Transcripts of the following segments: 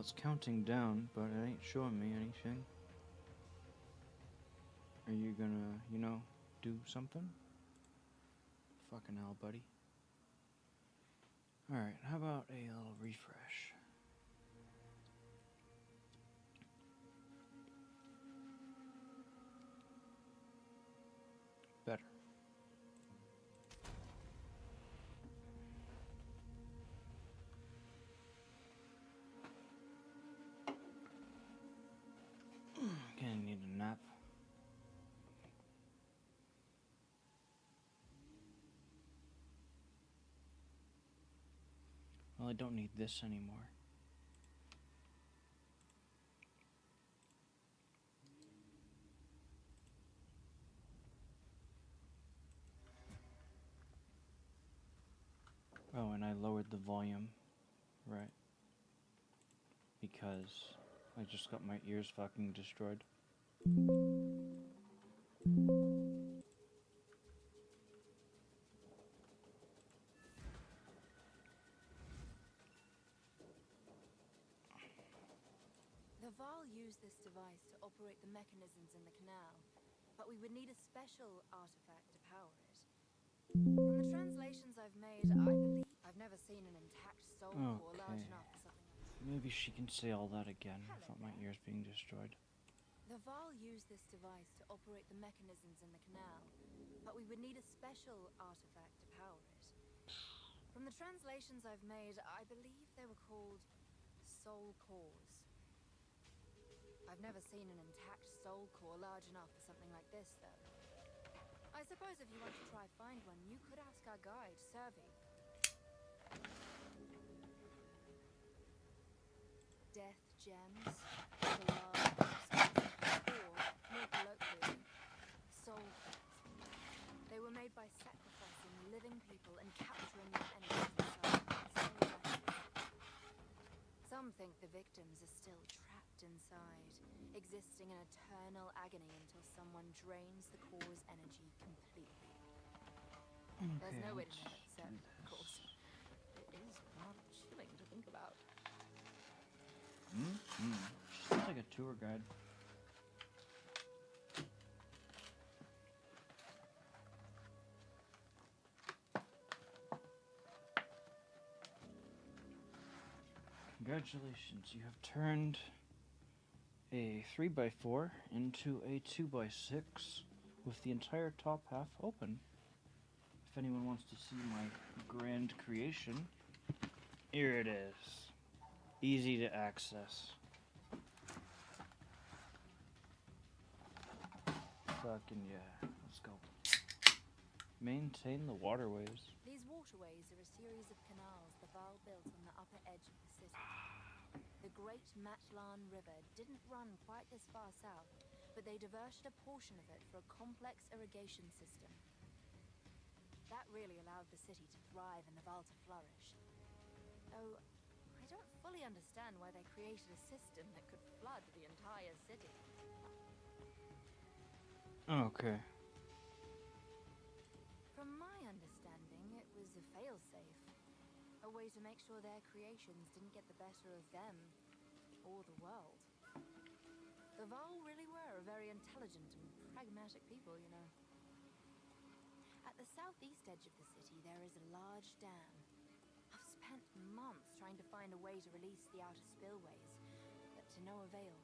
Well, it's counting down, but it ain't showing me anything. Are you gonna, do something? Fucking hell, buddy. Alright, how about a little refresh? Better. Gonna need a nap. Well, I don't need this anymore. Oh, and I lowered the volume, right? Because I just got my ears fucking destroyed. The Val used this device to operate the mechanisms in the canal, but we would need a special artifact to power it. From the translations I've made, I believe I've never seen an intact soul core large enough for something like this. Maybe she can say all that again without my ears being destroyed. The Val used this device to operate the mechanisms in the canal, but we would need a special artifact to power it. From the translations I've made, I believe they were called soul cores. I've never seen an intact soul core large enough for something like this, though. I suppose if you want to try find one, you could ask our guide, Servi. Death gems, or, more colloquially, soul cores. They were made by sacrificing living people and capturing their energies inside. Some think the victims are still trapped inside, existing in eternal agony until someone drains the core's energy completely. Okay, There's no way to know that certain, of course. It is rather chilling to think about. Sounds like a tour guide. Congratulations, you have turned a 3x4 into a 2x6 with the entire top half open. If anyone wants to see my grand creation, here it is. Easy to access. Fucking yeah, let's go. Maintain the waterways. These waterways are a series of canals the Val built on the upper edge of the city. The Great Matlan River didn't run quite this far south, but they diverted a portion of it for a complex irrigation system. That really allowed the city to thrive and the Val to flourish. Though, I don't fully understand why they created a system that could flood the entire city. Okay. From my understanding, it was a failsafe. A way to make sure their creations didn't get the better of them, or the world. The Val really were a very intelligent and pragmatic people, you know. At the southeast edge of the city, there is a large dam. I've spent months trying to find a way to release the outer spillways, but to no avail.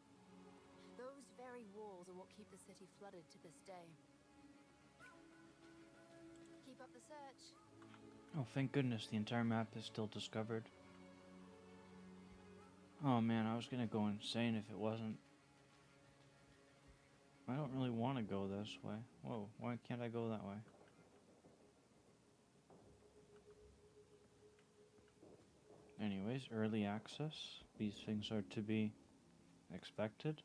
Those very walls are what keep the city flooded to this day. Keep up the search. Oh, thank goodness the entire map is still discovered. Oh man, I was gonna go insane if it wasn't. I don't really want to go this way. Whoa, why can't I go that way? Anyways, early access. These things are to be expected.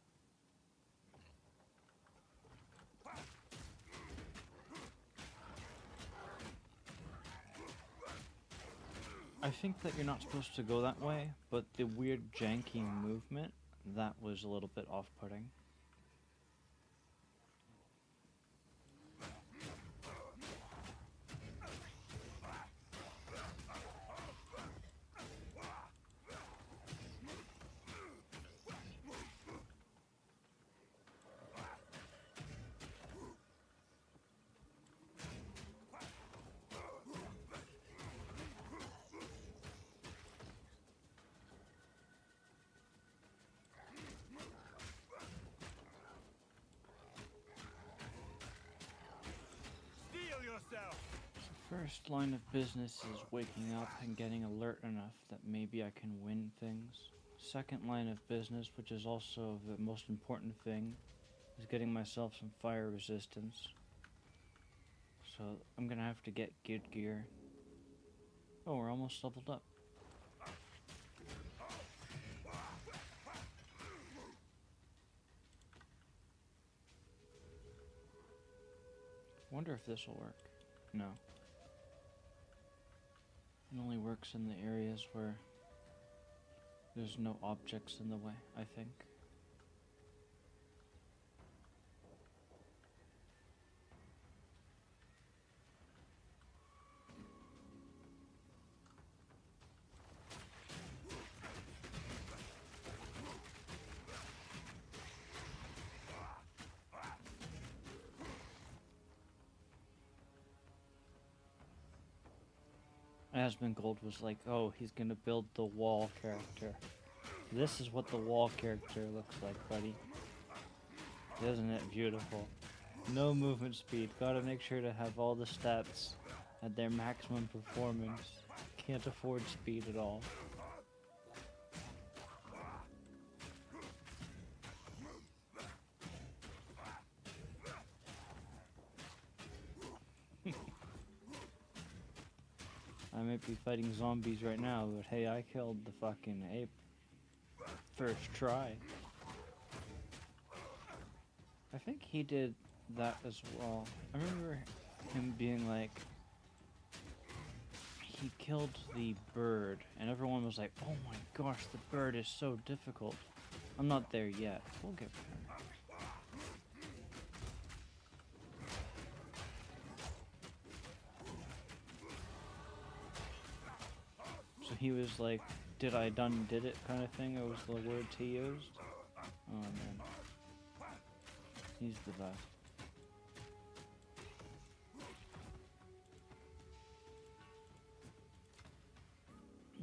I think that you're not supposed to go that way, but the weird janky movement, that was a little bit off-putting. First line of business is waking up and getting alert enough that maybe I can win things. Second line of business, which is also the most important thing, is getting myself some fire resistance. So I'm gonna have to get good gear. Oh, we're almost leveled up. Wonder if this will work. No. It only works in the areas where there's no objects in the way, I think. Asmongold was like, oh, he's gonna build the wall character. This is what the wall character looks like, buddy. Isn't it beautiful? No movement speed. Gotta make sure to have all the stats at their maximum performance. Can't afford speed at all. I might be fighting zombies right now, but hey, I killed the fucking ape. First try. I think he did that as well. I remember him being like, he killed the bird, and everyone was like, oh my gosh, the bird is so difficult. I'm not there yet. We'll get there. So he was like, did I done did it kind of thing? It was the words he used. Oh man. He's the best.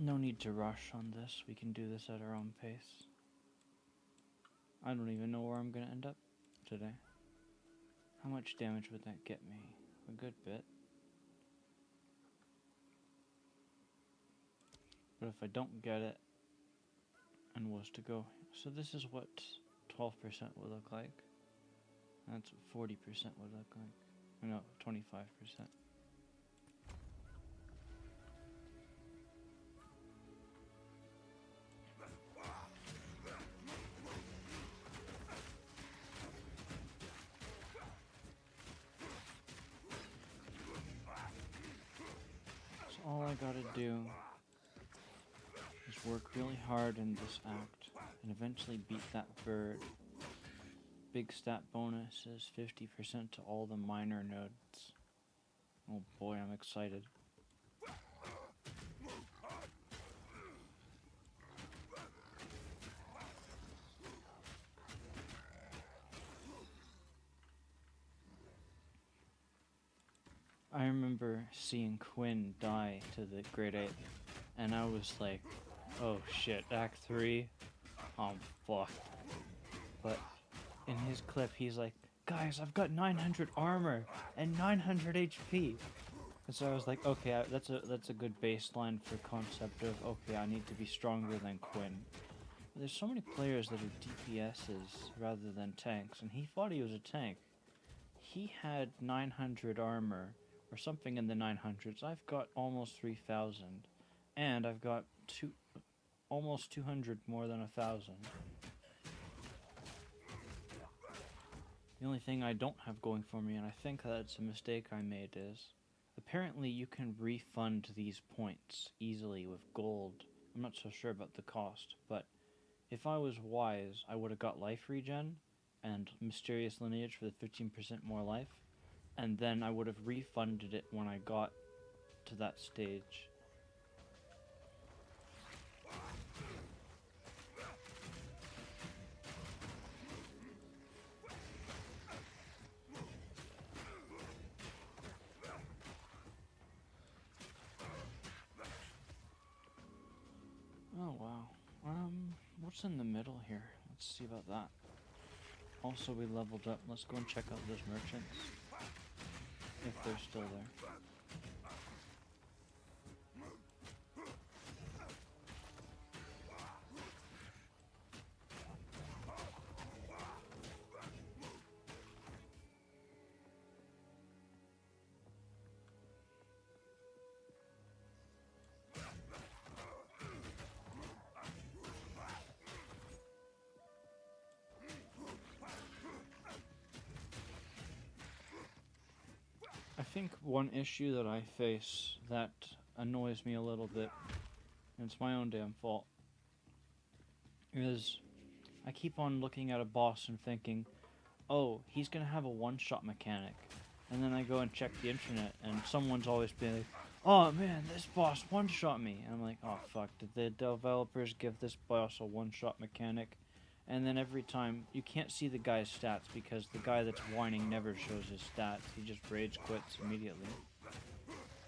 No need to rush on this. We can do this at our own pace. I don't even know where I'm gonna end up today. How much damage would that get me? A good bit. But if I don't get it, and was to go, so this is what 12% would look like. That's what 40% would look like. No, 25%. So all I gotta do is work really hard in this act and eventually beat that bird. Big stat bonus is 50% to all the minor nodes. Oh boy, I'm excited. I remember seeing Quinn die to the Great Ape, and I was like, oh shit, Act 3? I'm fucked. But in his clip, he's like, guys, I've got 900 armor and 900 HP. And so I was like, okay, that's a good baseline for concept of, okay, I need to be stronger than Quinn. But there's so many players that are DPSs rather than tanks, and he thought he was a tank. He had 900 armor, or something in the 900s. I've got almost 3,000, and I've got almost 200 more than 1,000. The only thing I don't have going for me, and I think that's a mistake I made, is apparently you can refund these points easily with gold. I'm not so sure about the cost, but if I was wise, I would have got life regen and mysterious lineage for the 15% more life, and then I would have refunded it when I got to that stage. Oh wow. What's in the middle here? Let's see about that. Also, we leveled up. Let's go and check out those merchants. If they're still there. think one issue that I face that annoys me a little bit, and it's my own damn fault, is I keep on looking at a boss and thinking, oh, he's gonna have a one-shot mechanic. And then I go and check the internet, and someone's always been like, oh man, this boss one-shot me. And I'm like, oh fuck, did the developers give this boss a one-shot mechanic? And then every time, you can't see the guy's stats because the guy that's whining never shows his stats. He just rage quits immediately.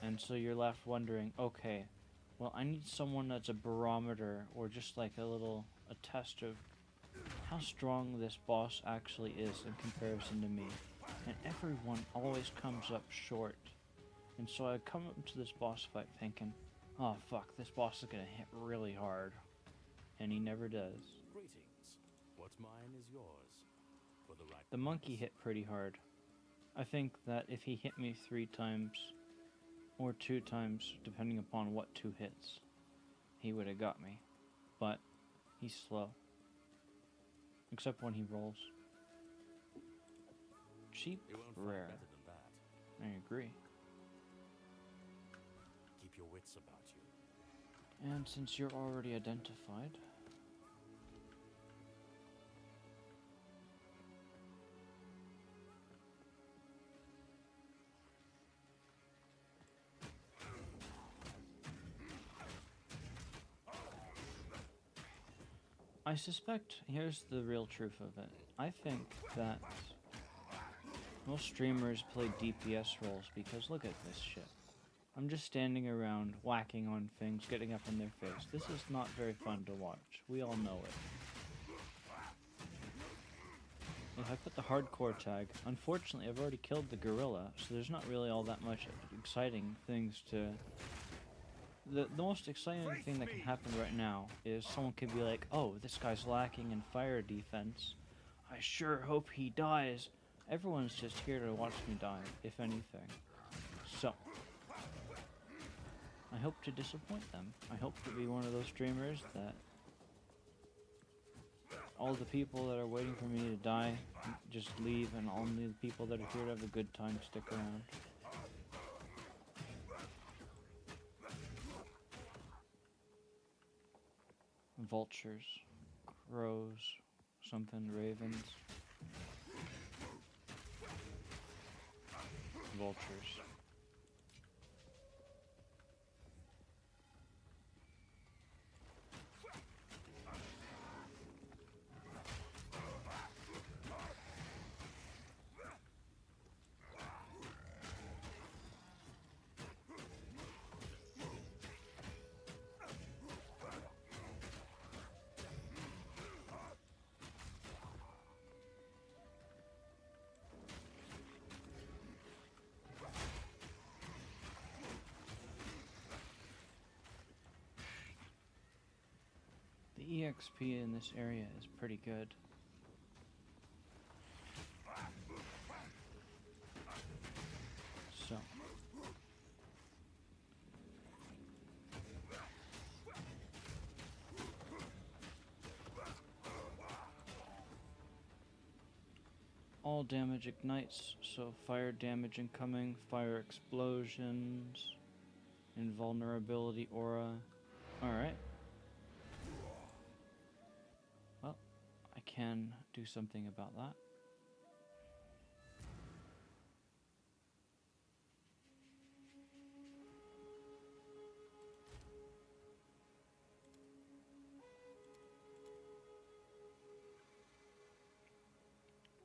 And so you're left wondering, okay, well, I need someone that's a barometer or just like a test of how strong this boss actually is in comparison to me. And everyone always comes up short. And so I come up to this boss fight thinking, oh fuck, this boss is gonna hit really hard. And he never does. Greetings. What's mine is yours. For the right The monkey hit pretty hard. I think that if he hit me 3 times, or 2 times, depending upon what 2 hits, he would have got me. But he's slow. Except when he rolls. Cheap, You won't find rare. better than that. I agree. Keep your wits about you. And since you're already identified, I suspect, here's the real truth of it. I think that most streamers play DPS roles because look at this shit. I'm just standing around, whacking on things, getting up in their face. This is not very fun to watch. We all know it. If I put the hardcore tag, unfortunately I've already killed the gorilla, so there's not really all that much exciting things to... The most exciting thing that can happen right now is someone could be like, oh, this guy's lacking in fire defense. I sure hope he dies. Everyone's just here to watch me die, if anything. So, I hope to disappoint them. I hope to be one of those streamers that all the people that are waiting for me to die just leave, and only the people that are here to have a good time stick around. Vultures, crows, something, ravens. Vultures. The EXP in this area is pretty good. So. All damage ignites, so fire damage incoming, fire explosions, invulnerability aura. Alright. Well, I can do something about that.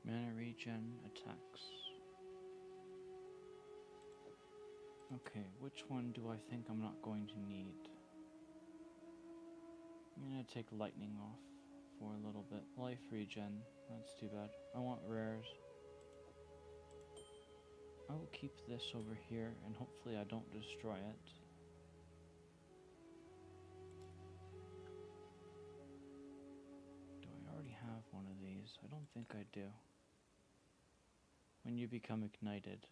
Mana regen attacks. Okay, which one do I think I'm not going to need? I'm gonna take lightning off for a little bit. Life regen, that's too bad. I want rares. I will keep this over here and hopefully I don't destroy it. Do I already have one of these? I don't think I do. When you become ignited.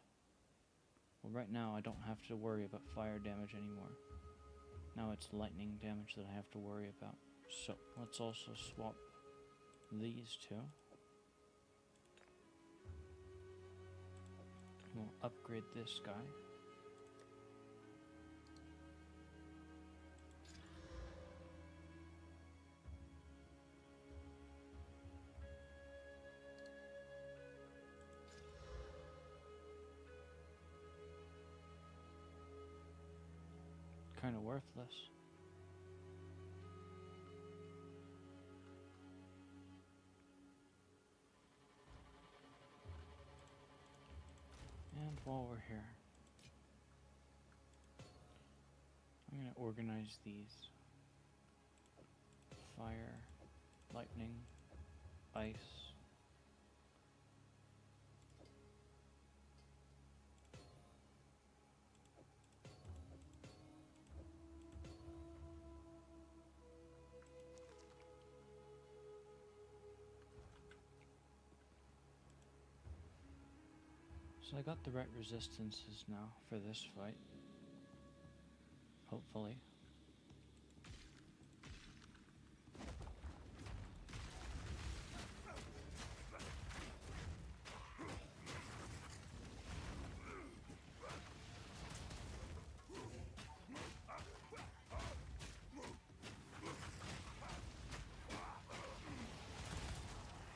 Well, right now I don't have to worry about fire damage anymore. Now it's lightning damage that I have to worry about. So, let's also swap these two. We'll upgrade this guy. Kind of worthless. And while we're here, I'm going to organize these. Fire, lightning, ice. So I got the right resistances now for this fight. Hopefully.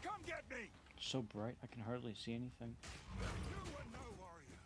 Come get me! So bright, I can hardly see anything. You are no warrior.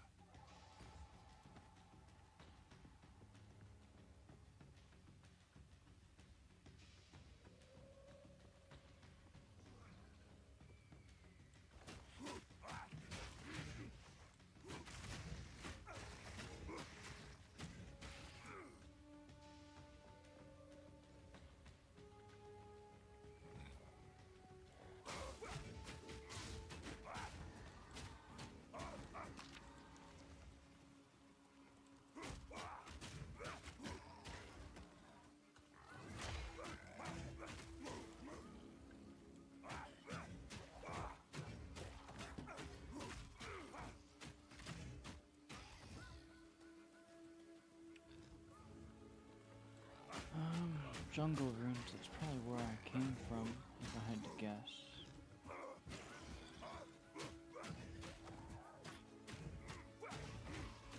Jungle runes, that's probably where I came from, if I had to guess.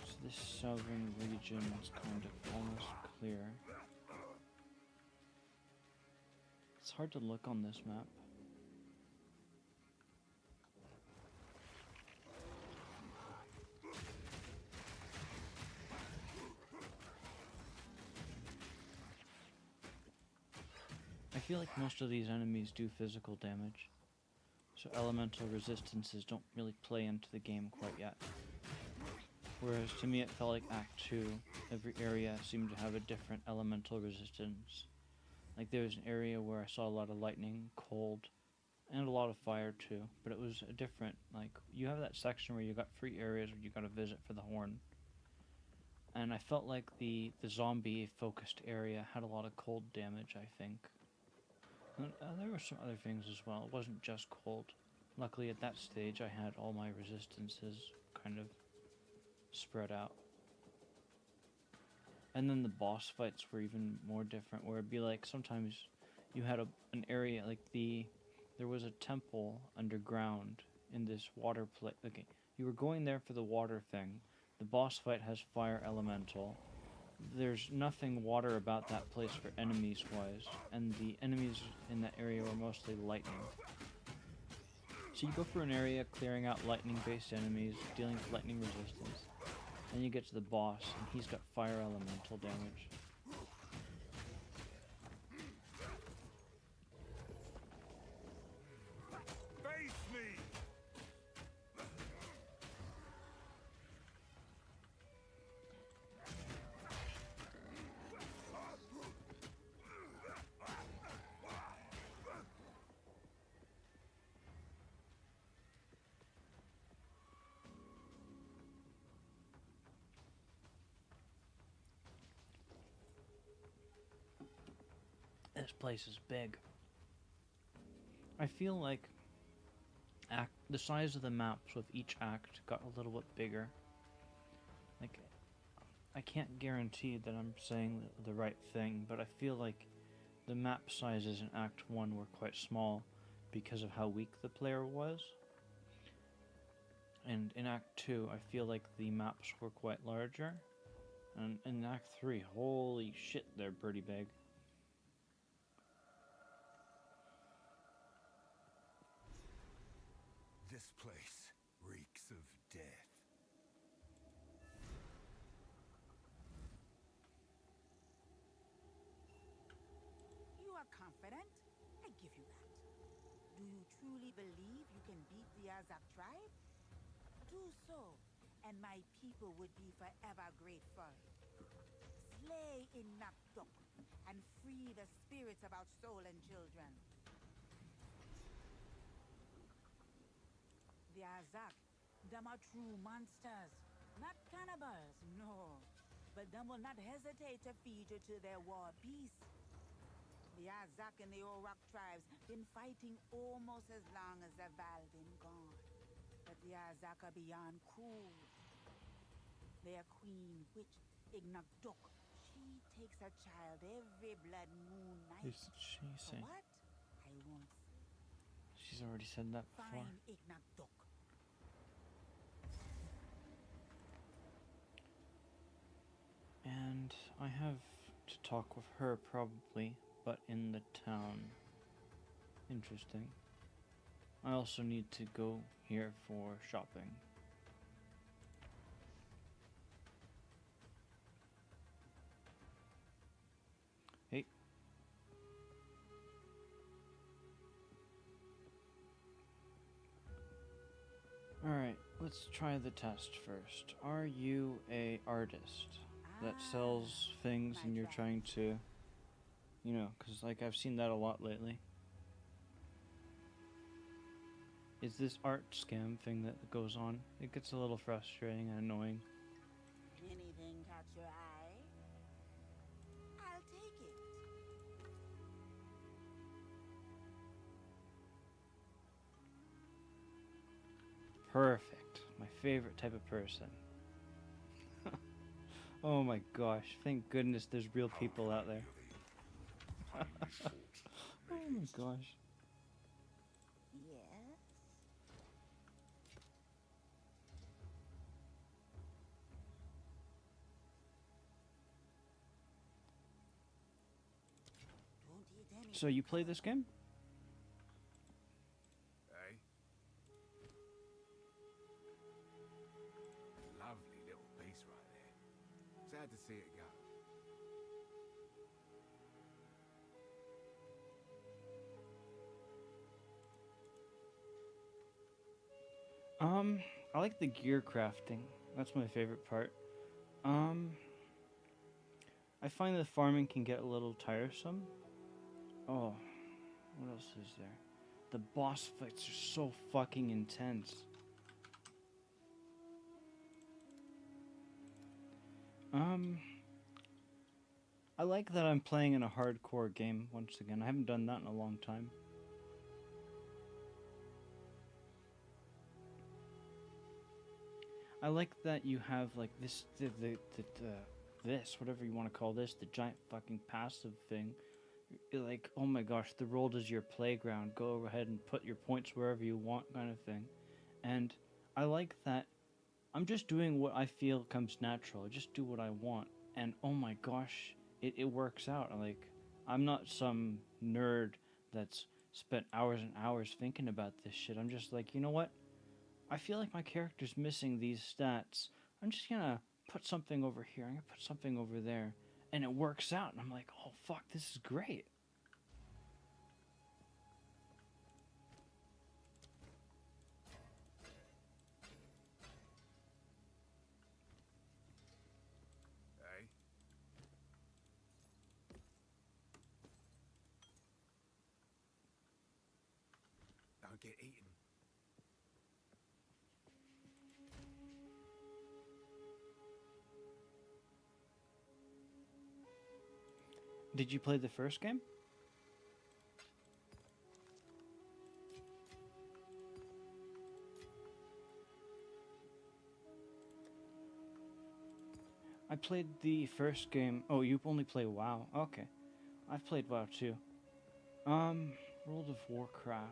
So this southern region is kind of almost clear. It's hard to look on this map. I feel like most of these enemies do physical damage, so elemental resistances don't really play into the game quite yet. Whereas to me it felt like Act 2, every area seemed to have a different elemental resistance. Like there was an area where I saw a lot of lightning, cold, and a lot of fire too, but it was a different, like, you have that section where you got 3 areas where you gotta visit for the horn. And I felt like the zombie focused area had a lot of cold damage, I think. And, there were some other things as well. It wasn't just cold. Luckily at that stage I had all my resistances kind of spread out. And then the boss fights were even more different, where it'd be like sometimes you had an area like there was a temple underground in this water place. Okay, you were going there for the water thing. The boss fight has fire elemental. There's nothing water about that place for enemies wise, and the enemies in that area were mostly lightning. So you go for an area clearing out lightning based enemies, dealing with lightning resistance. Then you get to the boss, and he's got fire elemental damage. Face me! This place is big. I feel like the size of the maps with each act got a little bit bigger. Like, I can't guarantee that I'm saying the right thing, but I feel like the map sizes in Act 1 were quite small because of how weak the player was. And in Act 2, I feel like the maps were quite larger. And in Act 3, holy shit, they're pretty big. This place reeks of death. You are confident? I give you that. Do you truly believe you can beat the Azak tribe? Do so, and my people would be forever grateful. Slay Inakdok and free the spirits of our stolen children. The Azak, them are true monsters, not cannibals, no. But them will not hesitate to feed you to their war beasts. The Azak and the Orak tribes been fighting almost as long as the Val been gone. But the Azak are beyond cruel. Their queen witch, Ignakdok, she takes a child every blood moon night. Who's she For saying? what? I won't say. She's already said that before. Find Ignakdok. And I have to talk with her probably, but in the town. Interesting. I also need to go here for shopping. Hey. Alright, let's try the test first. Are you a artist that sells things and you're trying to, you know, because like I've seen that a lot lately. Is this art scam thing that goes on? It gets a little frustrating and annoying. Anything catch your eye? I'll take it. Perfect. My favorite type of person. Oh my gosh. Thank goodness there's real people out there. Oh my gosh. Yes. Don't eat anything. So you play this game? Eh? Lovely little piece right there. Sad to see it go. I like the gear crafting. That's my favorite part. I find that farming can get a little tiresome. Oh, what else is there? The boss fights are so fucking intense. I like that I'm playing in a hardcore game once again. I haven't done that in a long time. I like that you have like this, this, whatever you want to call this, the giant fucking passive thing. You're like, oh my gosh, the world is your playground. Go ahead and put your points wherever you want, kind of thing. And I like that I'm just doing what I feel comes natural. I just do what I want. And oh my gosh, it works out. Like, I'm not some nerd that's spent hours and hours thinking about this shit. I'm just like, you know what? I feel like my character's missing these stats. I'm just gonna put something over here. I'm gonna put something over there. And it works out. And I'm like, oh fuck, this is great. Eh? Don't get eaten. Did you play the first game? I played the first game. Oh, you only play WoW. Okay. I've played WoW too. World of Warcraft.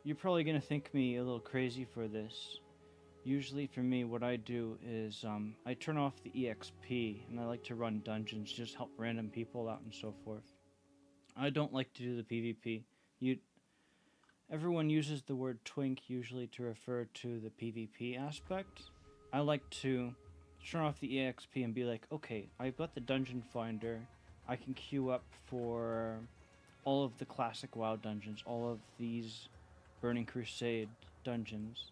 you're probably gonna think me a little crazy for this. Usually for me, what I do is I turn off the EXP and I like to run dungeons, just help random people out and so forth. I don't like to do the PvP. Everyone uses the word twink usually to refer to the PvP aspect. I like to turn off the EXP and be like, okay, I've got the dungeon finder. I can queue up for all of the classic WoW dungeons, all of these Burning Crusade dungeons.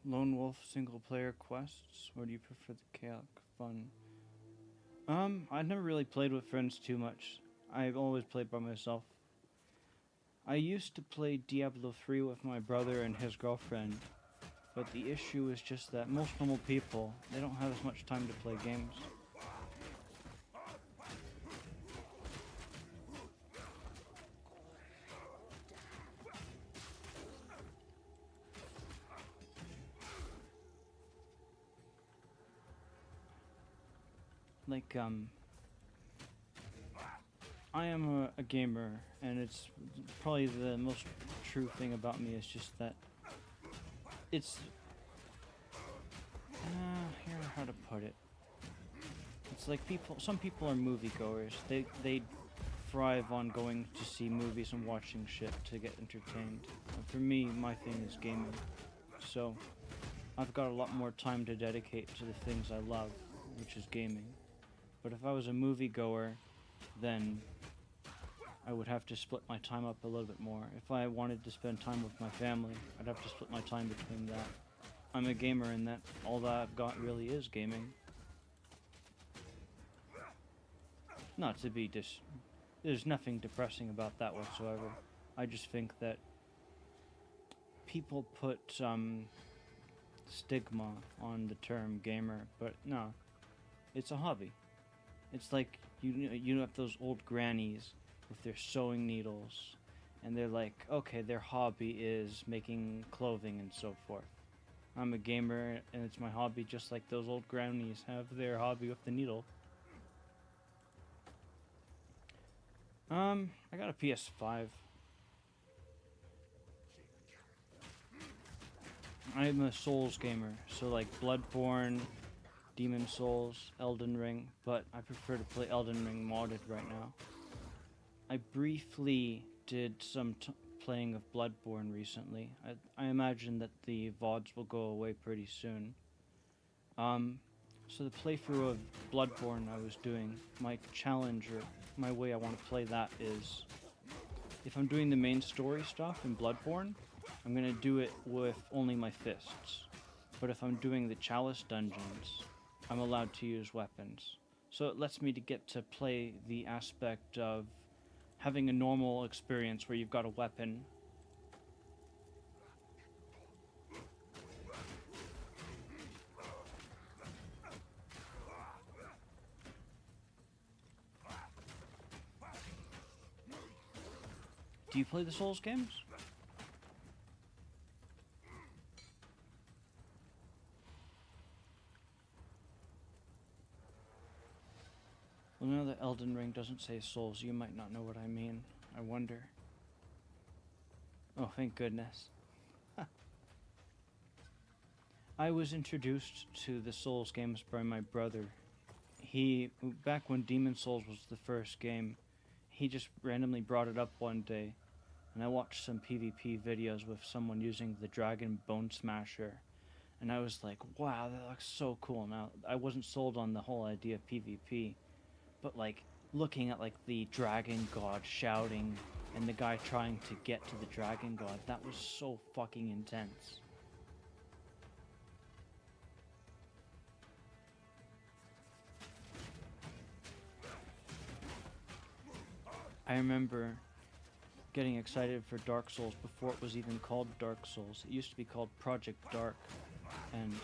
Lone Wolf single player quests, or do you prefer the chaotic fun? I've never really played with friends too much. I've always played by myself. I used to play Diablo 3 with my brother and his girlfriend, but the issue is just that most normal people, they don't have as much time to play games. Like, I am a gamer, and it's probably the most true thing about me is just that it's, here, how to put it. It's like some people are moviegoers. They thrive on going to see movies and watching shit to get entertained. And for me, my thing is gaming. So, I've got a lot more time to dedicate to the things I love, which is gaming. But if I was a moviegoer, then I would have to split my time up a little bit more. If I wanted to spend time with my family, I'd have to split my time between that. I'm a gamer in that all that I've got really is gaming. Not to be there's nothing depressing about that whatsoever. I just think that people put stigma on the term gamer, but no, it's a hobby. It's like you have those old grannies with their sewing needles, and they're like, okay, their hobby is making clothing and so forth. I'm a gamer, and it's my hobby just like those old grannies have their hobby with the needle. I got a PS5. I'm a Souls gamer, so like Bloodborne, Demon Souls, Elden Ring, but I prefer to play Elden Ring modded right now. I briefly did some playing of Bloodborne recently. I imagine that the VODs will go away pretty soon. So the playthrough of Bloodborne I was doing, my challenge or my way I want to play that is, if I'm doing the main story stuff in Bloodborne, I'm going to do it with only my fists. But if I'm doing the Chalice dungeons, I'm allowed to use weapons. So it lets me to get to play the aspect of having a normal experience where you've got a weapon. Do you play the Souls games? Well, now that Elden Ring doesn't say Souls, you might not know what I mean. I wonder. Oh, thank goodness. I was introduced to the Souls games by my brother. Back when Demon Souls was the first game, he just randomly brought it up one day, and I watched some PvP videos with someone using the Dragon Bone Smasher, and I was like, wow, that looks so cool. Now, I wasn't sold on the whole idea of PvP, but like looking at like the dragon god shouting and the guy trying to get to the dragon god, that was so fucking intense. I remember getting excited for Dark Souls before it was even called Dark Souls. It used to be called Project Dark, and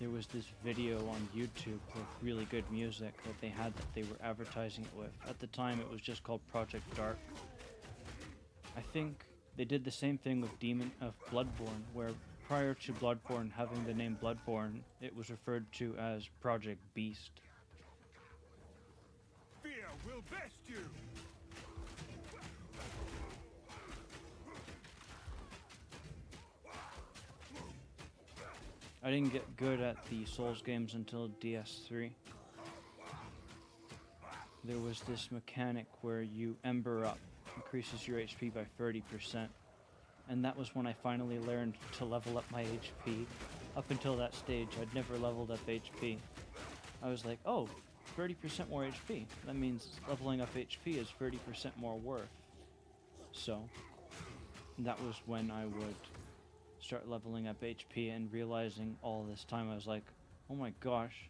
there was this video on YouTube with really good music that they had that they were advertising it with. At the time, it was just called Project Dark. I think they did the same thing with Bloodborne, where prior to Bloodborne having the name Bloodborne, it was referred to as Project Beast. Fear will best you! I didn't get good at the Souls games until DS3. There was this mechanic where you ember up, increases your HP by 30%. And that was when I finally learned to level up my HP. Up until that stage, I'd never leveled up HP. I was like, oh, 30% more HP. That means leveling up HP is 30% more worth. So, that was when I would start leveling up HP and realizing all this time, I was like, oh my gosh,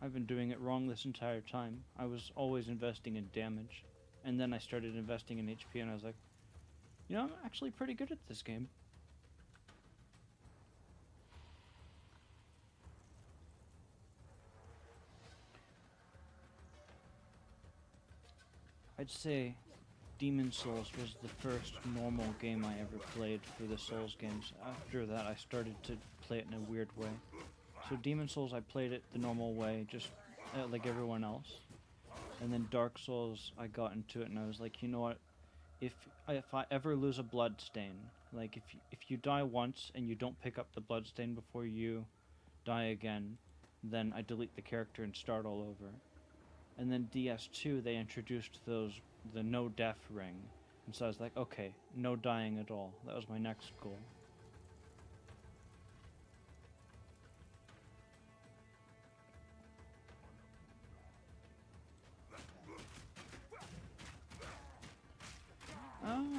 I've been doing it wrong this entire time. I was always investing in damage. And then I started investing in HP and I was like, you know, I'm actually pretty good at this game. I'd say Demon Souls was the first normal game I ever played for the Souls games. After that, I started to play it in a weird way. So Demon Souls, I played it the normal way, just like everyone else. And then Dark Souls, I got into it and I was like, you know what? If I ever lose a blood stain, like if you die once and you don't pick up the blood stain before you die again, then I delete the character and start all over. And then DS2, they introduced the no death ring. And so I was like, okay, no dying at all. That was my next goal.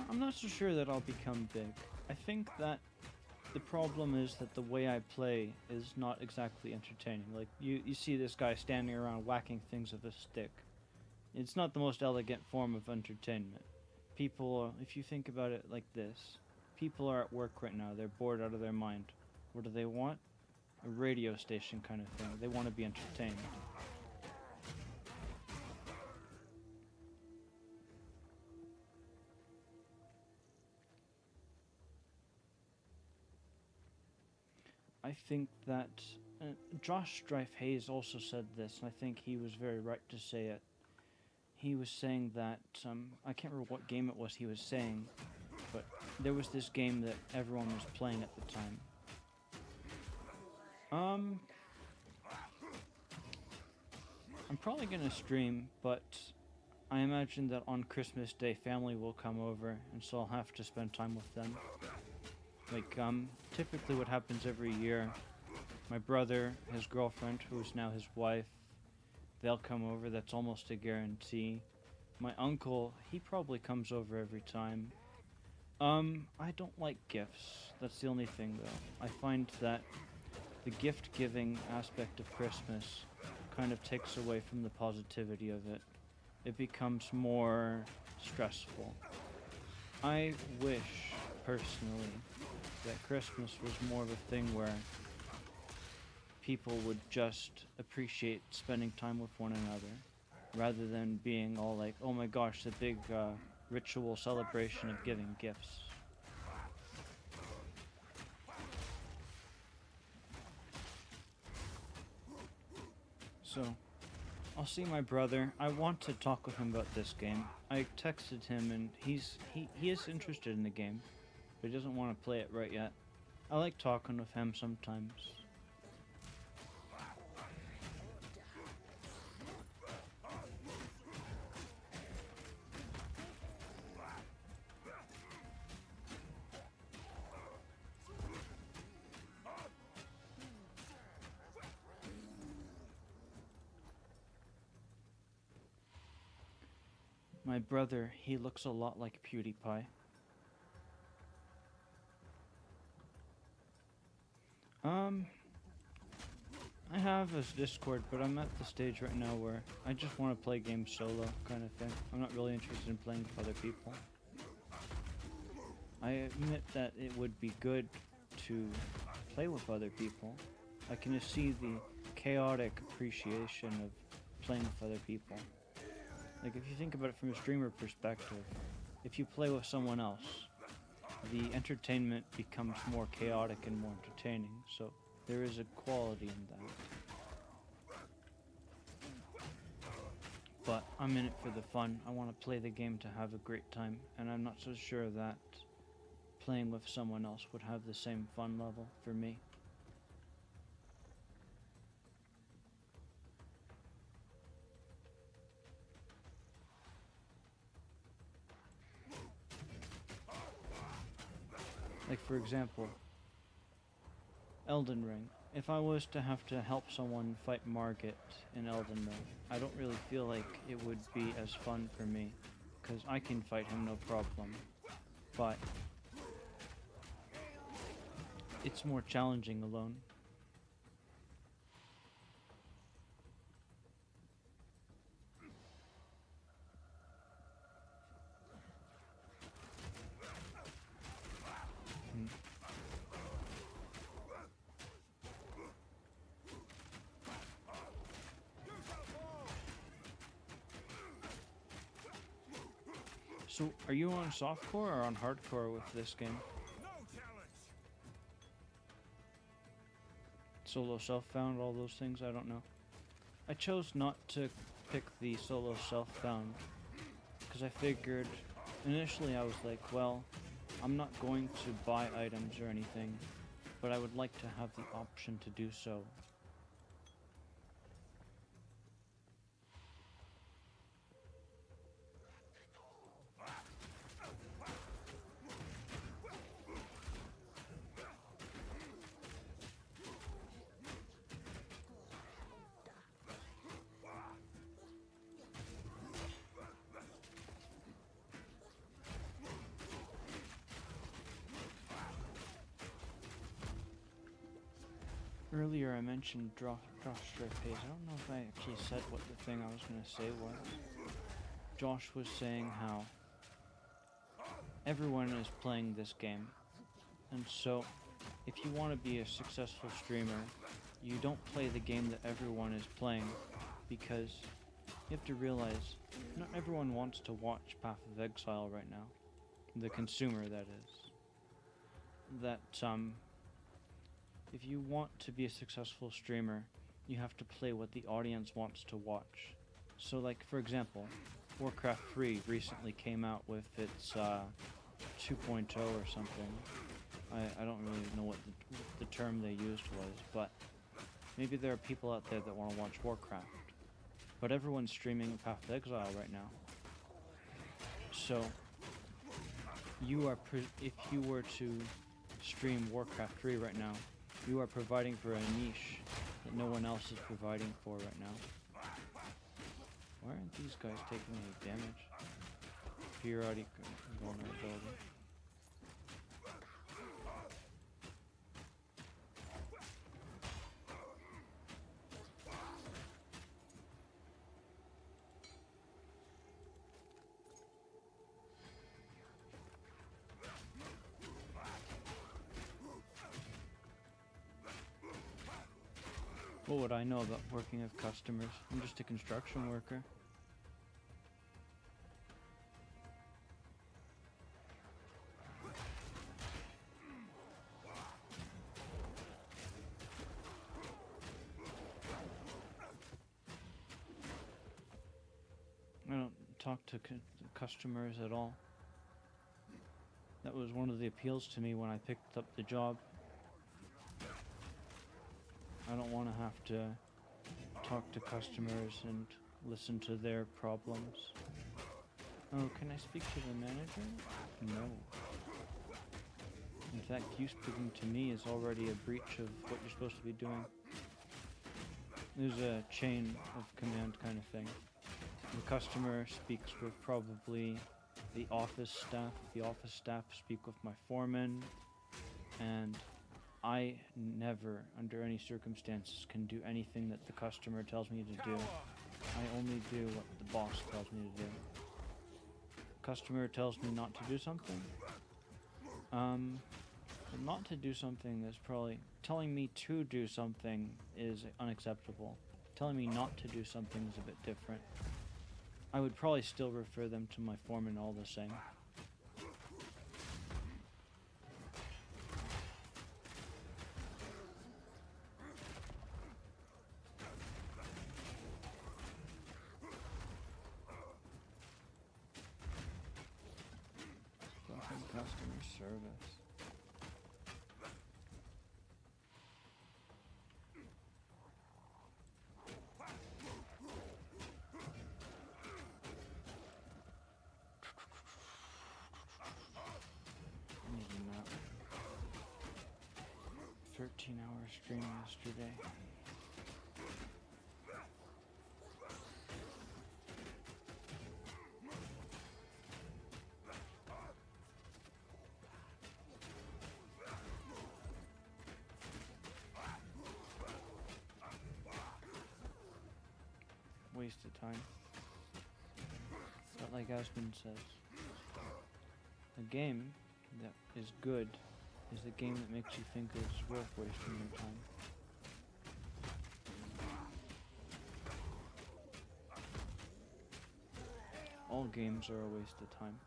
I'm not so sure that I'll become big. I think that the problem is that the way I play is not exactly entertaining. Like, you see this guy standing around whacking things with a stick. It's not the most elegant form of entertainment. People, if you think about it like this, people are at work right now, they're bored out of their mind. What do they want? A radio station kind of thing. They want to be entertained. I think that Josh Strife Hayes also said this, and I think he was very right to say it. He was saying that, I can't remember what game it was he was saying, but there was this game that everyone was playing at the time. I'm probably gonna stream, but I imagine that on Christmas Day family will come over, and so I'll have to spend time with them. Like, typically what happens every year, my brother, his girlfriend, who's now his wife, they'll come over, that's almost a guarantee. My uncle, he probably comes over every time. I don't like gifts, that's the only thing though. I find that the gift-giving aspect of Christmas kind of takes away from the positivity of it. It becomes more stressful. I wish, personally, that Christmas was more of a thing where people would just appreciate spending time with one another, rather than being all like, oh my gosh, the big ritual celebration of giving gifts. So, I'll see my brother. I want to talk with him about this game. I texted him and he is interested in the game, but he doesn't want to play it right yet. I like talking with him sometimes. My brother, he looks a lot like PewDiePie. I have his Discord, but I'm at the stage right now where I just want to play games solo, kind of thing. I'm not really interested in playing with other people. I admit that it would be good to play with other people, I can just see the chaotic appreciation of playing with other people. Like, if you think about it from a streamer perspective, if you play with someone else, the entertainment becomes more chaotic and more entertaining, so there is a quality in that. But I'm in it for the fun. I want to play the game to have a great time, and I'm not so sure that playing with someone else would have the same fun level for me. Like, for example, Elden Ring. If I was to have to help someone fight Margit in Elden Ring, I don't really feel like it would be as fun for me, because I can fight him no problem. But it's more challenging alone. So, are you on softcore or on hardcore with this game? Solo self-found, all those things, I don't know. I chose not to pick the solo self-found because I figured, initially I was like, well, I'm not going to buy items or anything, but I would like to have the option to do so. Earlier I mentioned Josh Straight Pays. I don't know if I actually said what the thing I was going to say was. Josh was saying how everyone is playing this game. And so, if you want to be a successful streamer, you don't play the game that everyone is playing, because you have to realize not everyone wants to watch Path of Exile right now. The consumer, that is. That, if you want to be a successful streamer, you have to play what the audience wants to watch. So, like, for example, Warcraft 3 recently came out with its 2.0 or something. I don't really know what the term they used was, but maybe there are people out there that want to watch Warcraft. But everyone's streaming Path of Exile right now. So, if you were to stream Warcraft 3 right now, you are providing for a niche that no one else is providing for right now. Why aren't these guys taking any damage? Periodic vulnerability. What would I know about working with customers? I'm just a construction worker. I don't talk to customers at all. That was one of the appeals to me when I picked up the job. I don't want to have to talk to customers and listen to their problems. Oh, can I speak to the manager? No. In fact, you speaking to me is already a breach of what you're supposed to be doing. There's a chain of command kind of thing. The customer speaks with probably the office staff. The office staff speak with my foreman, and I never, under any circumstances, can do anything that the customer tells me to do. I only do what the boss tells me to do. Customer tells me not to do something. Not to do something, there's probably telling me to do something is unacceptable. Telling me not to do something is a bit different. I would probably still refer them to my foreman all the same. Fucking customer service. I need a nap. 13-hour stream yesterday. Waste of time. But like Aspen says, a game that is good is the game that makes you think it's worth wasting your time. All games are a waste of time.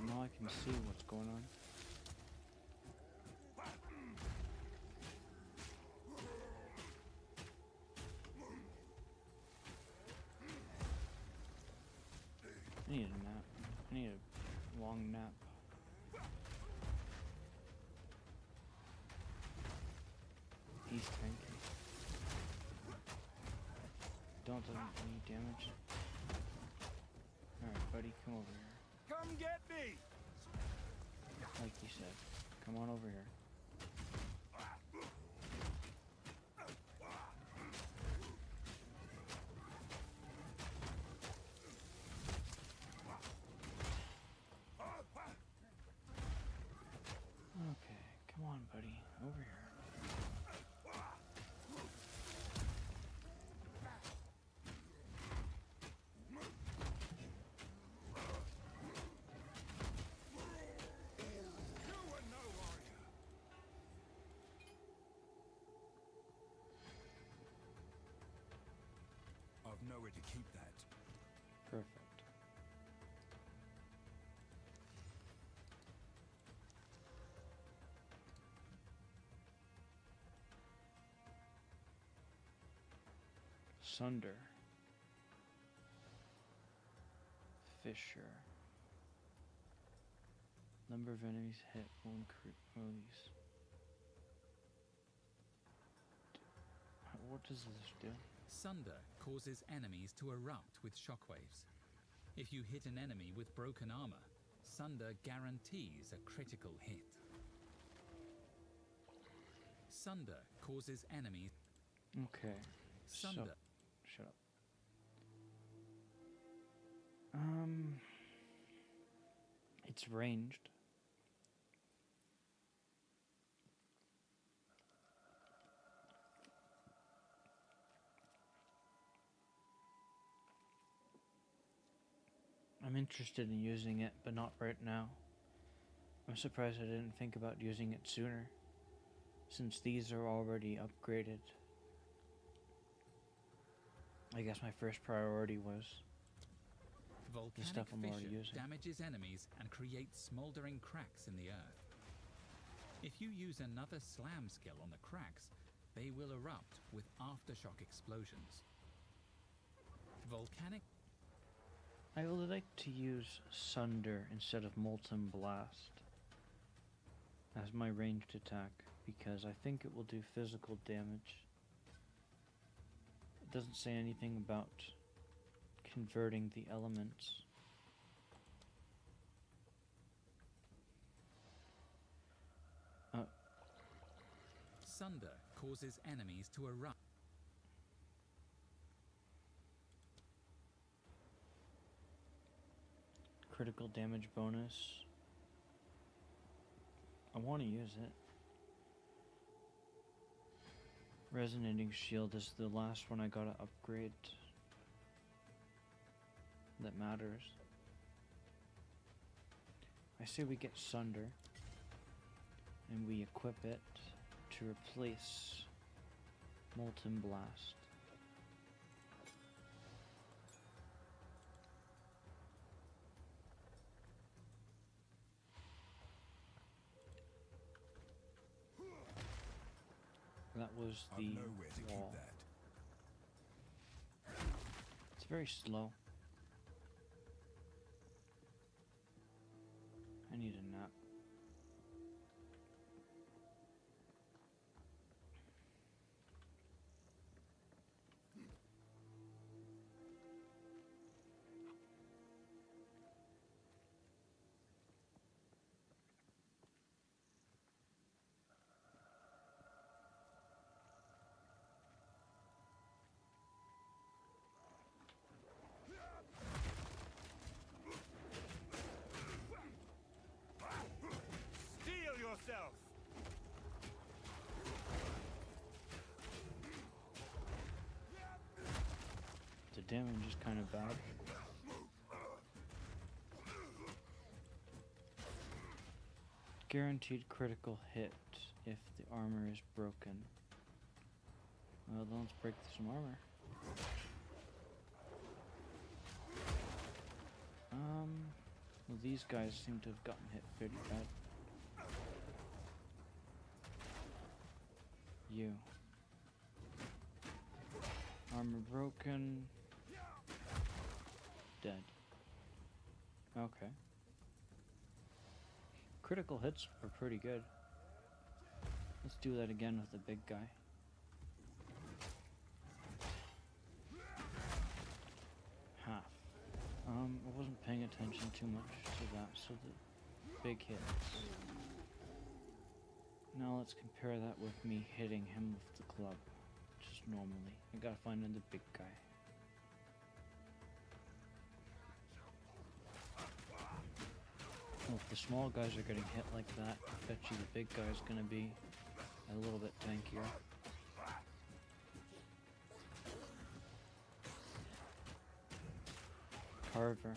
Now I can see what's going on. I need a nap. I need a long nap. He's tanky. Don't do any damage. Alright, buddy, come over here. Come get me! Like you said. Come on over here. Okay, come on, buddy. Over here. I've nowhere to keep that. Perfect. Sunder. Fisher. Number of enemies hit will increase. What does this do? Sunder causes enemies to erupt with shockwaves. If you hit an enemy with broken armor, Sunder guarantees a critical hit. Sunder causes enemies. Okay. Sunder. Shut up. It's ranged. I'm interested in using it, but not right now. I'm surprised I didn't think about using it sooner, since these are already upgraded. I guess my first priority was the Volcanic stuff I'm already fissure using. damages enemies and creates smoldering cracks in the earth. If you use another slam skill on the cracks, they will erupt with aftershock explosions. Volcanic. I would like to use Sunder instead of Molten Blast as my ranged attack, because I think it will do physical damage. It doesn't say anything about converting the elements. Sunder causes enemies to erupt. Critical damage bonus. I want to use it. Resonating shield is the last one I gotta upgrade. That matters. I say we get Sunder and we equip it to replace Molten Blast. That was I've the nowhere to wall. keep that. It's very slow. I need a nap. Steel yourself! The damage is kind of bad. Guaranteed critical hit if the armor is broken. Well, then let's break some armor. Well, these guys seem to have gotten hit pretty bad. You. Armor broken. Dead. Okay. Critical hits are pretty good. Let's do that again with the big guy. Half. I wasn't paying attention too much to that, so the big hits. Now let's compare that with me hitting him with the club, just normally. I gotta find the big guy. Well, if the small guys are getting hit like that, I bet you the big guy's gonna be a little bit tankier. Carver.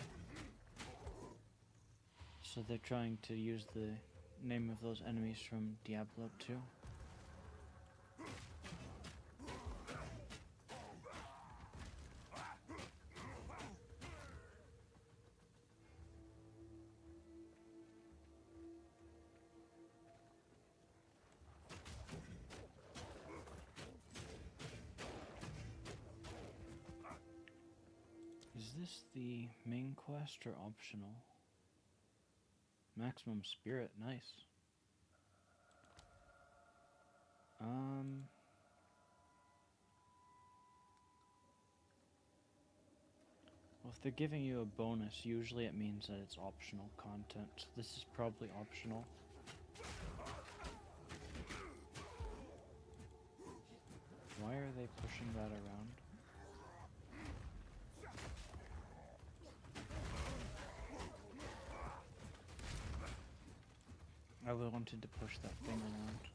So they're trying to use the name of those enemies from Diablo 2. Is this the main quest or optional? Maximum spirit, nice. Well, if they're giving you a bonus, usually it means that it's optional content. So this is probably optional. Why are they pushing that around? I wanted to push that thing around.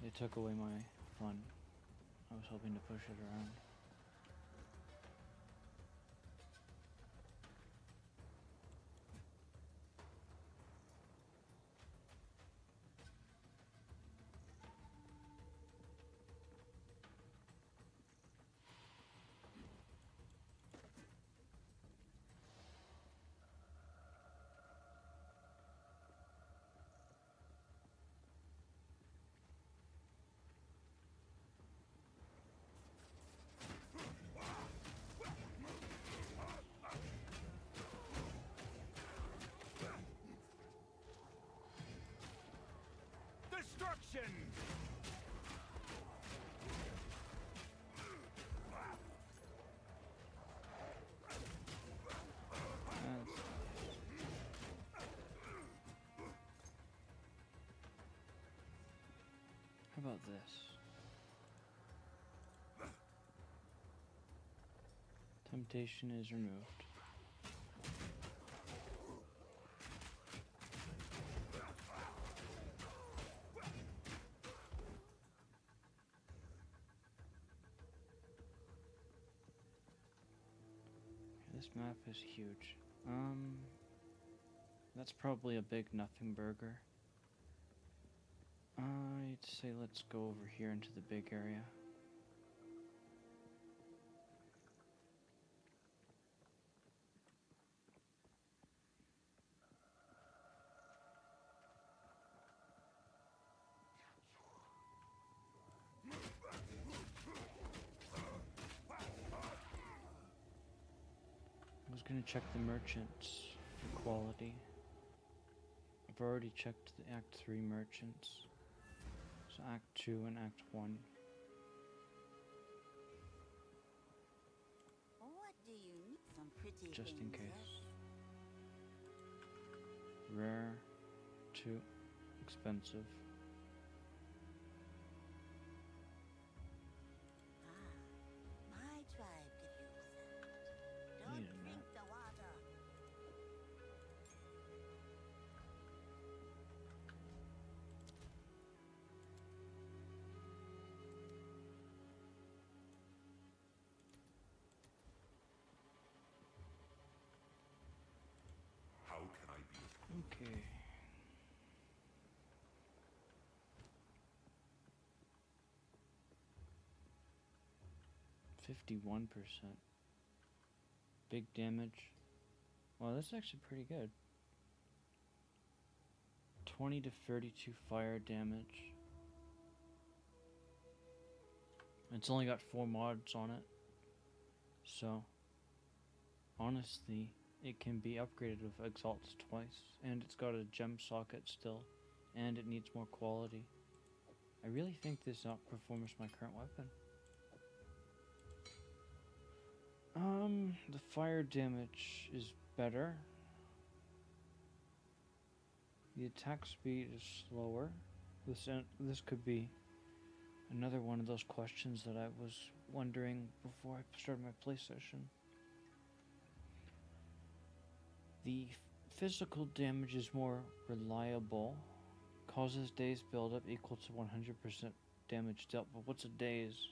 They took away my fun. I was hoping to push it around. Destruction! How about this? Temptation is removed. This map is huge. That's probably a big nothing burger. I'd say let's go over here into the big area. I was gonna check the merchants for quality. I've already checked the Act 3 merchants. So Act 2 and Act 1. What do you need? Some pretty Just in things, case. yes? Rare, too expensive. My tribe could use that. Don't Needed drink that. the water. How can I be? Okay. $51%. Big damage. Wow, that's actually pretty good. 20 to 32 fire damage. It's only got 4 mods on it. So, honestly, it can be upgraded with Exalts twice. And it's got a gem socket still. And it needs more quality. I really think this outperforms my current weapon. The fire damage is better. The attack speed is slower. This could be another one of those questions that I was wondering before I started my play session. The physical damage is more reliable. Causes daze buildup equal to 100% damage dealt. But what's a daze?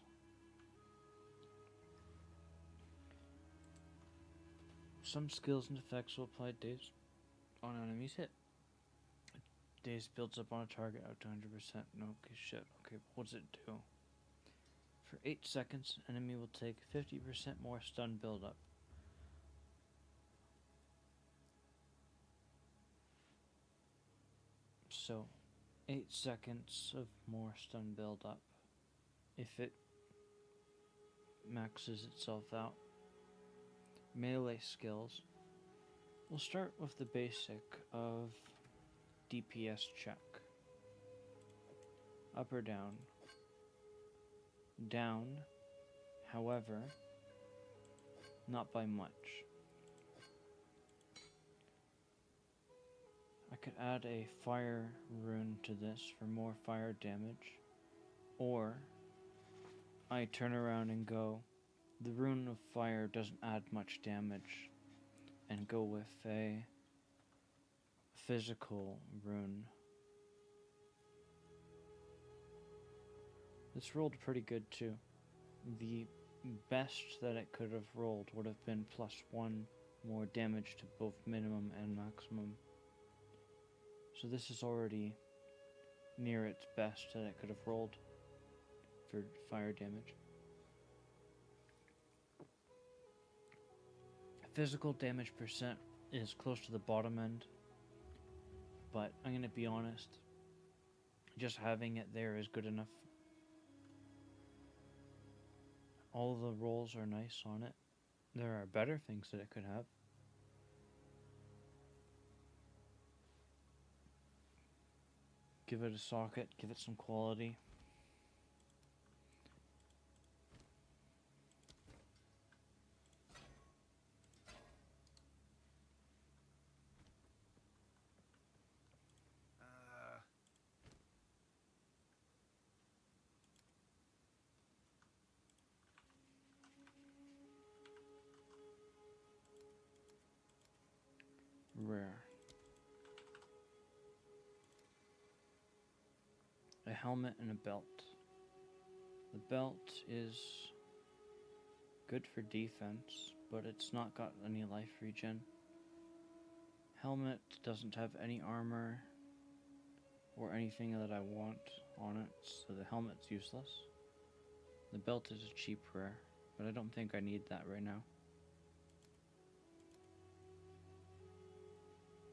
Some skills and effects will apply daze on enemies hit. Daze builds up on a target up to 100%. No, okay, shit. Okay, what does it do? For 8 seconds, enemy will take 50% more stun buildup. So, 8 seconds of more stun buildup. If it maxes itself out. Melee skills. We'll start with the basic of DPS check. Up or down? Down, however, not by much. I could add a fire rune to this for more fire damage, or I turn around and go, the rune of fire doesn't add much damage, and go with a physical rune. This rolled pretty good too. The best that it could have rolled would have been +1 more damage to both minimum and maximum. So this is already near its best that it could have rolled for fire damage. Physical damage percent is close to the bottom end, but I'm gonna be honest, just having it there is good enough. All the rolls are nice on it. There are better things that it could have. Give it a socket, give it some quality. helmet and a belt. The belt is good for defense, but it's not got any life regen. Helmet doesn't have any armor or anything that I want on it, so the helmet's useless. The belt is a cheap rare, but I don't think I need that right now.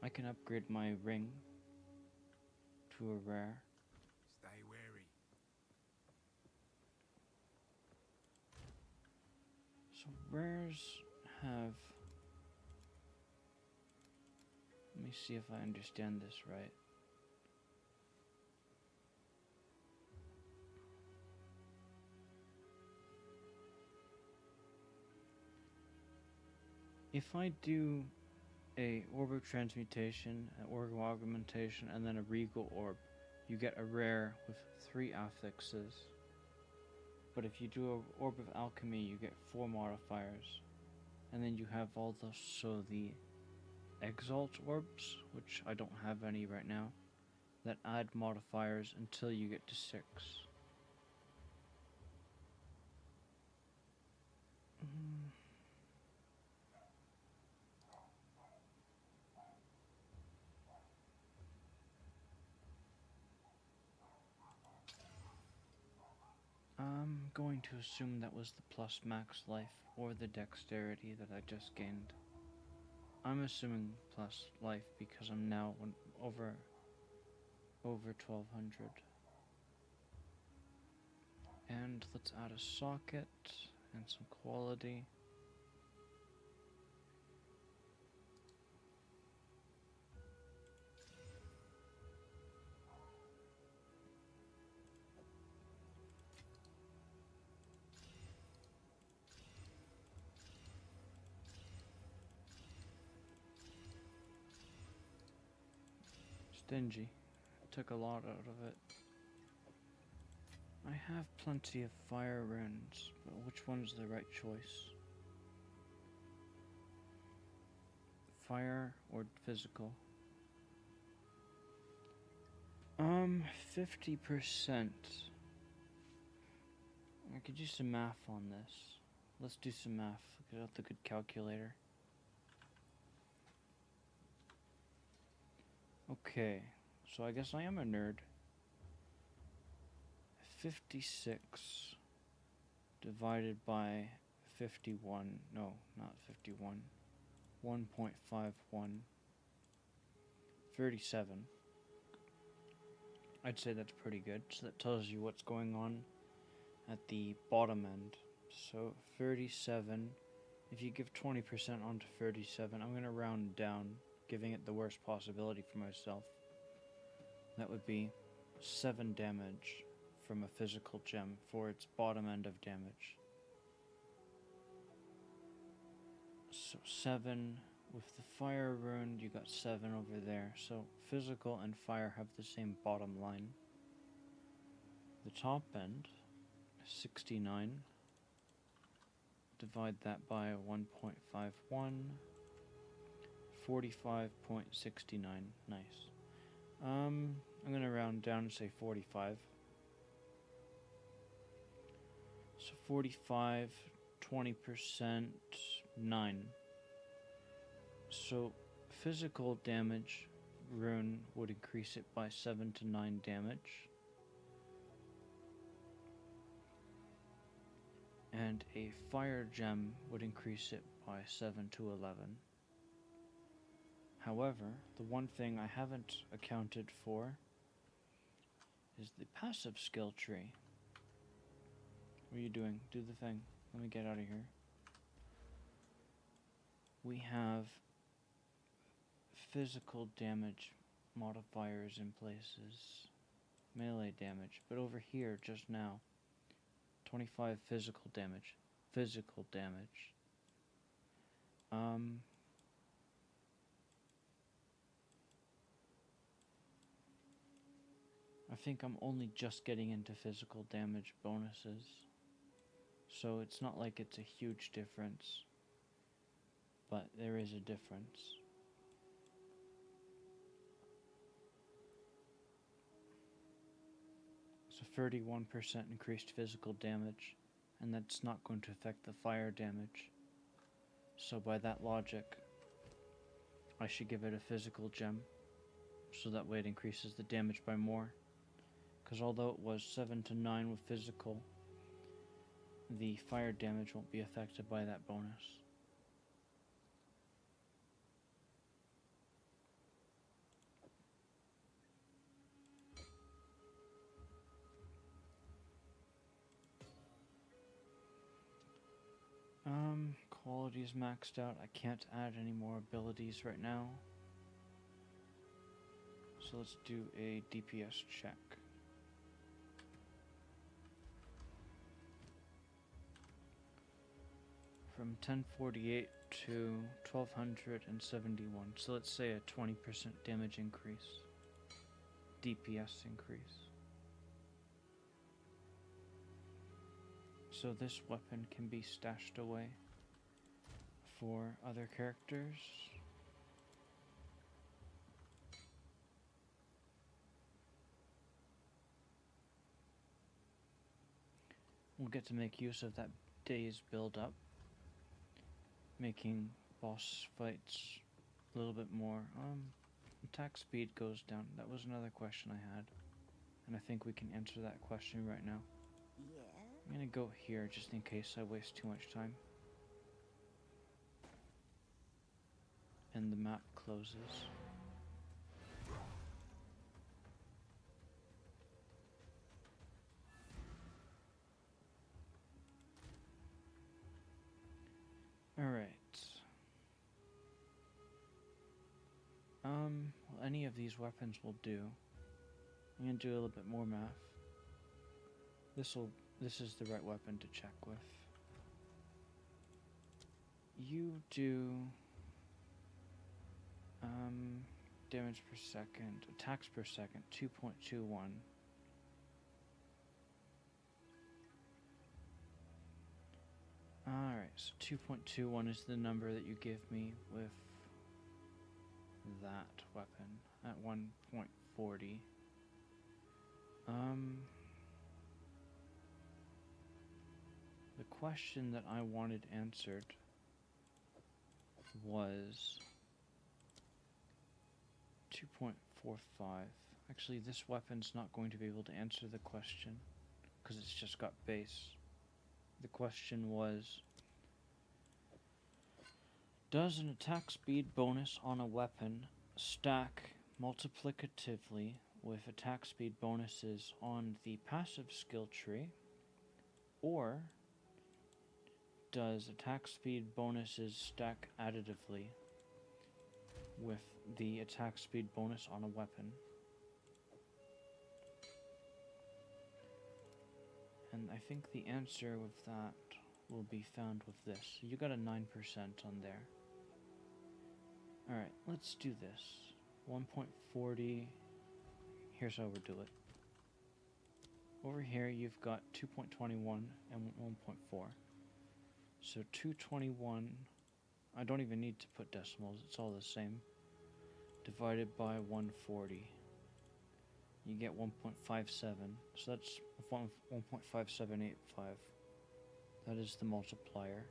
I can upgrade my ring to a rare. Stay wary. So rares have... Let me see if I understand this right. If I do a orb of transmutation, an orb of augmentation, and then a regal orb, you get a rare with 3 affixes. But if you do an orb of alchemy, you get 4 modifiers. And then you have all those, so the Exile orbs, which I don't have any right now, that add modifiers until you get to 6. I'm going to assume that was the plus max life or the dexterity that I just gained. I'm assuming plus life because I'm now over 1200. And let's add a socket and some quality. Stingy. Took a lot out of it. I have plenty of fire runes, but which one's the right choice? Fire or physical? 50%. I could do some math on this. Let's do some math. Get out the good calculator. Okay, so I guess I am a nerd. 56 divided by 51, no, not 51, 1.51, 37. I'd say that's pretty good, so that tells you what's going on at the bottom end. So 37, if you give 20% onto 37, I'm going to round down, giving it the worst possibility for myself. That would be 7 damage from a physical gem for its bottom end of damage. So 7 with the fire rune, you got 7 over there. So physical and fire have the same bottom line. The top end, 69. Divide that by 1.51. 45.69. Nice. I'm gonna round down and say 45. So 45, 20%, 9. So physical damage rune would increase it by 7 to 9 damage. And a fire gem would increase it by 7 to 11. However, the one thing I haven't accounted for is the passive skill tree. What are you doing? Do the thing. Let me get out of here. We have physical damage modifiers in places. Melee damage. But over here, just now, 25 physical damage. Physical damage. I think I'm only just getting into physical damage bonuses. So it's not like it's a huge difference. But there is a difference. So 31% increased physical damage, and that's not going to affect the fire damage. So by that logic, I should give it a physical gem, so that way it increases the damage by more. Because although it was 7 to 9 with physical, the fire damage won't be affected by that bonus. Quality is maxed out. I can't add any more abilities right now. So let's do a DPS check. From 1048 to 1271. So let's say a 20% damage increase. DPS increase. So this weapon can be stashed away for other characters. We'll get to make use of that day's build up, making boss fights a little bit more. Attack speed goes down. That was another question I had, and I think we can answer that question right now. Yeah. I'm gonna go here just in case I waste too much time. And the map closes. Alright. Well, any of these weapons will do. I'm gonna do a little bit more math. This is the right weapon to check with. You do damage per second, attacks per second, 2.21. Alright, so 2.21 is the number that you give me with that weapon at 1.40. The question that I wanted answered was 2.45. Actually, this weapon's not going to be able to answer the question because it's just got base. The question was, does an attack speed bonus on a weapon stack multiplicatively with attack speed bonuses on the passive skill tree, or does attack speed bonuses stack additively with the attack speed bonus on a weapon? And I think the answer with that will be found with this. So you got a 9% on there. Alright, let's do this. 1.40. Here's how we'll do it. Over here you've got 2.21 and 1.4. So 221, I don't even need to put decimals, it's all the same. Divided by 140. You get 1.57. So that's 1.5785. That is the multiplier.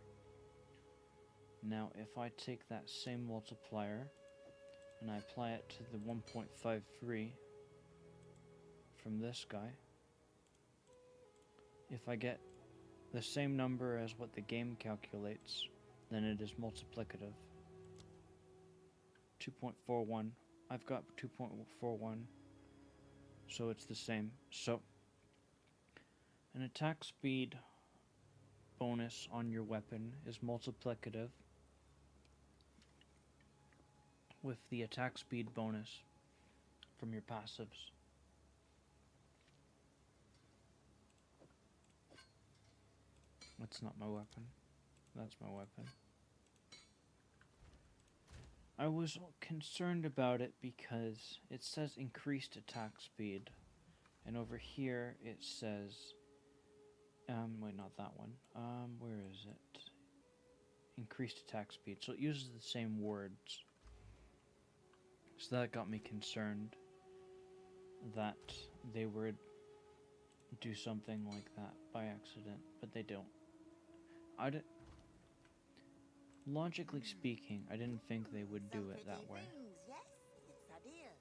Now if I take that same multiplier and I apply it to the 1.53 from this guy, if I get the same number as what the game calculates, then it is multiplicative. 2.41. I've got 2.41, so it's the same. So an attack speed bonus on your weapon is multiplicative with the attack speed bonus from your passives. That's not my weapon. That's my weapon. I was concerned about it because it says increased attack speed, and over here it says, wait, not that one. Where is it? Increased attack speed. So it uses the same words. So that got me concerned that they were do something like that by accident, but they don't. I didn't. Logically speaking, I didn't think they would do it that way. Yes, it's a deal.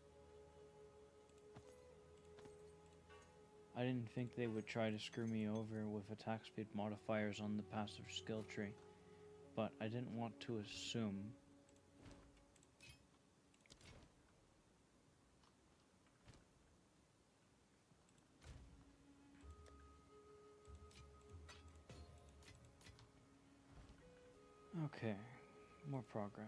I didn't think they would try to screw me over with attack speed modifiers on the passive skill tree, but I didn't want to assume. Okay, more progress.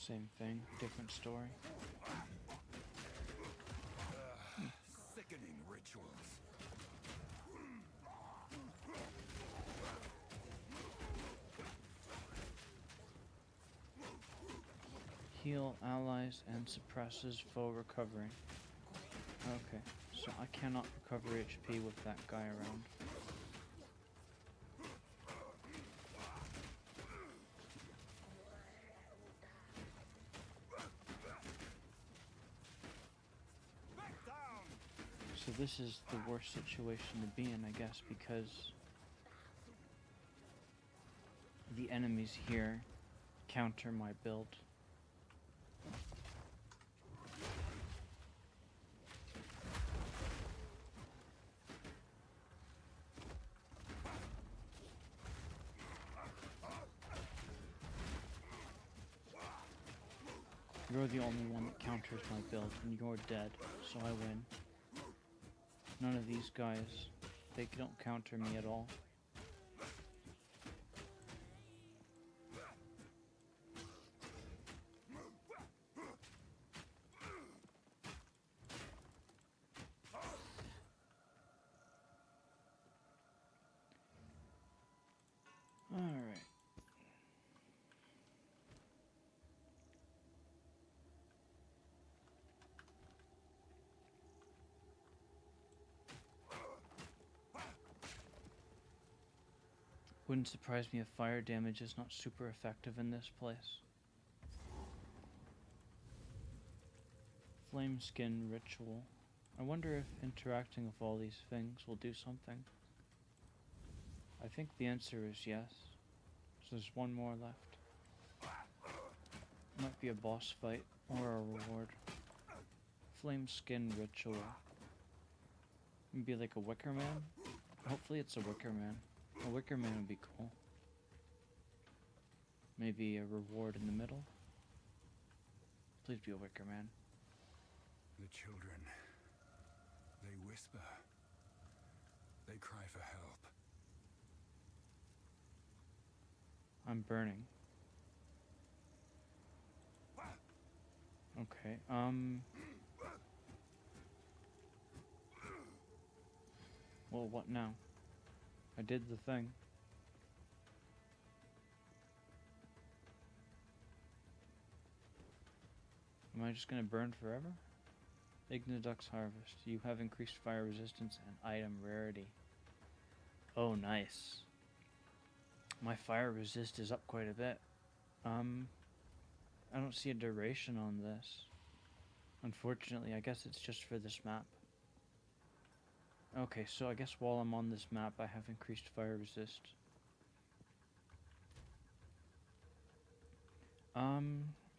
Same thing, different story. Sickening rituals. Heal allies and suppresses foe recovery. Okay, so I cannot recover HP with that guy around. So this is the worst situation to be in, I guess, because the enemies here counter my build. You're the only one that counters my build, and you're dead, so I win. None of these guys, they don't counter me at all. Alright. Wouldn't surprise me if fire damage is not super effective in this place. Flame skin ritual. I wonder if interacting with all these things will do something. I think the answer is yes. So there's one more left. Might be a boss fight or a reward. Flame skin ritual. Maybe like a wicker man? Hopefully it's a wicker man. A wicker man would be cool. Maybe a reward in the middle. Please be a wicker man. The children. They whisper. They cry for help. I'm burning. Okay, well, what now? I did the thing. Am I just gonna burn forever? Ignidux Harvest. You have increased fire resistance and item rarity. Oh, nice. My fire resist is up quite a bit. I don't see a duration on this. Unfortunately, I guess it's just for this map. Okay, so I guess while I'm on this map, I have increased fire resist.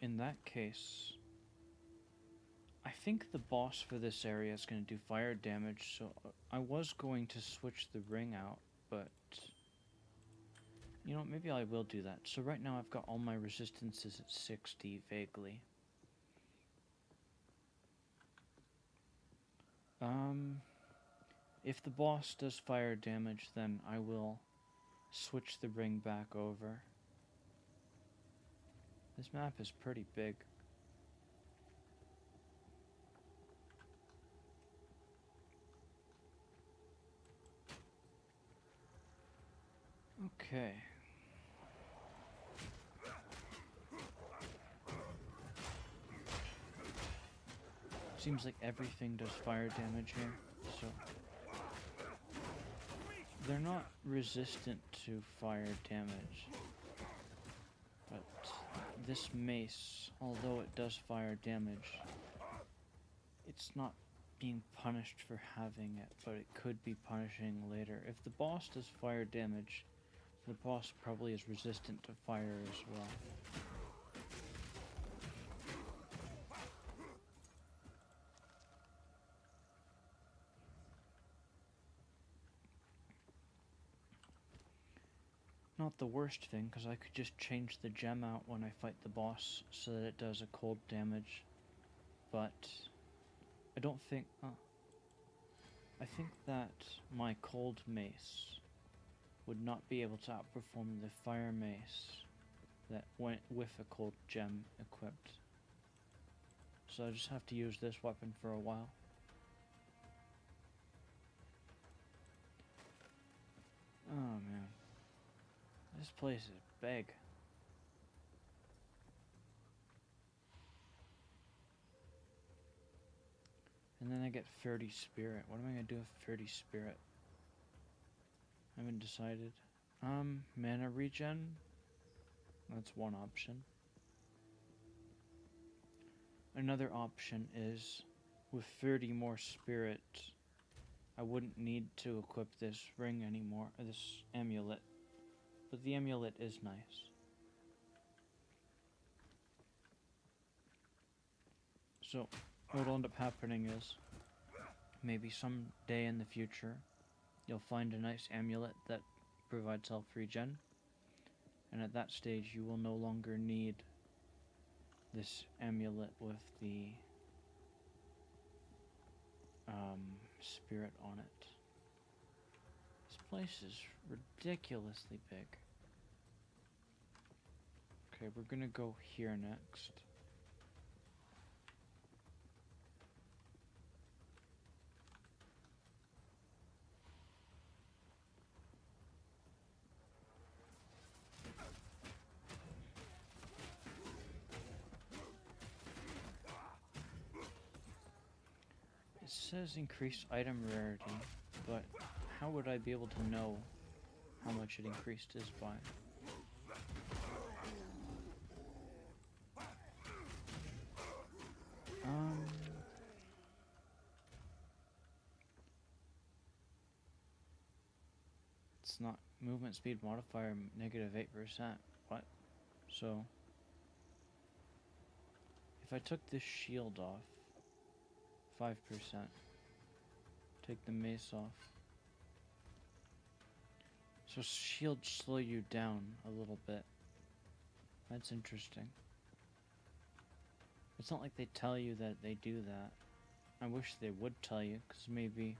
In that case, I think the boss for this area is going to do fire damage, so I was going to switch the ring out, but you know, maybe I will do that. So right now I've got all my resistances at 60 vaguely. If the boss does fire damage, then I will switch the ring back over. This map is pretty big. Okay. Seems like everything does fire damage here, so they're not resistant to fire damage. But this mace, although it does fire damage, it's not being punished for having it, but it could be punishing later. If the boss does fire damage, the boss probably is resistant to fire as well. Not the worst thing, because I could just change the gem out when I fight the boss so that it does a cold damage. But I don't think... I think that my cold mace would not be able to outperform the fire mace that went with a cold gem equipped. So I just have to use this weapon for a while. Oh man. This place is big. And then I get 30 spirit. What am I gonna do with 30 spirit? I haven't decided. Mana regen? That's one option. Another option is, with 30 more spirit, I wouldn't need to equip this ring anymore, or this amulet. But the amulet is nice. So, what'll end up happening is, maybe someday in the future, you'll find a nice amulet that provides health regen, and at that stage you will no longer need this amulet with the spirit on it. This place is ridiculously big. Okay, we're gonna go here next. It says increased item rarity, but how would I be able to know how much it increased his by? It's not movement speed modifier negative 8%. What? So, if I took this shield off, 5%, take the mace off. So shields slow you down a little bit. That's interesting. It's not like they tell you that they do that. I wish they would tell you, because maybe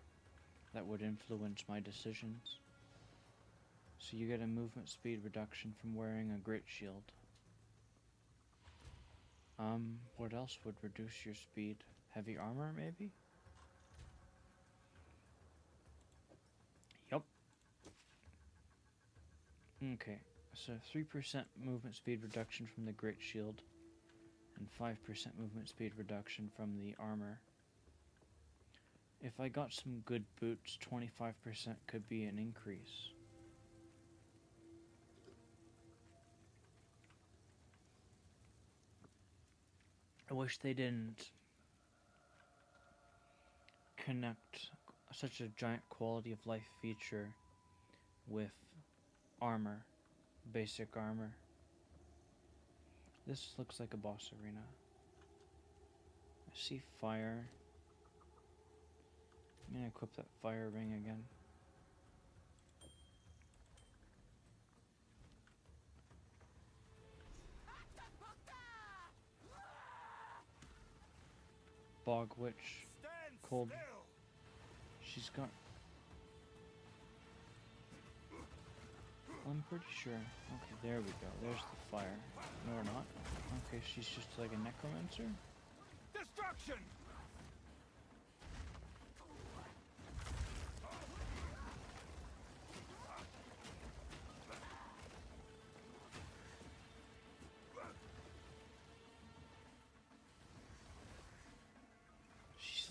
that would influence my decisions. So you get a movement speed reduction from wearing a great shield. What else would reduce your speed? Heavy armor, maybe? Yup. Okay, so 3% movement speed reduction from the great shield, and 5% movement speed reduction from the armor. If I got some good boots, 25% could be an increase. I wish they didn't connect such a giant quality of life feature with armor, basic armor. This looks like a boss arena. I see fire. I'm gonna equip that fire ring again. Bog Witch. Cold. She's got... I'm pretty sure. Okay, there we go. There's the fire. No, we're not. Okay, she's just like a necromancer? Destruction!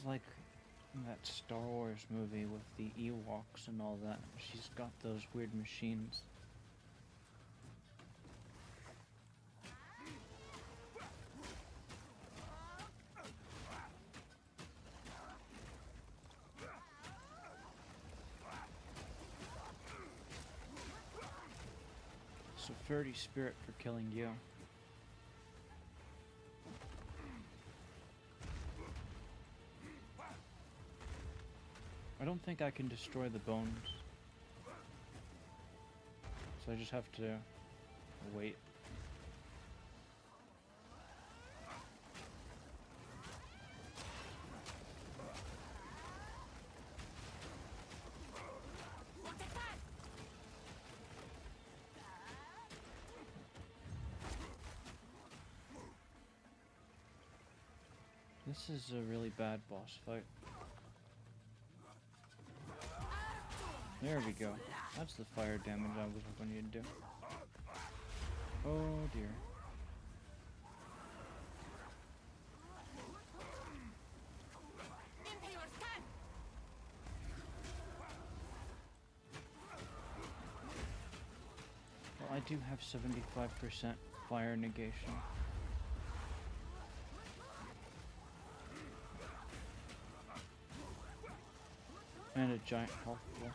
like that Star Wars movie with the Ewoks and all that. She's got those weird machines. So 30 spirit for killing you. I don't think I can destroy the bones. So I just have to wait. This is a really bad boss fight. There we go. That's the fire damage I was hoping you'd do. Oh dear. Well, I do have 75% fire negation. And a giant health block.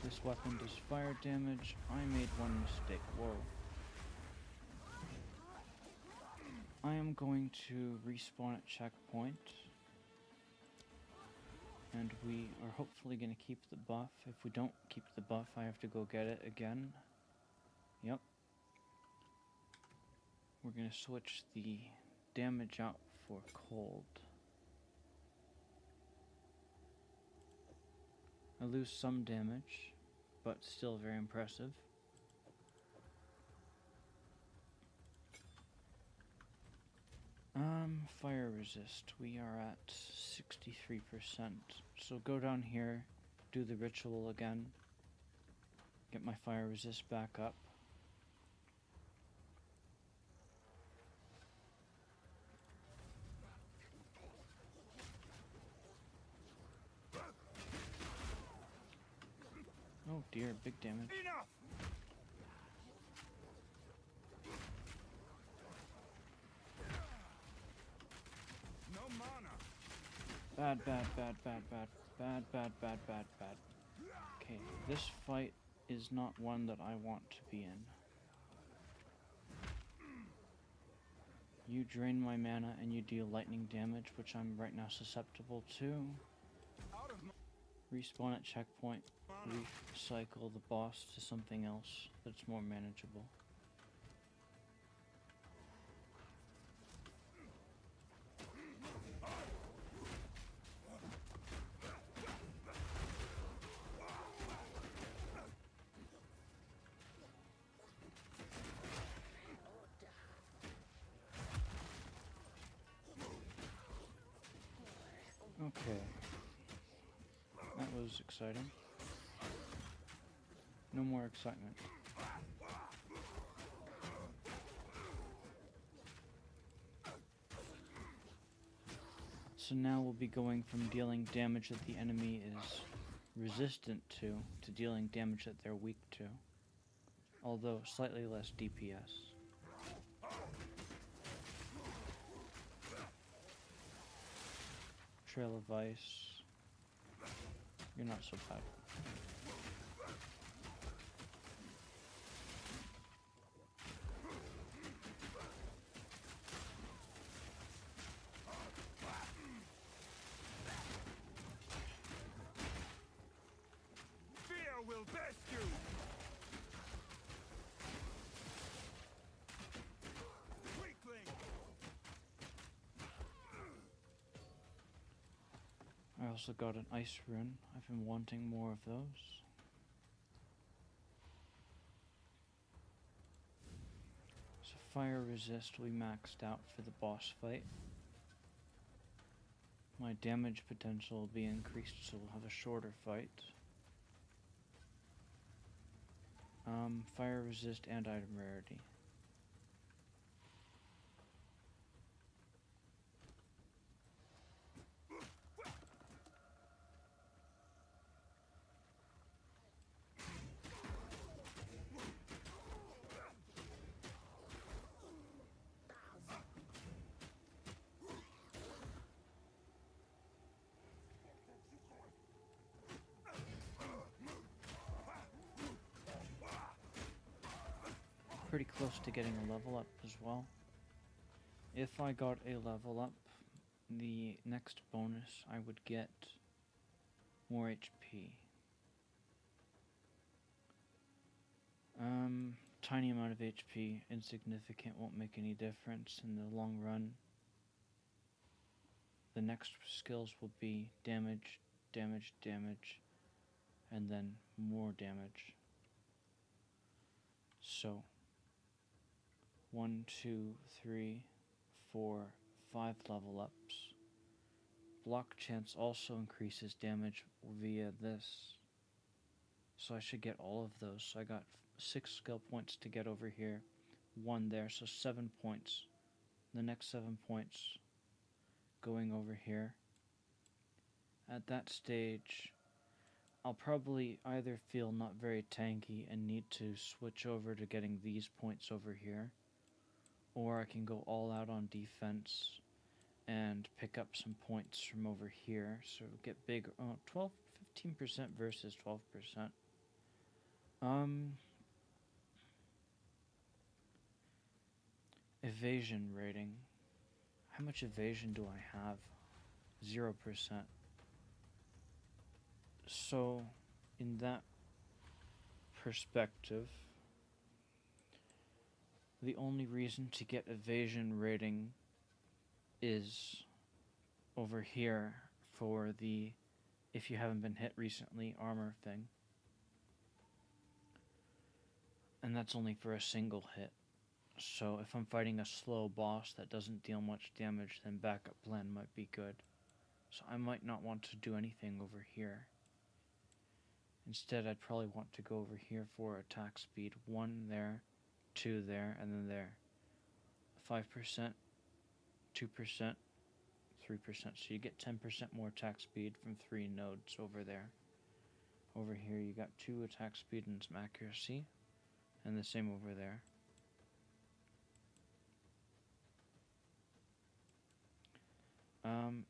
This weapon does fire damage. I made one mistake. Whoa. I am going to respawn at checkpoint. And we are hopefully going to keep the buff. If we don't keep the buff, I have to go get it again. Yep. We're going to switch the damage out for cold. I lose some damage, but still very impressive. Fire resist. We are at 63%. So go down here, do the ritual again, get my fire resist back up. Oh dear, big damage. Enough! No mana. Bad, bad, bad, bad, bad, bad, bad, bad, bad, bad. Okay, this fight is not one that I want to be in. You drain my mana and you deal lightning damage, which I'm right now susceptible to. Out of my Respawn at checkpoint, recycle the boss to something else that's more manageable. Okay. That was exciting. No more excitement. So now we'll be going from dealing damage that the enemy is resistant to dealing damage that they're weak to. Although slightly less DPS. Trail of Ice. You're not so bad. fear will best you. Weakling. I also got an ice rune. I've been wanting more of those. So fire resist we maxed out for the boss fight. My damage potential will be increased, so we'll have a shorter fight. Fire resist and item rarity. pretty close to getting a level up as well. If I got a level up, the next bonus I would get more HP. Tiny amount of HP, insignificant, won't make any difference in the long run. The next skills will be damage, damage, damage, and then more damage. So, 1, 2, 3, 4, 5 level ups. Block chance also increases damage via this. So I should get all of those. So I got 6 skill points to get over here. 1 there, so 7 points. The next 7 points going over here. At that stage, I'll probably either feel not very tanky and need to switch over to getting these points over here, or I can go all out on defense and pick up some points from over here, so get big. 15% versus 12%. Evasion rating. How much evasion do I have? 0%. So, in that perspective, the only reason to get evasion rating is over here for the if you haven't been hit recently armor thing. And that's only for a single hit. So if I'm fighting a slow boss that doesn't deal much damage, then backup plan might be good. So I might not want to do anything over here. Instead, I'd probably want to go over here for attack speed. 1 there, 2 there, and then there. 5%, 2%, 3%. So you get 10% more attack speed from 3 nodes over there. Over here you got 2 attack speed and some accuracy. And the same over there.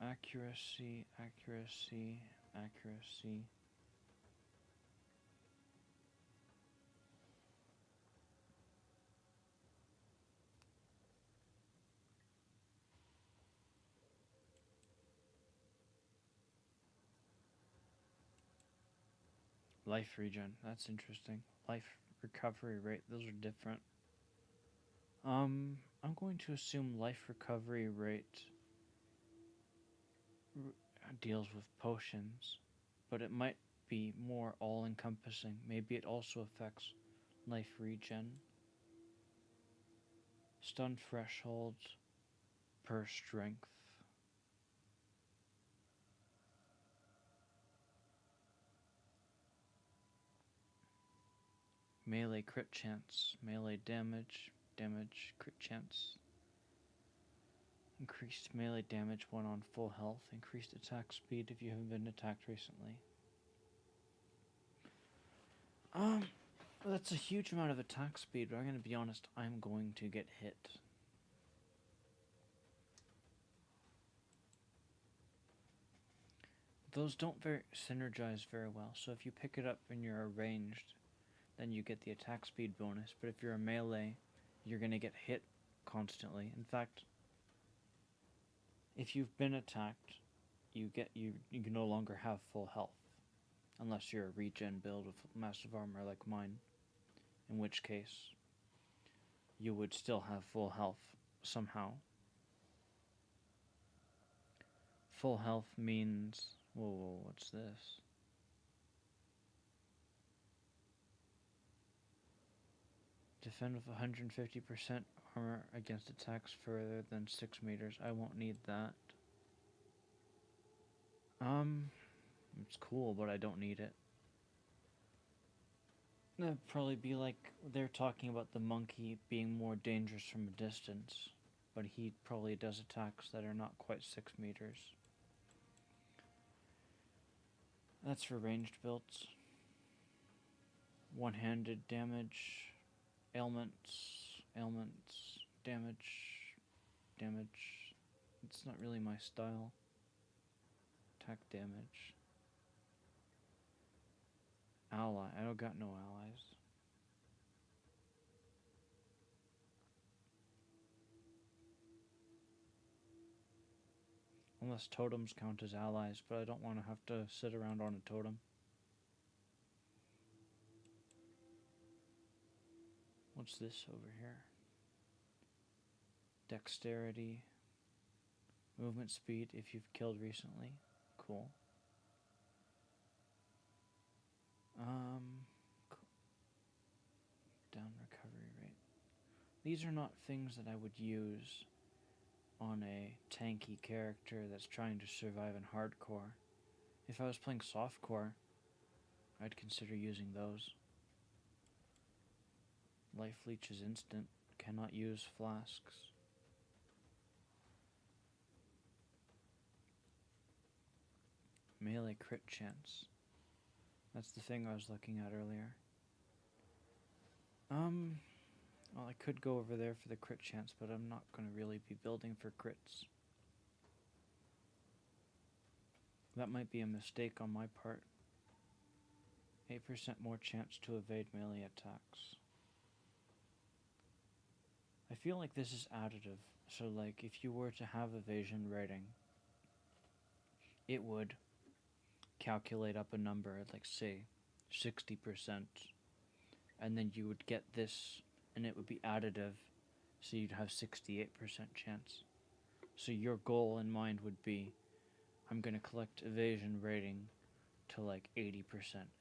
Accuracy, accuracy, accuracy. Life regen, that's interesting. Life recovery rate, those are different. I'm going to assume life recovery rate deals with potions, but it might be more all-encompassing. Maybe it also affects life regen. Stun threshold per strength. Melee crit chance, melee damage, crit chance. Increased melee damage when on full health, increased attack speed if you haven't been attacked recently. That's a huge amount of attack speed, but I'm going to be honest, I'm going to get hit. Those don't synergize very well, so if you pick it up and you're ranged, then you get the attack speed bonus, but if you're a melee, you're going to get hit constantly. In fact, if you've been attacked, you can no longer have full health, unless you're a regen build with massive armor like mine, in which case you would still have full health somehow. Full health means, whoa, what's this? Defend with 150% armor against attacks further than 6 meters. I won't need that. It's cool, but I don't need it. That'd probably be like they're talking about the monkey being more dangerous from a distance, but he probably does attacks that are not quite 6 meters. That's for ranged builds. One-handed damage. Ailments, damage. It's not really my style. Attack damage. Ally, I don't got no allies. Unless totems count as allies, but I don't want to have to sit around on a totem. What's this over here? Dexterity. Movement speed if you've killed recently. Cool. Down recovery rate. These are not things that I would use on a tanky character that's trying to survive in hardcore. If I was playing softcore, I'd consider using those. Life leech is instant. Cannot use flasks. Melee crit chance. That's the thing I was looking at earlier. Well, I could go over there for the crit chance, but I'm not going to really be building for crits. That might be a mistake on my part. 8% more chance to evade melee attacks. I feel like this is additive. So like if you were to have evasion rating, it would calculate up a number at like say 60%, and then you would get this and it would be additive, so you'd have 68% chance. So your goal in mind would be, I'm going to collect evasion rating to like 80%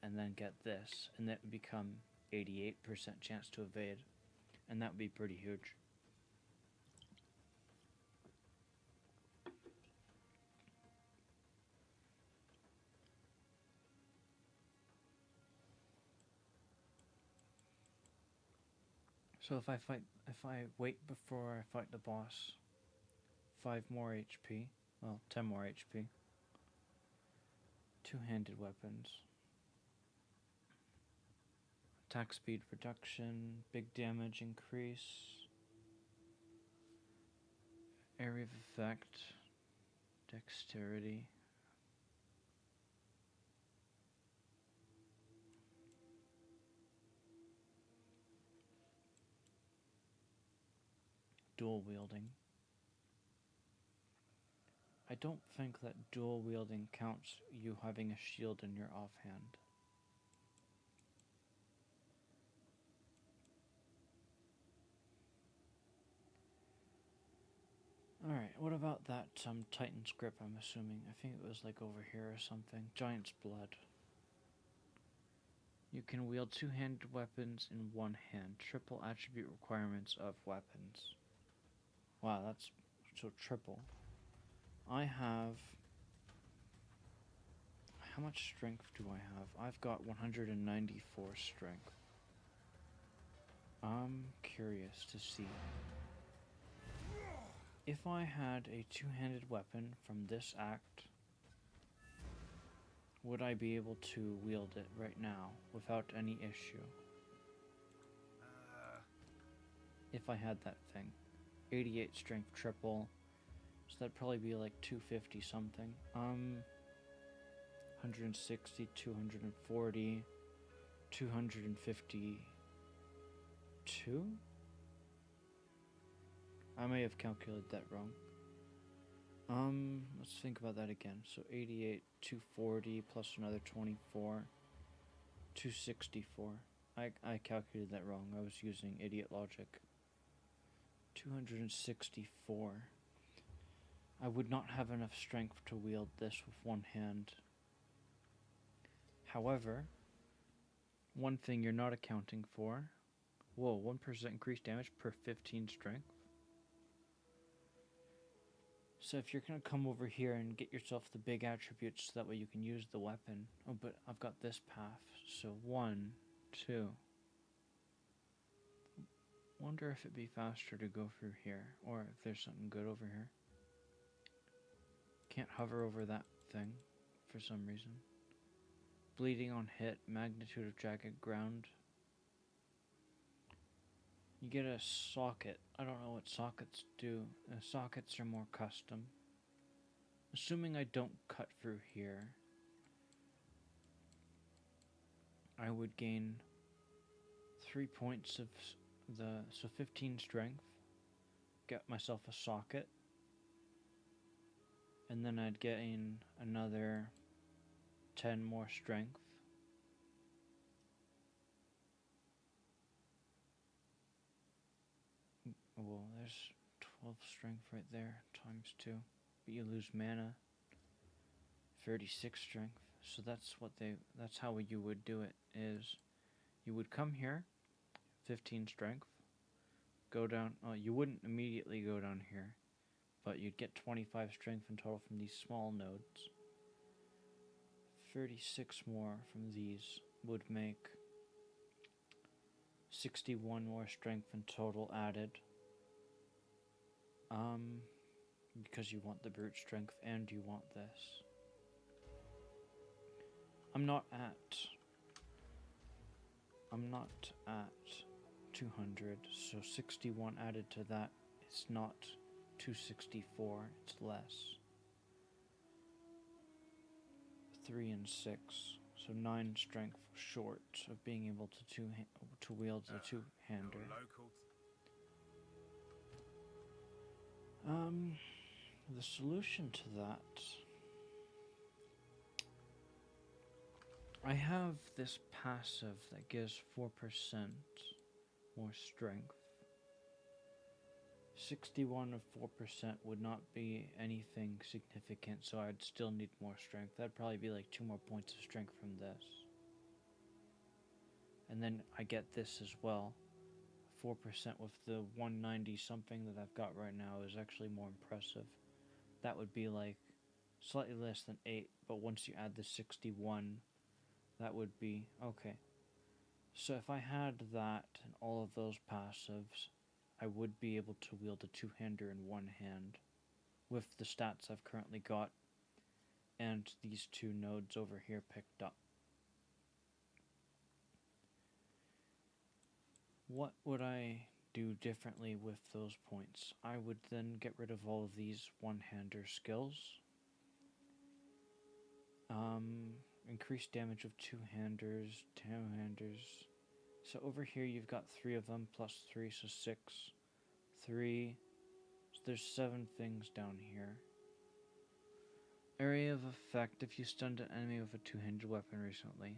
and then get this, and that would become 88% chance to evade, and that would be pretty huge. So if I wait before I fight the boss, 5 more HP, well, 10 more HP, two-handed weapons, attack speed reduction, big damage increase, area of effect, dexterity, dual wielding. I don't think that dual wielding counts you having a shield in your offhand. Alright, what about that Titan's Grip, I'm assuming? I think it was like over here or something. Giant's Blood. You can wield two-handed weapons in one hand. Triple attribute requirements of weapons. Wow, that's so triple. I have... How much strength do I have? I've got 194 strength. I'm curious to see. If I had a two-handed weapon from this act, would I be able to wield it right now without any issue? If I had that thing. 88 strength triple, so that'd probably be like 250 something. 160, 240, 252? I may have calculated that wrong. Let's think about that again. So 88, 240 plus another 24, 264. I calculated that wrong. I was using idiot logic. 264. I would not have enough strength to wield this with one hand. However, one thing you're not accounting for... Whoa, 1% increased damage per 15 strength? So if you're going to come over here and get yourself the big attributes so that way you can use the weapon. Oh, but I've got this path. So 1, 2. Wonder if it'd be faster to go through here, or if there's something good over here. Can't hover over that thing for some reason. Bleeding on hit, magnitude of jagged ground. You get a socket. I don't know what sockets do. Sockets are more custom. Assuming I don't cut through here, I would gain 3 points of so 15 strength. Get myself a socket. And then I'd gain another 10 more strength. Well, there's 12 strength right there, times 2. But you lose mana. 36 strength. So that's how you would do it, is you would come here, 15 strength, go down, you wouldn't immediately go down here, but you'd get 25 strength in total from these small nodes. 36 more from these would make 61 more strength in total added. Because you want the brute strength and you want this. I'm not at 200, so 61 added to that, it's not 264, it's less. 3 and 6, so 9 strength short of being able to wield the two-hander. The solution to that, I have this passive that gives 4% more strength. 61 of 4% would not be anything significant, so I'd still need more strength. That'd probably be like 2 more points of strength from this. And then I get this as well. 4% with the 190 something that I've got right now is actually more impressive. That would be like slightly less than 8, but once you add the 61, that would be okay. So if I had that and all of those passives, I would be able to wield a two-hander in one hand with the stats I've currently got and these 2 nodes over here picked up. What would I do differently with those points? I would then get rid of all of these one-hander skills. Increased damage of two-handers. So over here you've got 3 of them plus 3, so 6. 3. So there's 7 things down here. Area of effect if you stunned an enemy with a two-handed weapon recently.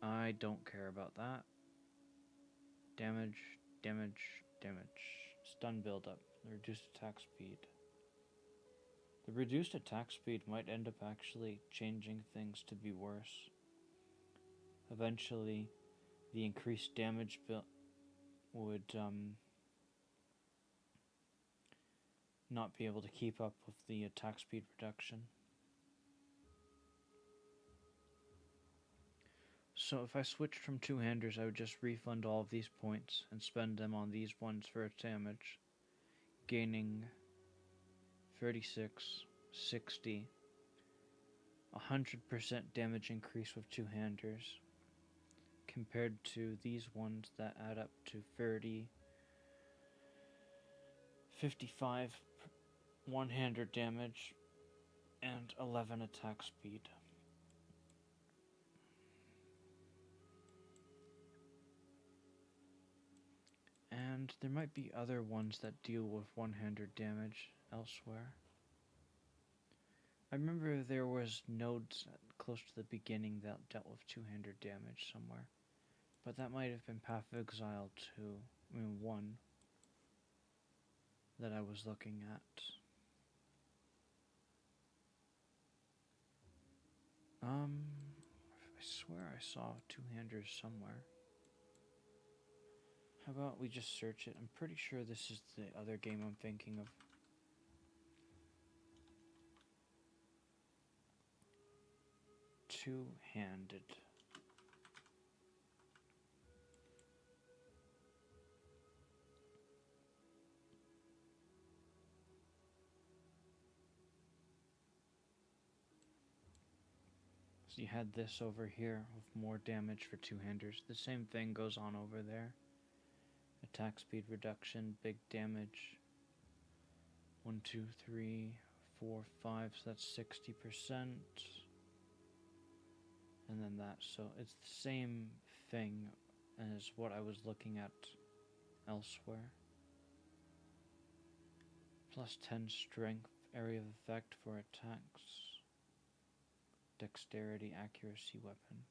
I don't care about that. Damage. Stun buildup. Reduced attack speed. The reduced attack speed might end up actually changing things to be worse. Eventually, the increased damage would not be able to keep up with the attack speed reduction. So if I switched from two-handers, I would just refund all of these points and spend them on these ones for damage, gaining 36, 60, 100% damage increase with two-handers, compared to these ones that add up to 30, 55 one-hander damage, and 11 attack speed. And there might be other ones that deal with one-hander damage elsewhere. I remember there was nodes close to the beginning that dealt with two-hander damage somewhere. But that might have been Path of Exile 1 that I was looking at. I swear I saw two-handers somewhere. How about we just search it? I'm pretty sure this is the other game I'm thinking of. Two-handed. So you had this over here with more damage for two-handers. The same thing goes on over there. Attack speed reduction, big damage. 1, 2, 3, 4, 5, so that's 60%. And then that, so it's the same thing as what I was looking at elsewhere. Plus 10 strength area of effect for attacks. Dexterity, accuracy, weapon.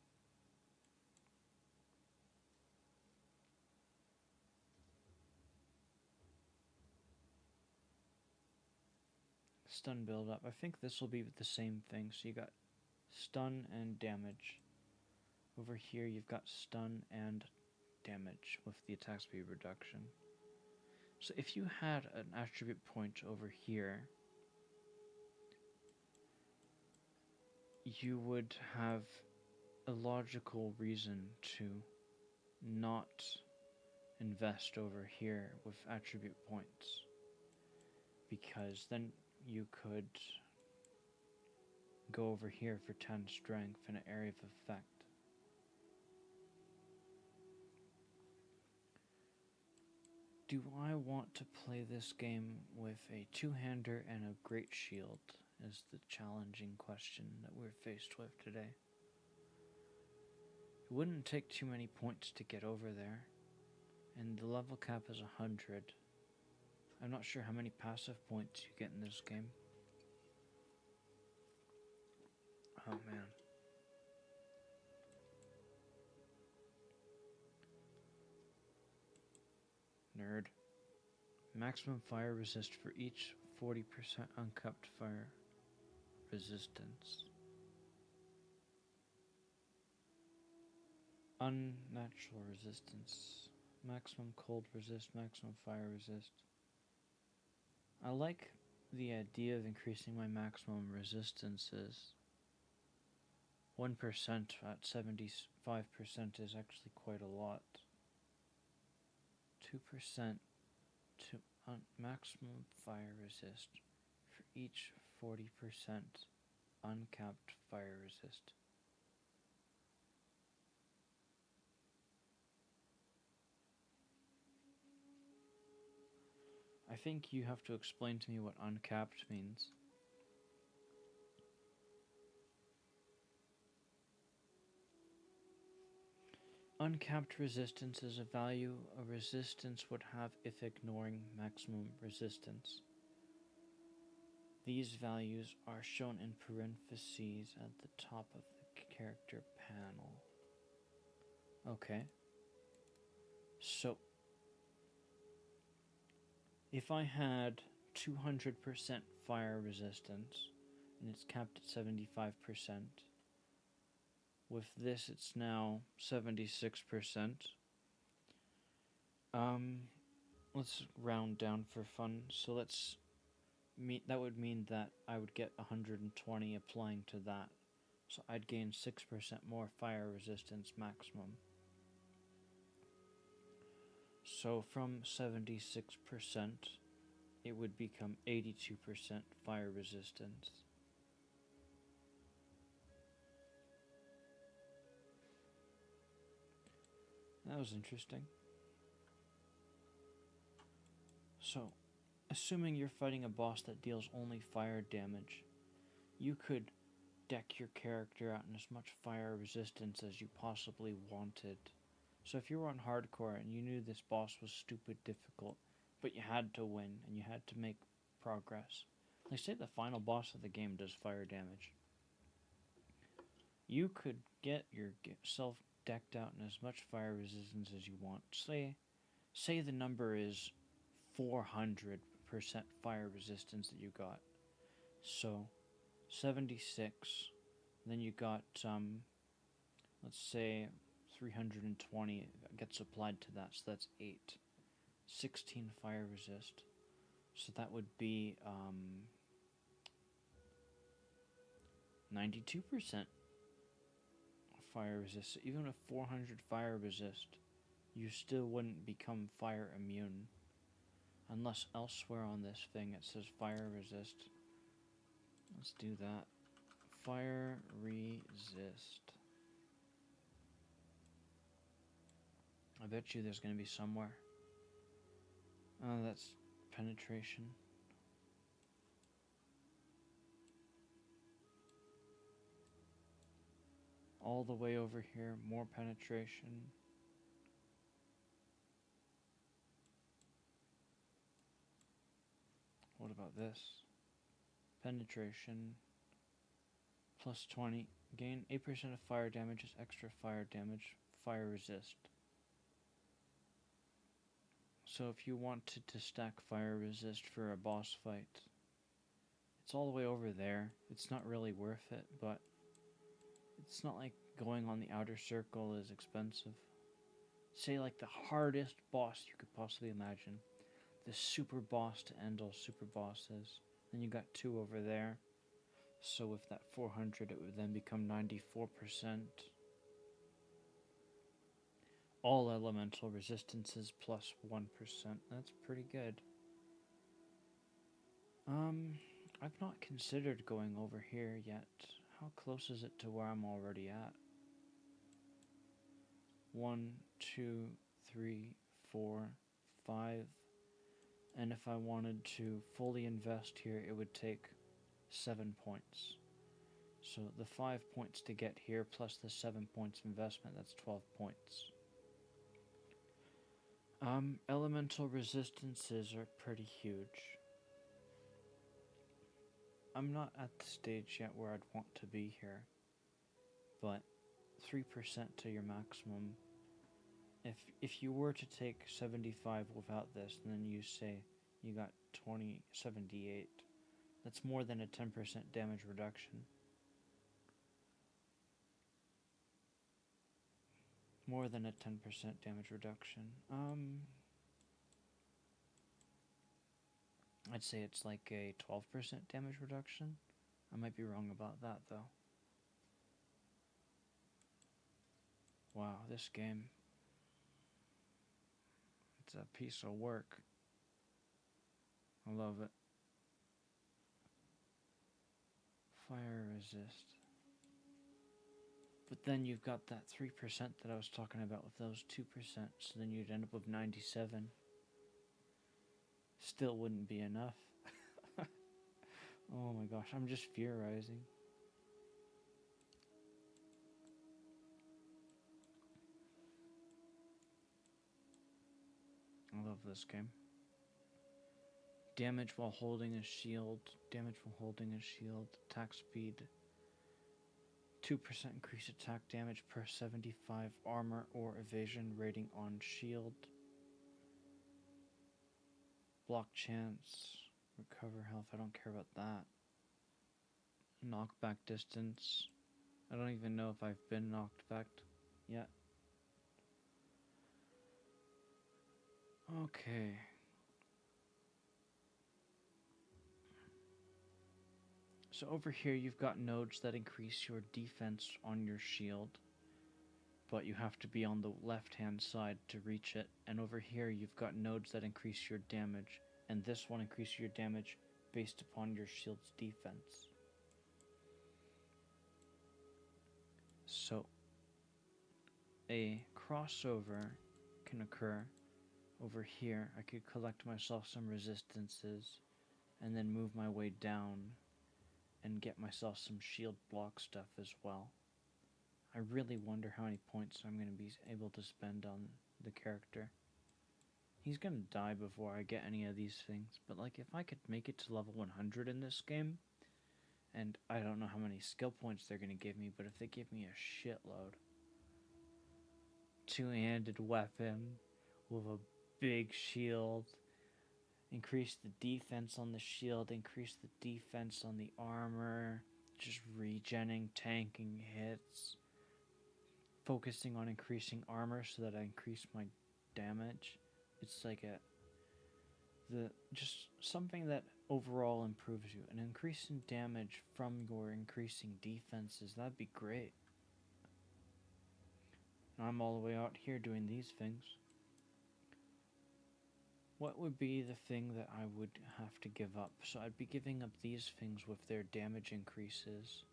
Stun build up. I think this will be the same thing. So you got stun and damage. Over here you've got stun and damage with the attack speed reduction. So if you had an attribute point over here, you would have a logical reason to not invest over here with attribute points, because then you could go over here for 10 strength and an area of effect. Do I want to play this game with a two-hander and a great shield is the challenging question that we're faced with today. It wouldn't take too many points to get over there, and the level cap is 100. I'm not sure how many passive points you get in this game. Oh man. Nerd. Maximum fire resist for each 40% uncapped fire resistance. Unnatural resistance. Maximum cold resist, maximum fire resist. I like the idea of increasing my maximum resistances. 1% at 75% is actually quite a lot. 2% to maximum fire resist for each 40% uncapped fire resist. I think you have to explain to me what uncapped means. Uncapped resistance is a value a resistance would have if ignoring maximum resistance. These values are shown in parentheses at the top of the character panel. Okay. So, if I had 200% fire resistance, and it's capped at 75%, with this it's now 76%. Let's round down for fun. So that would mean that I would get 120 applying to that. So I'd gain 6% more fire resistance maximum. So from 76%, it would become 82% fire resistance. That was interesting. So, assuming you're fighting a boss that deals only fire damage, you could deck your character out in as much fire resistance as you possibly wanted. So if you were on hardcore and you knew this boss was stupid difficult, but you had to win and you had to make progress. Like say the final boss of the game does fire damage. You could get yourself decked out in as much fire resistance as you want. Say the number is 400% fire resistance that you got. So 76, then you got let's say 320 gets applied to that, so that's 8. 16 fire resist. So that would be 92% fire resist. So even with 400 fire resist, you still wouldn't become fire immune. Unless elsewhere on this thing it says fire resist. Let's do that. Fire resist. I bet you there's going to be somewhere. Oh, that's penetration. All the way over here, more penetration. What about this? penetration, plus 20. Gain 8% of fire damage as extra fire damage, fire resist. So if you wanted to stack fire resist for a boss fight, it's all the way over there. It's not really worth it, but it's not like going on the outer circle is expensive. Say like the hardest boss you could possibly imagine. The super boss to end all super bosses. Then you got 2 over there. So with that 400 it would then become 94%. All elemental resistances plus 1%. That's pretty good. I've not considered going over here yet. How close is it to where I'm already at? 1, 2, 3, 4, 5. And if I wanted to fully invest here, it would take 7 points. So the 5 points to get here plus the 7 points investment, that's 12 points. Elemental resistances are pretty huge. I'm not at the stage yet where I'd want to be here, but 3% to your maximum. If you were to take 75 without this, and then you say you got 78, that's more than a 10% damage reduction. More than a 10% damage reduction. I'd say it's like a 12% damage reduction. I might be wrong about that though. Wow, this game. It's a piece of work. I love it. Fire resist. But then you've got that 3% that I was talking about with those 2%, so then you'd end up with 97. Still wouldn't be enough. Oh my gosh, I'm just theorizing. I love this game. Damage while holding a shield. Damage while holding a shield. Attack speed. 2% increased attack damage per 75 armor or evasion rating on shield. Block chance. Recover health. I don't care about that. Knockback distance. I don't even know if I've been knocked back yet. Okay. So over here you've got nodes that increase your defense on your shield, but you have to be on the left hand side to reach it. And over here you've got nodes that increase your damage, and this one increases your damage based upon your shield's defense. So a crossover can occur over here. I could collect myself some resistances and then move my way down and get myself some shield block stuff as well. I really wonder how many points I'm going to be able to spend on the character. He's going to die before I get any of these things, but like if I could make it to level 100 in this game, and I don't know how many skill points they're going to give me, but if they give me a shitload. Two-handed weapon with a big shield. Increase the defense on the shield, increase the defense on the armor, just regenning, tanking hits, focusing on increasing armor so that I increase my damage. It's like just something that overall improves you. An increase in damage from your increasing defenses, that'd be great. And I'm all the way out here doing these things. What would be the thing that I would have to give up? So I'd be giving up these things with their damage increases.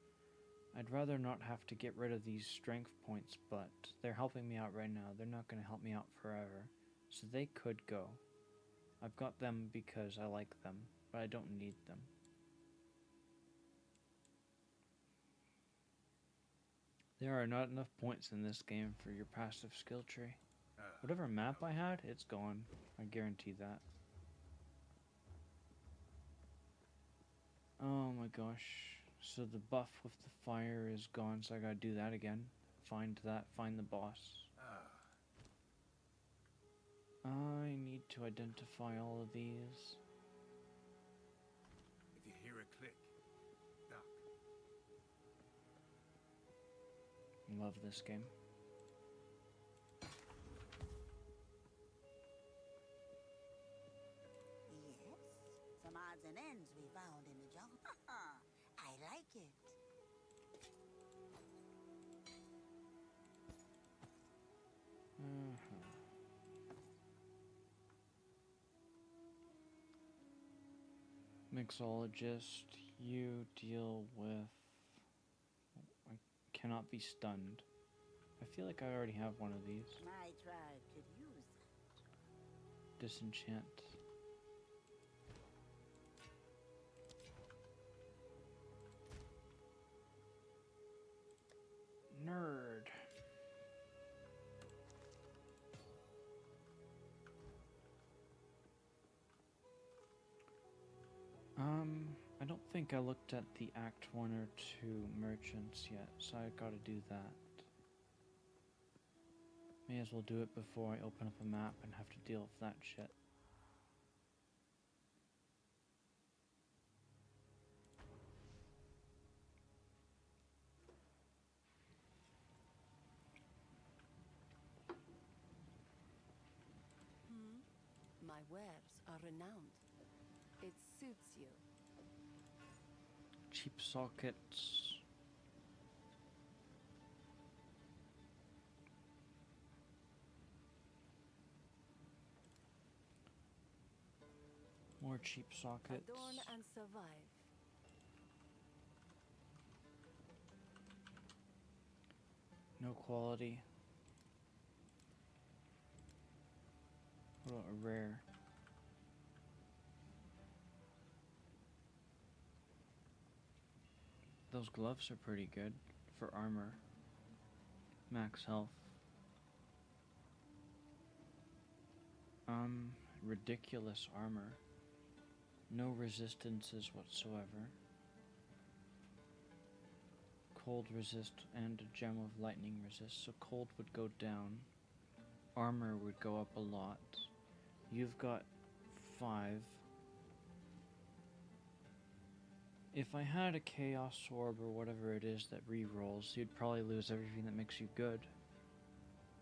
I'd rather not have to get rid of these strength points, but they're helping me out right now. They're not going to help me out forever. So they could go. I've got them because I like them, but I don't need them. There are not enough points in this game for your passive skill tree. Whatever map I had, it's gone. I guarantee that. Oh my gosh. So the buff with the fire is gone, so I gotta do that again. Find the boss. I need to identify all of these. If you hear a click, duck. Love this game. Yes, some odds and ends we found in the jungle. I like it. Mixologist, you deal with... I cannot be stunned. I feel like I already have one of these. My tribe could use that. Disenchant. Nerd. I don't think I looked at the Act 1 or 2 merchants yet, so I gotta do that. May as well do it before I open up a map and have to deal with that shit. My wares are renowned. It suits you. Cheap sockets. More cheap sockets. Adorn and survive. No quality. What about a rare? Those gloves are pretty good for armor. Max health. Ridiculous armor. No resistances whatsoever. Cold resist and a gem of lightning resist. So cold would go down. Armor would go up a lot. You've got 5. If I had a Chaos Orb or whatever it is that re-rolls, you'd probably lose everything that makes you good.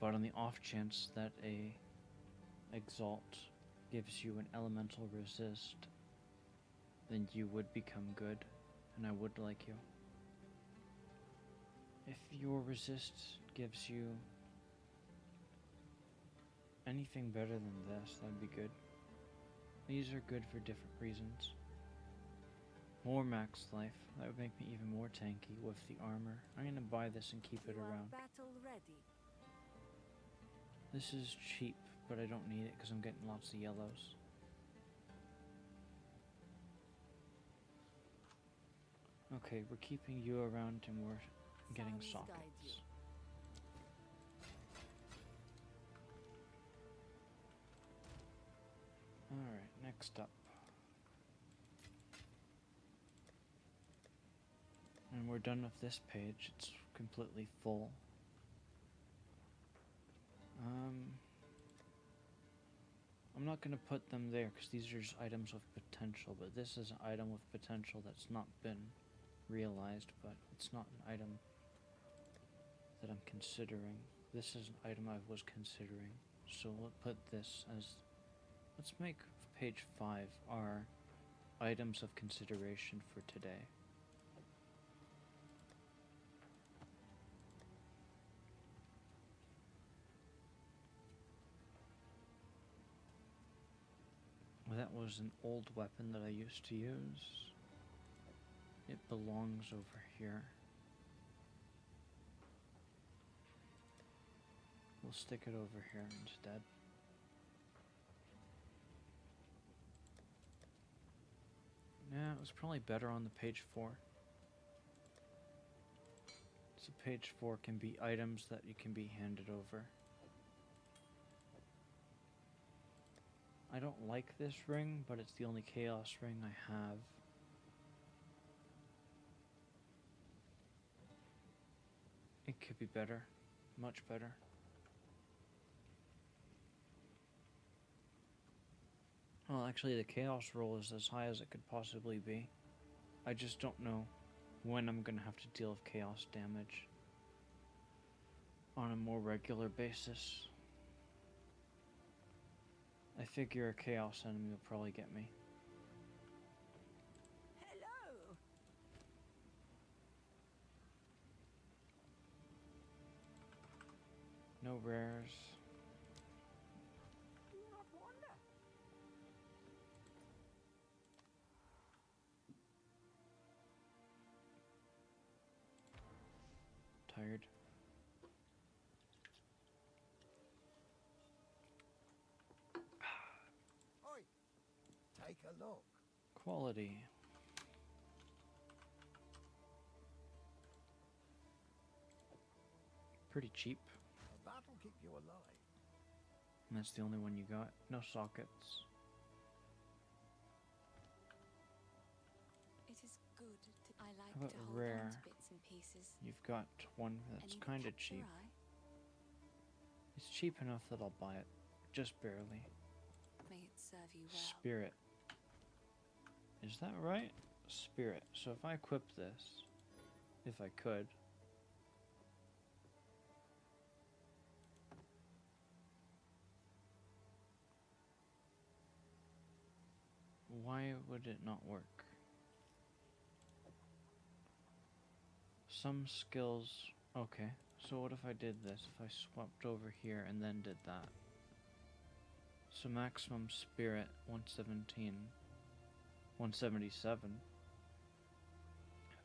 But on the off chance that a Exalt gives you an elemental resist, then you would become good, and I would like you. If your resist gives you anything better than this, that'd be good. These are good for different reasons. More max life, that would make me even more tanky with the armor. I'm gonna buy this and keep it You are around. battle ready. This is cheap, but I don't need it because I'm getting lots of yellows. Okay, we're keeping you around and we're getting Sounds guide you. sockets. Alright, next up. And we're done with this page. It's completely full. I'm not going to put them there because these are just items with potential, but this is an item with potential that's not been realized, but it's not an item that I'm considering. This is an item I was considering, so we'll put this as... Let's make page 5 our items of consideration for today. That was an old weapon that I used to use. It belongs over here. We'll stick it over here instead. Yeah, it was probably better on the page 4. So page 4 can be items that you can be handed over. I don't like this ring, but it's the only chaos ring I have. could be better. Much better. Well, actually, the chaos roll is as high as it could possibly be. I just don't know when I'm gonna have to deal with chaos damage on a more regular basis. I figure a chaos enemy will probably get me. Hello. No rares. Do not wonder. Tired. Oi, take a look. Quality. Pretty cheap. That'll keep you alive. And that's the only one you got. No sockets. It is good to. I like How about to hold rare? on to bits and pieces. You've got one that's Any kind of catch your cheap. eye? It's cheap enough that I'll buy it. Just barely. May it serve you well. Spirit. Is that right? Spirit. So if I equip this, if I could. Why would it not work? Some skills. Okay. So what if I did this? If I swapped over here and then did that? So maximum spirit 117. 177.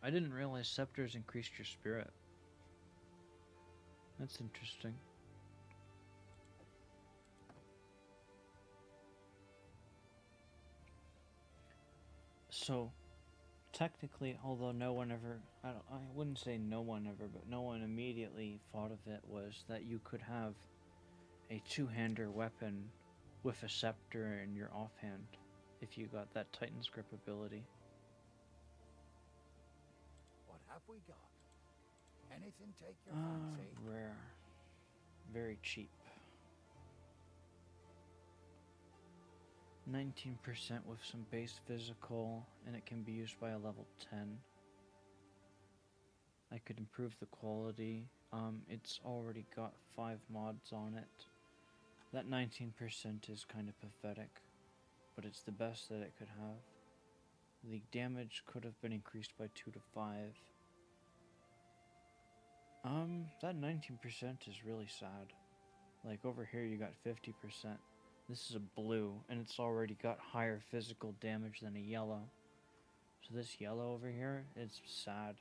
I didn't realize scepters increased your spirit. That's interesting. So, technically, although no one ever, I wouldn't say no one ever, but no one immediately thought of it, was that you could have a two-hander weapon with a scepter in your offhand if you got that Titan's Grip ability. What have we got? Anything take your fancy? Rare. Very cheap. 19% with some base physical, and it can be used by a level 10. I could improve the quality. It's already got 5 mods on it. That 19% is kind of pathetic, but it's the best that it could have. The damage could have been increased by 2 to 5. That 19% is really sad. Like over here you got 50%. This is a blue, and it's already got higher physical damage than a yellow. So this yellow over here, it's sad.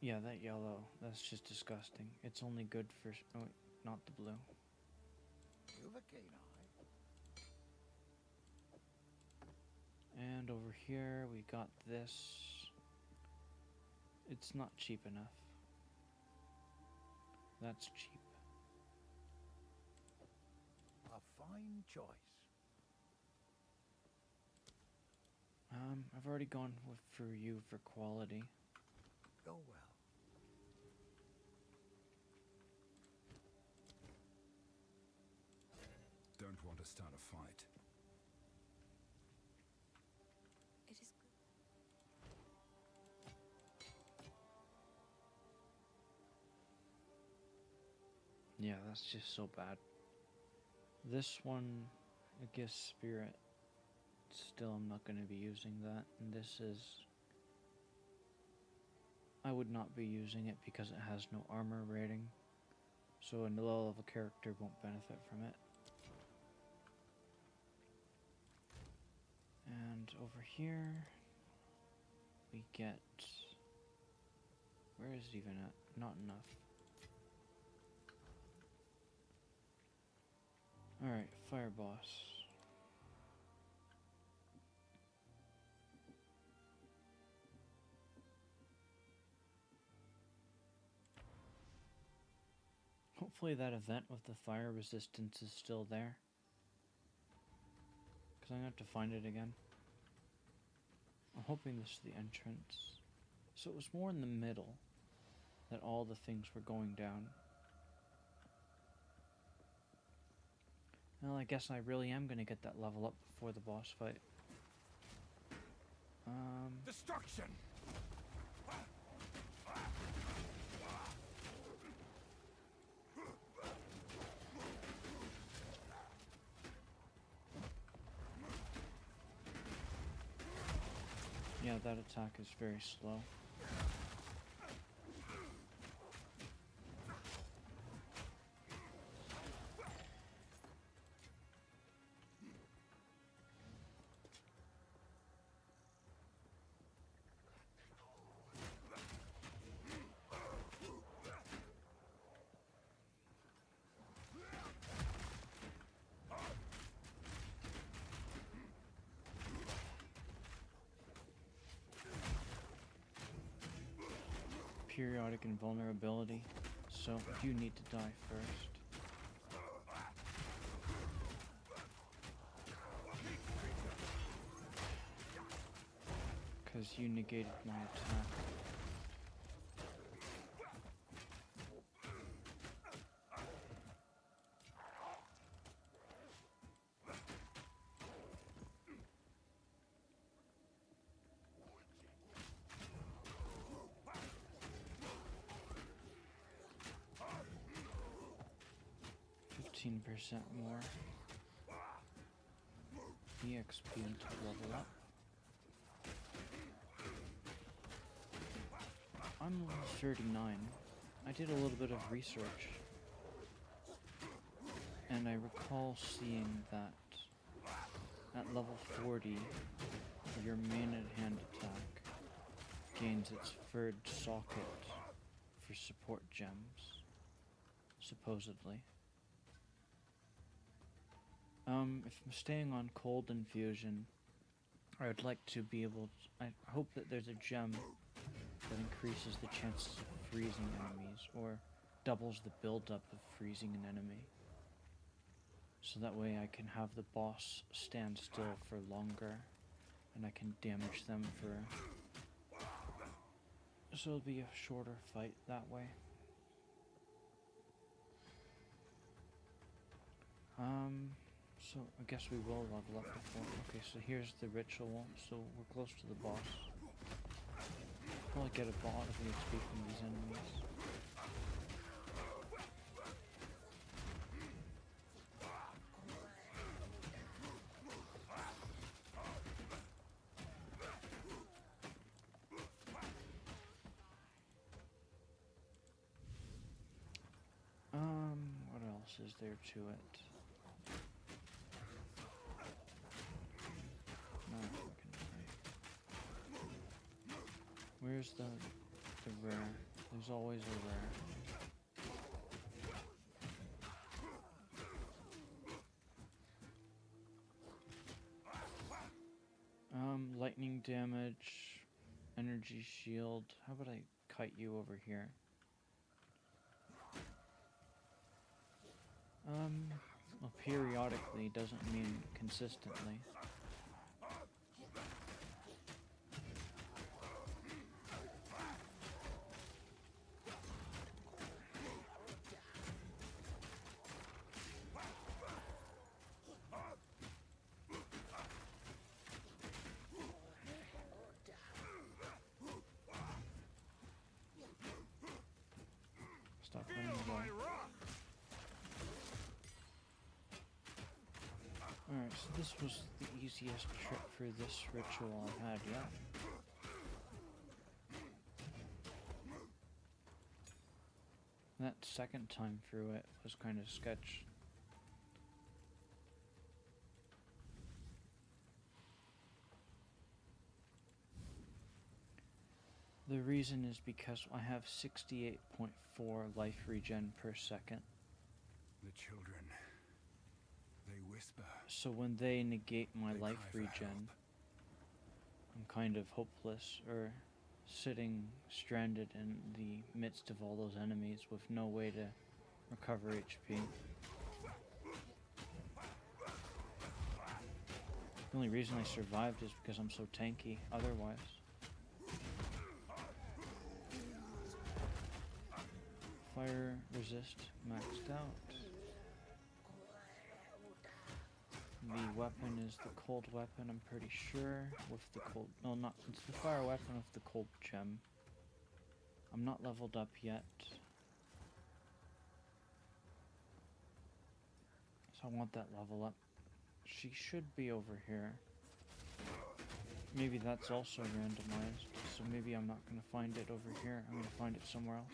Yeah, that yellow, that's just disgusting. It's only good for, oh, wait, not the blue. You've a keen eye. And over here we got this. It's not cheap enough. That's cheap. A fine choice. I've already gone for you for quality. Go well. Don't want to start a fight. It is good. Yeah, that's just so bad. This one, I guess spirit. Still, I'm not going to be using that. And this is... I would not be using it because it has no armor rating. So a low level character won't benefit from it. And over here, we get... Where is it even at? Not enough. Alright, Fire Boss. Hopefully that event with the fire resistance is still there. Because I'm going to have to find it again. I'm hoping this is the entrance. So it was more in the middle that all the things were going down. Well, I guess I really am gonna get that level up before the boss fight. Destruction! Yeah, that attack is very slow. Periodic invulnerability, so you need to die first. Because you negated my attack. % more EXP to level up. I'm level 39. I did a little bit of research, and I recall seeing that at level 40, your main hand attack gains its third socket for support gems, supposedly. If I'm staying on cold infusion, I would like to be able to, I hope that there's a gem that increases the chances of freezing enemies, or doubles the buildup of freezing an enemy. So that way I can have the boss stand still for longer, and I can damage them for, so it'll be a shorter fight that way. So I guess we will level up before. Okay, so here's the ritual, so we're close to the boss. Probably get a lot of EXP from these enemies. What else is there to it? Where's the rare? There's always a rare. Lightning damage, energy shield. How about I kite you over here? Well, periodically doesn't mean consistently. Stop running away. Alright, so this was the easiest trip for this ritual I've had yet. That second time through it was kind of sketch. The reason is because I have 68.4 life regen per second. The children, they whisper. So when they negate my They life cry for regen, help. I'm kind of hopeless, or sitting stranded in the midst of all those enemies with no way to recover HP. The only reason I survived is because I'm so tanky otherwise. Fire resist maxed out. The weapon is the cold weapon, I'm pretty sure. With the cold... No, not... It's the fire weapon with the cold gem. I'm not leveled up yet. So I want that level up. She should be over here. Maybe that's also randomized. So maybe I'm not going to find it over here. I'm going to find it somewhere else.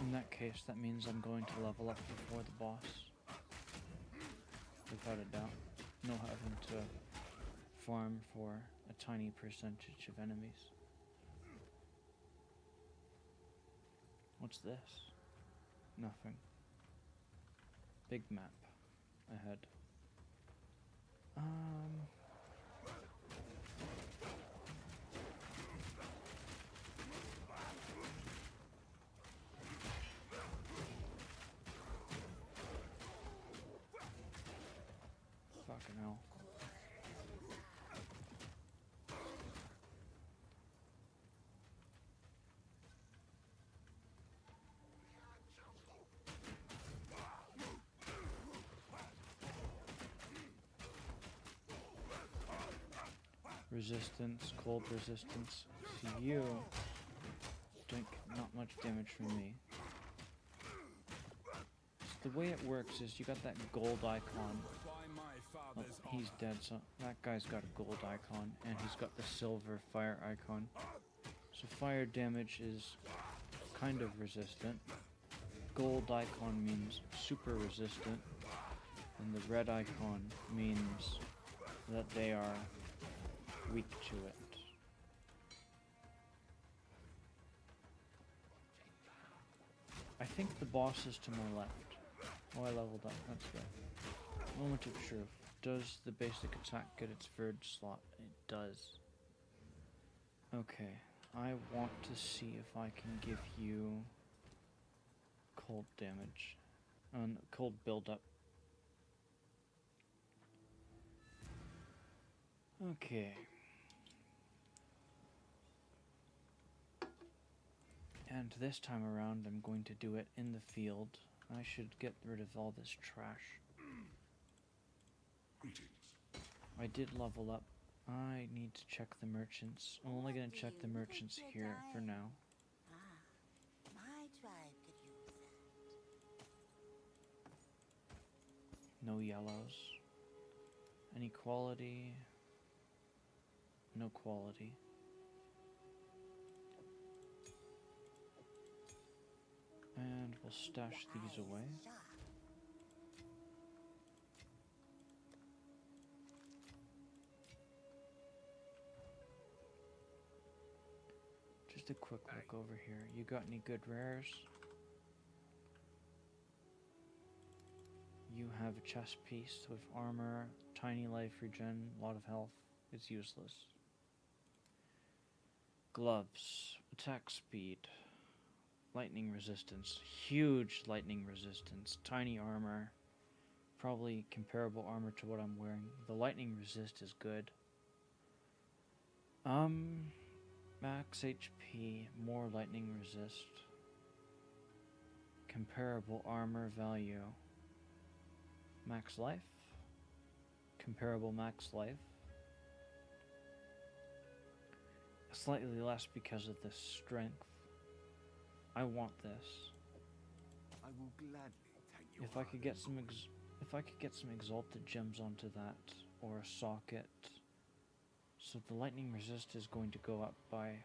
In that case, that means I'm going to level up before the boss. Without a doubt. No having to farm for a tiny percentage of enemies. What's this? Nothing. Big map ahead. Fucking hell. Resistance, cold resistance to you. Doing not much damage from me. So the way it works is you got that gold icon. Oh, he's dead, so that guy's got a gold icon, and he's got the silver fire icon. So fire damage is kind of resistant. Gold icon means super resistant, and the red icon means that they are weak to it. I think the boss is to my left. Oh, I leveled up, that's good. Moment of truth. Does the basic attack get its third slot? It does. Okay, I want to see if I can give you cold damage. Cold build-up. Okay. And this time around I'm going to do it in the field. I should get rid of all this trash. Greetings. I did level up. I need to check the merchants. I'm only going to check the merchants here for now. My tribe could use that. No yellows. Any quality? No quality. And we'll stash these away. Just a quick look over here. You got any good rares? You have a chest piece with armor, tiny life regen, a lot of health. It's useless. Gloves, attack speed, lightning resistance, huge lightning resistance, tiny armor, probably comparable armor to what I'm wearing. The lightning resist is good. Max HP, more lightning resist. Comparable armor value. Max life. Comparable max life. Slightly less because of the strength. I want this. I will gladly take your If I could get some exalted gems onto that, or a socket. So the lightning resist is going to go up by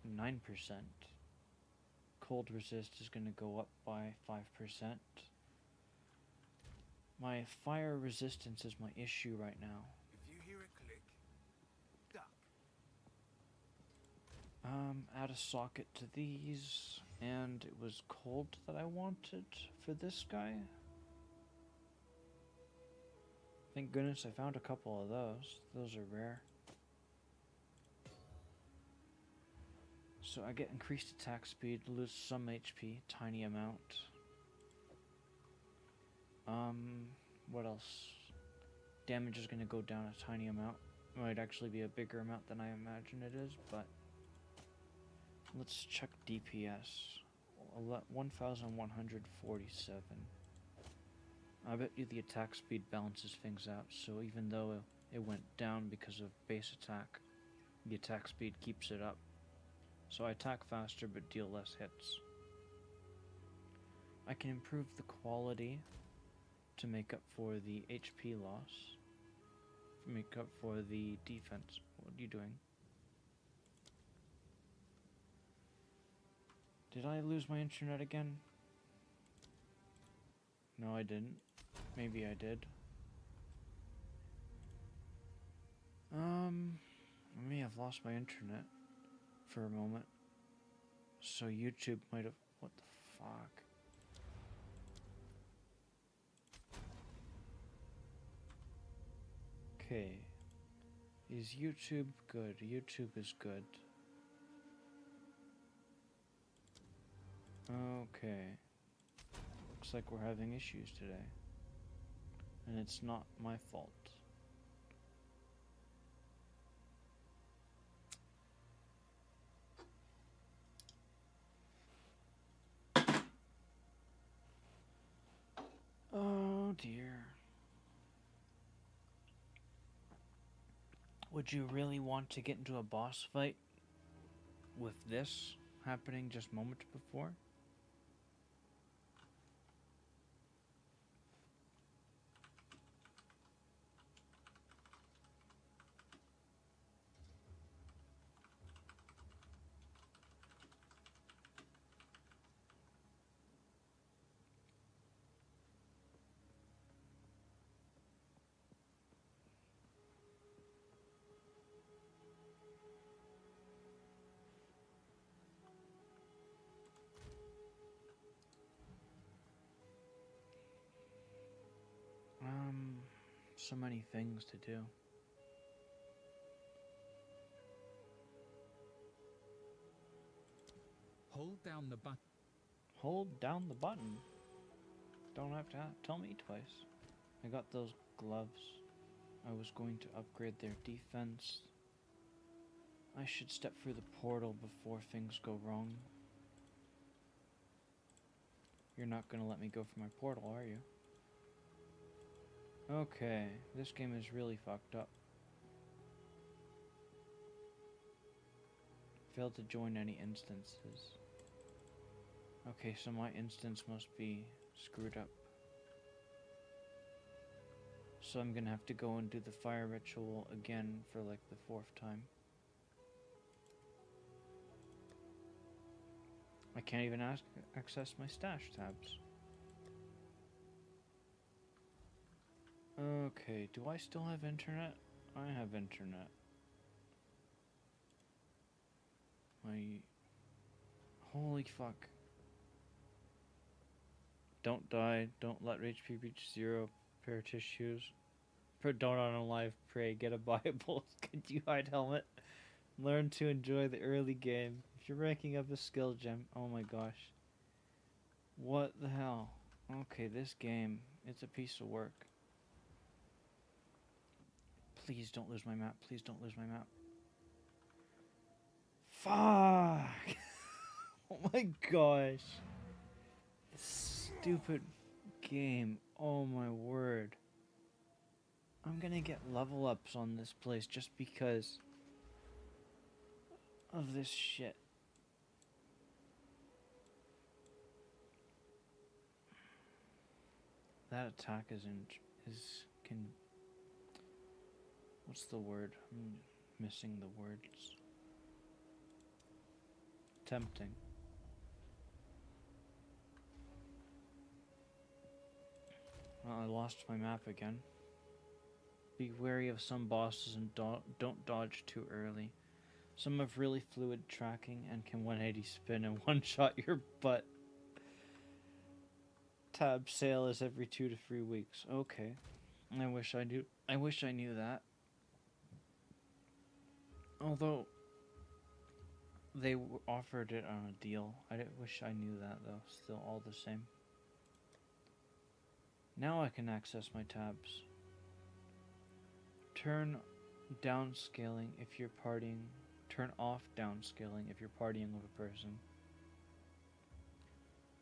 9%. Cold resist is going to go up by 5%. My fire resistance is my issue right now. If you hear it click, duck. Add a socket to these, and it was cold that I wanted for this guy. Thank goodness I found a couple of those. Those are rare. So I get increased attack speed, lose some HP, tiny amount. What else? Damage is gonna go down a tiny amount. Might actually be a bigger amount than I imagine it is, but let's check DPS. 1147. I bet you the attack speed balances things out, so even though it went down because of base attack, the attack speed keeps it up. So I attack faster but deal less hits. I can improve the quality to make up for the HP loss. Make up for the defense. What are you doing? Did I lose my internet again? No, I didn't. Maybe I did. I may have lost my internet for a moment. So YouTube might have... What the fuck? Okay. Is YouTube good? YouTube is good. Okay. Looks like we're having issues today. And it's not my fault. Oh dear. Would you really want to get into a boss fight with this happening just moments before? So many things to do. Hold down the button. Hold down the button. Don't have to tell me twice. I got those gloves. I was going to upgrade their defense. I should step through the portal before things go wrong. You're not gonna let me go for my portal, are you? Okay, this game is really fucked up. Failed to join any instances. Okay, so my instance must be screwed up. So I'm gonna have to go and do the fire ritual again for like the 4th time. I can't even access my stash tabs. Okay, do I still have internet? I have internet. Holy fuck. Don't die, don't let HP reach 0, pair of tissues. Don't unalive, pray, get a Bible, could you hide helmet? Learn to enjoy the early game. If you're ranking up a skill gem, oh my gosh. What the hell? Okay, this game, it's a piece of work. Please don't lose my map. Please don't lose my map. Fuck! Oh my gosh. This stupid game. Oh my word. I'm gonna get level ups on this place just because of this shit. That attack what's the word? I'm missing the words. Tempting. Well, I lost my map again. Be wary of some bosses and don't dodge too early. Some have really fluid tracking and can 180 spin and one-shot your butt. Tab sale is every 2 to 3 weeks. Okay. I wish I do. I wish I knew that. Although they offered it on a deal. Wish I knew that though. Still all the same. Now I can access my tabs. Turn downscaling if you're partying. Turn off downscaling if you're partying with a person.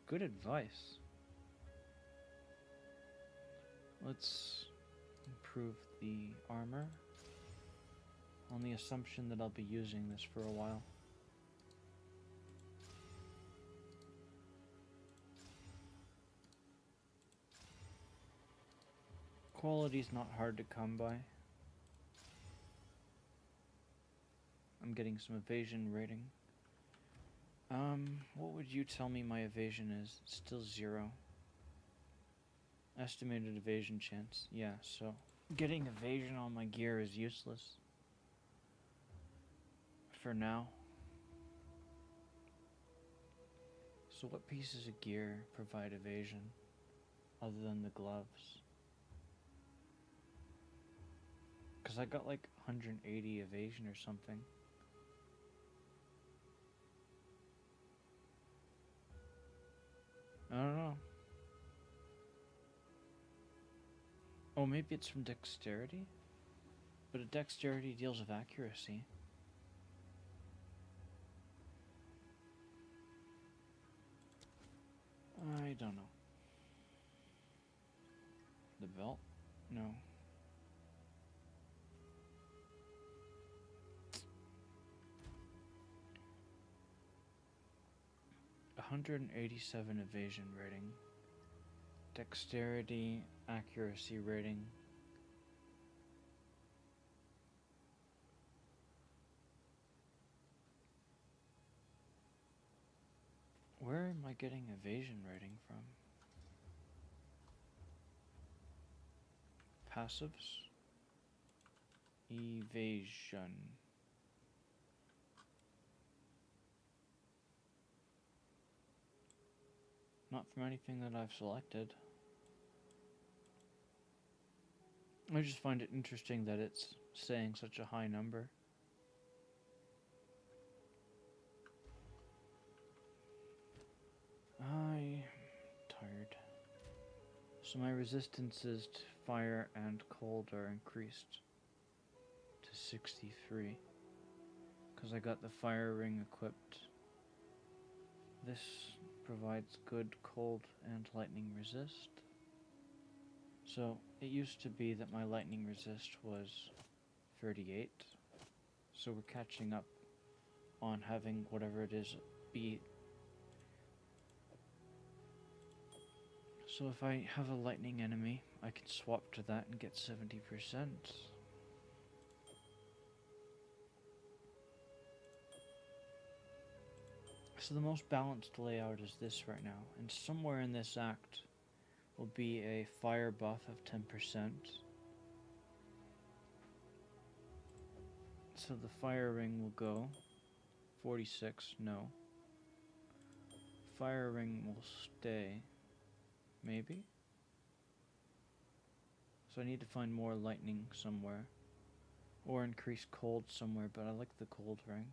Good advice. Let's improve the armor on the assumption that I'll be using this for a while. Quality's not hard to come by. I'm getting some evasion rating. What would you tell me my evasion is? It's still 0. Estimated evasion chance. Yeah, so getting evasion on my gear is useless. For now. So what pieces of gear provide evasion other than the gloves? Because I got like 180 evasion or something. I don't know. Oh, maybe it's from dexterity? But a dexterity deals with accuracy. I don't know. The belt? No. $187 evasion rating. Dexterity, accuracy rating. Where am I getting evasion rating from? Passives? Evasion. Not from anything that I've selected. I just find it interesting that it's saying such a high number. I'm tired. So my resistances to fire and cold are increased to 63. Because I got the fire ring equipped. This provides good cold and lightning resist. So it used to be that my lightning resist was 38. So we're catching up on having whatever it is be. So if I have a lightning enemy, I can swap to that and get 70%. So the most balanced layout is this right now, and somewhere in this act will be a fire buff of 10%. So the fire ring will go 46, no. Fire ring will stay, maybe? So I need to find more lightning somewhere. Or increase cold somewhere, but I like the cold ring.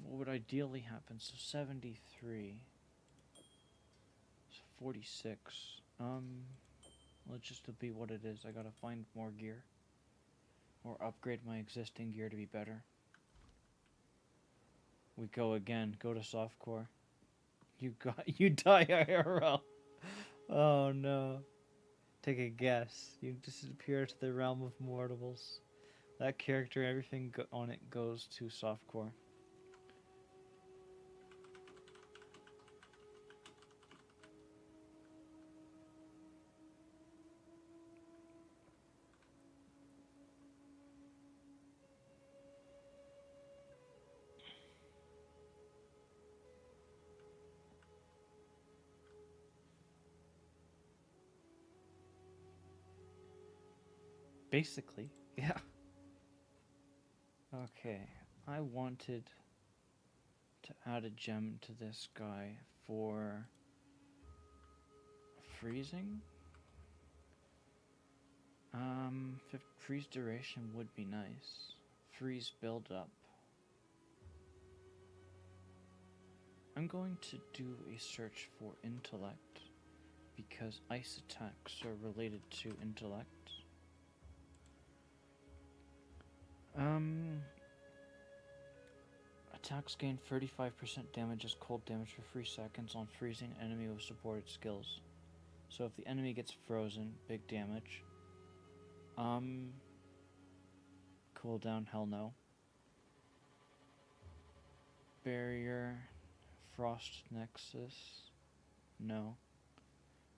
What would ideally happen? So 73. So 46. Let's just be what it is. I gotta find more gear. Or upgrade my existing gear to be better. We go again. Go to softcore. You die IRL. Oh no. Take a guess. You disappear to the realm of mortals. That character, everything on it goes to softcore. Basically, yeah. Okay, I wanted to add a gem to this guy for freezing. Freeze duration would be nice. Freeze build up. I'm going to do a search for intellect because ice attacks are related to intellect. Attacks gain 35% damage as cold damage for 3 seconds on freezing enemy with supported skills. So if the enemy gets frozen, big damage. Cooldown, hell no. Barrier, Frost Nexus, no.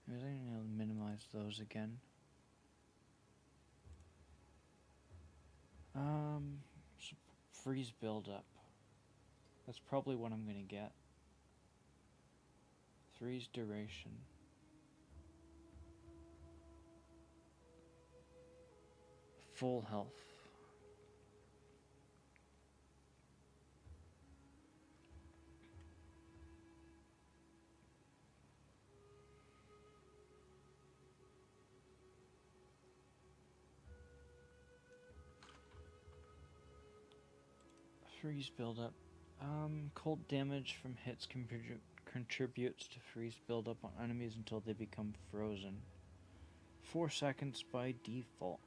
Maybe I need to minimize those again. Freeze buildup. That's probably what I'm gonna get. Freeze duration. Full health. Freeze buildup. Cold damage from hits contributes to freeze buildup on enemies until they become frozen. 4 seconds by default.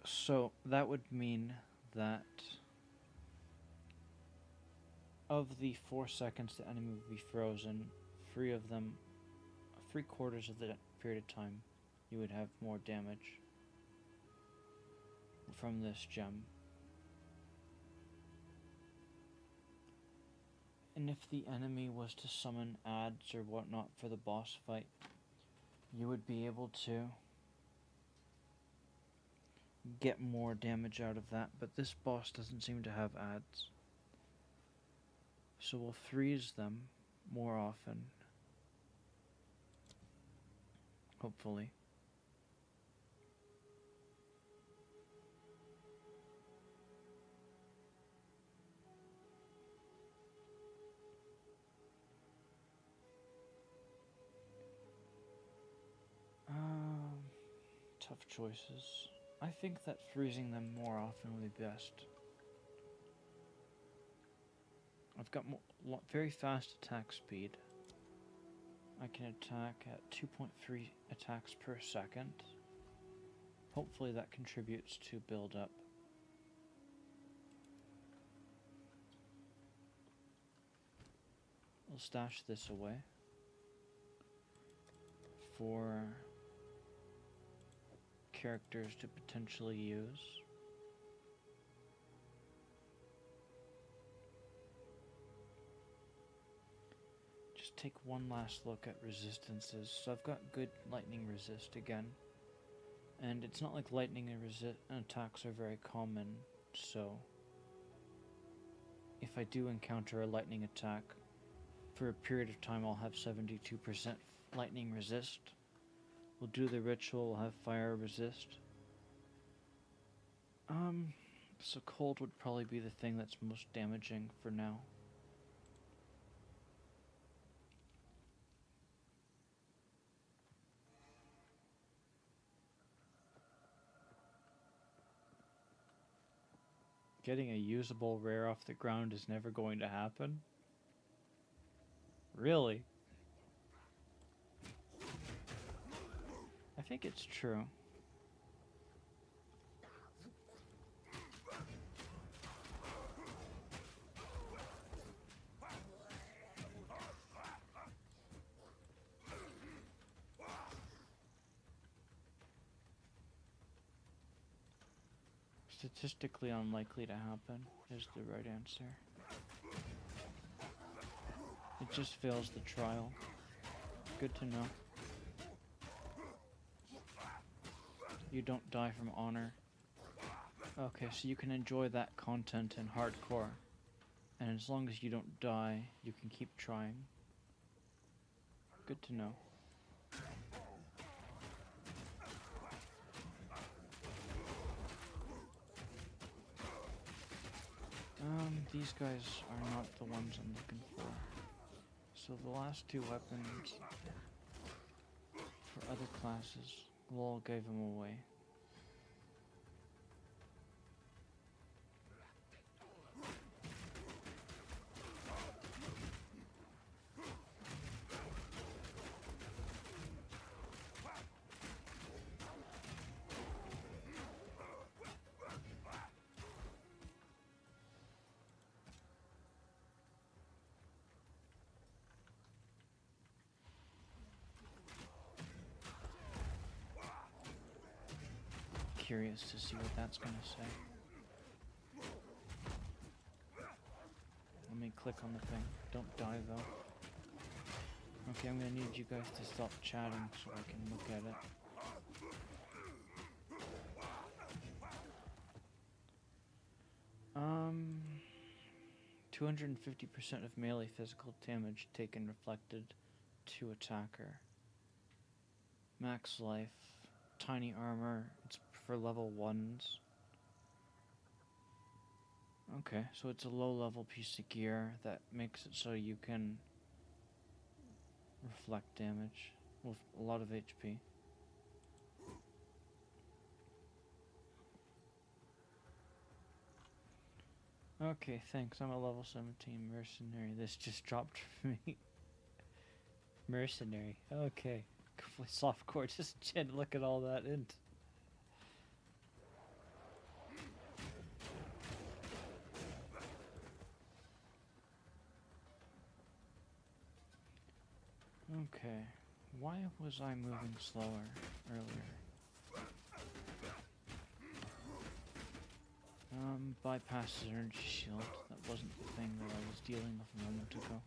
So that would mean that of the 4 seconds the enemy would be frozen, 3 of them, 3/4 of the period of time, you would have more damage from this gem. And if the enemy was to summon adds or whatnot for the boss fight, you would be able to get more damage out of that, but this boss doesn't seem to have adds. So we'll freeze them more often. Hopefully. Tough choices. I think that freezing them more often would be best. I've got very fast attack speed. I can attack at 2.3 attacks per second. Hopefully that contributes to build up. We'll stash this away for characters to potentially use. Just take one last look at resistances. So I've got good lightning resist again. And it's not like lightning and attacks are very common, so if I do encounter a lightning attack, for a period of time I'll have 72% lightning resist. We'll do the ritual, we'll have fire resist. So cold would probably be the thing that's most damaging for now. Getting a usable rare off the ground is never going to happen? Really? I think it's true. Statistically unlikely to happen is the right answer. It just fails the trial. Good to know. You don't die from honor. Okay, so you can enjoy that content in hardcore. And as long as you don't die, you can keep trying. Good to know. These guys are not the ones I'm looking for. So the last two weapons for other classes Lol gave him away. Curious to see what that's gonna say. Let me click on the thing. Don't die though. Okay, I'm gonna need you guys to stop chatting so I can look at it. 250% of melee physical damage taken reflected to attacker. Max life, tiny armor, it's for level 1s. Okay, so it's a low level piece of gear that makes it so you can reflect damage with a lot of HP. Okay, thanks. I'm a level 17 mercenary. This just dropped for me. Mercenary. Okay. Softcore. Just look at all that int. Okay. Why was I moving slower earlier? Bypass his energy shield. That wasn't the thing that I was dealing with a moment ago.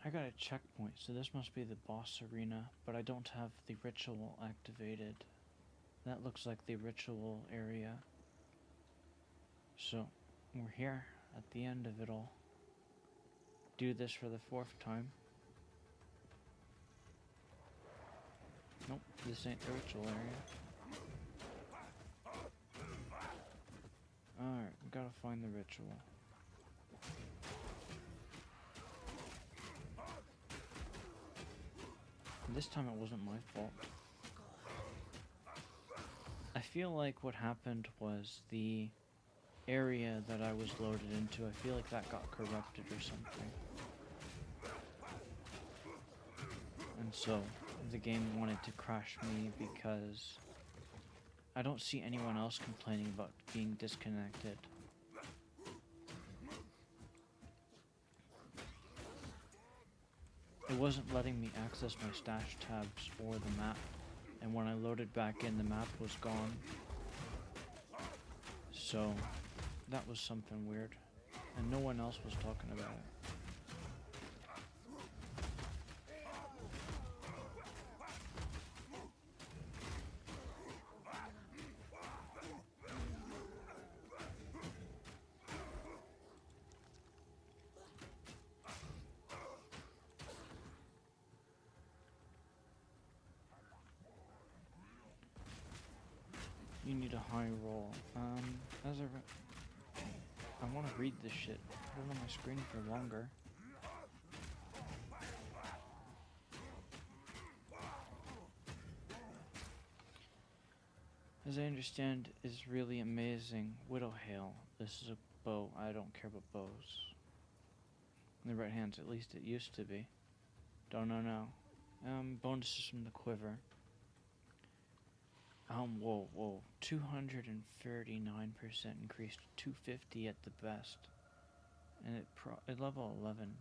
I got a checkpoint, so this must be the boss arena, but I don't have the ritual activated. That looks like the ritual area. So, we're here at the end of it all. Do this for the 4th time. Nope, this ain't the ritual area. Alright, we gotta find the ritual. And this time it wasn't my fault. I feel like what happened was the area that I was loaded into, I feel like that got corrupted or something. And so the game wanted to crash me because I don't see anyone else complaining about being disconnected. It wasn't letting me access my stash tabs or the map, and when I loaded back in, the map was gone. So that was something weird, and no one else was talking about it. You need a high roll. I want to read this shit. Put it on my screen for longer. As I understand, is really amazing. Widow Hail. This is a bow. I don't care about bows. In the right hands, at least it used to be. Don't know now. Bonuses from the quiver. Whoa. 239% increased to 250 at the best. And it level 11.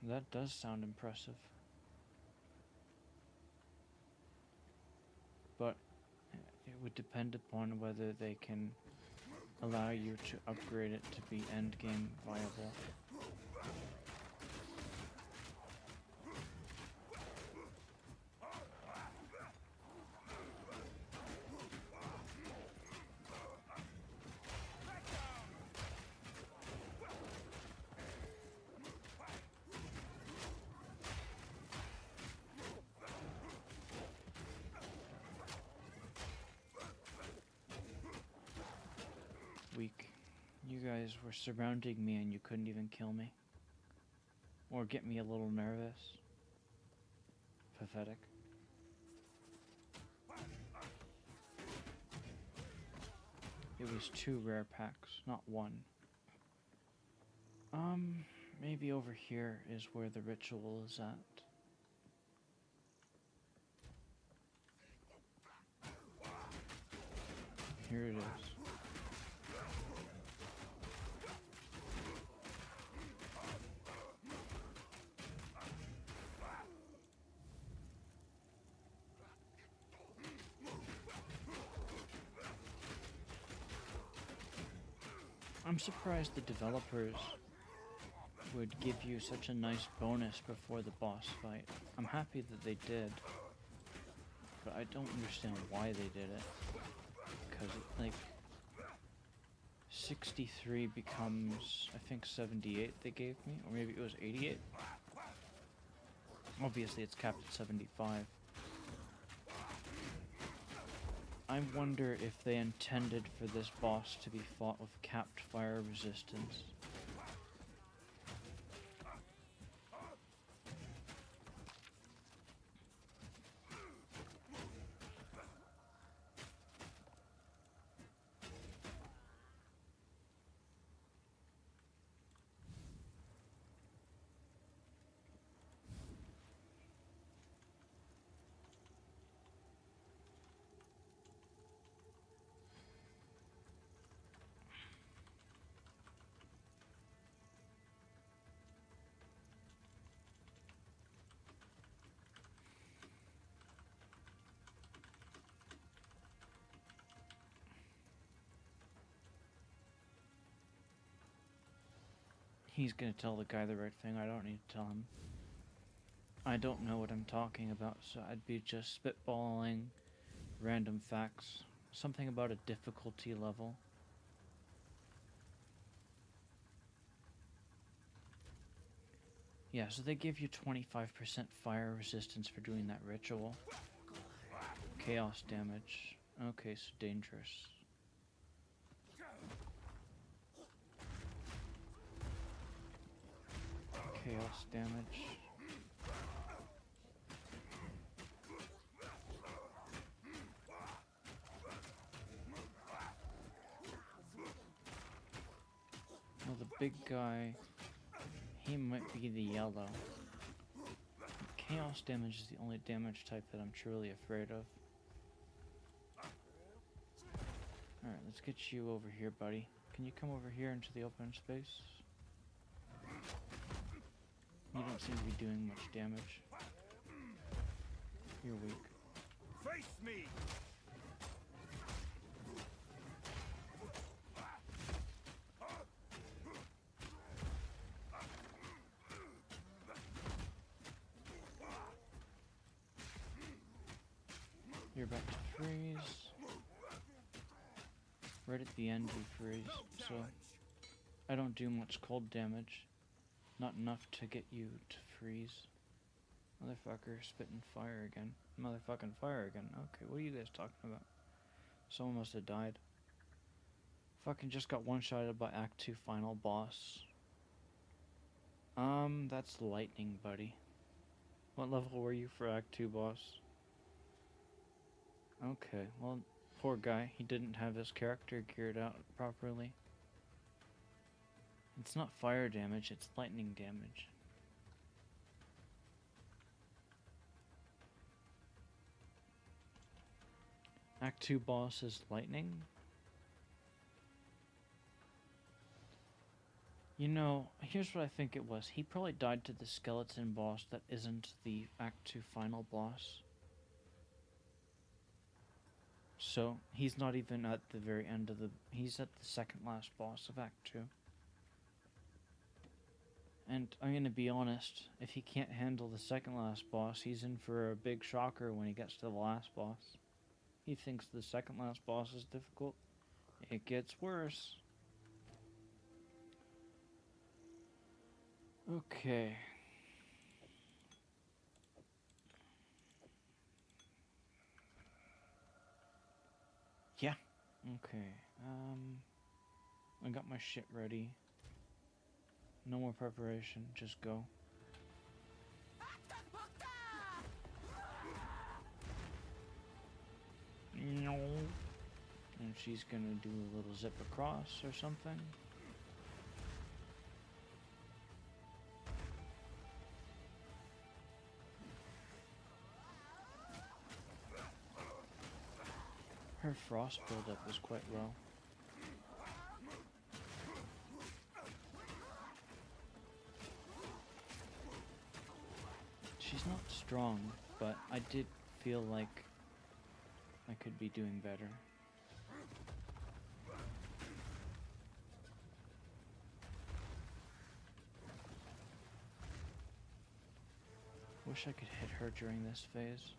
That does sound impressive. But it would depend upon whether they can allow you to upgrade it to be endgame viable. guys were surrounding me and you couldn't even kill me. Or get me a little nervous. Pathetic. It was 2 rare packs, not 1. Maybe over here is where the ritual is at. Here it is. I'm surprised the developers would give you such a nice bonus before the boss fight. I'm happy that they did, but I don't understand why they did it. Because like 63 becomes, I think 78 they gave me, or maybe it was 88. Obviously it's capped at 75. I wonder if they intended for this boss to be fought with capped fire resistance. He's gonna tell the guy the right thing, I don't need to tell him. I don't know what I'm talking about, so I'd be just spitballing random facts. Something about a difficulty level. Yeah, so they give you 25% fire resistance for doing that ritual. Chaos damage. Okay, so dangerous. Chaos damage. Well, the big guy, he might be the yellow. Chaos damage is the only damage type that I'm truly afraid of. Alright, let's get you over here, buddy. Can you come over here into the open space? You don't seem to be doing much damage. You're weak. Face me! You're about to freeze. Right at the end you freeze, so I don't do much cold damage. Not enough to get you to freeze. Motherfucker, spitting fire again. Motherfucking fire again. Okay, what are you guys talking about? Someone must have died. Fucking just got one-shotted by Act 2 final boss. That's lightning, buddy. What level were you for Act 2 boss? Okay, well, poor guy. He didn't have his character geared out properly. It's not fire damage, it's lightning damage. Act 2 boss is lightning? You know, here's what I think it was. He probably died to the skeleton boss that isn't the Act 2 final boss. So, he's not even at the very end of the... He's at the second last boss of Act 2. And I'm gonna be honest, if he can't handle the second last boss, he's in for a big shocker when he gets to the last boss. He thinks the second last boss is difficult. It gets worse. Okay. Yeah. Okay. I got my shit ready. No more preparation, just go. No. And she's gonna do a little zip across or something. Her frost buildup is quite low. She's not strong, but I did feel like I could be doing better. Wish I could hit her during this phase.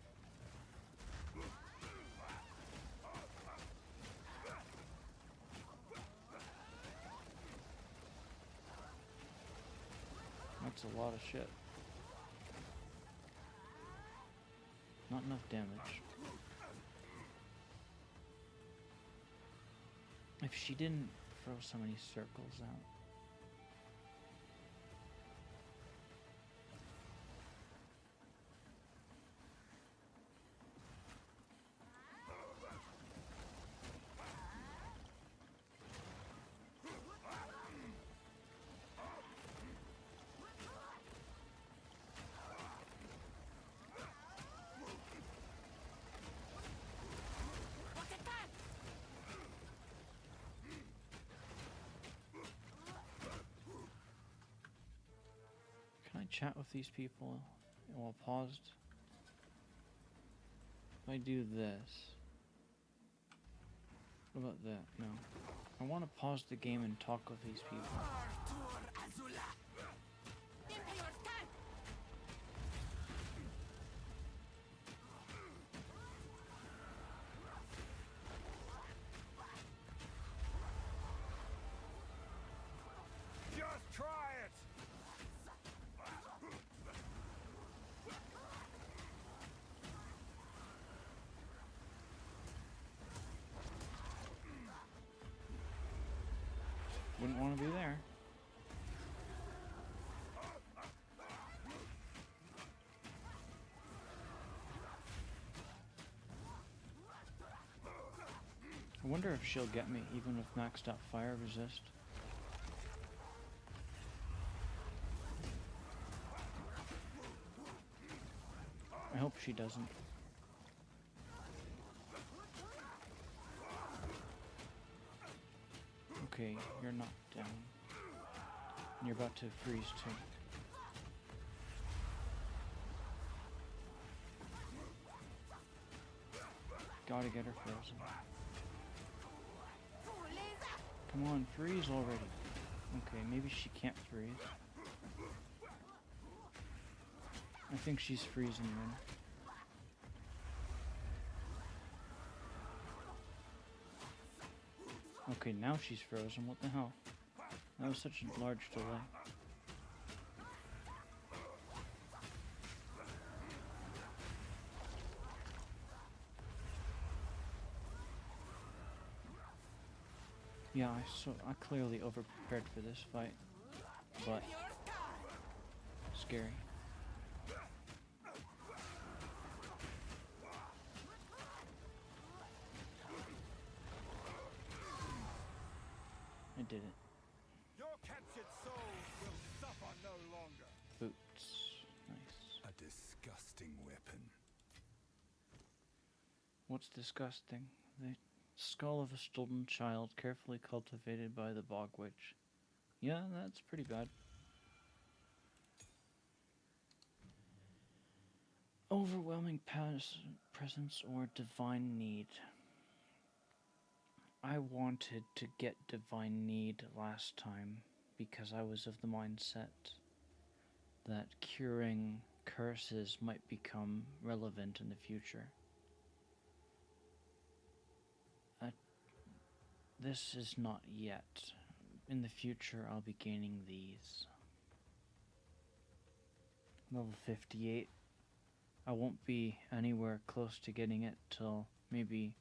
That's a lot of shit. Not enough damage. If she didn't throw so many circles out. Can I chat with these people while paused? If I do this. What about that? No. I want to pause the game and talk with these people. Just try it! Wouldn't want to be there. I wonder if she'll get me even with maxed out fire resist. I hope she doesn't. Okay, you're knocked down. And you're about to freeze too. Gotta get her frozen. Come on, freeze already. Okay, maybe she can't freeze. I think she's freezing then. Okay, now she's frozen. What the hell? That was such a large delay. Yeah, I clearly over-prepared for this fight, but scary. I did it. Your captured souls will suffer no longer. Boots. Nice. A disgusting weapon. What's disgusting? The skull of a stolen child carefully cultivated by the bog witch. Yeah, that's pretty bad. Overwhelming presence or divine need. I wanted to get divine need last time because I was of the mindset that curing curses might become relevant in the future. This is not yet. In the future, I'll be gaining these. Level 58. I won't be anywhere close to getting it till maybe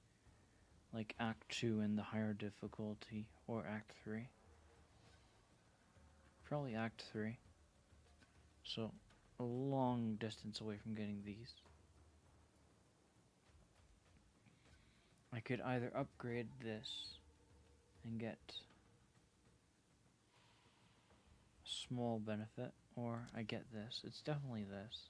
like Act 2 in the higher difficulty, or Act 3. Probably Act 3. So, a long distance away from getting these. I could either upgrade this and get a small benefit, or I get this. It's definitely this.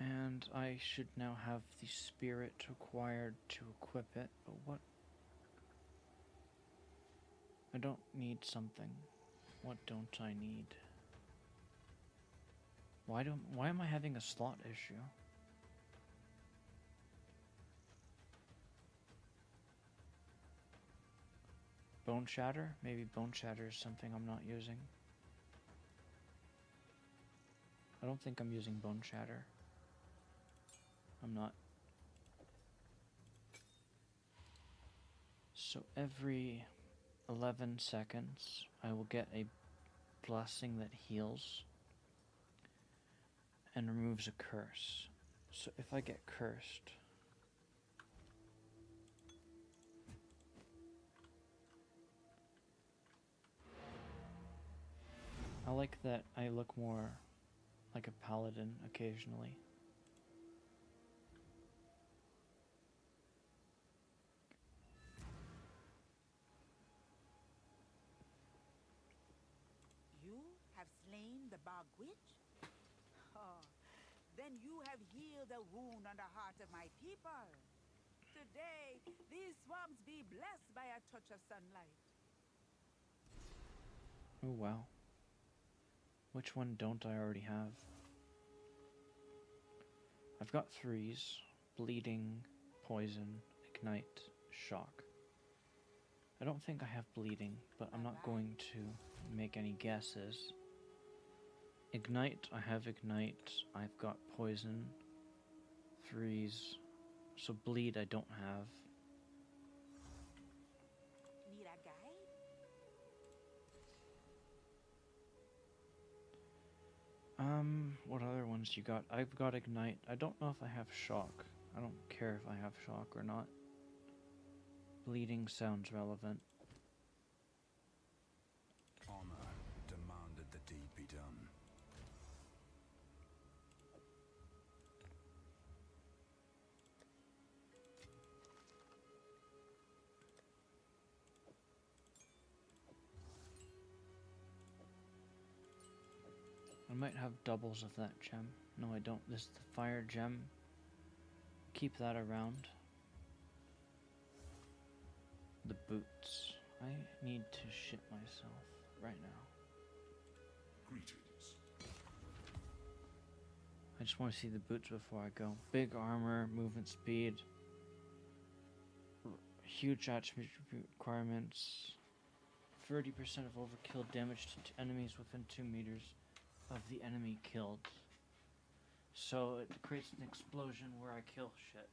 And I should now have the spirit required to equip it, but what? I don't need something. What don't I need? Why am I having a slot issue? Bone Shatter? Maybe Bone Shatter is something I'm not using. I don't think I'm using Bone Shatter. I'm not. So every 11 seconds, I will get a blessing that heals and removes a curse. So if I get cursed, I like that I look more like a paladin occasionally. You have slain the bog witch? Oh, then you have healed a wound on the heart of my people. Today, these swamps be blessed by a touch of sunlight. Oh wow. Which one don't I already have? I've got 3s. Bleeding, Poison, Ignite, Shock. I don't think I have Bleeding, but I'm not going to make any guesses. Ignite, I have Ignite. I've got Poison. 3s. So Bleed I don't have. Need a guide? What other ones you got? I've got Ignite. I don't know if I have Shock. I don't care if I have Shock or not. Bleeding sounds relevant. Honor demanded the deed be done. I might have doubles of that gem. No, I don't. This is the fire gem. Keep that around. The boots. I need to shit myself right now. Greetings. I just want to see the boots before I go. Big armor, movement speed, huge attribute requirements, 30% of overkill damage to enemies within 2 meters of the enemy killed. So it creates an explosion where I kill shit.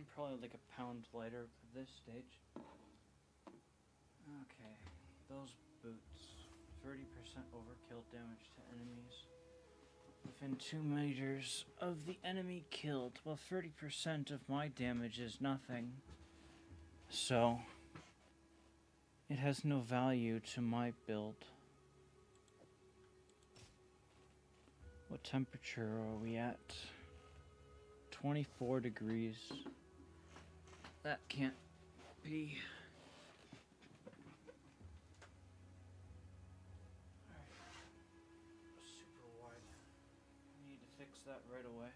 I'm probably like a pound lighter for this stage. Okay, those boots. 30% overkill damage to enemies. Within 2 meters of the enemy killed. Well, 30% of my damage is nothing. So, it has no value to my build. What temperature are we at? 24 degrees. That can't be. Super wide. I need to fix that right away.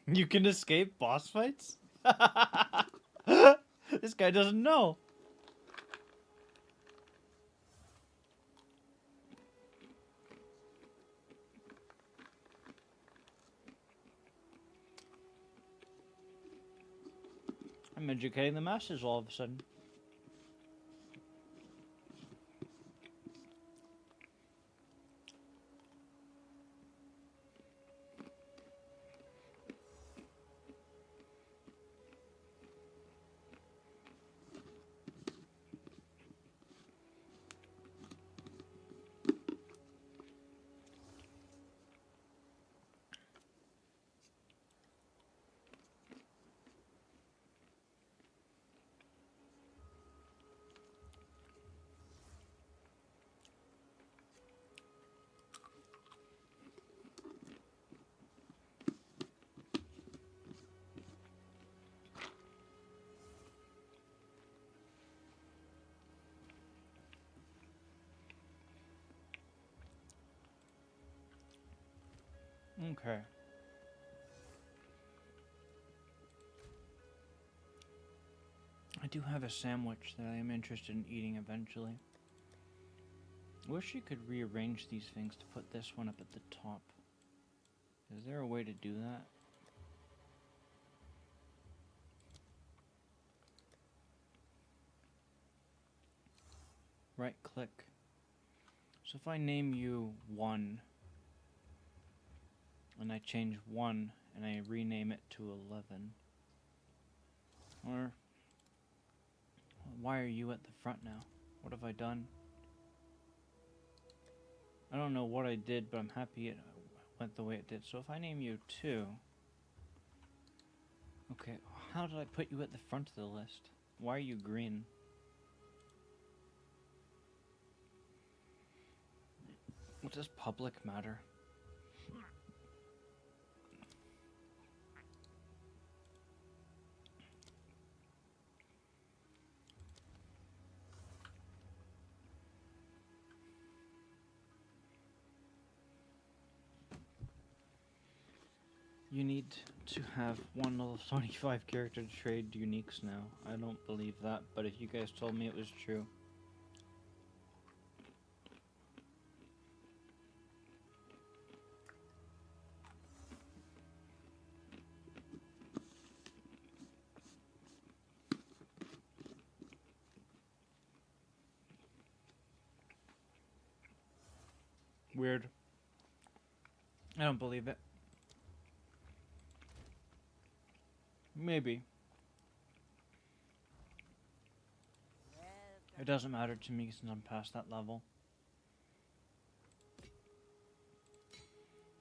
You can escape boss fights? This guy doesn't know. I'm educating the masses all of a sudden. Okay. I do have a sandwich that I am interested in eating eventually. I wish you could rearrange these things to put this one up at the top. Is there a way to do that? Right click. So if I name you 1, and I change 1 and I rename it to 11. Or, why are you at the front now? What have I done? I don't know what I did, but I'm happy it went the way it did. So if I name you 2... Okay, how did I put you at the front of the list? Why are you green? What does public matter? You need to have one level 25 character to trade uniques now. I don't believe that, but if you guys told me it was true. Weird. I don't believe it. Maybe. It doesn't matter to me since I'm past that level.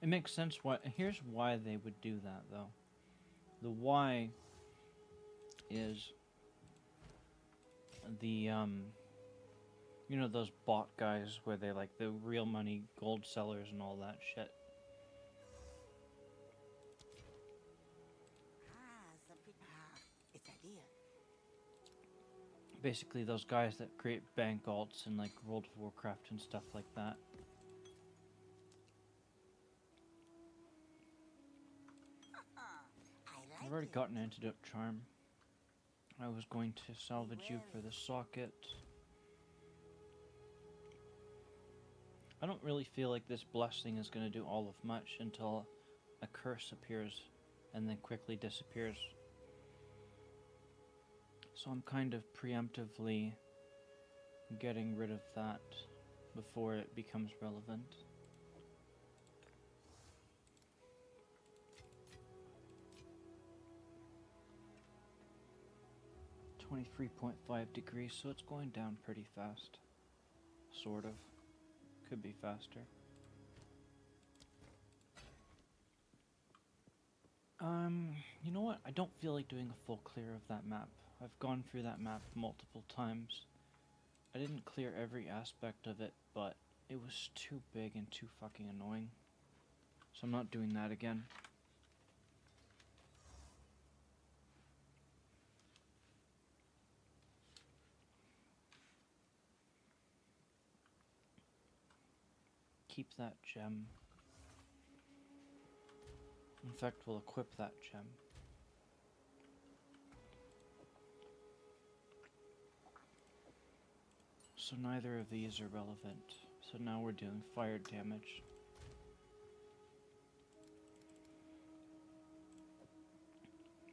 It makes sense why. Here's why they would do that, though. The why is the you know those bot guys where they like the real money gold sellers and all that shit. It's idea. Basically those guys that create bank alts in like World of Warcraft and stuff like that. I've already got an antidote charm. I was going to salvage you for the socket. I don't really feel like this blessing is going to do all of much until a curse appears and then quickly disappears. So I'm kind of preemptively getting rid of that before it becomes relevant. .5 degrees, so it's going down pretty fast. Sort of. Could be faster. You know what? I don't feel like doing a full clear of that map. I've gone through that map multiple times. I didn't clear every aspect of it, but it was too big and too fucking annoying. So I'm not doing that again. Keep that gem. In fact, we'll equip that gem. So neither of these are relevant. So now we're doing fire damage.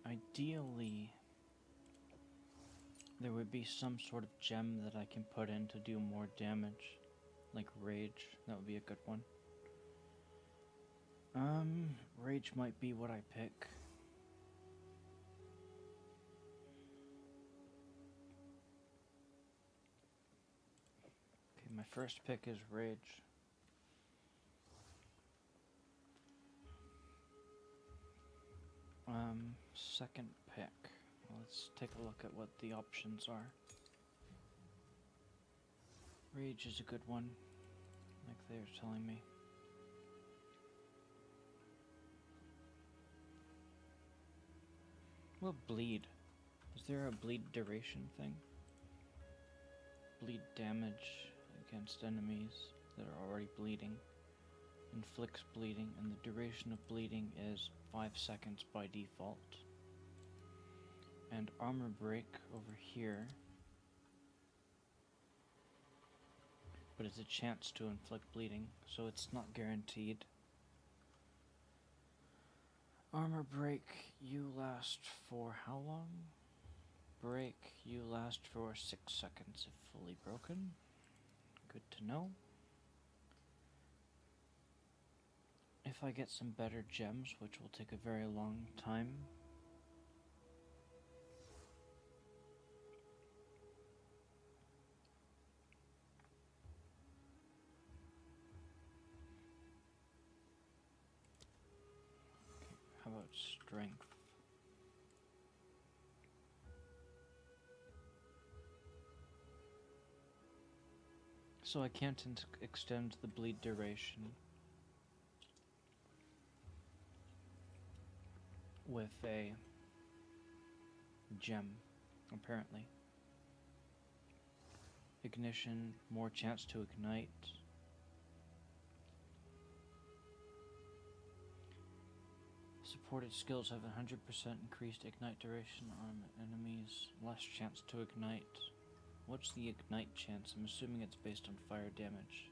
Ideally, there would be some sort of gem that I can put in to do more damage. Like rage, that would be a good one. Rage might be what I pick. Okay, my first pick is rage. Second pick. Let's take a look at what the options are. Rage is a good one, like they're telling me. Well, bleed. Is there a bleed duration thing? Bleed damage against enemies that are already bleeding. Inflicts bleeding, and the duration of bleeding is 5 seconds by default. And armor break over here. But it's a chance to inflict bleeding, so it's not guaranteed. Armor break, you last for how long? Break, you last for 6 seconds if fully broken. Good to know. if I get some better gems, which will take a very long time. How about strength? So I can't extend the bleed duration with a gem, apparently. Ignition, more chance to ignite. Supported skills have 100% increased ignite duration on enemies, less chance to ignite. What's the ignite chance? I'm assuming it's based on fire damage.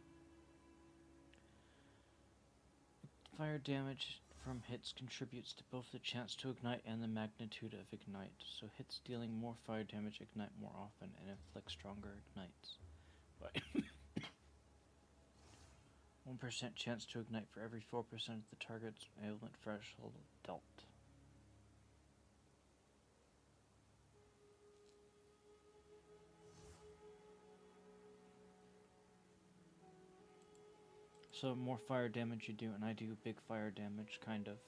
Fire damage from hits contributes to both the chance to ignite and the magnitude of ignite. So hits dealing more fire damage ignite more often and inflict stronger ignites. But 1% chance to ignite for every 4% of the target's ailment threshold dealt. So more fire damage you do, and I do big fire damage, kind of.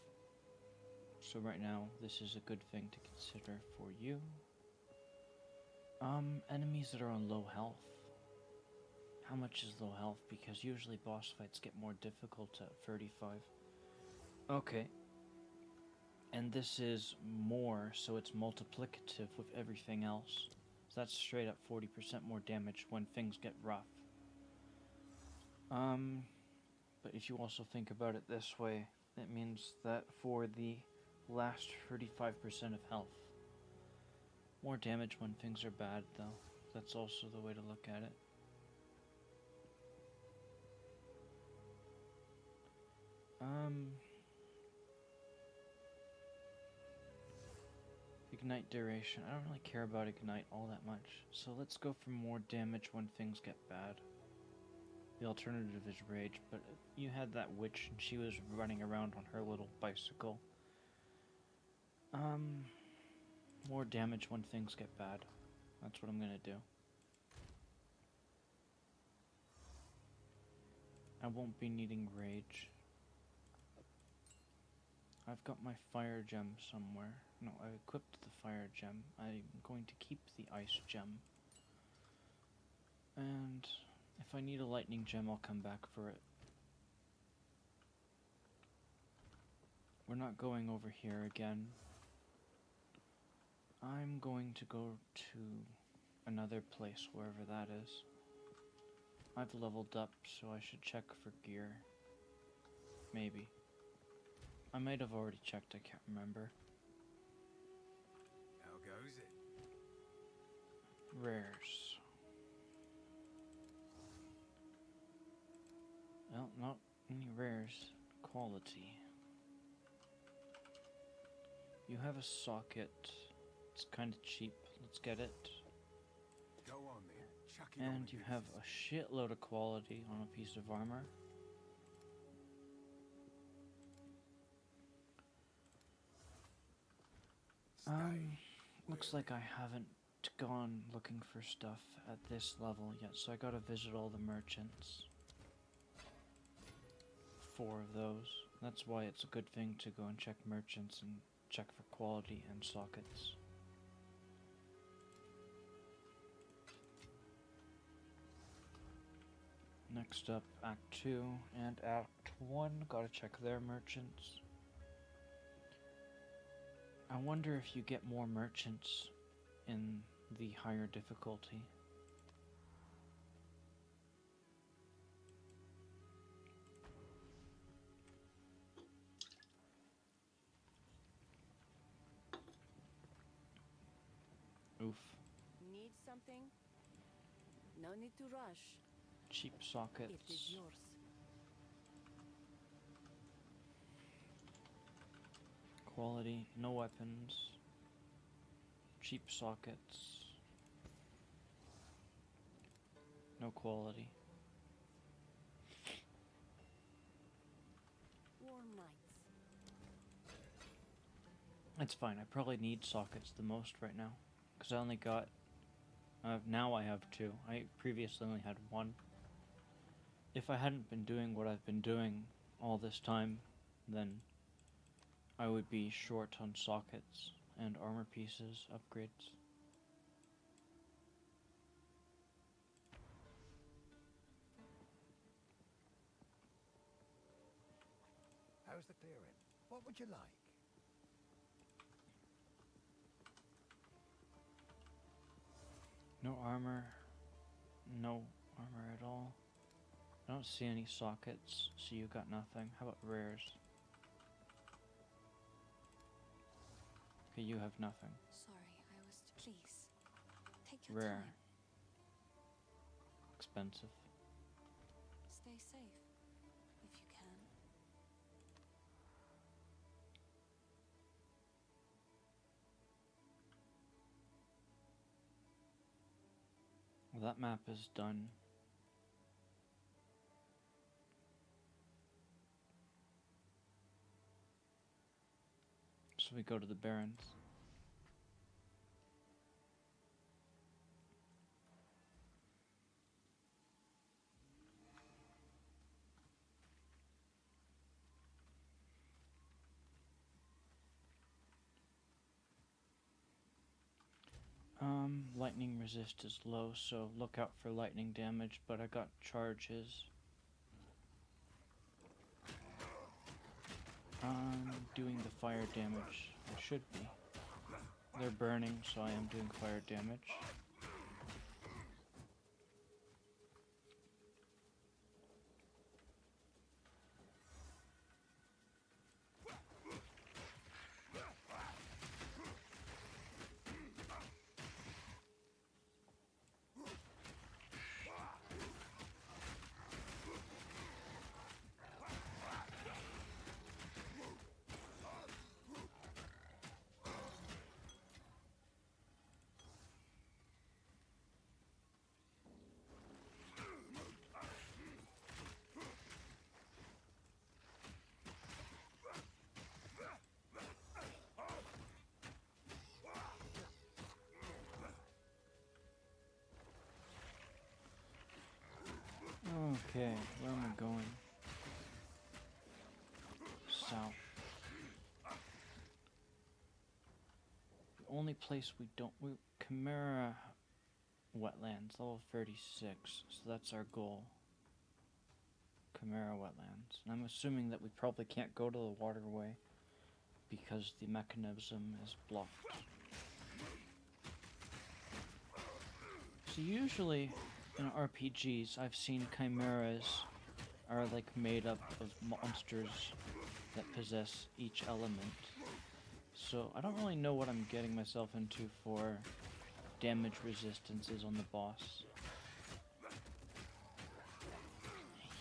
So right now, this is a good thing to consider for you. Enemies that are on low health. How much is low health? Because usually boss fights get more difficult at 35. Okay. And this is more, so it's multiplicative with everything else. So that's straight up 40% more damage when things get rough. But if you also think about it this way, it means that for the last 35% of health, more damage when things are bad, though. That's also the way to look at it. Ignite duration. I don't really care about ignite all that much. So let's go for more damage when things get bad. The alternative is rage, but you had that witch and she was running around on her little bicycle. More damage when things get bad. That's what I'm gonna do. I won't be needing rage. I've got my fire gem somewhere. No, I equipped the fire gem. I'm going to keep the ice gem. And if I need a lightning gem, I'll come back for it. We're not going over here again. I'm going to go to another place, wherever that is. I've leveled up, so I should check for gear. Maybe. I might have already checked, I can't remember. How goes it? Rares. Well, not any rares. Quality. You have a socket. It's kind of cheap. Let's get it. Go on then. Chuck it on And you have a shitload of quality on a piece of armor. Looks like I haven't gone looking for stuff at this level yet, so I gotta visit all the merchants. 4 of those. That's why it's a good thing to go and check merchants and check for quality and sockets. Next up, Act 2 and Act 1. Gotta check their merchants. I wonder if you get more merchants in the higher difficulty. Oof. Need something? No need to rush. Cheap It is sockets. yours. Quality, no weapons. Cheap sockets. No quality. Warm That's fine. I probably need sockets the most right now. Because I only got... now I have 2. I previously only had 1. If I hadn't been doing what I've been doing all this time, then I would be short on sockets and armor pieces upgrades. How's the clearing? What would you like? No armor. No armor at all. I don't see any sockets, so you got nothing. How about rares? Okay, you have nothing. Sorry, I was... Please, take your Rare. time. Expensive. Stay safe, if you can. Well, that map is done. So we go to the Barrens. Lightning resist is low, so look out for lightning damage, but I got charges. Doing the fire damage. I should be. They're burning, so I am doing fire damage. Okay, where am I going? South. The only place we don't... Chimera Wetlands, level 36, so that's our goal. Chimera Wetlands. And I'm assuming that we probably can't go to the waterway because the mechanism is blocked. So usually in RPGs I've seen chimeras are like made up of monsters that possess each element. So I don't really know what I'm getting myself into for damage resistances on the boss.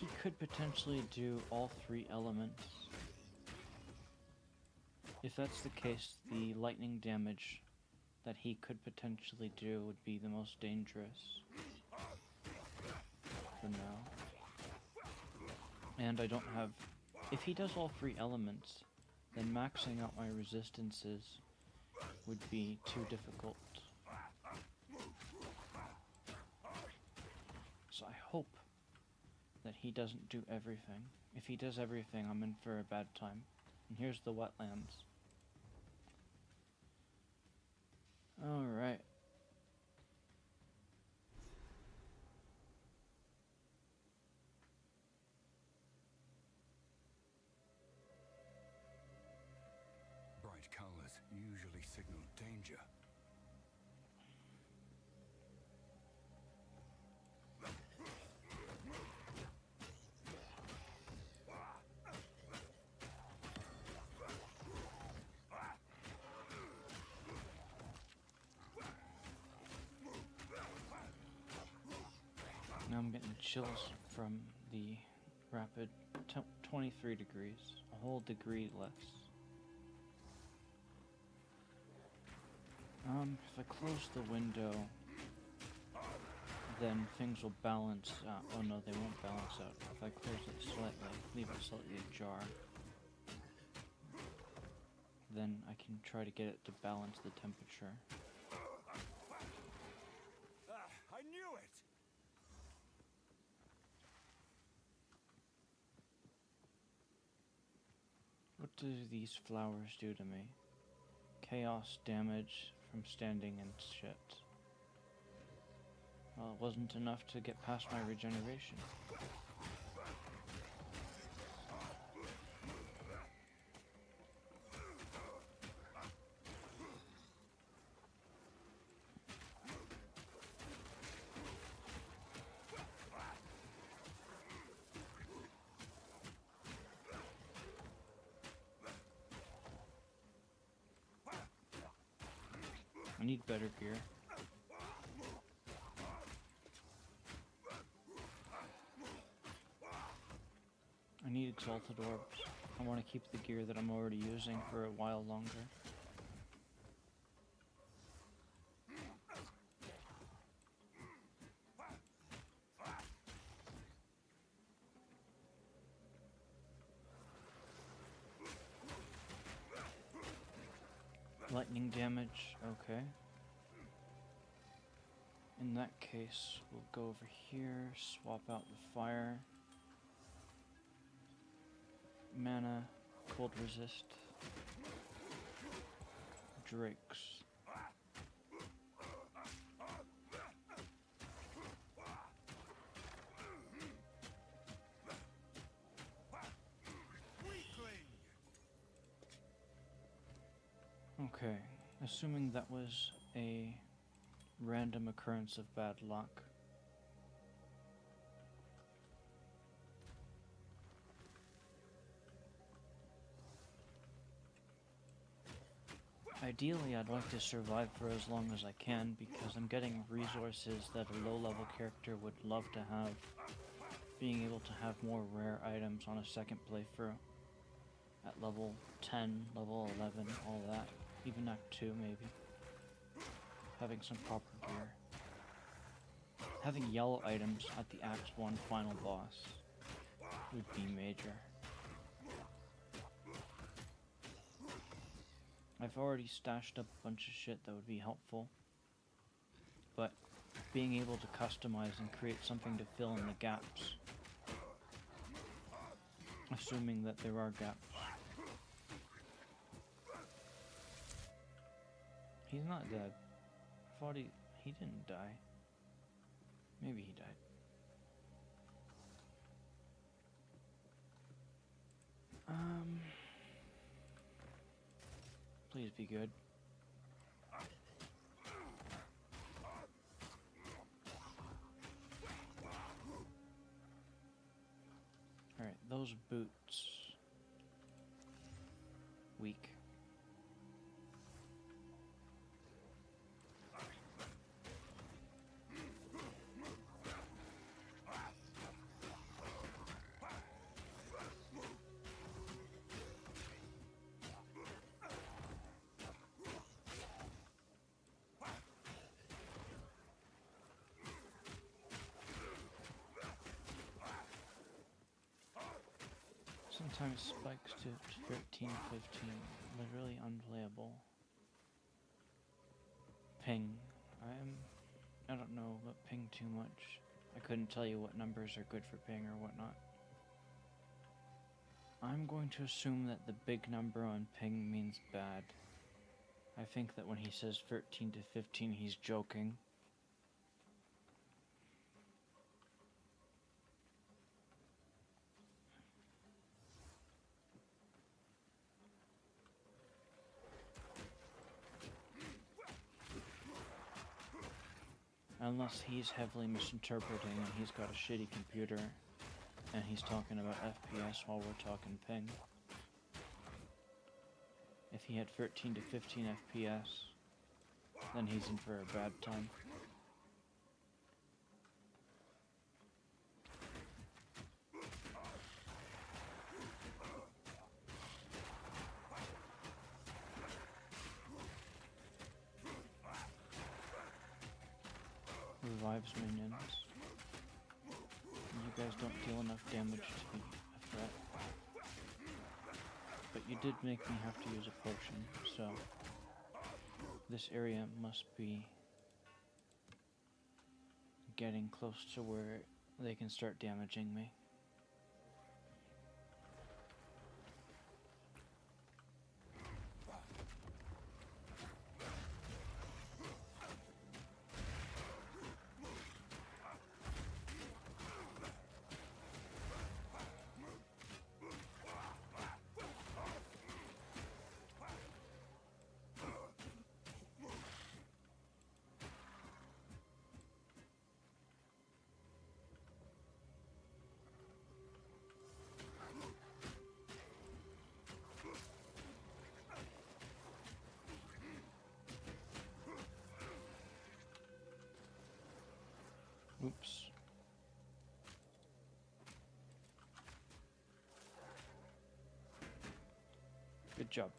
He could potentially do all 3 elements. If that's the case, the lightning damage that he could potentially do would be the most dangerous for now. And I don't have... If he does all 3 elements, then maxing out my resistances would be too difficult. So I hope that he doesn't do everything. If he does everything, I'm in for a bad time. And here's the wetlands. Alright. Bright colors usually signal danger. Now I'm getting chills from the rapid 23 degrees, a whole degree less. If I close the window, then things will balance out. Oh no, they won't balance out. If I close it slightly, leave it slightly ajar, then I can try to get it to balance the temperature. I knew it! What do these flowers do to me? Chaos damage from standing and shit. Well, it wasn't enough to get past my regeneration. I need better gear. I need exalted orbs. I want to keep the gear that I'm already using for a while longer. Lightning damage, okay. In that case, we'll go over here, swap out the fire. Mana, cold resist. Drakes. Okay, assuming that was a random occurrence of bad luck. Ideally, I'd like to survive for as long as I can because I'm getting resources that a low-level character would love to have. Being able to have more rare items on a second playthrough. At level 10, level 11, all that. Even Act 2, maybe. Having some proper gear. Having yellow items at the Act 1 final boss would be major. I've already stashed up a bunch of shit that would be helpful, but being able to customize and create something to fill in the gaps, assuming that there are gaps. He's not dead. I thought he didn't die. Maybe he died. Please be good. Alright, those boots. Weak. Sometimes spikes to 13, 15, literally unplayable. Ping. I don't know about ping too much. I couldn't tell you what numbers are good for ping or whatnot. I'm going to assume that the big number on ping means bad. I think that when he says 13 to 15, he's joking. Unless he's heavily misinterpreting and he's got a shitty computer and he's talking about FPS while we're talking ping. If he had 13 to 15 FPS, then he's in for a bad time. Revives minions. You guys don't deal enough damage to be a threat. but you did make me have to use a potion, so this area must be getting close to where they can start damaging me. Oops. Good job.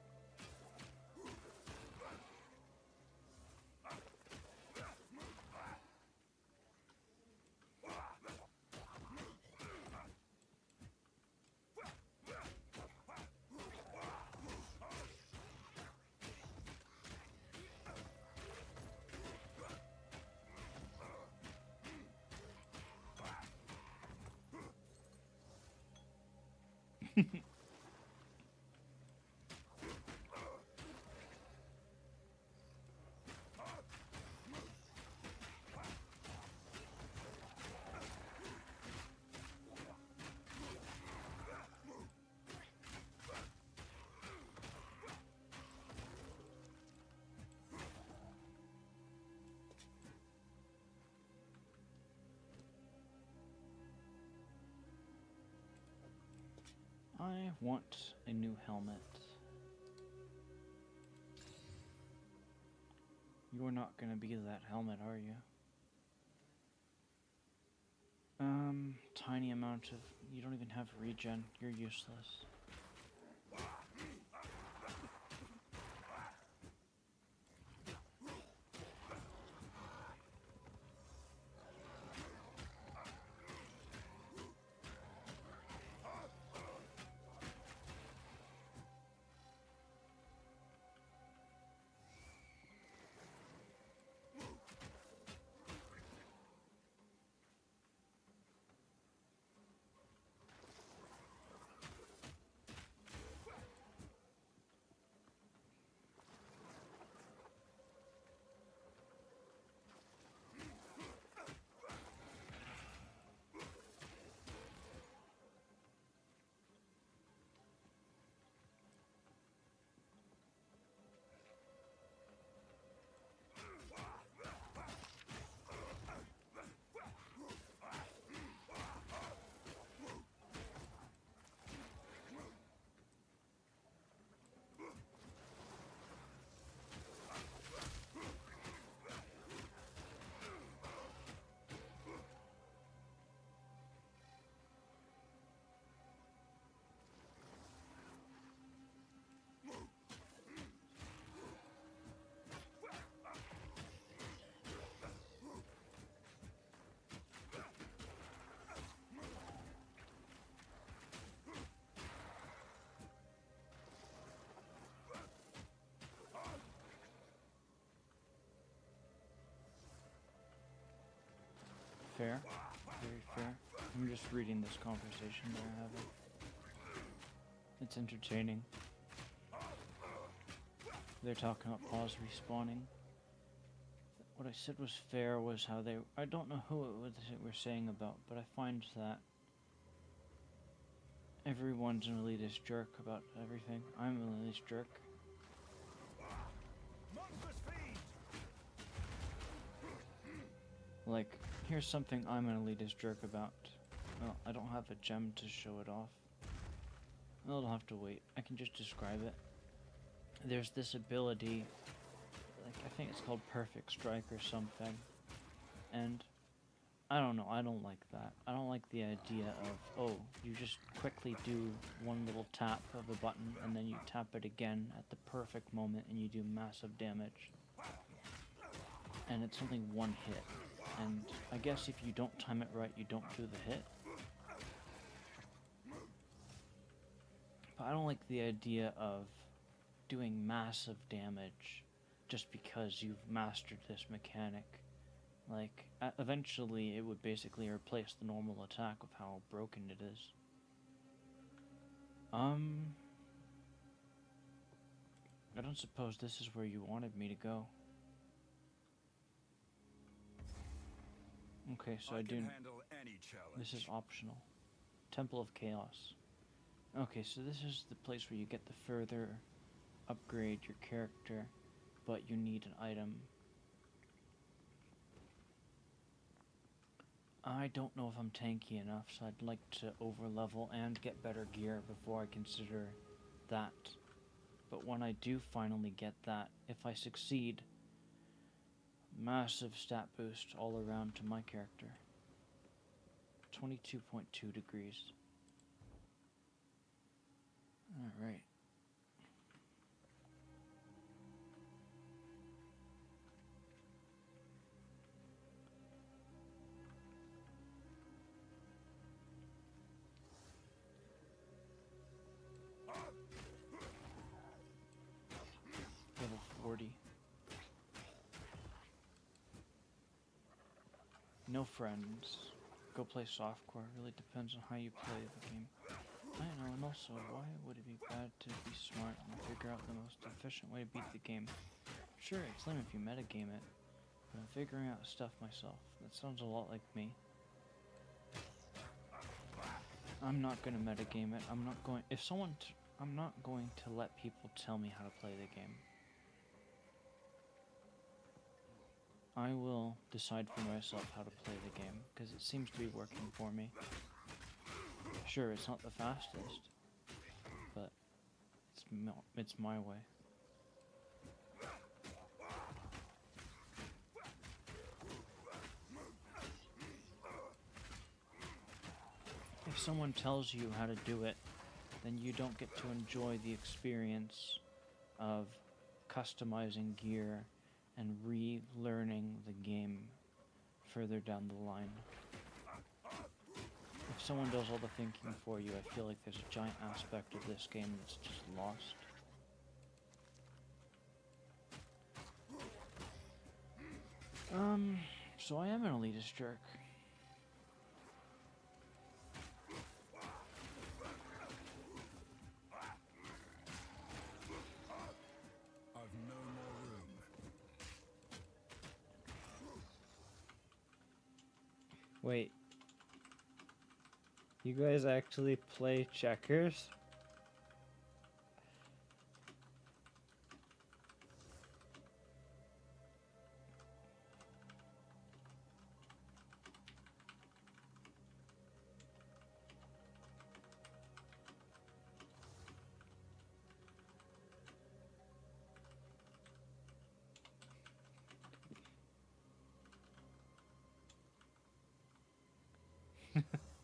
I want a new helmet. You're not gonna be that helmet, are you? Tiny amount of... You don't even have regen. You're useless. Fair. Very fair. I'm just reading this conversation they're having. It's entertaining. They're talking about pause respawning. What I said was fair was how they... I don't know who it was they were saying about, but I find that everyone's an elitist jerk about everything. I'm an elitist jerk. Like, here's something I'm an elitist jerk about. Well, I don't have a gem to show it off. I'll have to wait. I can just describe it. There's this ability, like, I think it's called Perfect Strike or something. And I don't know, I don't like that. I don't like the idea of, oh, you just quickly do one little tap of a button and then you tap it again at the perfect moment and you do massive damage. And it's only one hit. And I guess if you don't time it right, you don't do the hit. But I don't like the idea of doing massive damage just because you've mastered this mechanic. Like, eventually it would basically replace the normal attack with how broken it is. I don't suppose this is where you wanted me to go. Okay, so I do. handle any challenge. This is optional. Temple of Chaos. Okay, so this is the place where you get to further upgrade your character, but you need an item. I don't know if I'm tanky enough, so I'd like to overlevel and get better gear before I consider that. But when I do finally get that, if I succeed, massive stat boost all around to my character. 22.2 degrees. Alright. Level 40. No friends. Go play softcore. Really depends on how you play the game. I know, and also, why would it be bad to be smart and figure out the most efficient way to beat the game? Sure, it's lame if you metagame it, but I'm figuring out stuff myself. That sounds a lot like me. I'm not gonna metagame it. I'm not going to let people tell me how to play the game. I will decide for myself how to play the game, because it seems to be working for me. Sure, it's not the fastest, but it's my way. If someone tells you how to do it, then you don't get to enjoy the experience of customizing gear and relearning the game further down the line. If someone does all the thinking for you, I feel like there's a giant aspect of this game that's just lost. So I am an elitist jerk. I've no more room. Wait. You guys actually play checkers?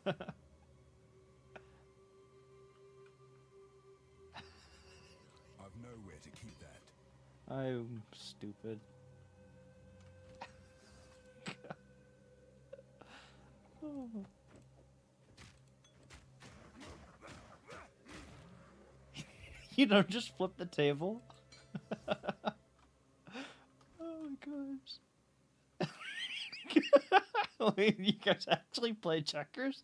I've nowhere to keep that. I'm stupid. You don't just flip the table? Oh my gosh. Wait, you guys actually play checkers?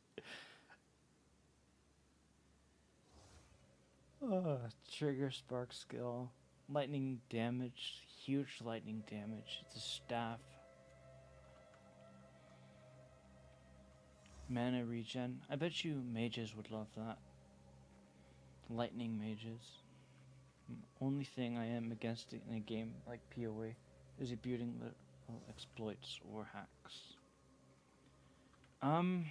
Oh, trigger spark skill. Lightning damage. Huge lightning damage. It's a staff. Mana regen. I bet you mages would love that. Lightning mages. Only thing I am against it in a game like PoE is abusing the exploits or hacks. I'm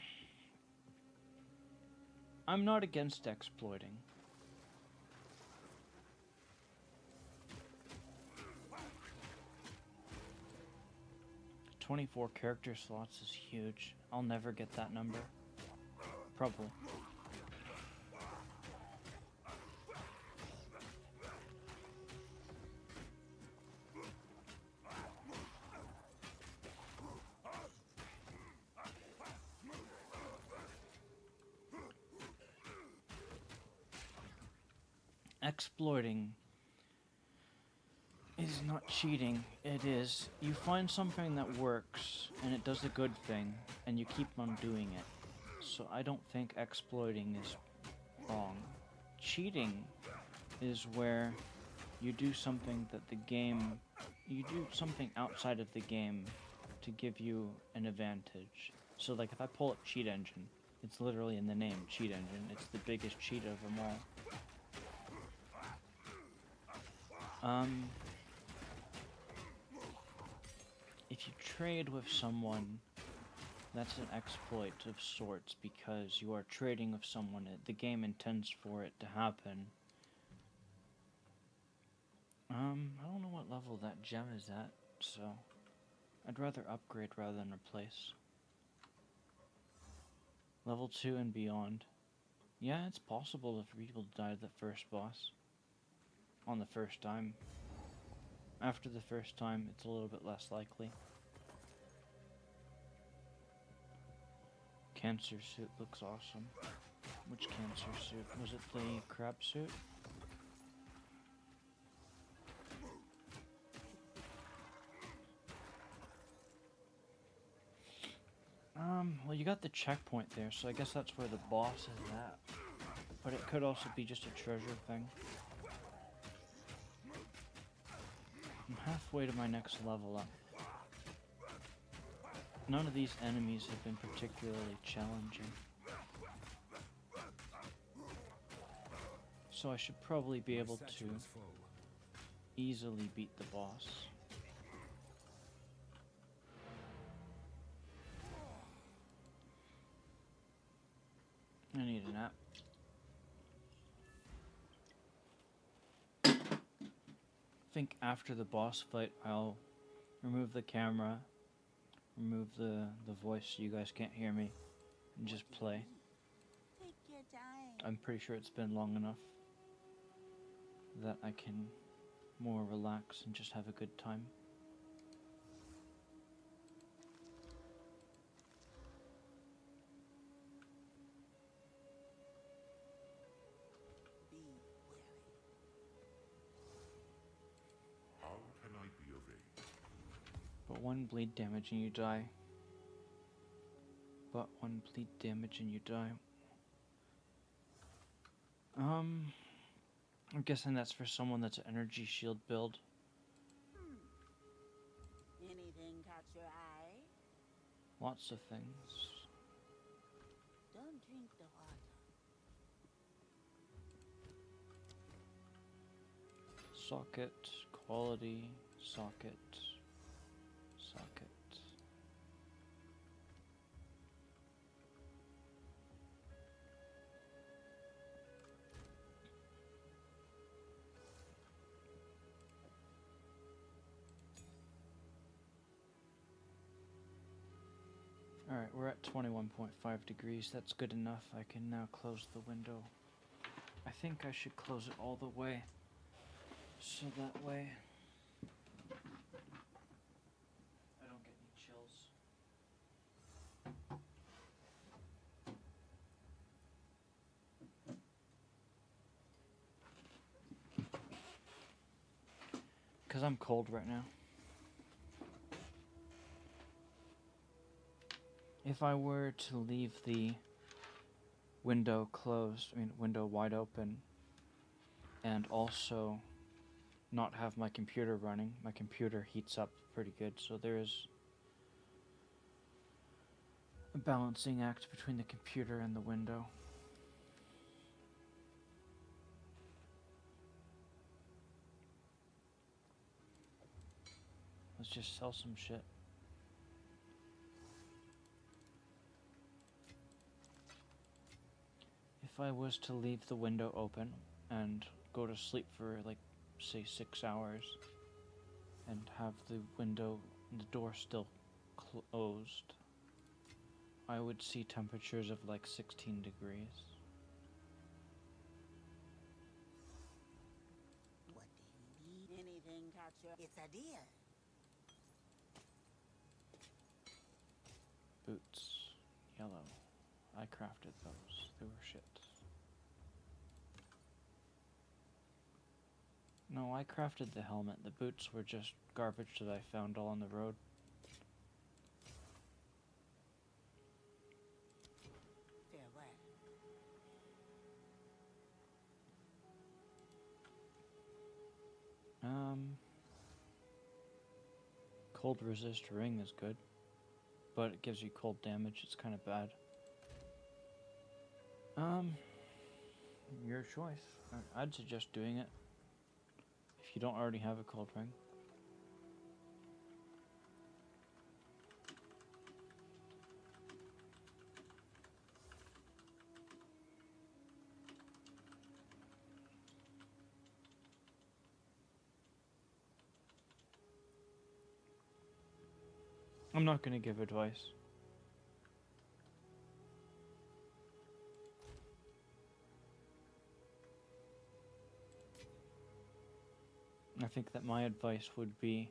not against exploiting. 24 character slots is huge. I'll never get that number. Probably. exploiting is not cheating. It is, you find something that works, and it does a good thing, and you keep on doing it. So I don't think exploiting is wrong. Cheating is where you do something that the game, you do something outside of the game to give you an advantage. So like if I pull up cheat engine, it's literally in the name, cheat engine. It's the biggest cheat of them all. If you trade with someone, that's an exploit of sorts because you are trading with someone. The game intends for it to happen. I don't know what level that gem is at, so I'd rather upgrade rather than replace. Level 2 and beyond. Yeah, it's possible for people to die to the first boss. On the first time. After the first time, it's a little bit less likely. Cancer suit looks awesome. Which cancer suit? Was it the crab suit? Well, you got the checkpoint there, so I guess that's where the boss is at. But it could also be just a treasure thing. I'm halfway to my next level up. None of these enemies have been particularly challenging. So I should probably be able to easily beat the boss. I need a nap. I think after the boss fight, I'll remove the camera, remove the voice so you guys can't hear me, and just play. Take your time. I'm pretty sure it's been long enough that I can more relax and just have a good time. Be wary. How can I be of aid? But one bleed damage and you die. But one bleed damage and you die. I'm guessing that's for someone that's an energy shield build. Anything catch your eye? Lots of things. Don't drink the water. Socket, quality, socket, socket. Alright, we're at 21.5 degrees. That's good enough. I can now close the window. I think I should close it all the way. So that way I don't get any chills. Because I'm cold right now. If I were to leave the window closed, window wide open, and also not have my computer running, my computer heats up pretty good, so there is a balancing act between the computer and the window. Let's just sell some shit. If I was to leave the window open and go to sleep for like, say 6 hours and have the window and the door still closed, I would see temperatures of like 16 degrees. What do you need? Anything catch your... It's a deal. Boots, yellow. I crafted those. They were shit. No, I crafted the helmet. The boots were just garbage that I found all on the road. Farewell. Cold resist ring is good, but it gives you cold damage. It's kind of bad. Your choice. I'd suggest doing it if you don't already have a cold ring. I'm not going to give advice. I think that my advice would be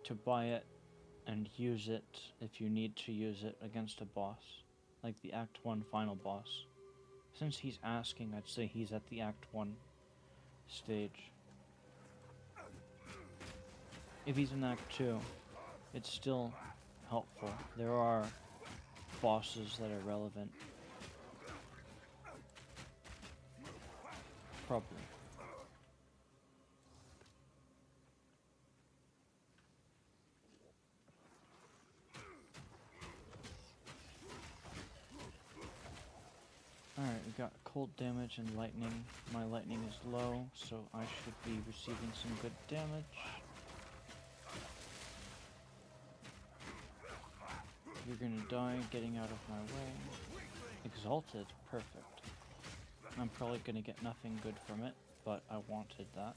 to buy it and use it if you need to use it against a boss, like the Act 1 final boss. Since he's asking, I'd say he's at the Act 1 stage. If he's in Act 2, it's still helpful. There are bosses that are relevant. Probably. Alright, we got cold damage and lightning. My lightning is low, so I should be receiving some good damage. You're gonna die getting out of my way. Exalted, perfect. I'm probably gonna get nothing good from it, but I wanted that.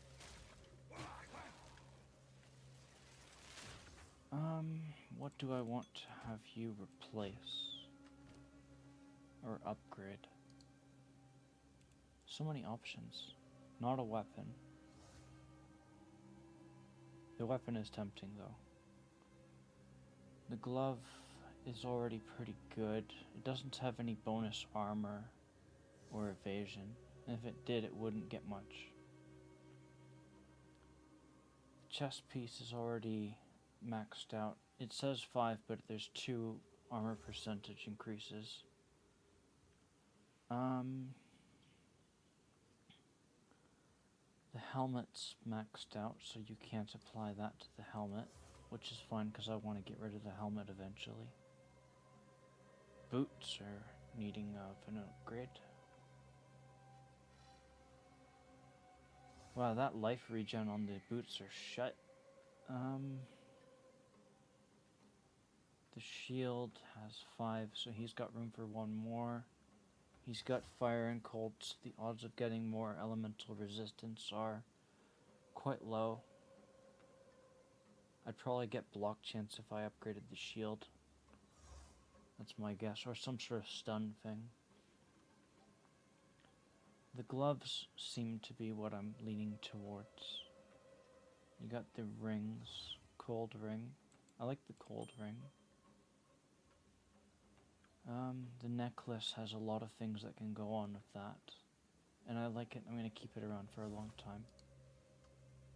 What do I want to have you replace? Or upgrade? So many options. Not a weapon. The weapon is tempting though. The glove is already pretty good. It doesn't have any bonus armor or evasion. And if it did, it wouldn't get much. The chest piece is already maxed out. It says 5, but there's 2 armor percentage increases. The helmet's maxed out, so you can't apply that to the helmet, which is fine because I want to get rid of the helmet eventually. Boots are needing of an upgrade. Wow, that life regen on the boots are shut. The shield has 5, so he's got room for 1 more. He's got fire and cold, so the odds of getting more elemental resistance are quite low. I'd probably get block chance if I upgraded the shield. That's my guess, or some sort of stun thing. The gloves seem to be what I'm leaning towards. You got the rings, cold ring. I like the cold ring. The necklace has a lot of things that can go on with that. And I like it. I'm going to keep it around for a long time.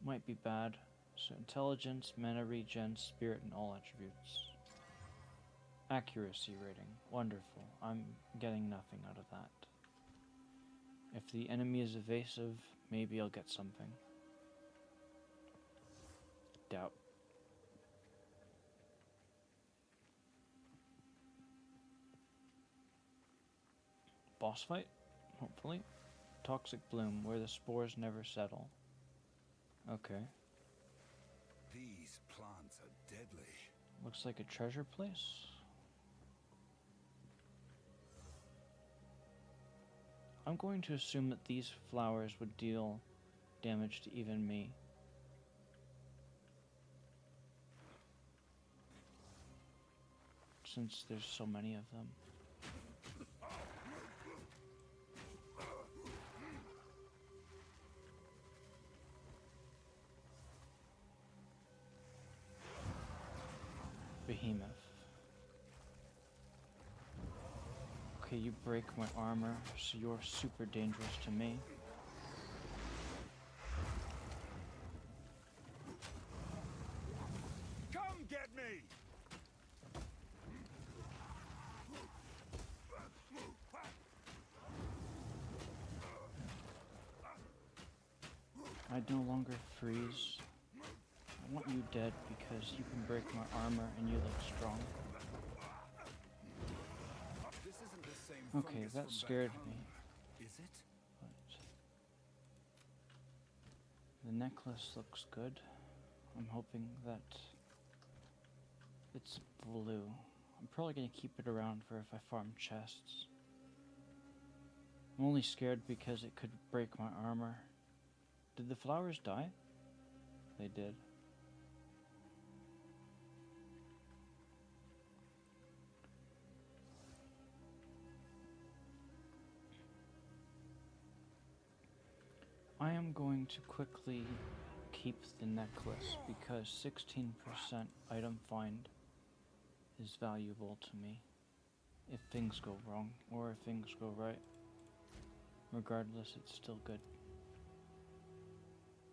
Might be bad. So intelligence, mana regen, spirit, and all attributes. Accuracy rating. Wonderful. I'm getting nothing out of that. If the enemy is evasive, maybe I'll get something. Doubt. Boss fight? Hopefully. Toxic bloom, where the spores never settle. Okay. These plants are deadly. Looks like a treasure place. I'm going to assume that these flowers would deal damage to even me. Since there's so many of them. Behemoth. Okay, you break my armor, so you're super dangerous to me. Come get me! I no longer freeze. I want you dead because you can break my armor and you look strong. This isn't the same Okay, fungus that from back scared home, me. is it? But the necklace looks good. I'm hoping that it's blue. I'm probably gonna keep it around for if I farm chests. I'm only scared because it could break my armor. Did the flowers die? They did. I am going to quickly keep the necklace because 16% item find is valuable to me if things go wrong or if things go right. Regardless, it's still good.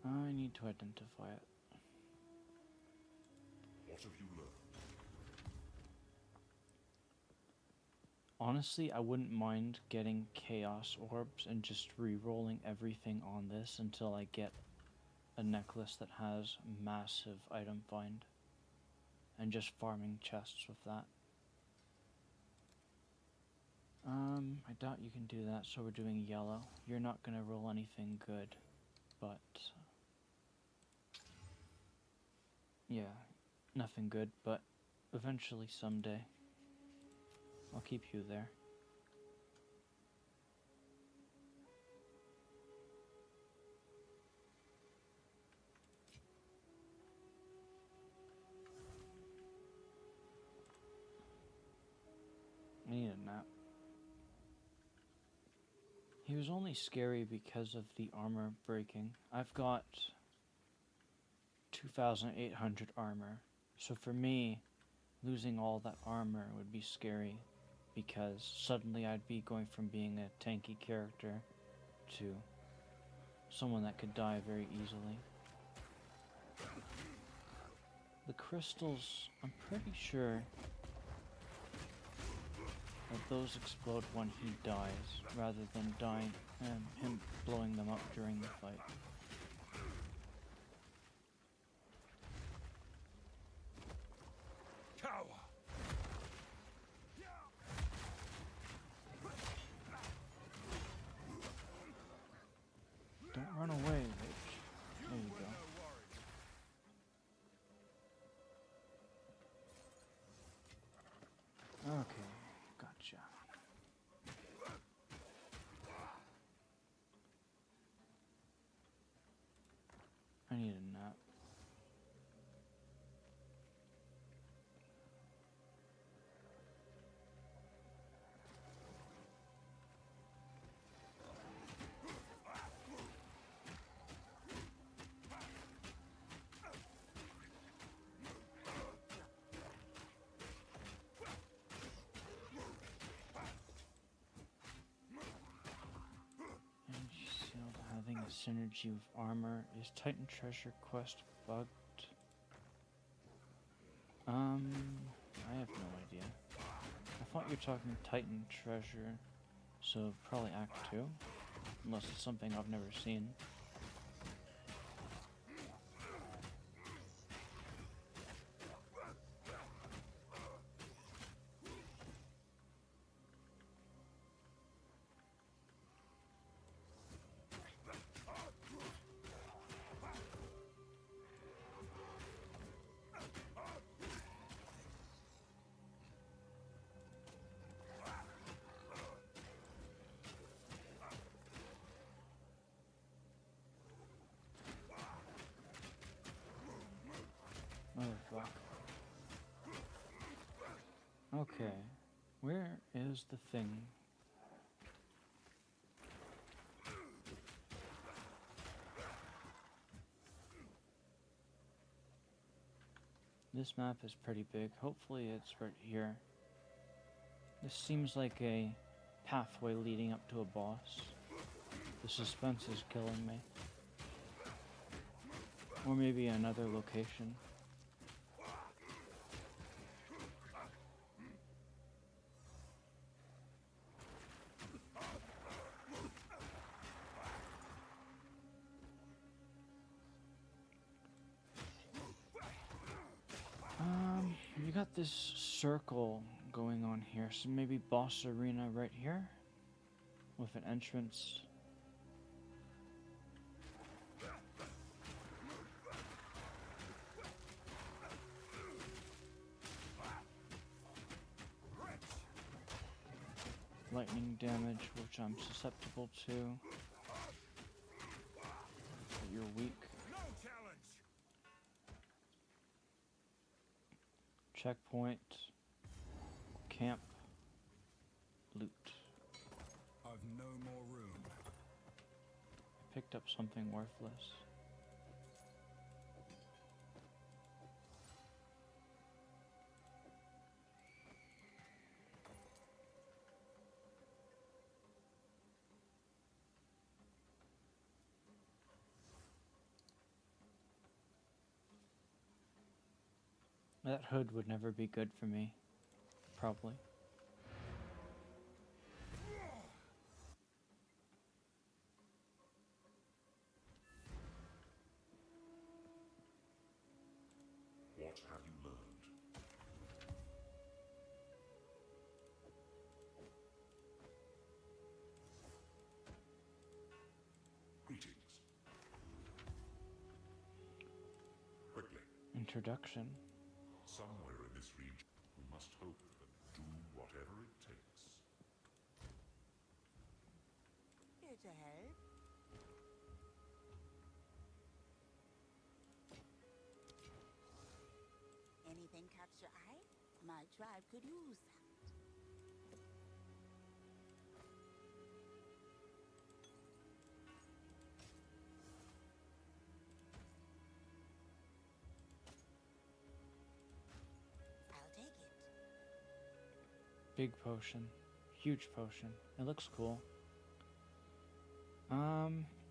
I need to identify it. What have you learned? Honestly, I wouldn't mind getting chaos orbs and just re-rolling everything on this until I get a necklace that has massive item find and just farming chests with that. I doubt you can do that, so we're doing yellow. You're not gonna roll anything good, but yeah, nothing good, but eventually someday I'll keep you there. I need a nap. He was only scary because of the armor breaking. I've got 2,800 armor, so for me, losing all that armor would be scary because suddenly I'd be going from being a tanky character to someone that could die very easily. The crystals, I'm pretty sure that those explode when he dies, rather than dying and him blowing them up during the fight. Cower! Don't run away, Rich. There you go. Okay, gotcha. I need a nap. Energy sealed, having a synergy with armor. Is Titan Treasure Quest bugged? I have no idea. I thought you were talking Titan Treasure, so probably Act 2, unless it's something I've never seen. Oh fuck. Okay, where is the thing? This map is pretty big. Hopefully it's right here. This seems like a pathway leading up to a boss. The suspense is killing me. Or maybe another location. You got this circle going on here, so maybe boss arena right here with an entrance. Lightning damage, which I'm susceptible to. You're weak. Checkpoint. Camp. Loot. I've no more room. I picked up something worthless. That hood would never be good for me. Probably. What have you learned? Greetings. Quickly. Introduction. Somewhere in this region, we must hope and do whatever it takes. Here to help. Anything catch your eye? My tribe could use that. I'll take it. Big potion. Huge potion. It looks cool.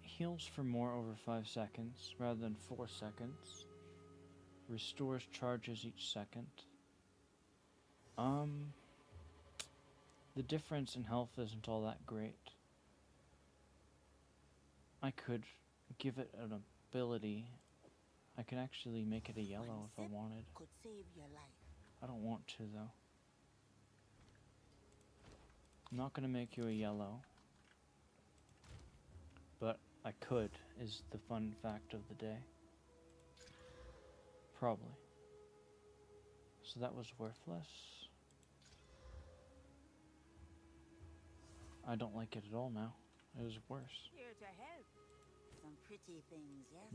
Heals for more over 5 seconds rather than 4 seconds. Restores charges each second. The difference in health isn't all that great. I could give it an ability. I can actually make it a yellow One if I sip wanted. could save your life. I don't want to though. I'm not gonna make you a yellow. But I could, is the fun fact of the day. Probably. So that was worthless. I don't like it at all now. It was worse. Here to help. Some pretty things, yes?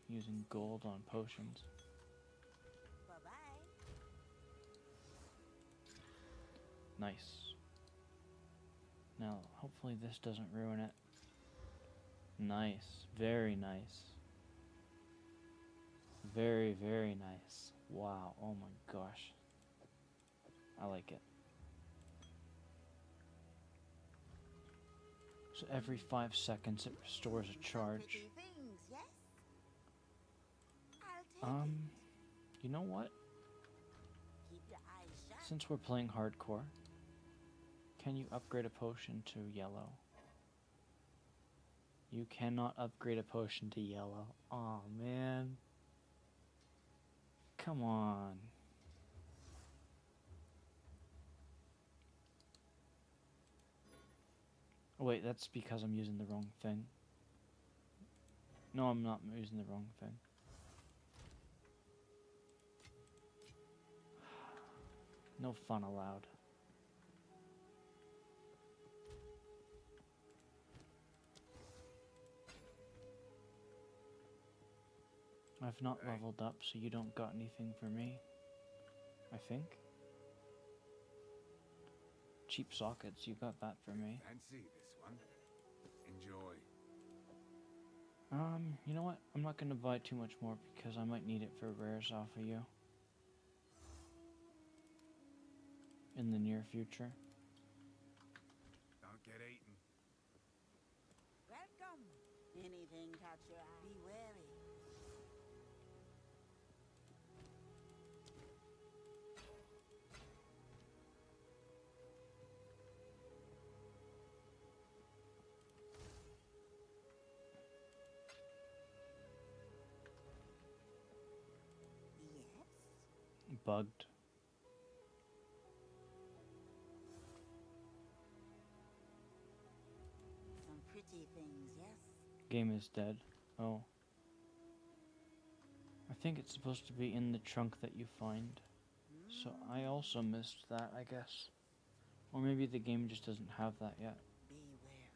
Using gold on potions. Bye-bye. Nice. Now, hopefully this doesn't ruin it. Nice. Very nice. Very, very nice. Wow. Oh my gosh. I like it. So every 5 seconds it restores a Some charge. pretty things, yes? I'll take it. You know what? Keep your eyes shut. Since we're playing hardcore, can you upgrade a potion to yellow? You cannot upgrade a potion to yellow. Aw, man. Come on. Oh, wait, that's because I'm using the wrong thing. No, I'm not using the wrong thing. No fun allowed. I've not leveled up, so you don't got anything for me. I think. Cheap sockets, you got that for me. Fancy this one. Enjoy. You know what? I'm not gonna buy too much more because I might need it for rares off of you. In the near future. bugged. Some pretty things, yes? Game is dead. Oh. I think it's supposed to be in the trunk that you find. So I also missed that, I guess. Or maybe the game just doesn't have that yet. Be wary.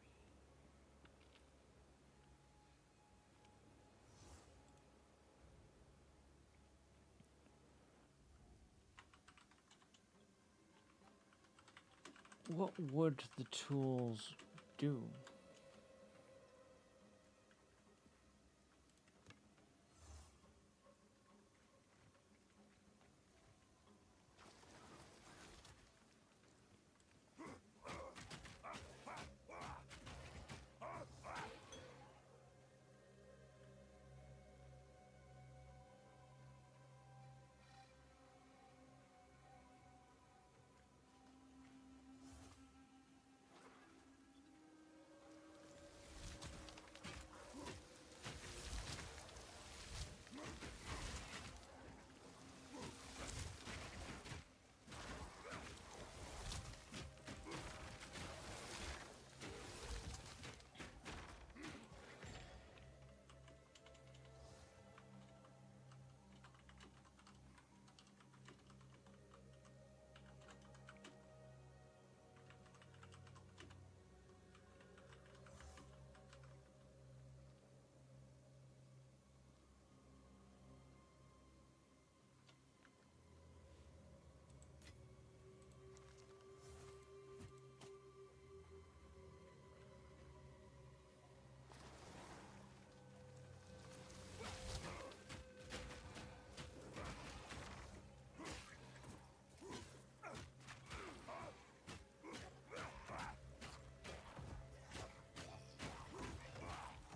What would the tools do?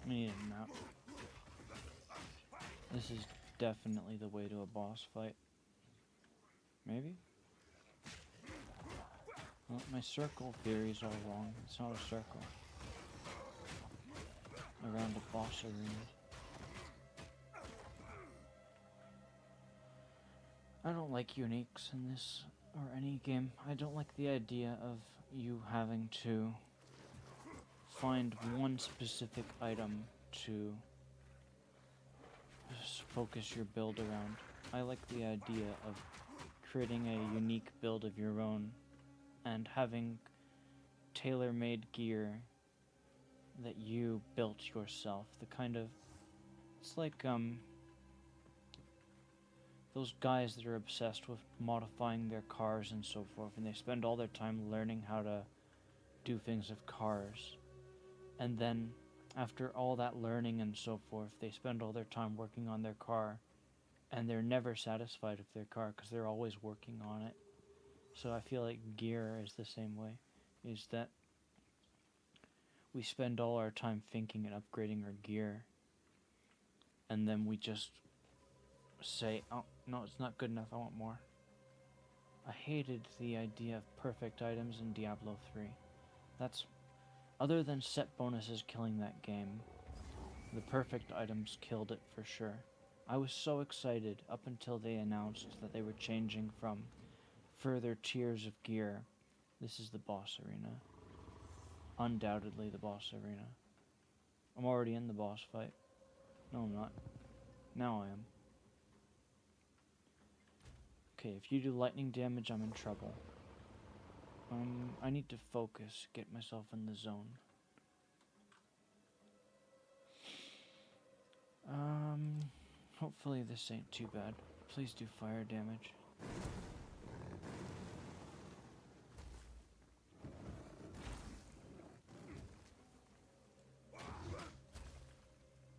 I need a map. This is definitely the way to a boss fight. Maybe? Well, my circle theory's all wrong. It's not a circle. Around a boss arena. I don't like uniques in this or any game. I don't like the idea of you having to find one specific item to focus your build around. I like the idea of creating a unique build of your own and having tailor-made gear that you built yourself. The kind of... It's like, those guys that are obsessed with modifying their cars and so forth, and they spend all their time learning how to do things with cars. And then, after all that learning and so forth, they spend all their time working on their car, and they're never satisfied with their car because they're always working on it. So I feel like gear is the same way, is that we spend all our time thinking and upgrading our gear, and then we just say, oh, no, it's not good enough, I want more. I hated the idea of perfect items in Diablo 3. That's... Other than set bonuses killing that game, the perfect items killed it for sure. I was so excited up until they announced that they were changing from further tiers of gear. This is the boss arena. Undoubtedly the boss arena. I'm already in the boss fight. No, I'm not. Now I am. Okay, if you do lightning damage, I'm in trouble. I need to focus, get myself in the zone. Hopefully this ain't too bad. Please do fire damage.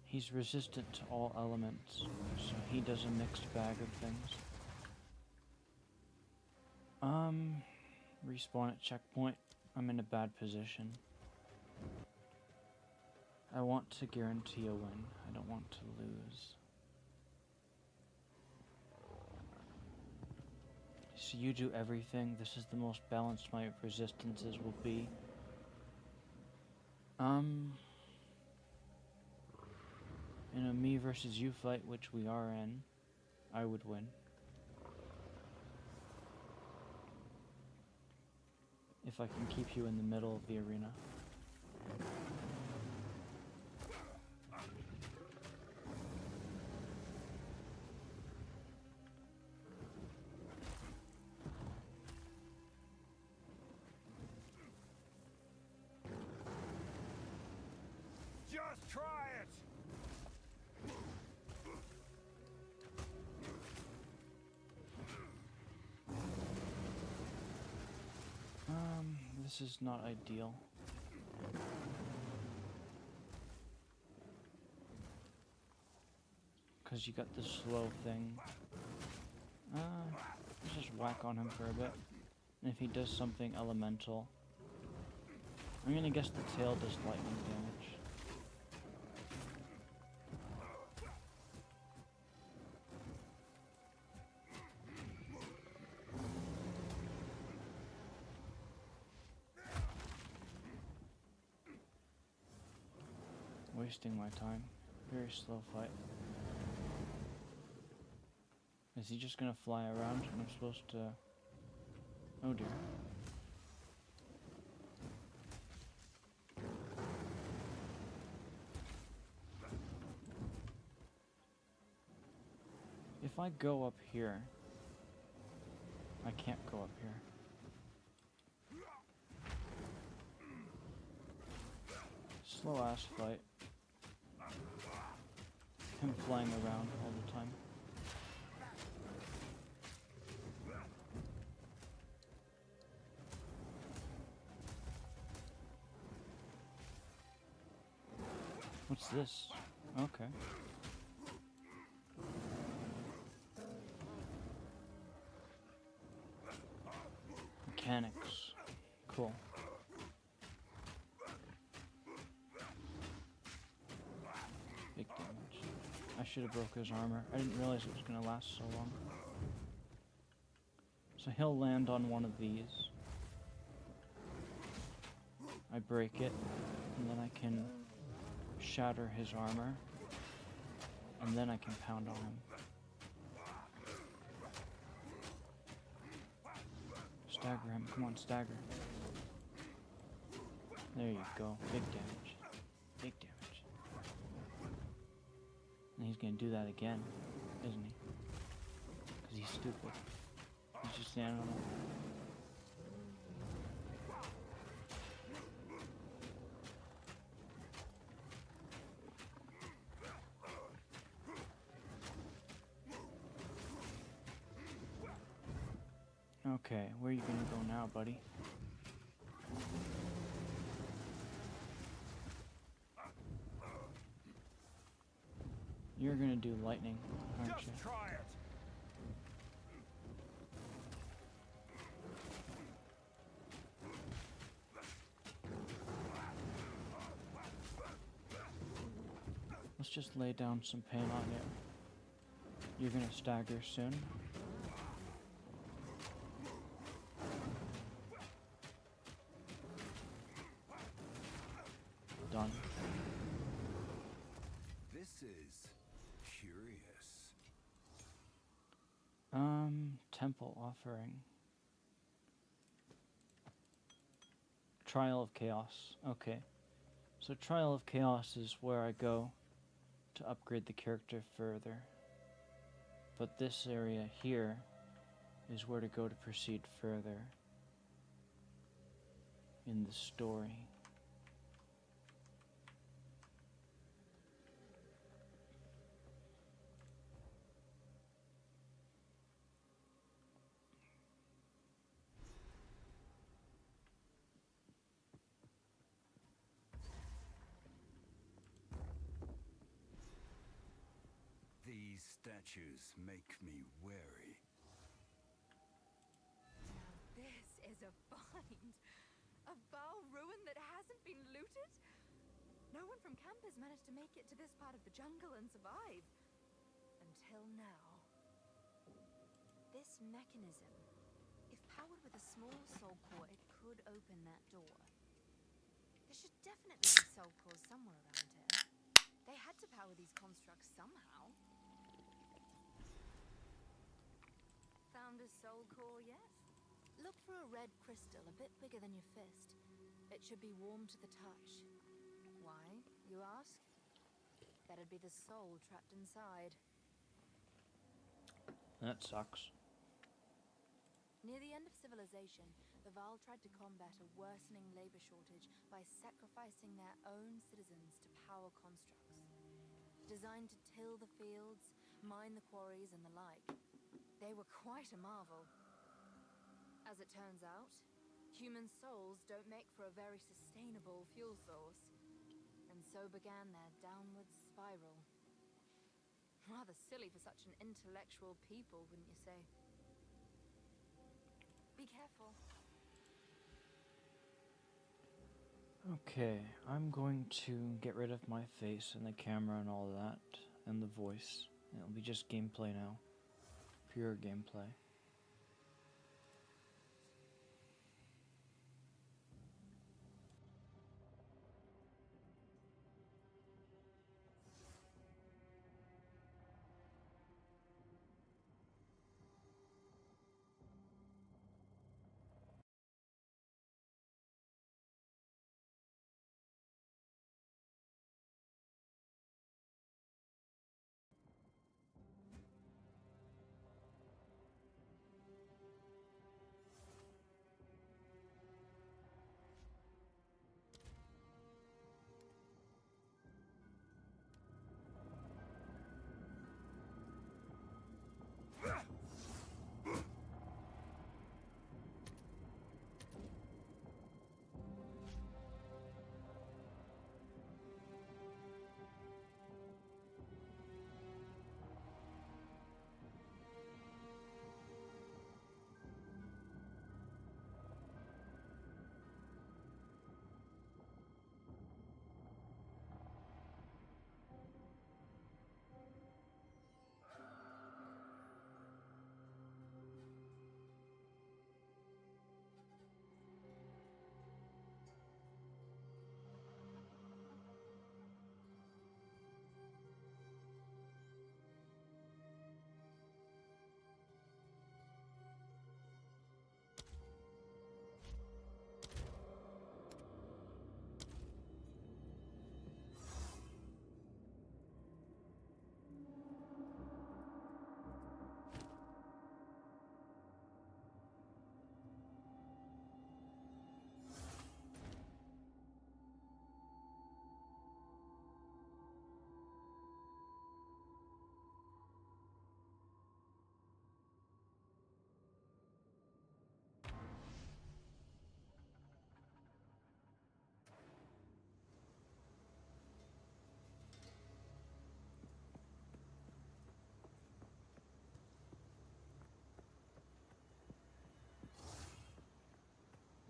He's resistant to all elements, so he does a mixed bag of things. Respawn at checkpoint. I'm in a bad position. I want to guarantee a win. I don't want to lose. So you do everything. This is the most balanced my resistances will be. In a me versus you fight, which we are in, I would win. if I can keep you in the middle of the arena. Just try it! This is not ideal. Because you got the slow thing. Let's just whack on him for a bit. And if he does something elemental, I'm gonna guess the tail does lightning damage. Wasting my time. Very slow fight. Is he just gonna fly around and I'm supposed to... Oh dear. If I go up here... I can't go up here. Slow ass fight. Him flying around all the time. What's this? Okay. Mechanics. Cool. Big damage. I should have broke his armor. I didn't realize it was going to last so long. So he'll land on one of these. I break it, and then I can shatter his armor, and then I can pound on him. Stagger him. Come on, stagger. There you go. Big damage. Big damage. And he's gonna do that again, isn't he? Because he's stupid. He's just standing on it. Okay, where are you gonna go now, buddy? You're gonna do lightning, aren't you? Just try it! Let's just lay down some pain on you. You're gonna stagger soon. Done. This is curious. Temple offering. Trial of Chaos. Okay. So Trial of Chaos is where I go to upgrade the character further. But this area here is where to go to proceed further in the story. These statues make me wary. This is a find. A Baal ruin that hasn't been looted? No one from camp has managed to make it to this part of the jungle and survive. Until now. This mechanism, if powered with a small soul core, it could open that door. There should definitely be soul cores somewhere around here. They had to power these constructs somehow. Found a soul core yet? Look for a red crystal a bit bigger than your fist. It should be warm to the touch. Why, you ask? That'd be the soul trapped inside. That sucks. Near the end of civilization, the Val tried to combat a worsening labor shortage by sacrificing their own citizens to power constructs. Designed to till the fields, mine the quarries, and the like. They were quite a marvel. As it turns out, human souls don't make for a very sustainable fuel source. And so began their downward spiral. Rather silly for such an intellectual people, wouldn't you say? Be careful. Okay, I'm going to get rid of my face and the camera and all that, and the voice. It'll be just gameplay now. Pure gameplay.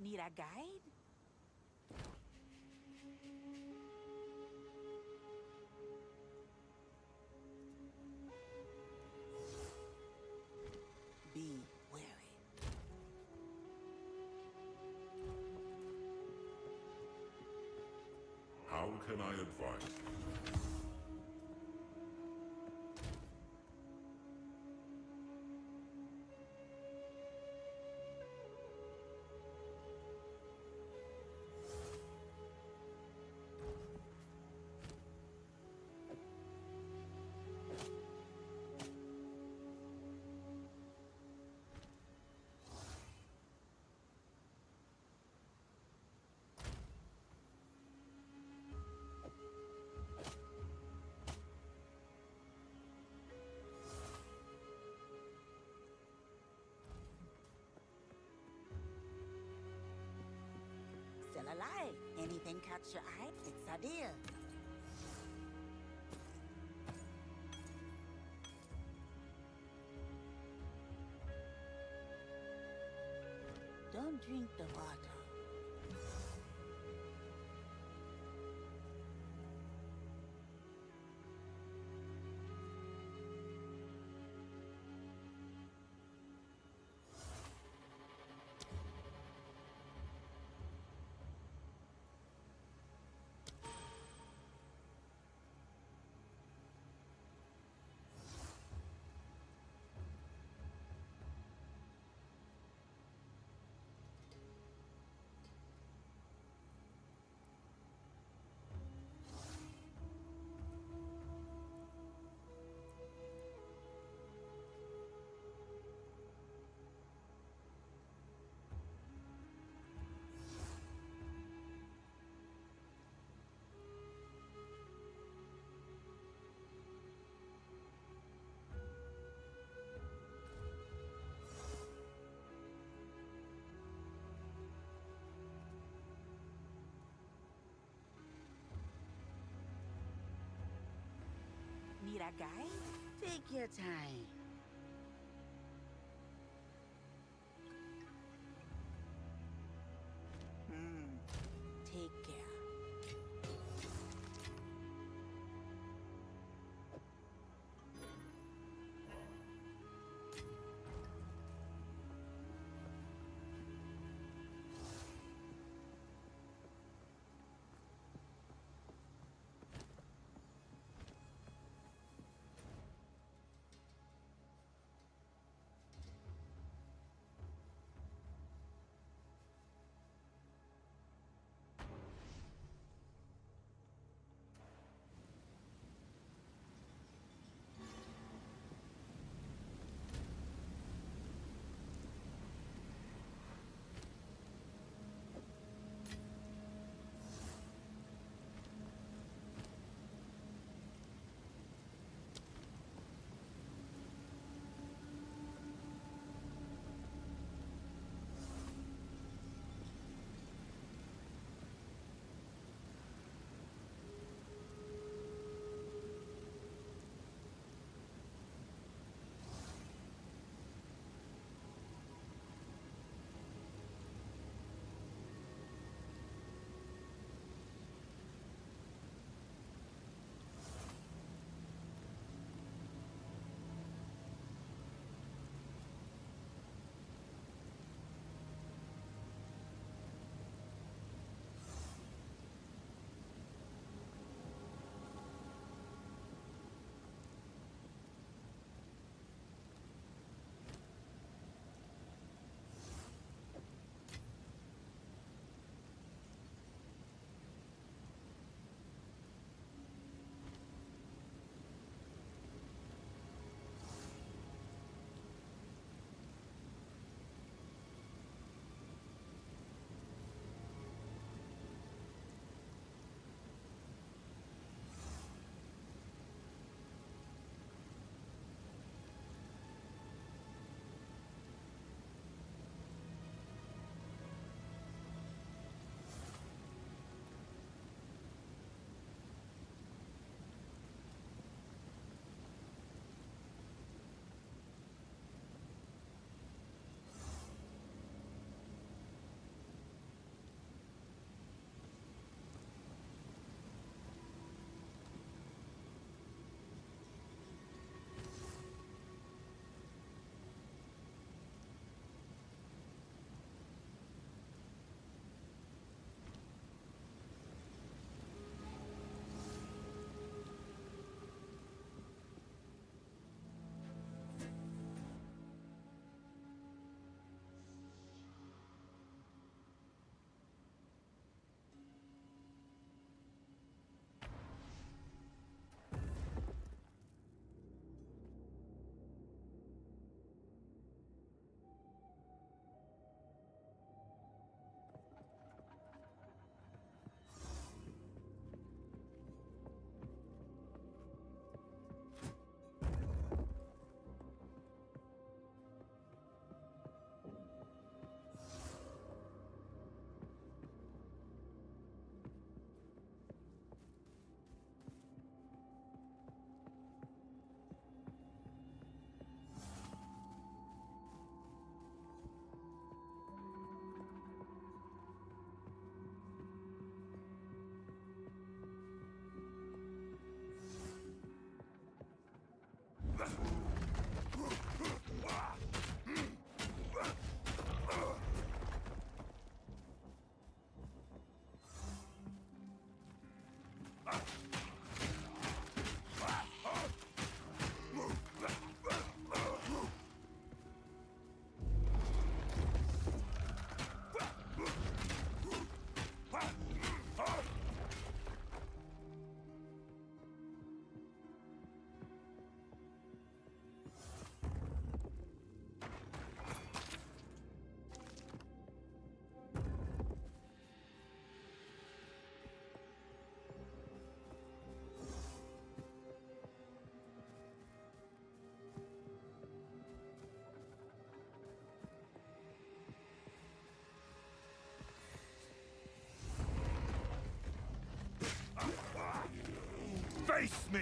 Need a guide? Be wary. How can I advise you? Still alive. Anything catch your eye? It's a deal. Don't drink the water. a guide? Take your time. Take care. Face me!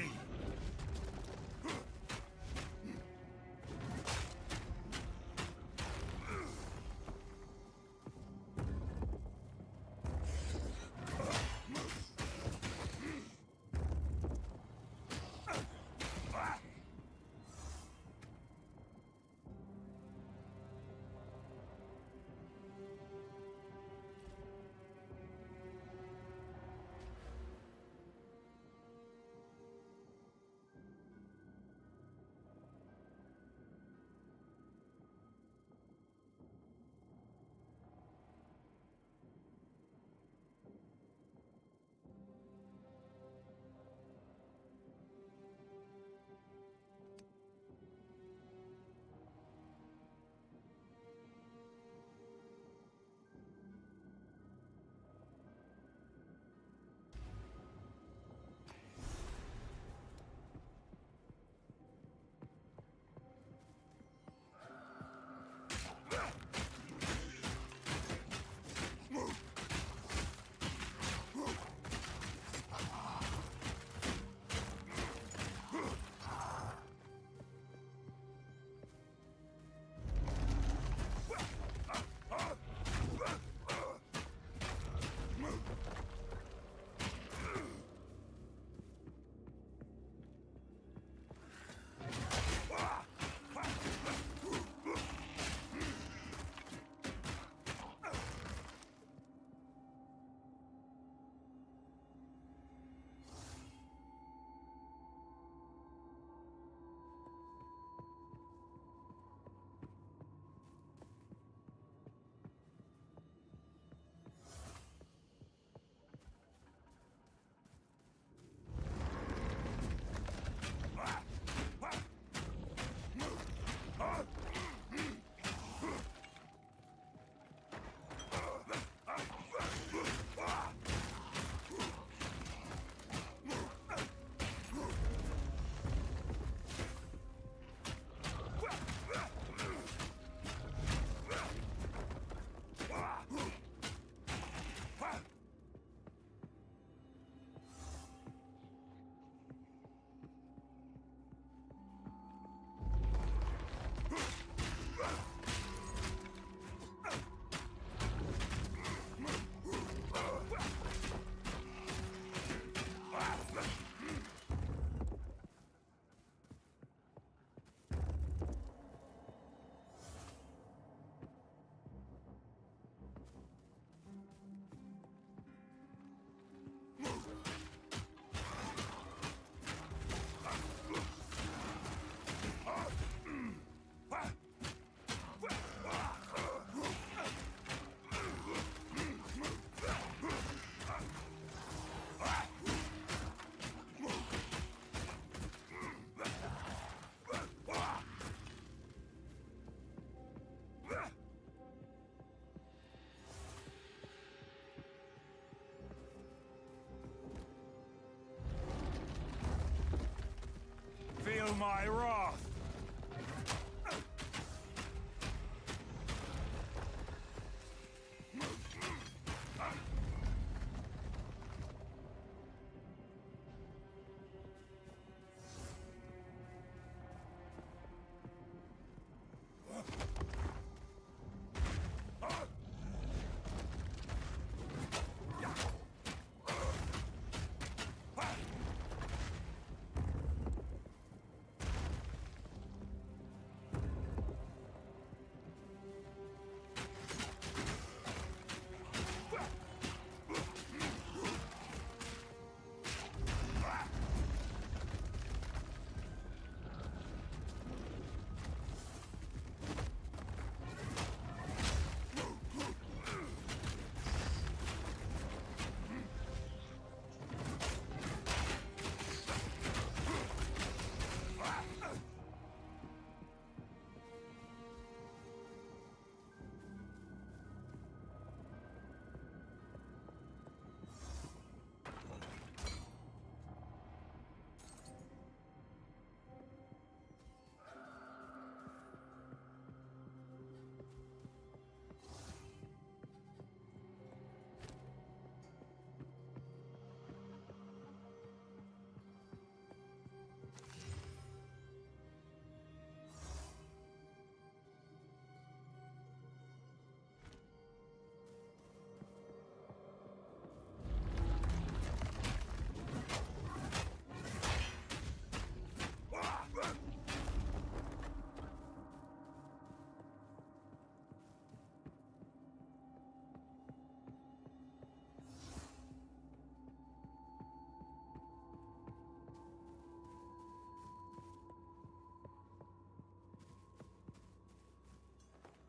Feel my wrath!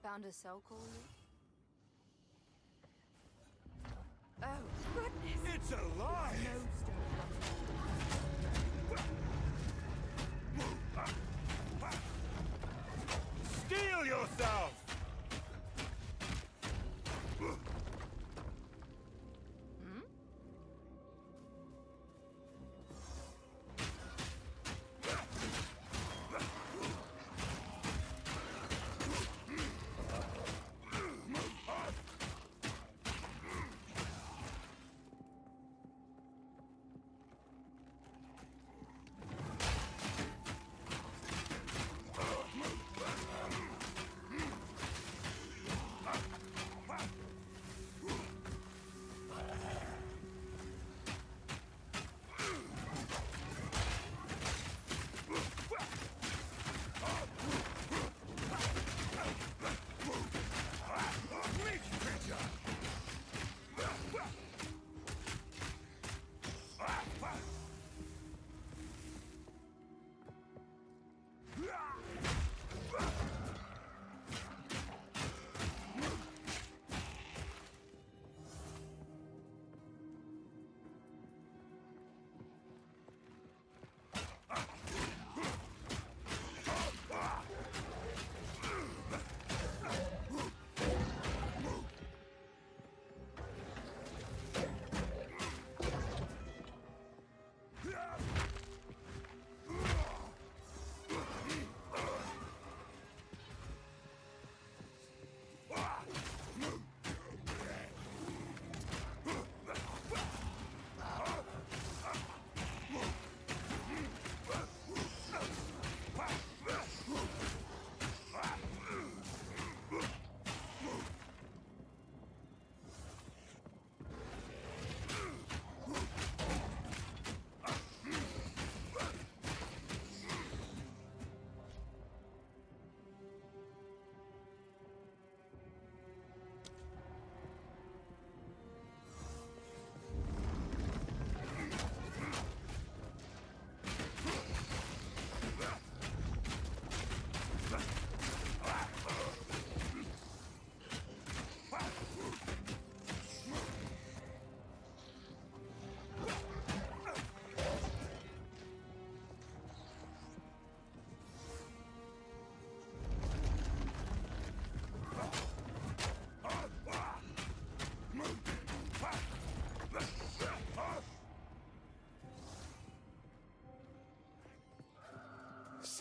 Found a cell call you? Oh, goodness! It's alive! Steel yourself!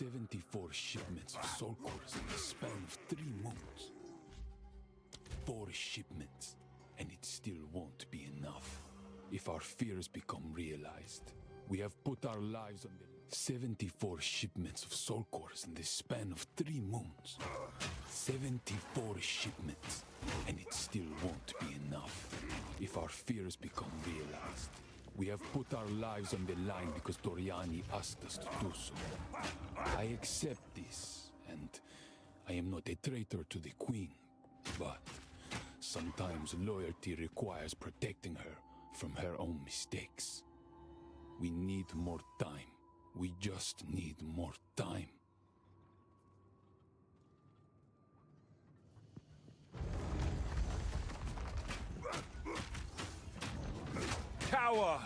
74 shipments of soul cores in the span of 3 moons. 4 shipments, and it still won't be enough. If our fears become realized, we have put our lives on the 74 shipments of soul cores in the span of 3 moons. 74 shipments, and it still won't be enough. If our fears become realized, we have put our lives on the line because Doriani asked us to do so. I accept this, and I am not a traitor to the Queen, but sometimes loyalty requires protecting her from her own mistakes. We need more time. We just need more time. Cower!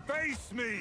Face me!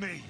me!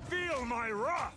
Feel my wrath!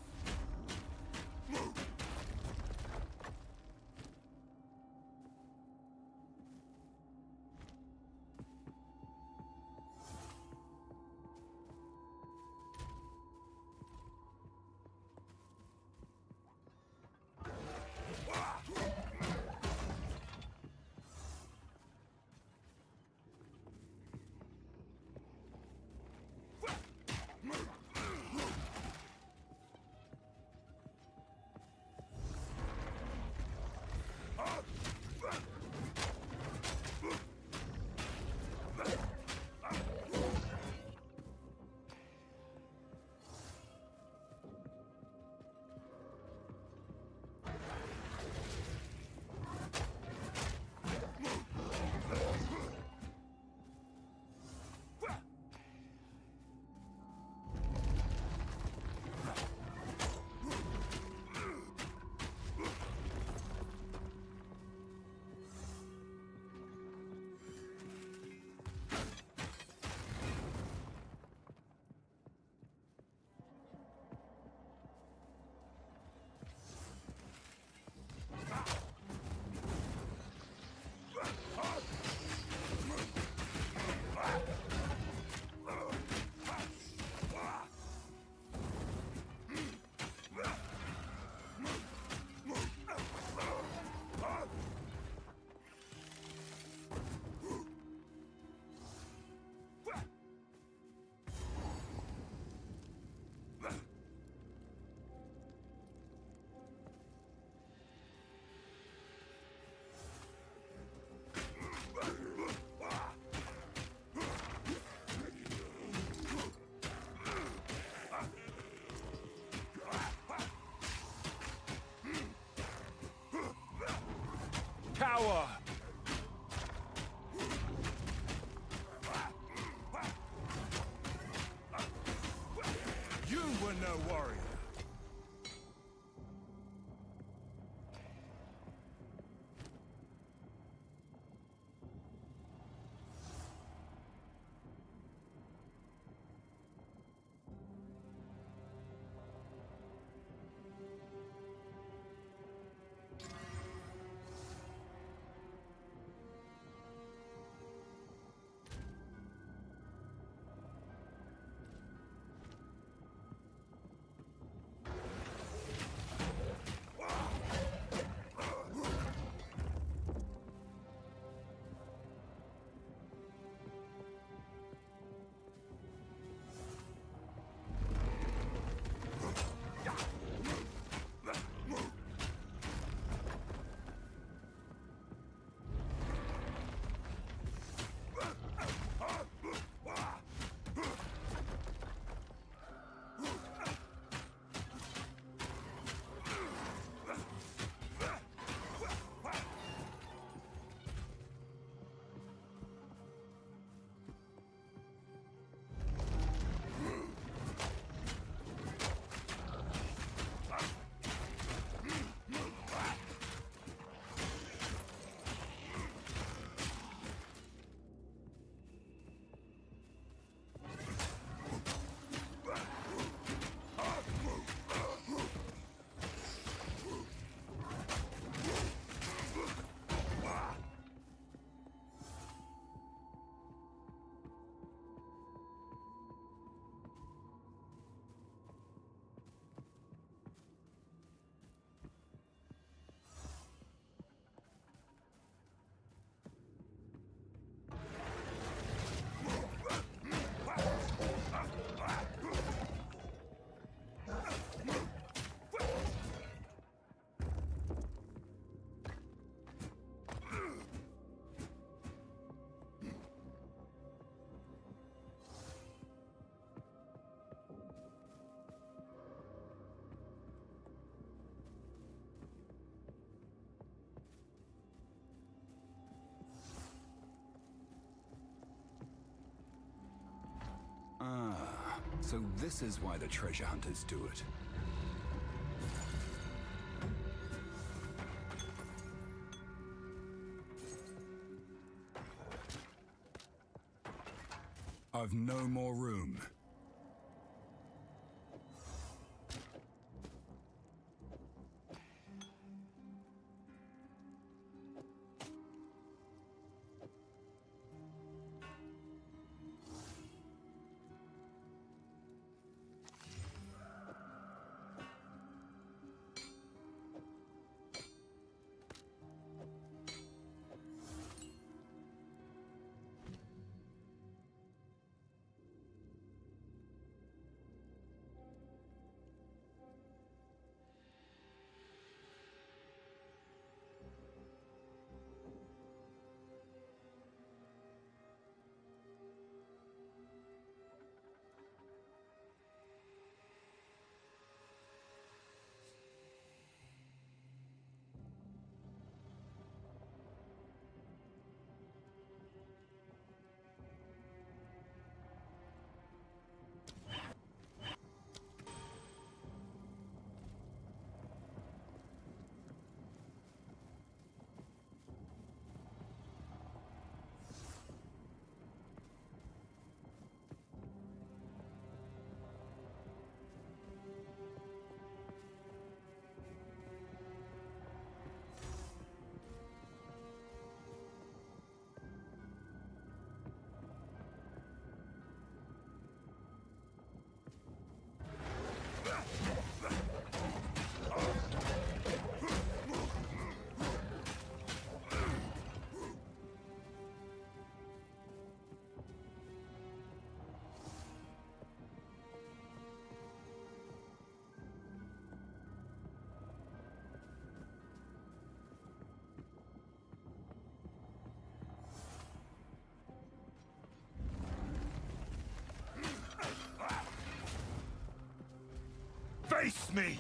power! You were no warrior. Ah, so this is why the treasure hunters do it. I've no more room. Face me!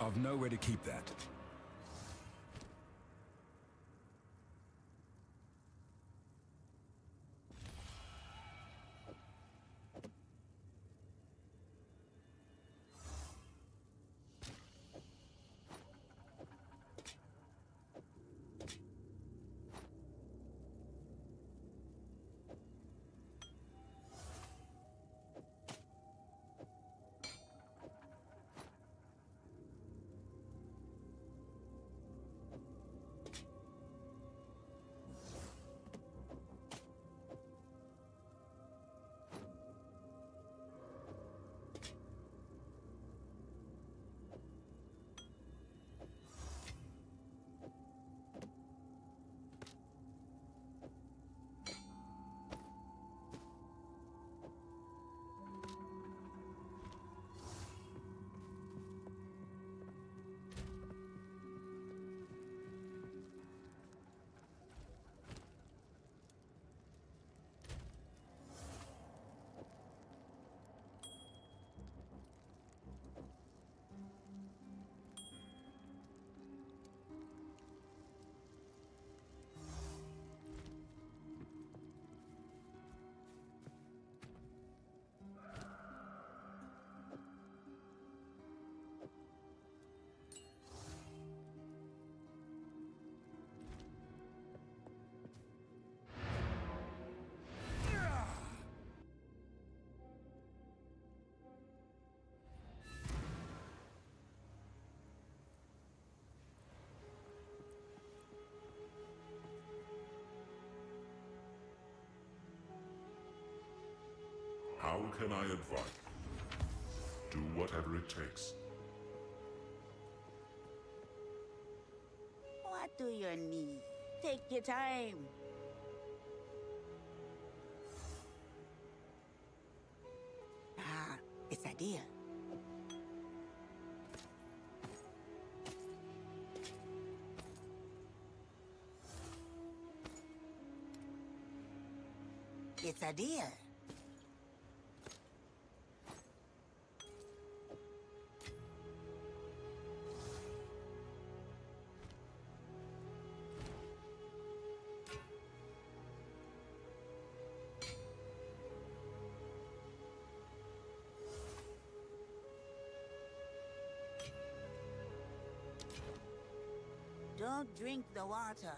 I've nowhere to keep that. How can I advise? Do whatever it takes. What do you need? Take your time. Ah, it's a deal. It's a deal. Don't drink the water.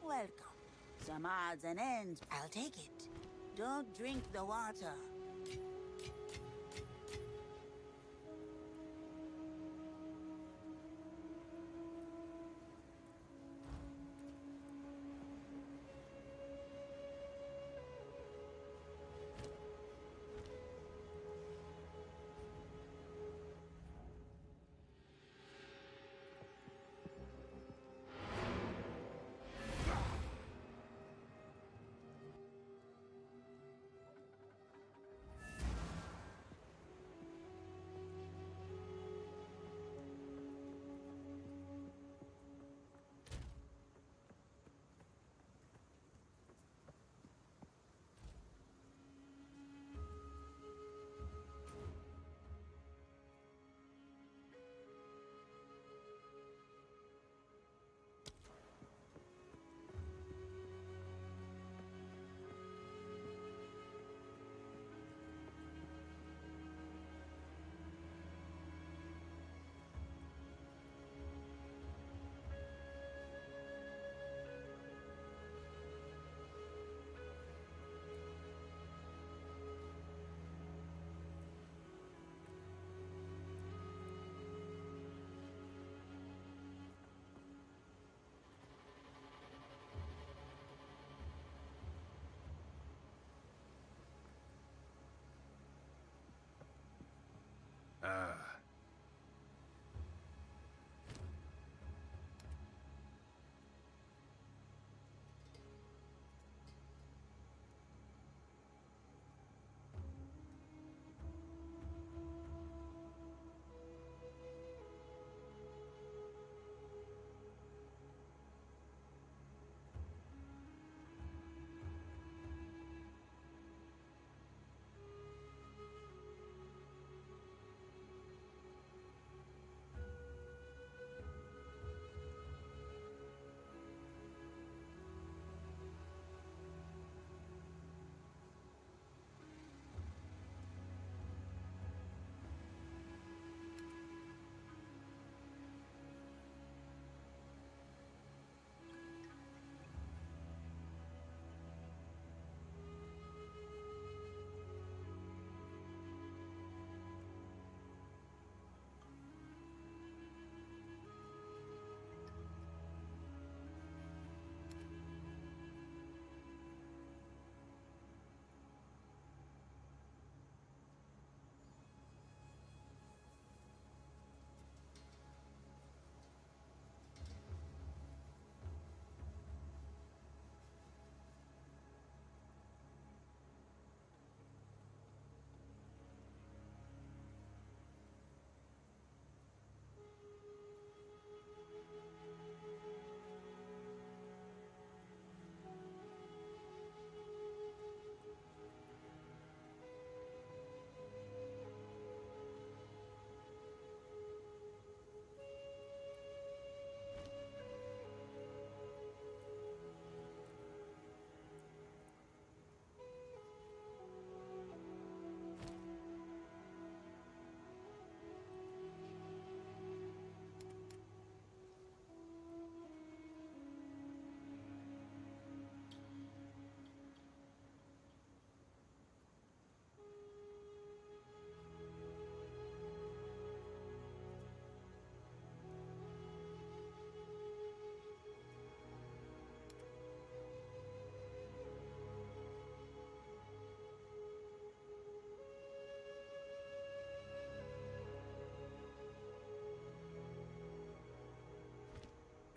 Welcome. Some odds and ends, I'll take it. Don't drink the water.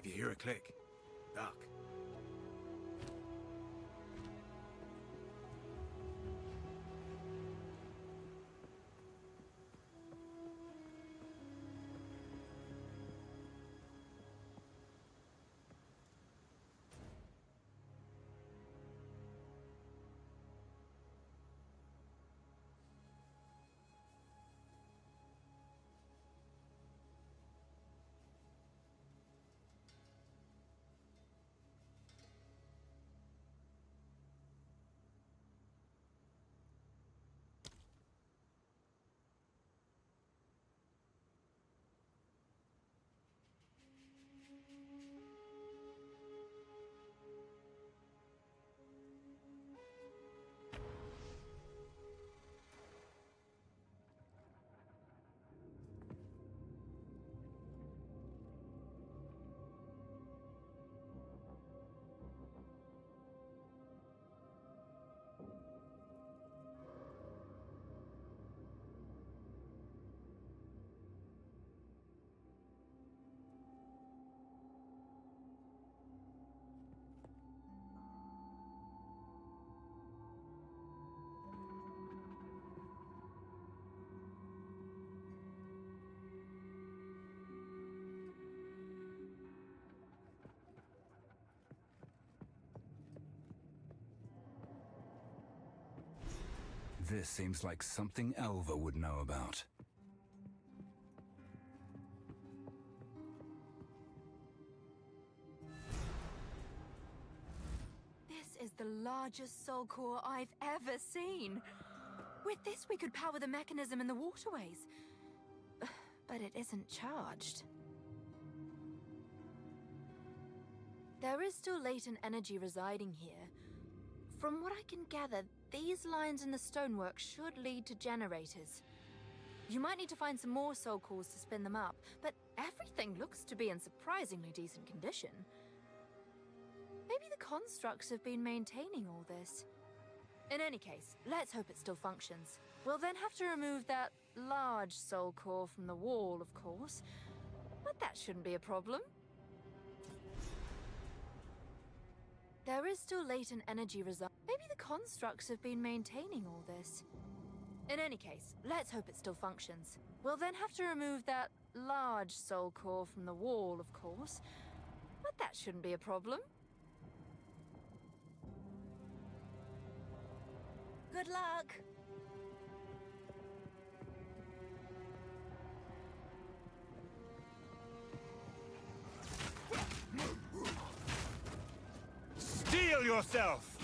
you hear a click, duck. This seems like something Elva would know about. This is the largest soul core I've ever seen. With this, we could power the mechanism in the waterways. But it isn't charged. There is still latent energy residing here. From what I can gather, these lines in the stonework should lead to generators. You might need to find some more soul cores to spin them up, but everything looks to be in surprisingly decent condition. Maybe the constructs have been maintaining all this. In any case, let's hope it still functions. We'll then have to remove that large soul core from the wall, of course, but that shouldn't be a problem. There is still latent energy residing. Maybe the constructs have been maintaining all this. In any case, let's hope it still functions. We'll then have to remove that large soul core from the wall, of course, but that shouldn't be a problem. Good luck! Steel yourself!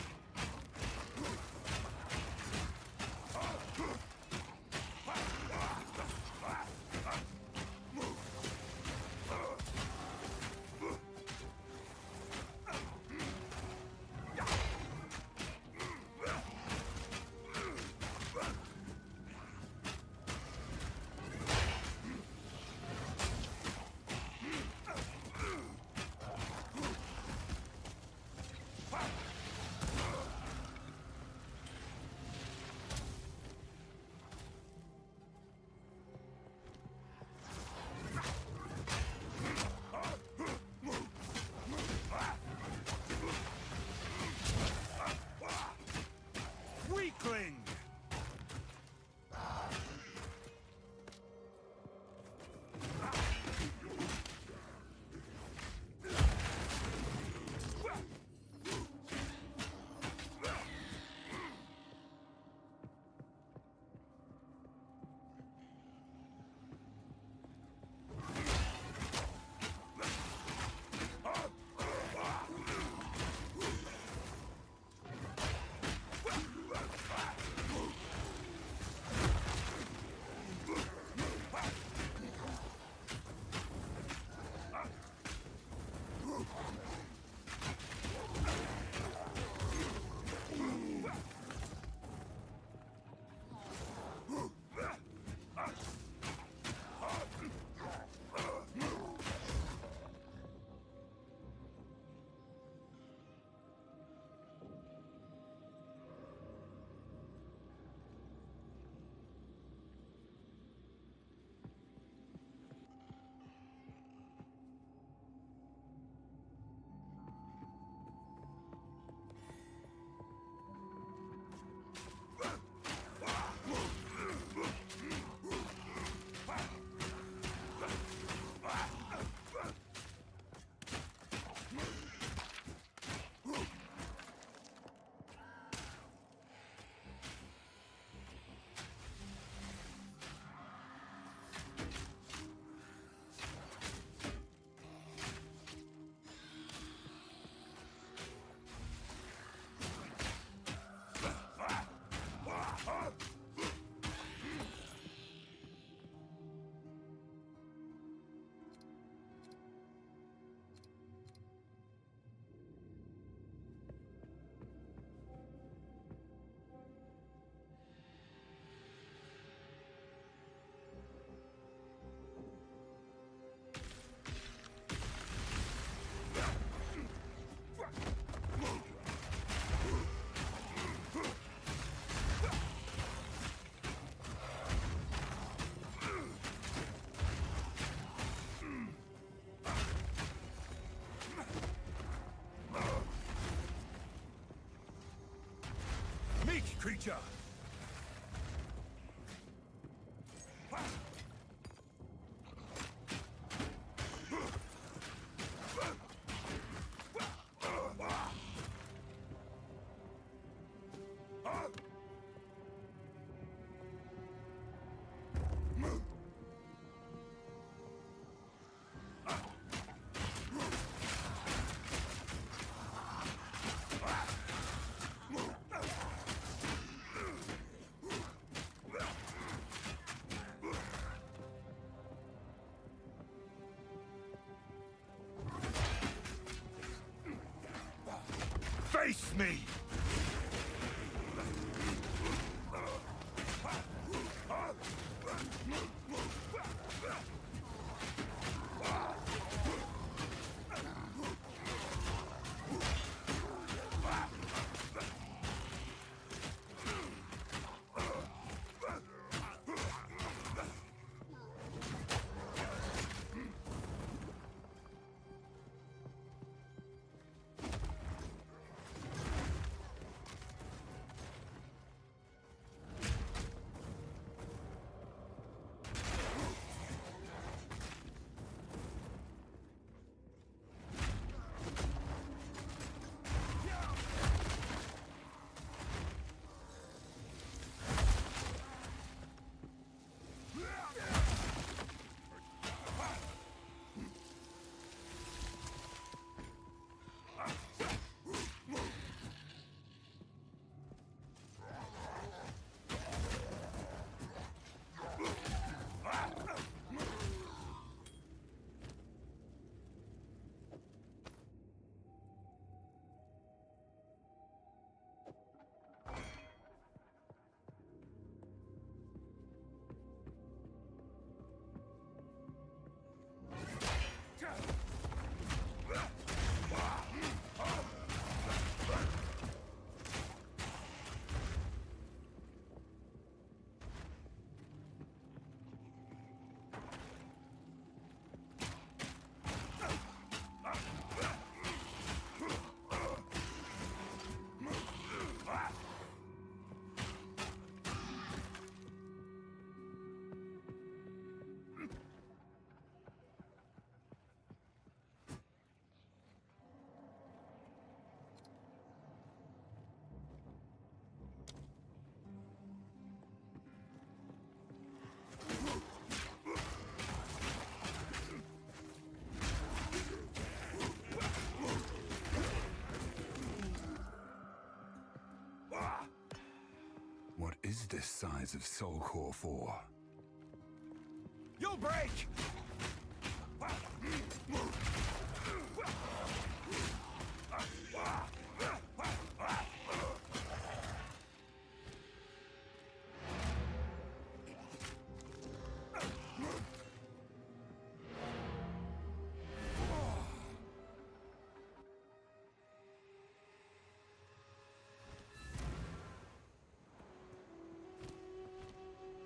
creature! Face me! What is this size of soul core for? You'll break!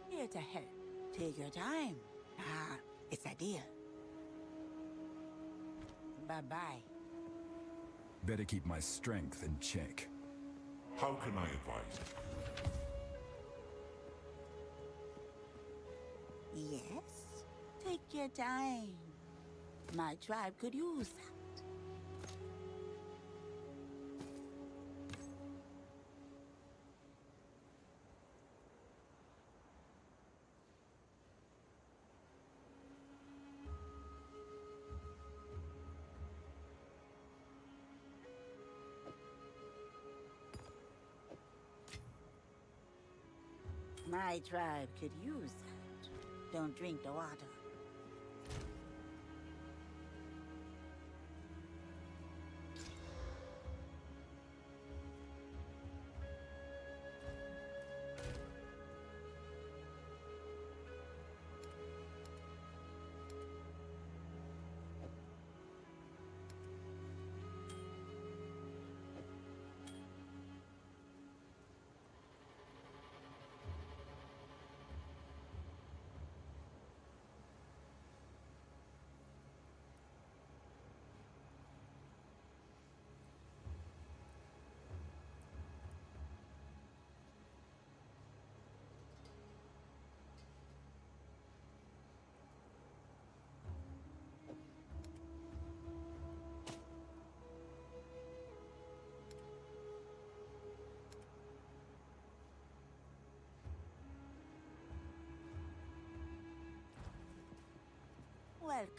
Here to help. Take your time. Ah, it's a deal. Bye-bye. Better keep my strength in check. How can I advise? Yes? Take your time. My tribe could use that. My tribe could use that. Don't drink the water. welcome.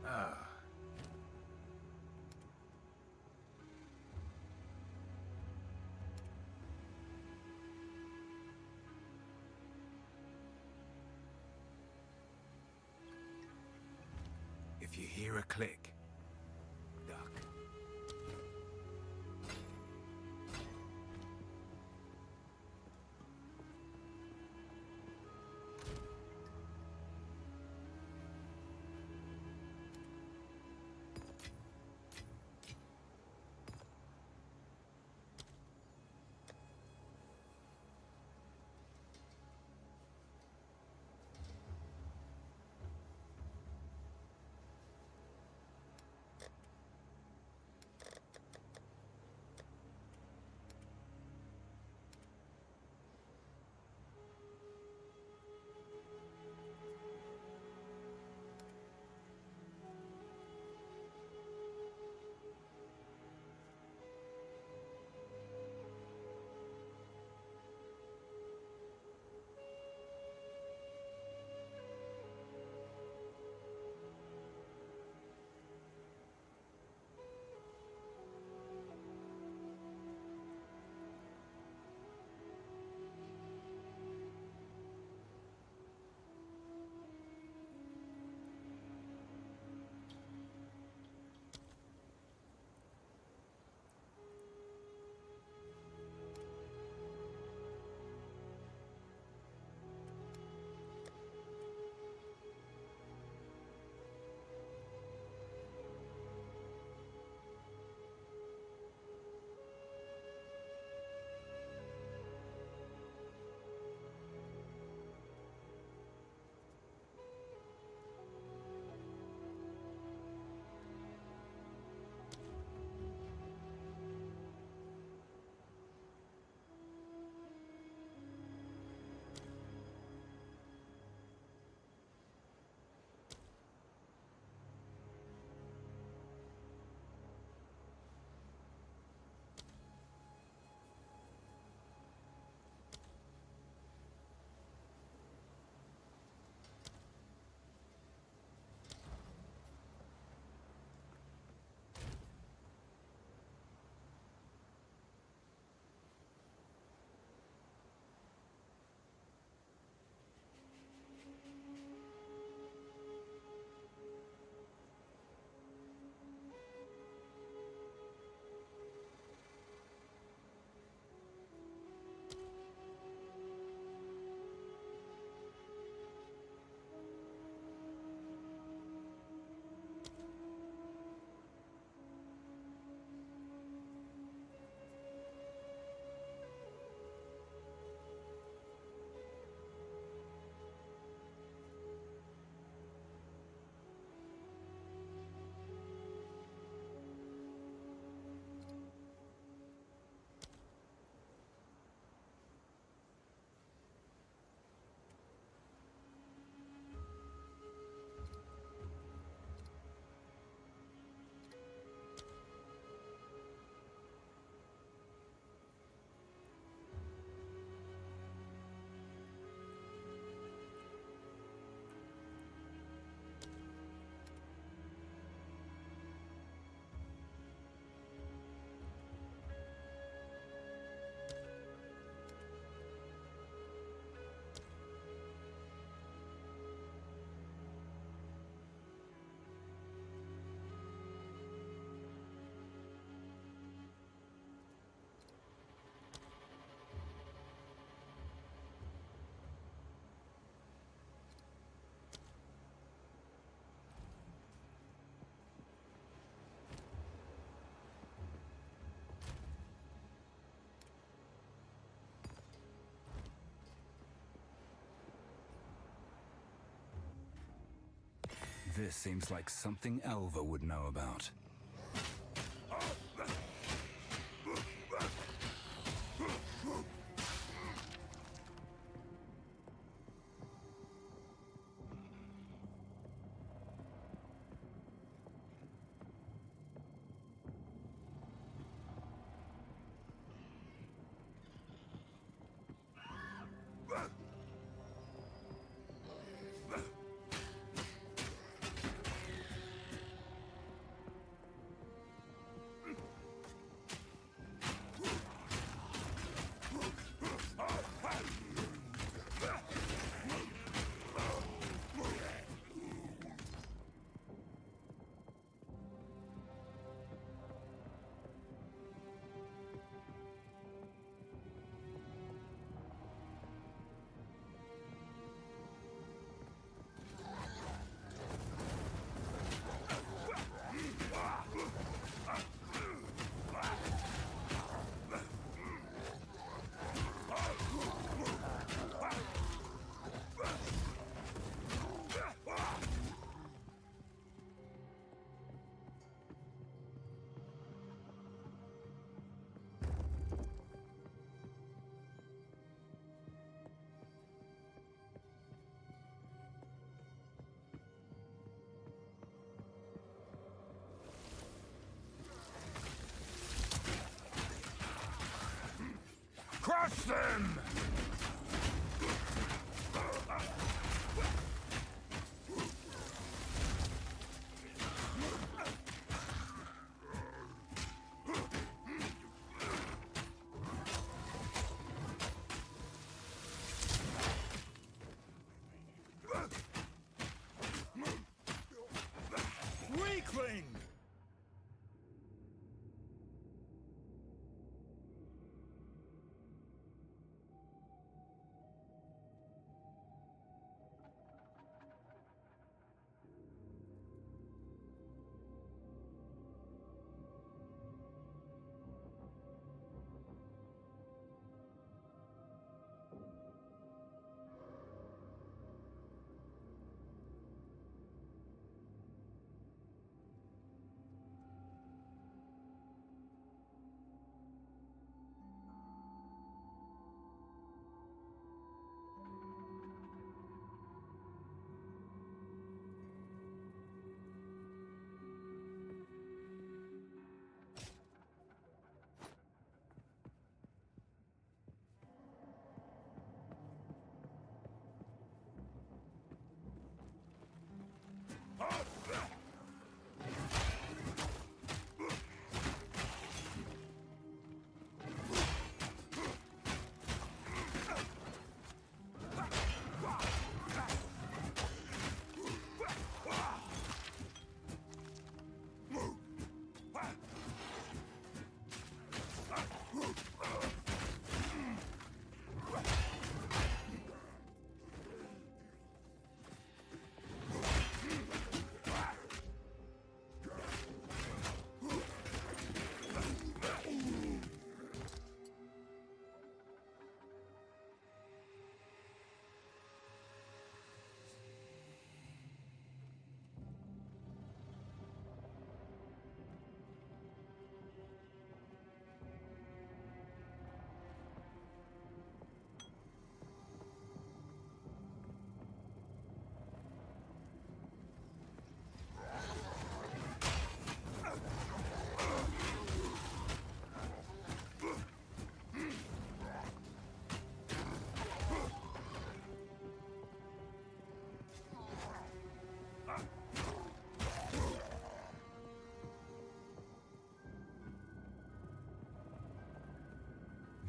Ah. If you hear a click, duck. This seems like something Elva would know about. Crush them! Weakling!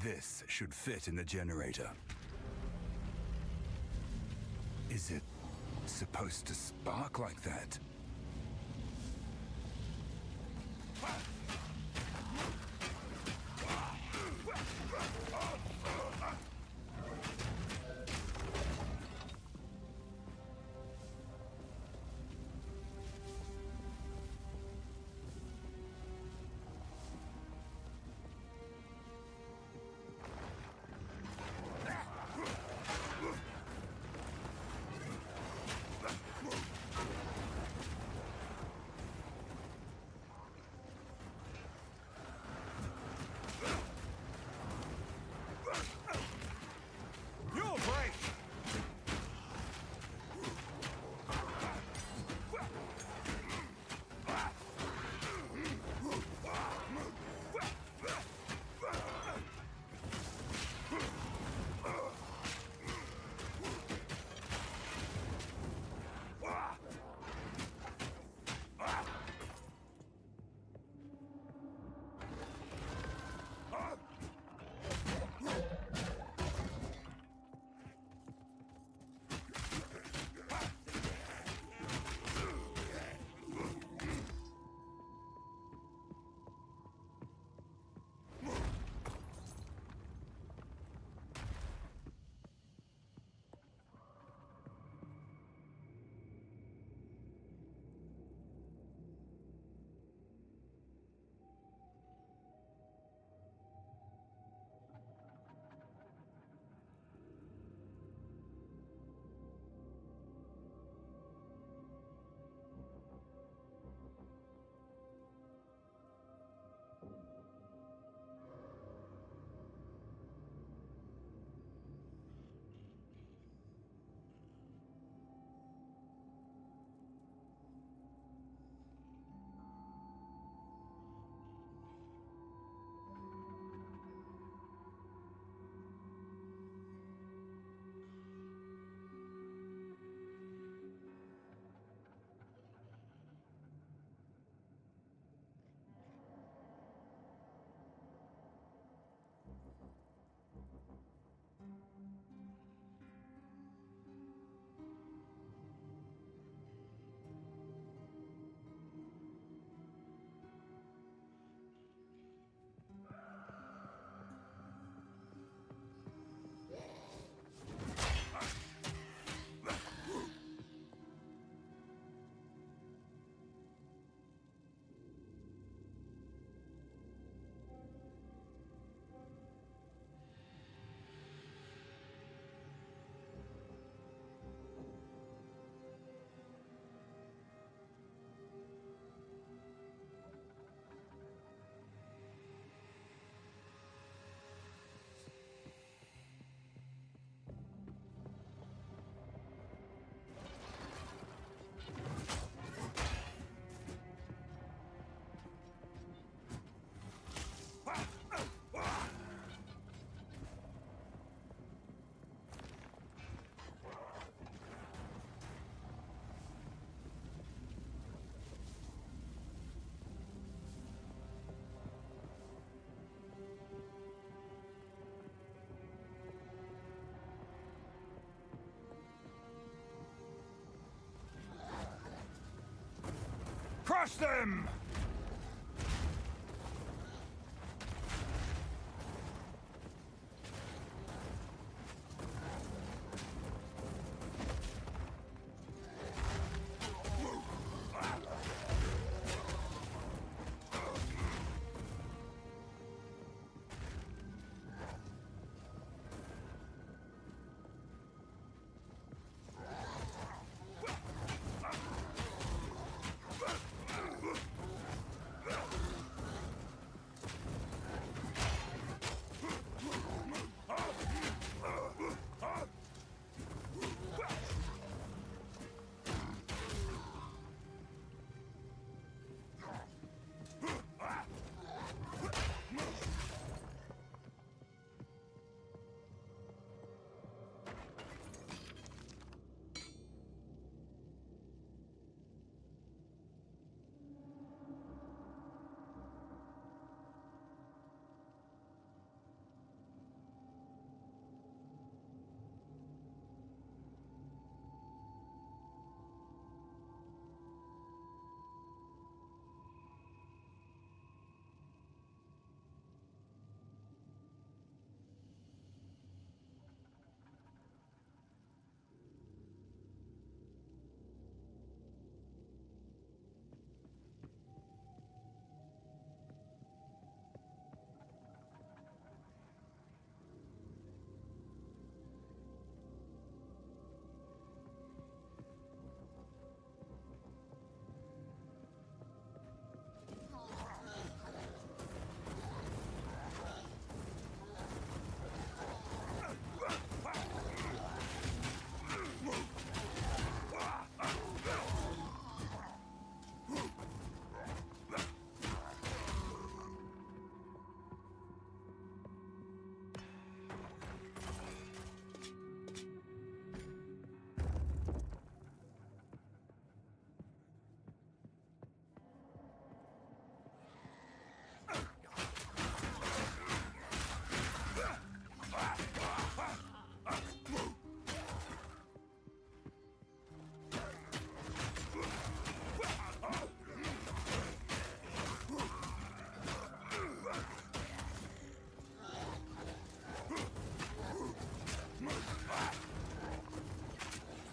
This should fit in the generator. Is it supposed to spark like that? Crush them!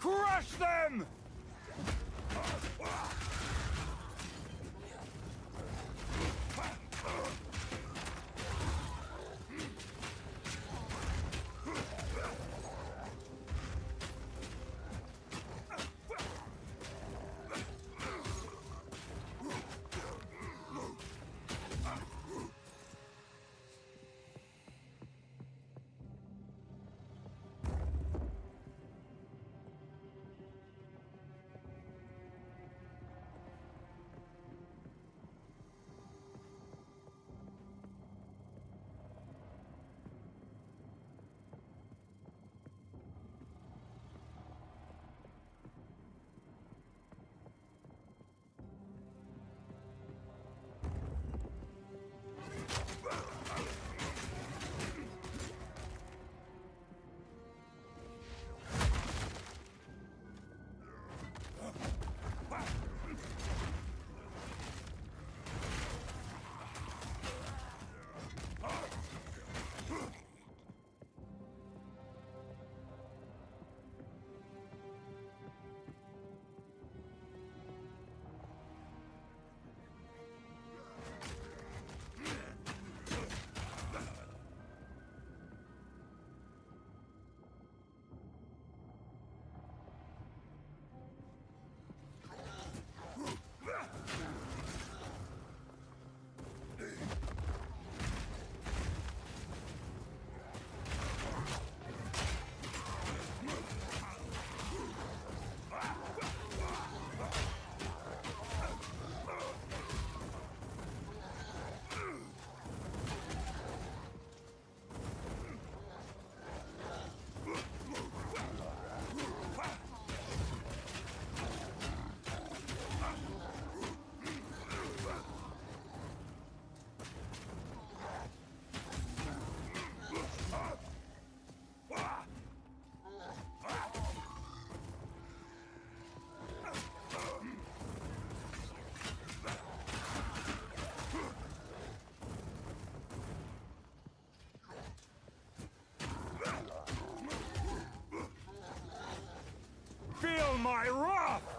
Crush them! my wrath!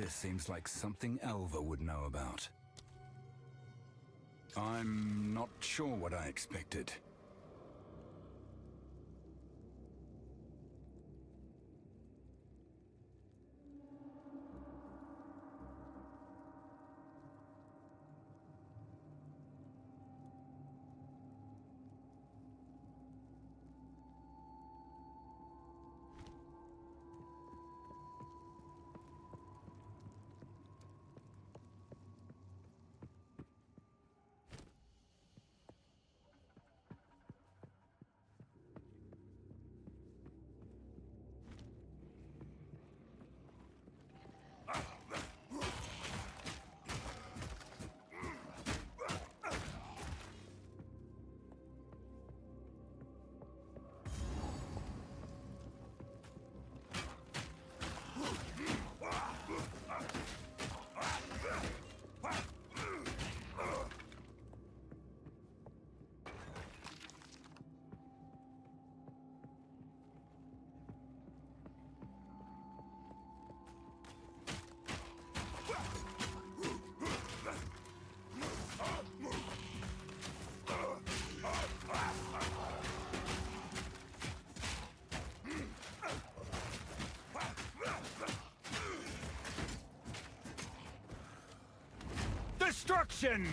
This seems like something Elva would know about. I'm not sure what I expected. destruction!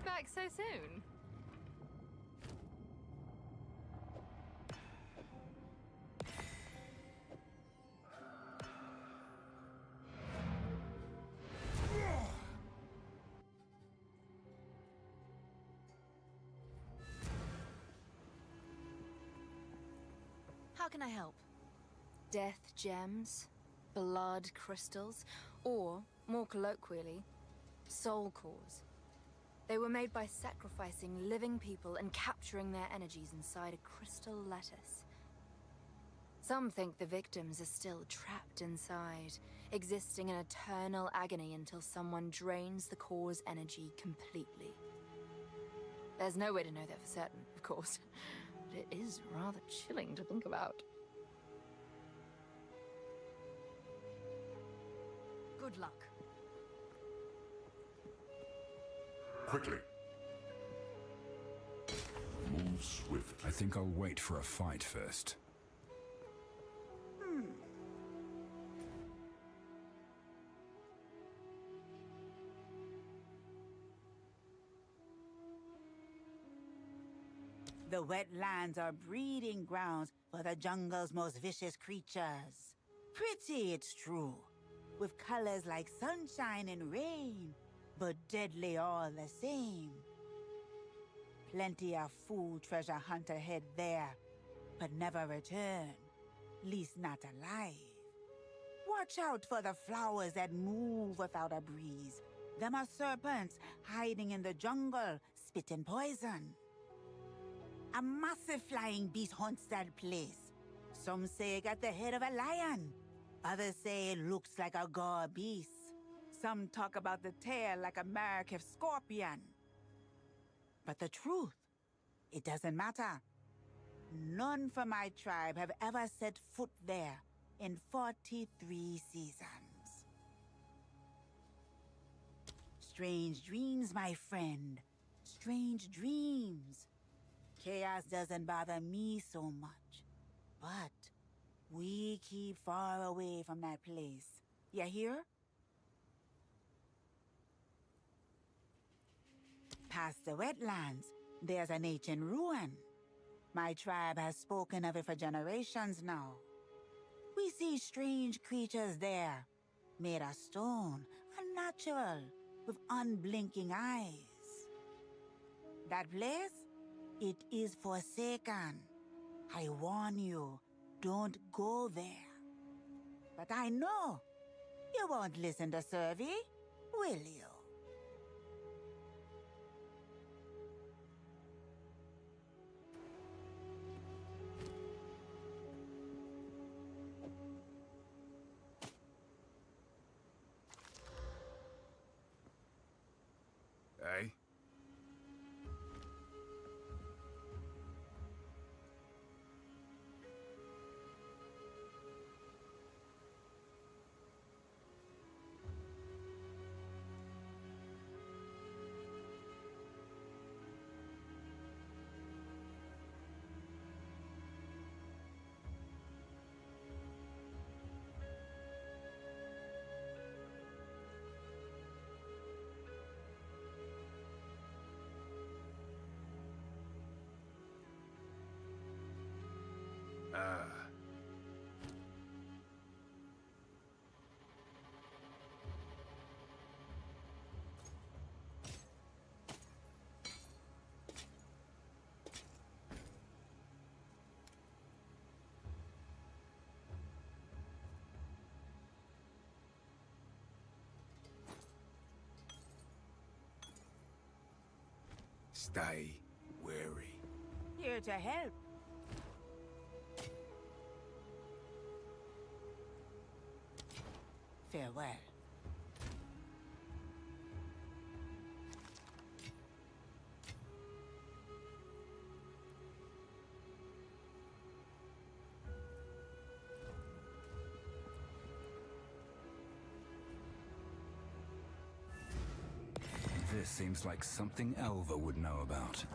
Back so soon? How can I help? Death gems, blood crystals, or, more colloquially, soul cores. They were made by sacrificing living people and capturing their energies inside a crystal lattice. Some think the victims are still trapped inside, existing in eternal agony until someone drains the core's energy completely. There's no way to know that for certain, of course, but it is rather chilling to think about. Good luck. Quickly. Move swiftly. I think I'll wait for a fight first. The wetlands are breeding grounds for the jungle's most vicious creatures. Pretty, it's true, with colors like sunshine and rain, but deadly all the same. Plenty of food treasure hunter head there, but never return, least not alive. Watch out for the flowers that move without a breeze. Them are serpents hiding in the jungle, spitting poison. A massive flying beast haunts that place. Some say it got the head of a lion. Others say it looks like a gore beast. Some talk about the tail like a Markev scorpion. But the truth, it doesn't matter. None from my tribe have ever set foot there in 43 seasons. Strange dreams, my friend. Strange dreams. Chaos doesn't bother me so much. But we keep far away from that place. You hear? Past the wetlands, there's an ancient ruin. My tribe has spoken of it for generations now. We see strange creatures there, made of stone, unnatural, with unblinking eyes. That place? It is forsaken. I warn you, don't go there. But I know you won't listen to Survey, will you? Stay wary. Here to help. Farewell. This seems like something Elva would know about.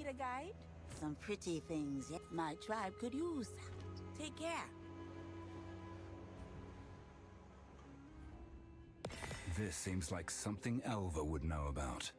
a guide? Some pretty things, yeah. My tribe could use. Take care. This seems like something Elva would know about.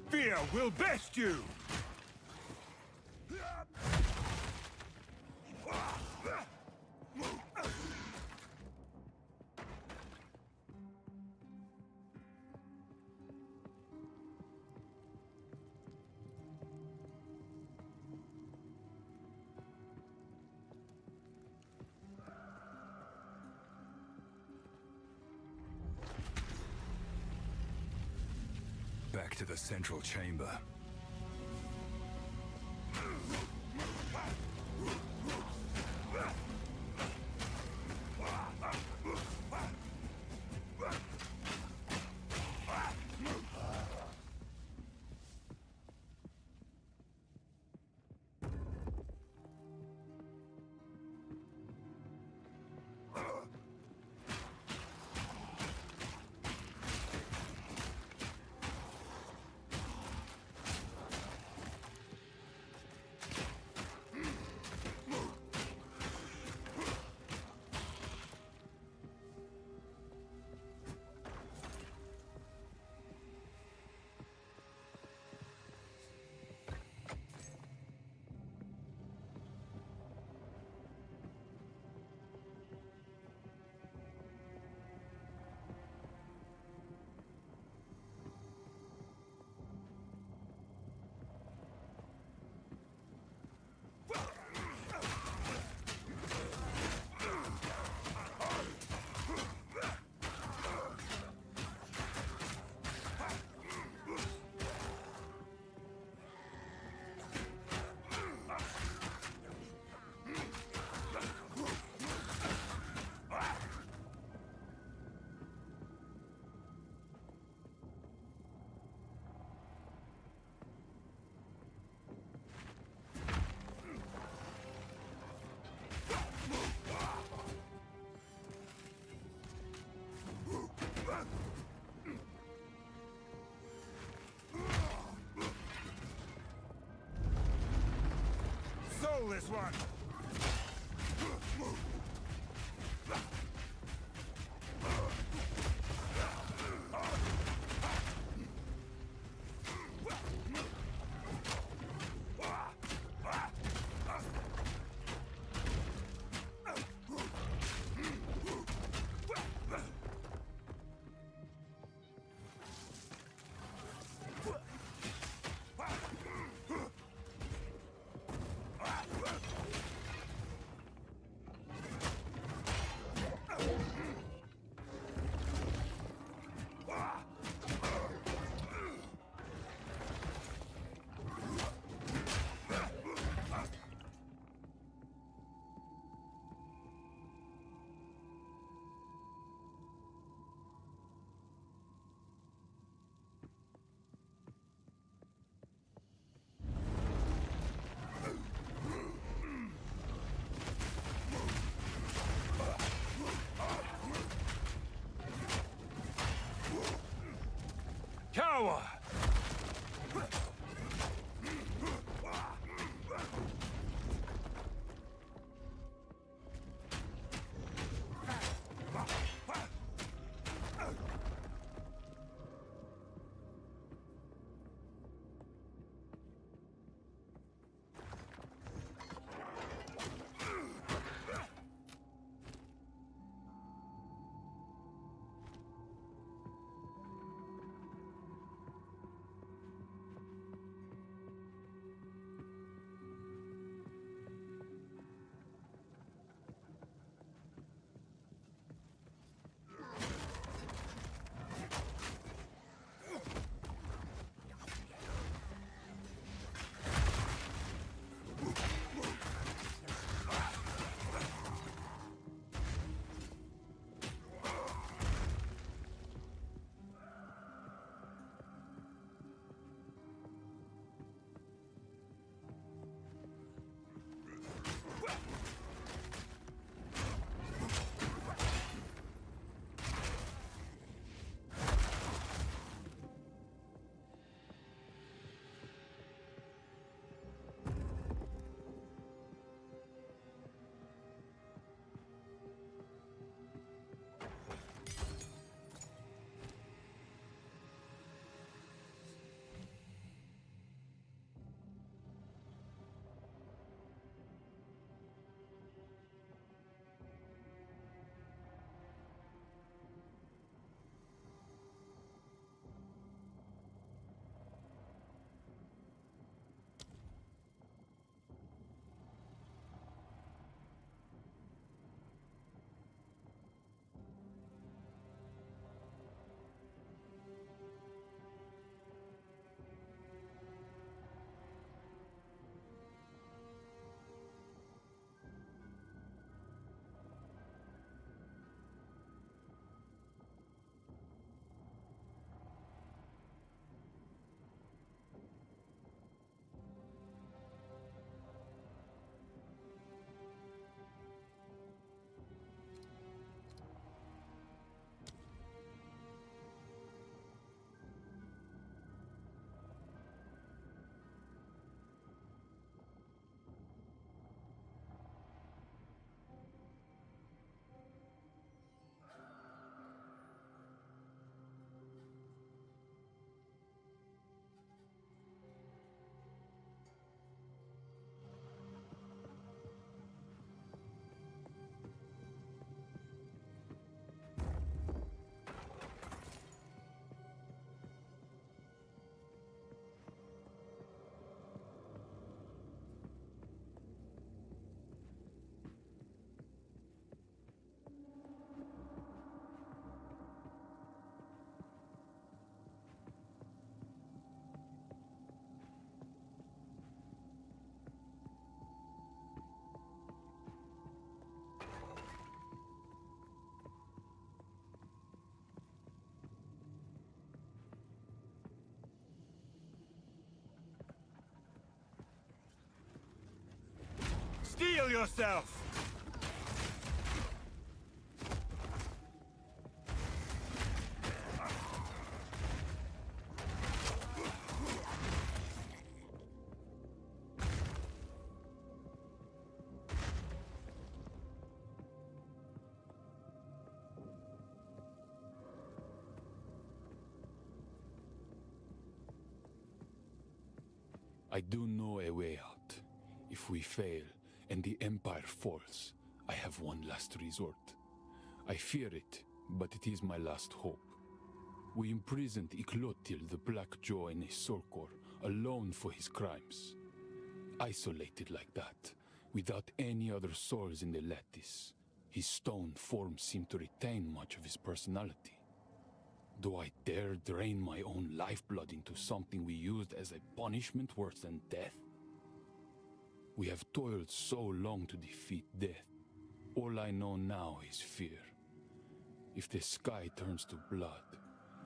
Fear will best you! Back to the central chamber. this one! Cower! Steel yourself! I do know a way out. If we fail and the Empire falls, I have one last resort. I fear it, but it is my last hope. We imprisoned Iklotil the Black Jaw in a Sorkor, alone for his crimes. Isolated like that, without any other souls in the lattice, his stone form seemed to retain much of his personality. Do I dare drain my own lifeblood into something we used as a punishment worse than death? We have toiled so long to defeat death. All I know now is fear. If the sky turns to blood,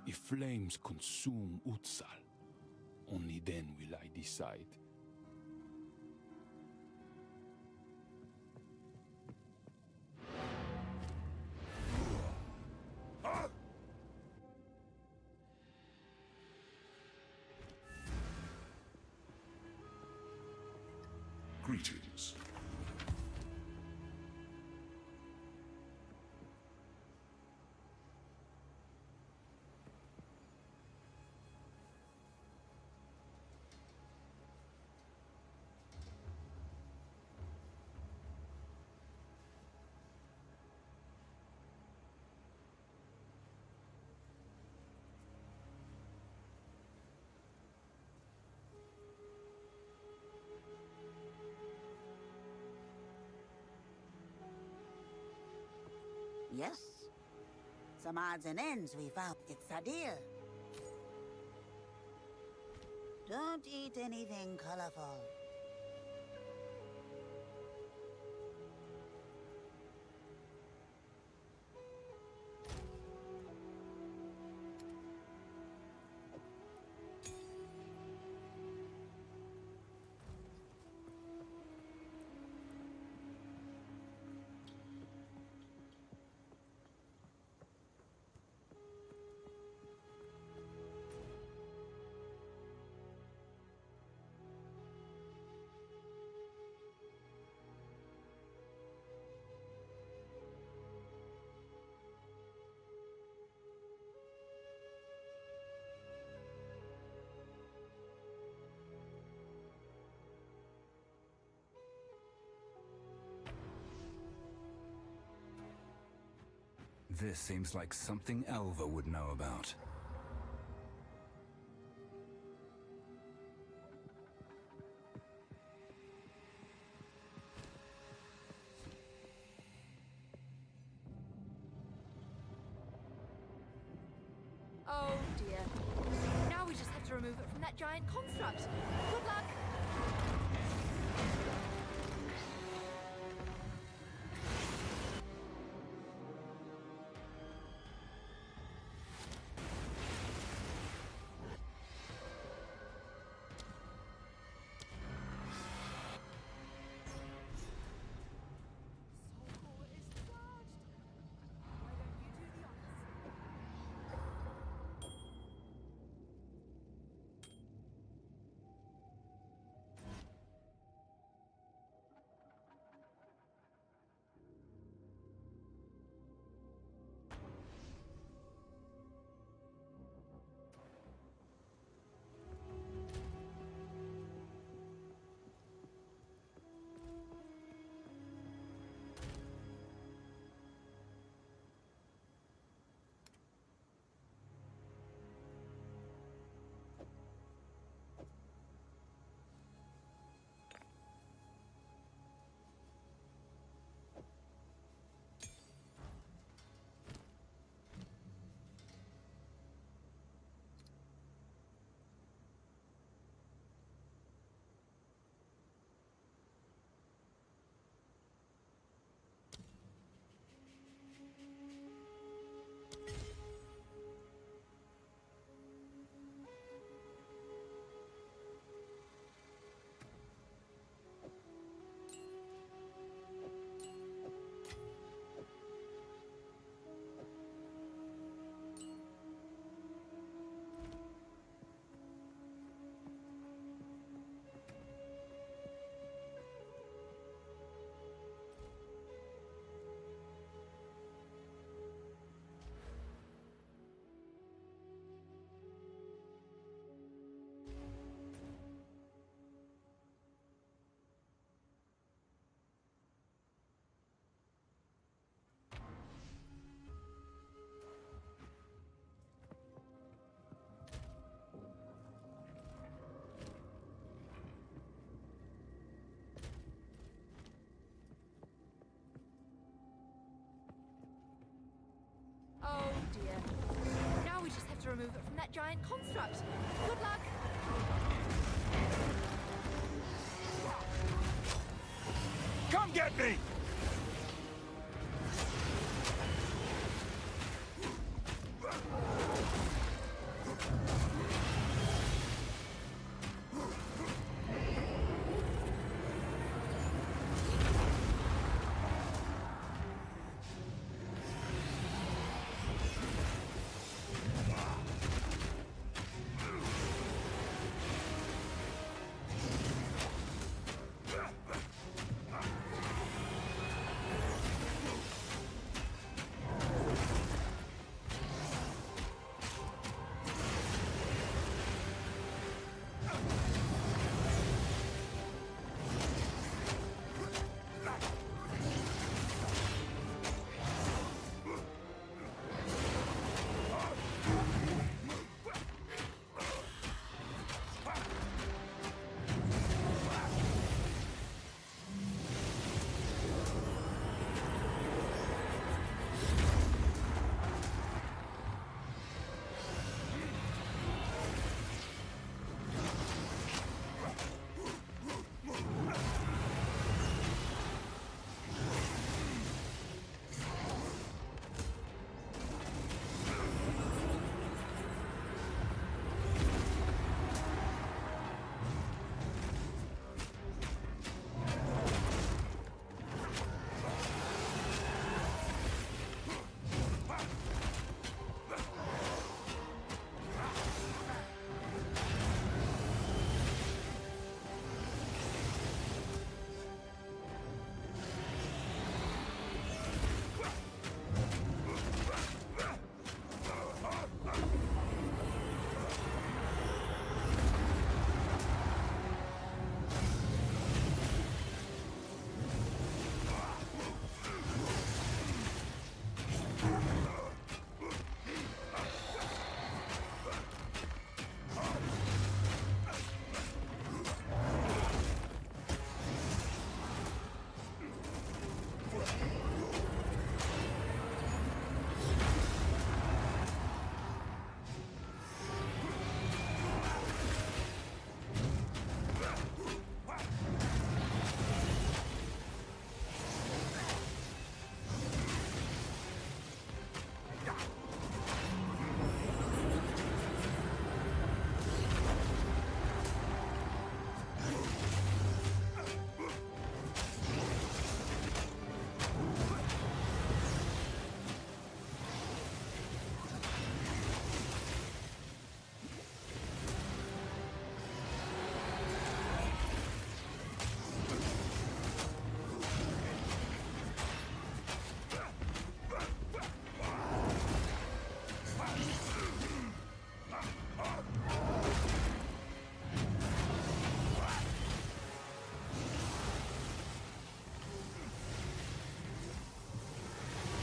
if flames consume Utsal, only then will I decide. Greetings. Yes. Some odds and ends we found. It's a deal. Don't eat anything colorful. This seems like something Elva would know about. Oh dear. Now we just have to remove it from that giant construct. Good luck! remove it from that giant construct. Good luck! Come get me!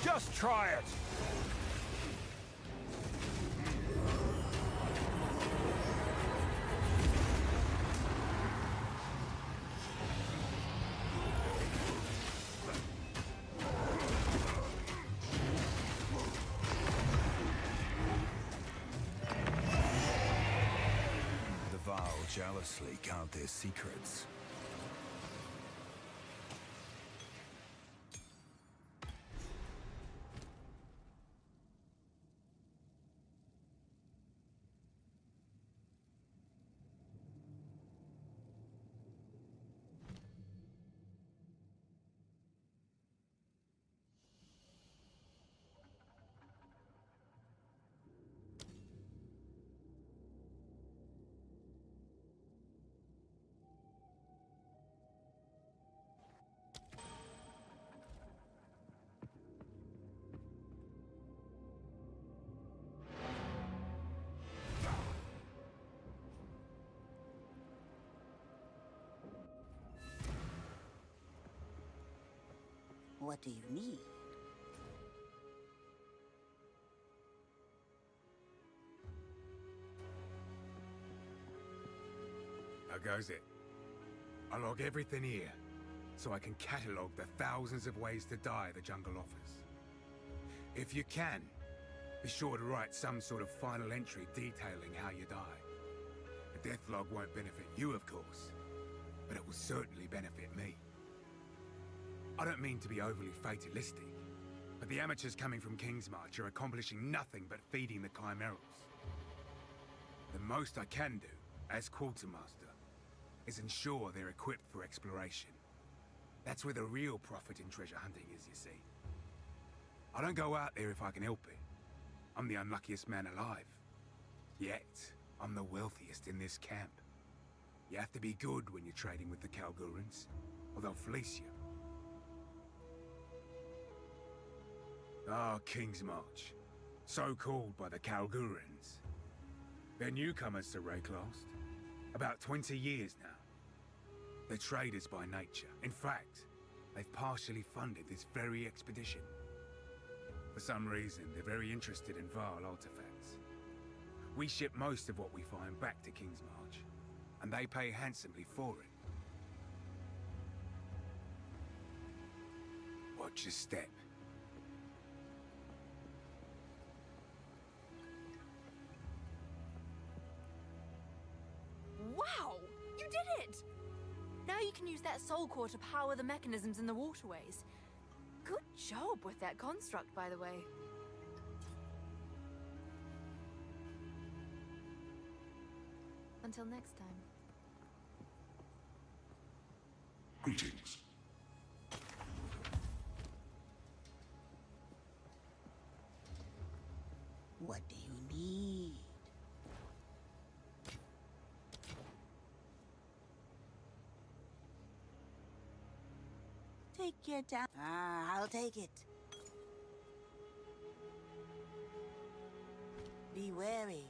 Just try it! The Val jealously count their secrets. What do you need? How goes it? I log everything here, so I can catalogue the thousands of ways to die the jungle offers. If you can, Be sure to write some sort of final entry detailing how you die. The death log won't benefit you, of course, but it will certainly benefit me. I don't mean to be overly fatalistic, but the amateurs coming from Kingsmarch are accomplishing nothing but feeding the Chimerals. The most I can do, as Quartermaster, is ensure they're equipped for exploration. That's where the real profit in treasure hunting is, you see. I don't go out there if I can help it. I'm the unluckiest man alive. Yet, I'm the wealthiest in this camp. You have to be good when you're trading with the Kalgurans, or they'll fleece you. Ah, Kingsmarch. So called by the Kalgurans. They're newcomers to Rayclast. About 20 years now. They're traders by nature. In fact, they've partially funded this very expedition. For some reason, they're very interested in Varl artifacts. We ship most of what we find back to Kingsmarch, and they pay handsomely for it. Watch your step. Wow! You did it! Now you can use that soul core to power the mechanisms in the waterways. Good job with that construct, by the way. Until next time. Greetings. What do you need? Take your time. I'll take it. Be wary.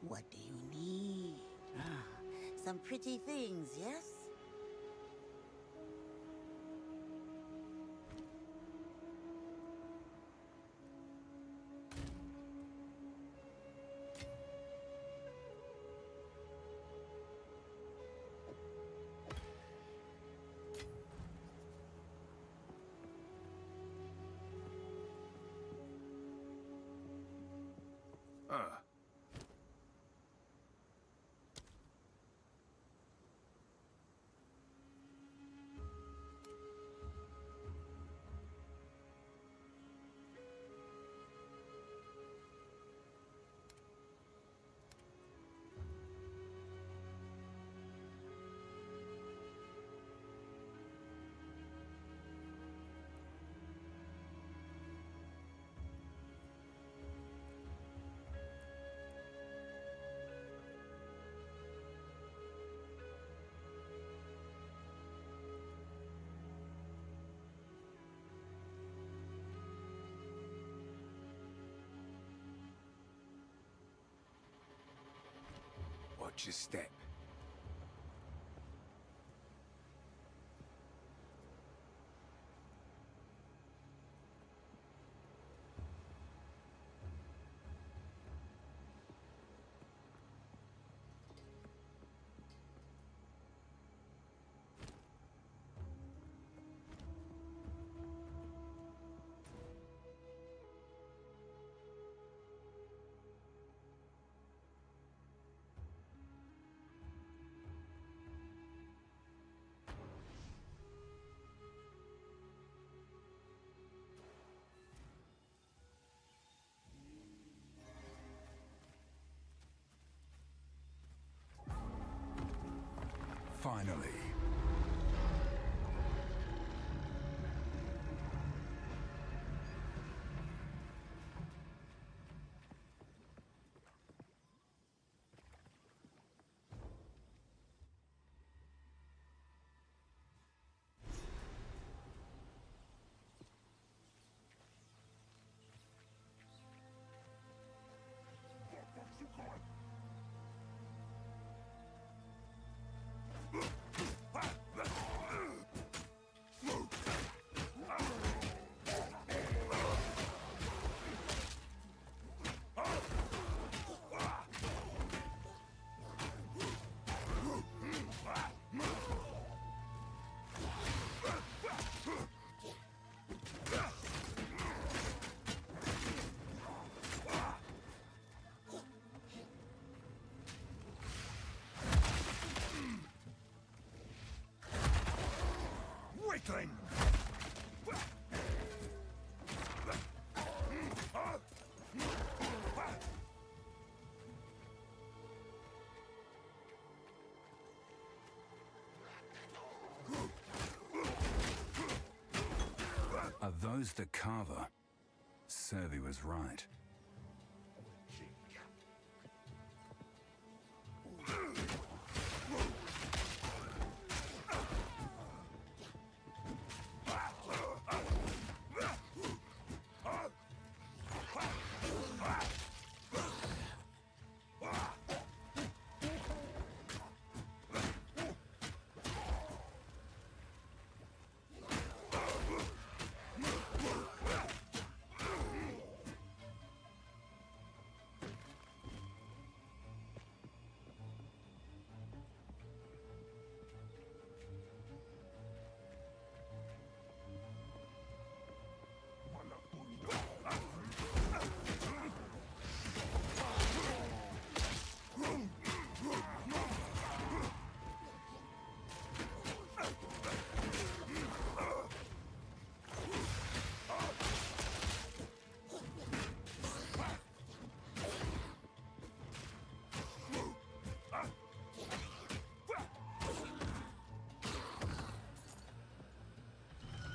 What do you need? Some pretty things, yes? Watch your step. Finally. Weakling! Are those the carver? Servi was right.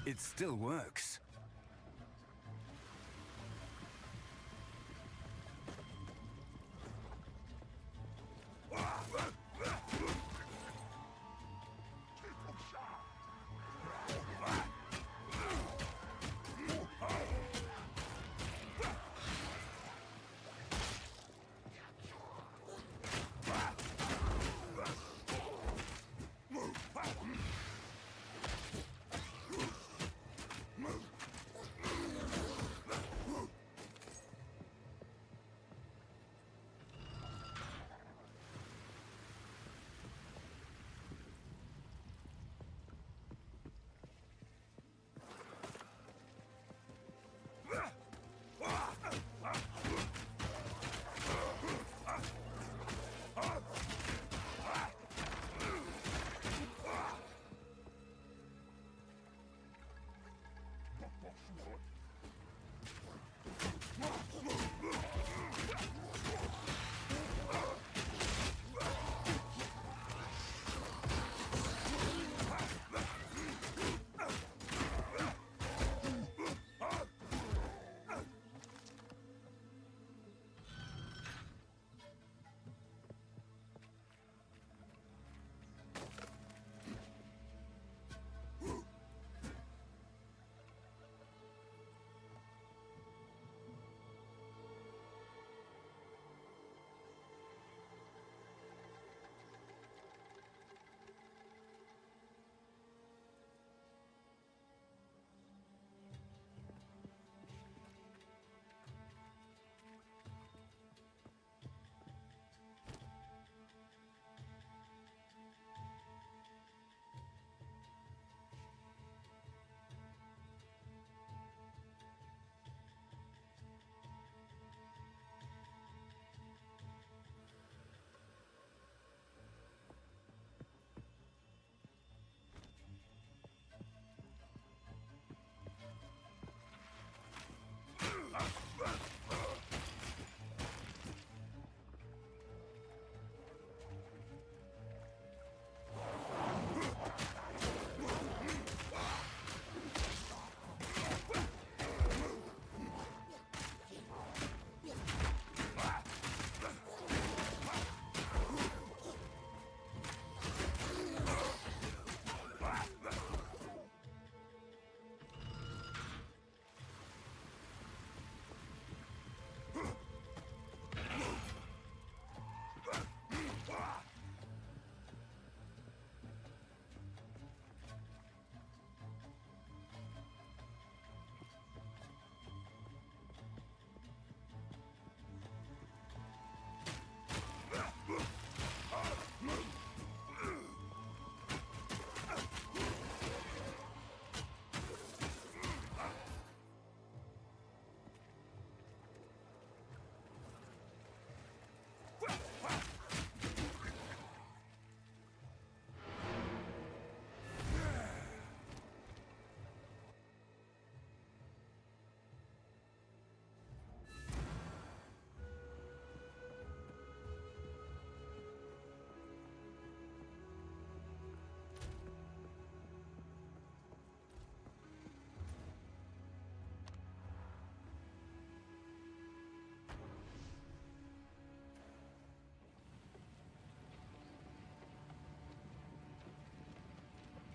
It still works.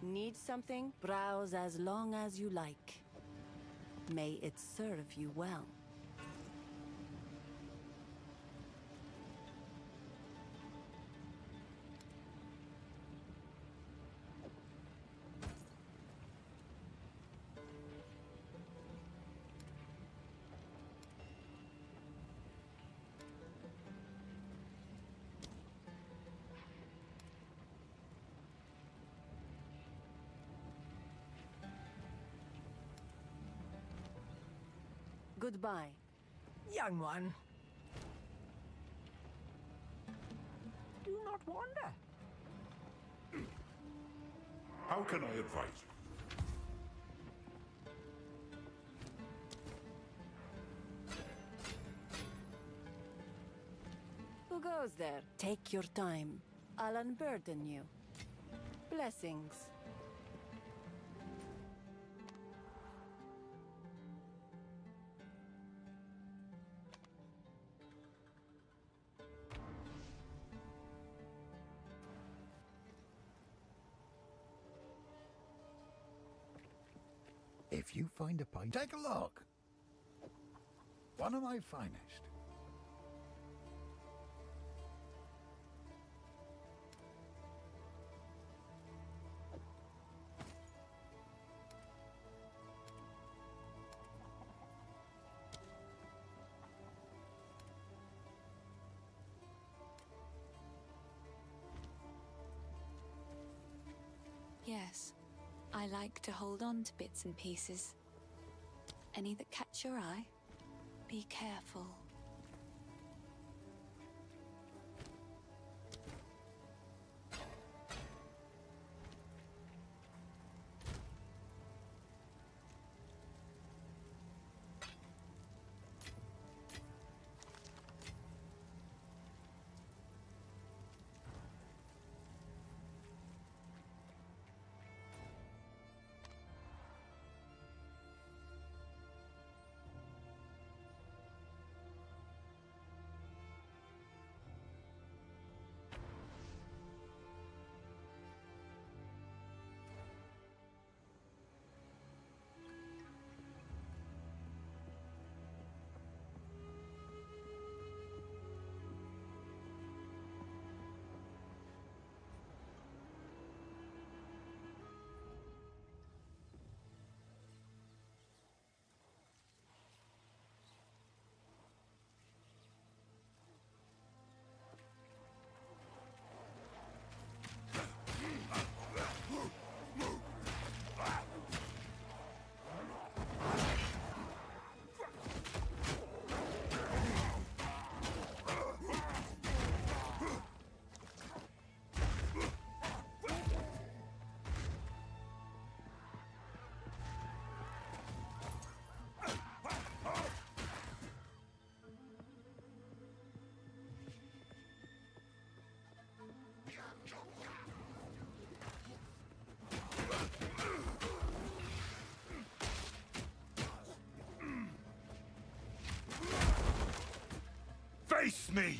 Need something? Browse as long as you like. May it serve you well. Goodbye. Young one. Do not wander. How can I advise you? Who goes there? Take your time. I'll unburden you. Blessings. If you find a pint, take a look. One of my finest. Yes, I like to hold on to bits and pieces. Any that catch your eye? Be careful. Face me!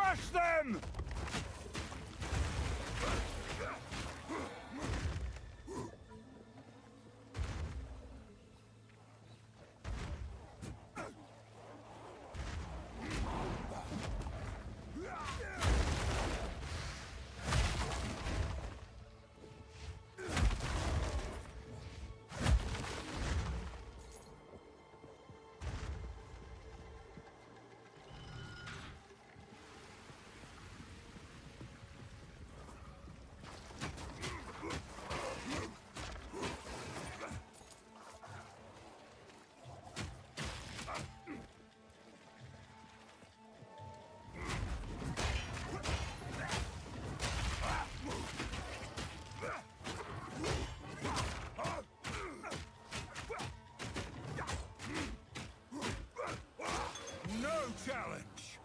Crush them! No challenge!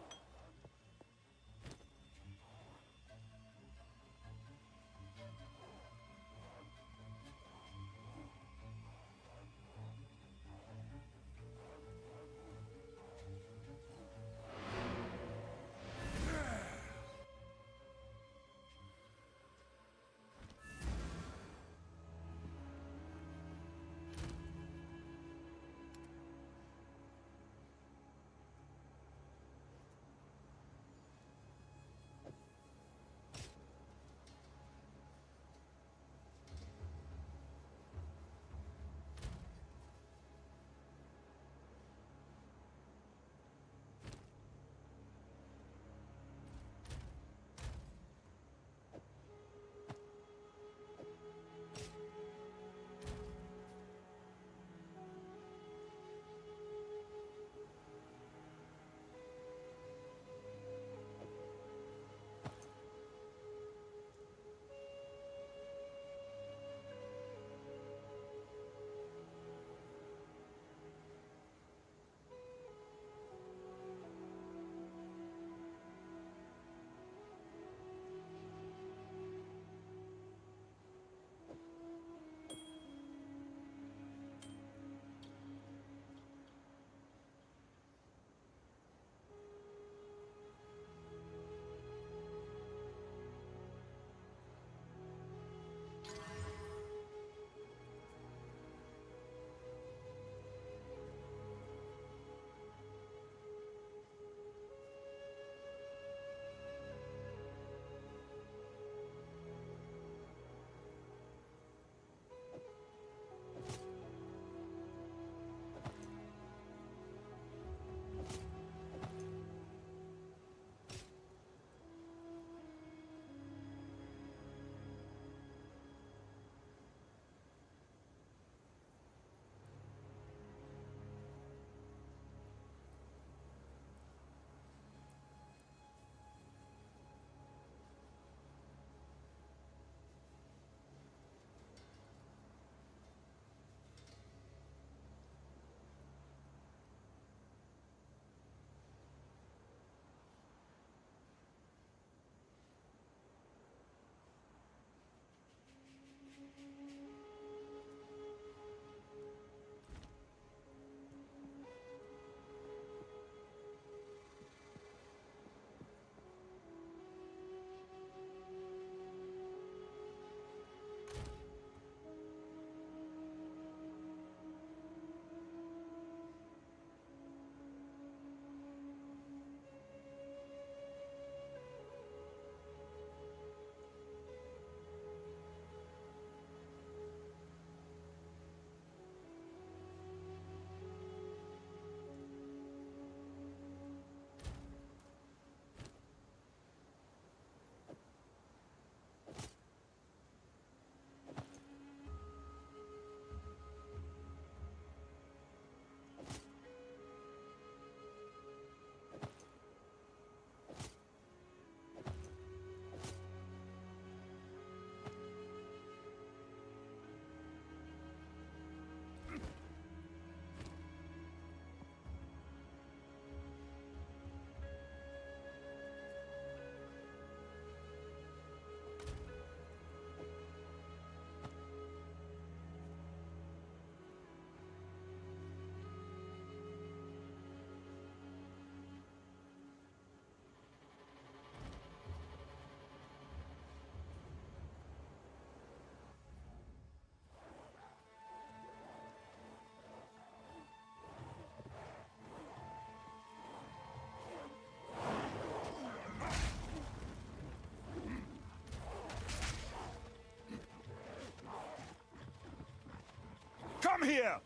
Come here!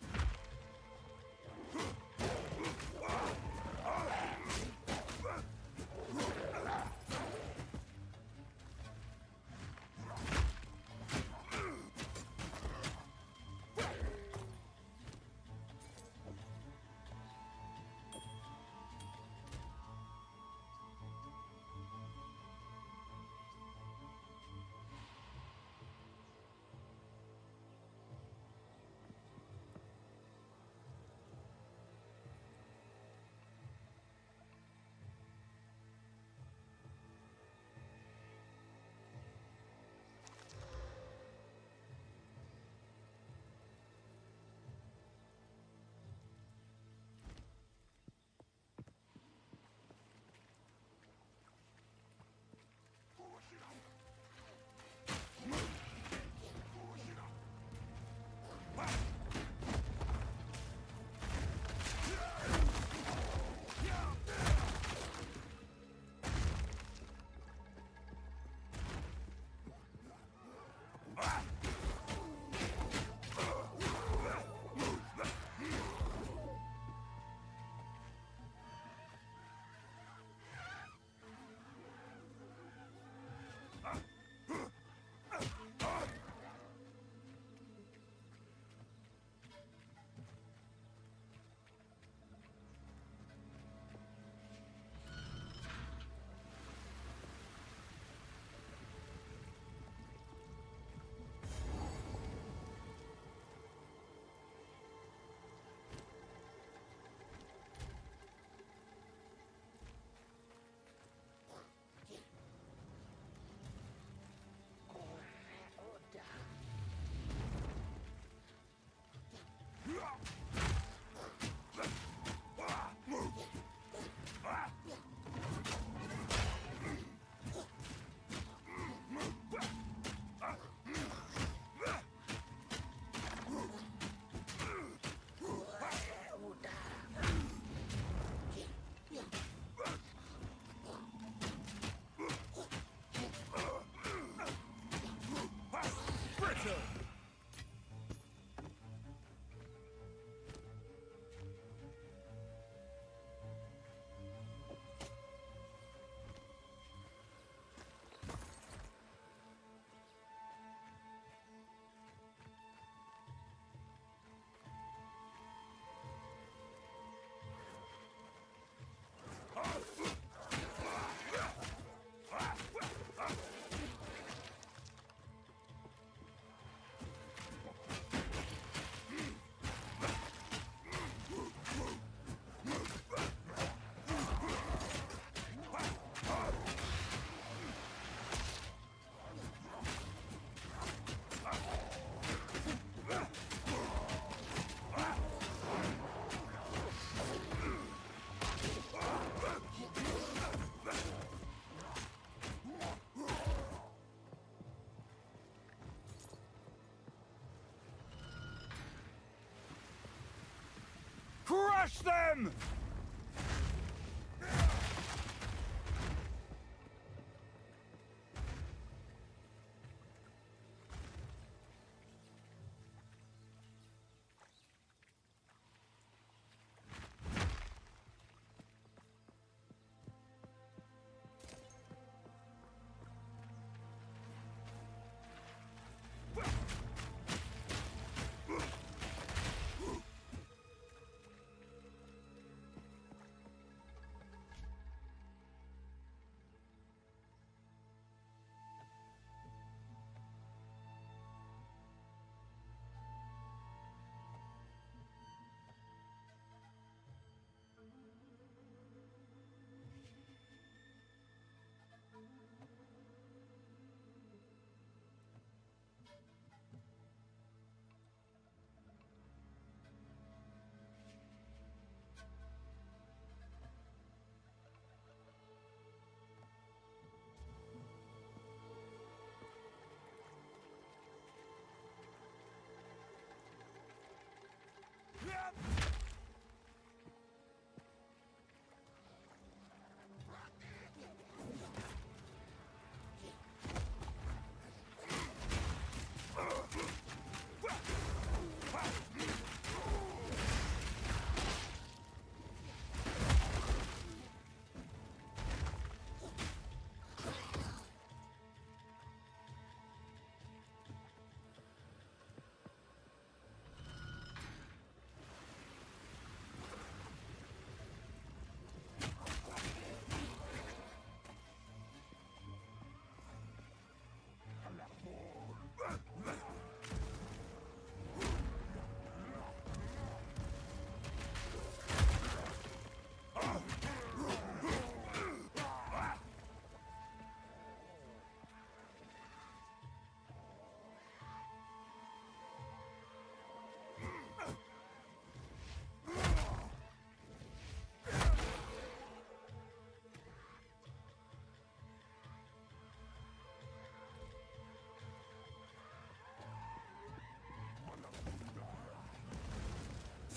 Crush them!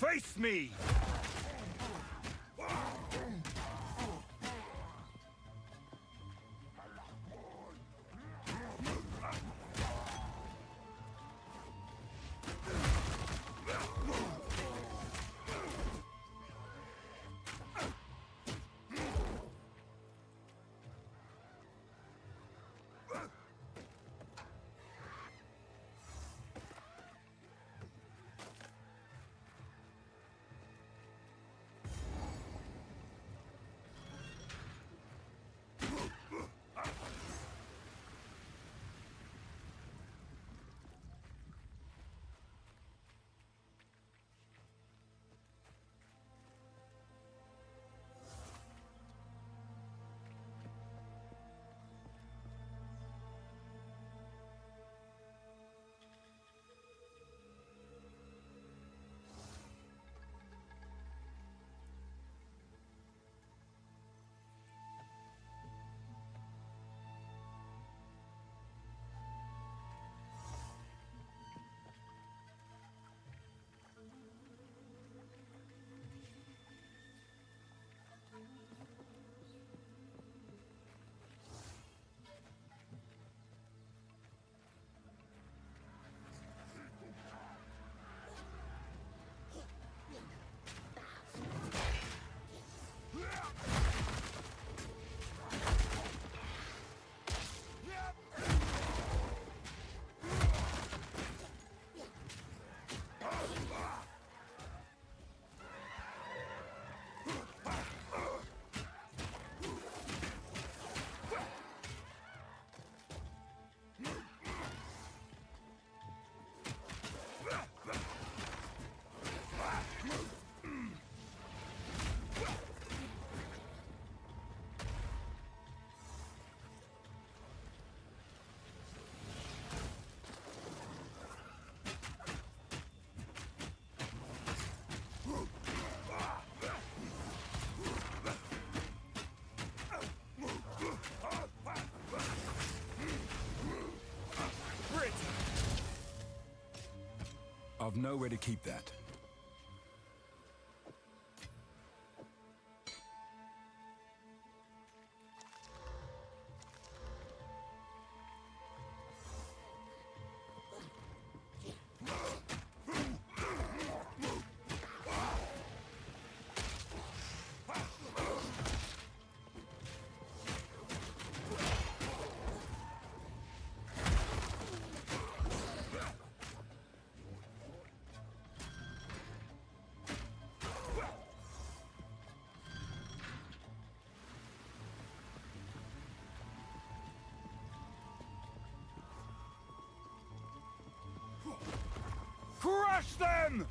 Face me! I've nowhere to keep that. Crush them!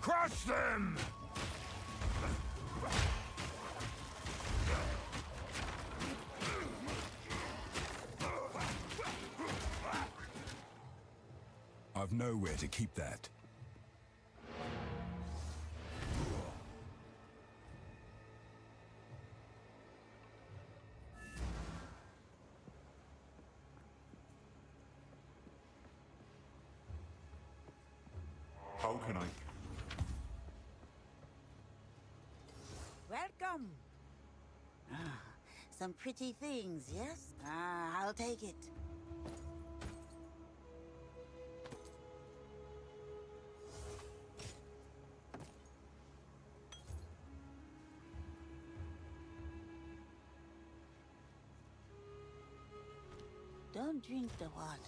Crush them! I've nowhere to keep that. How can I... Welcome. Ah, some pretty things, yes? Ah, I'll take it. Don't drink the water.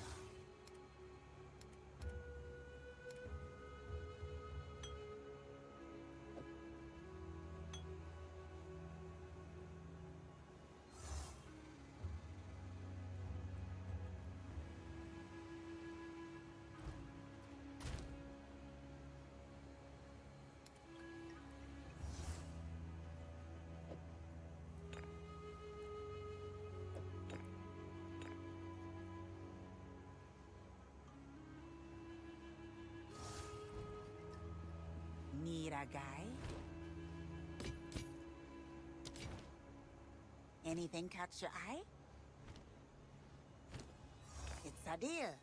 Need a guide? Anything catch your eye? It's a deal.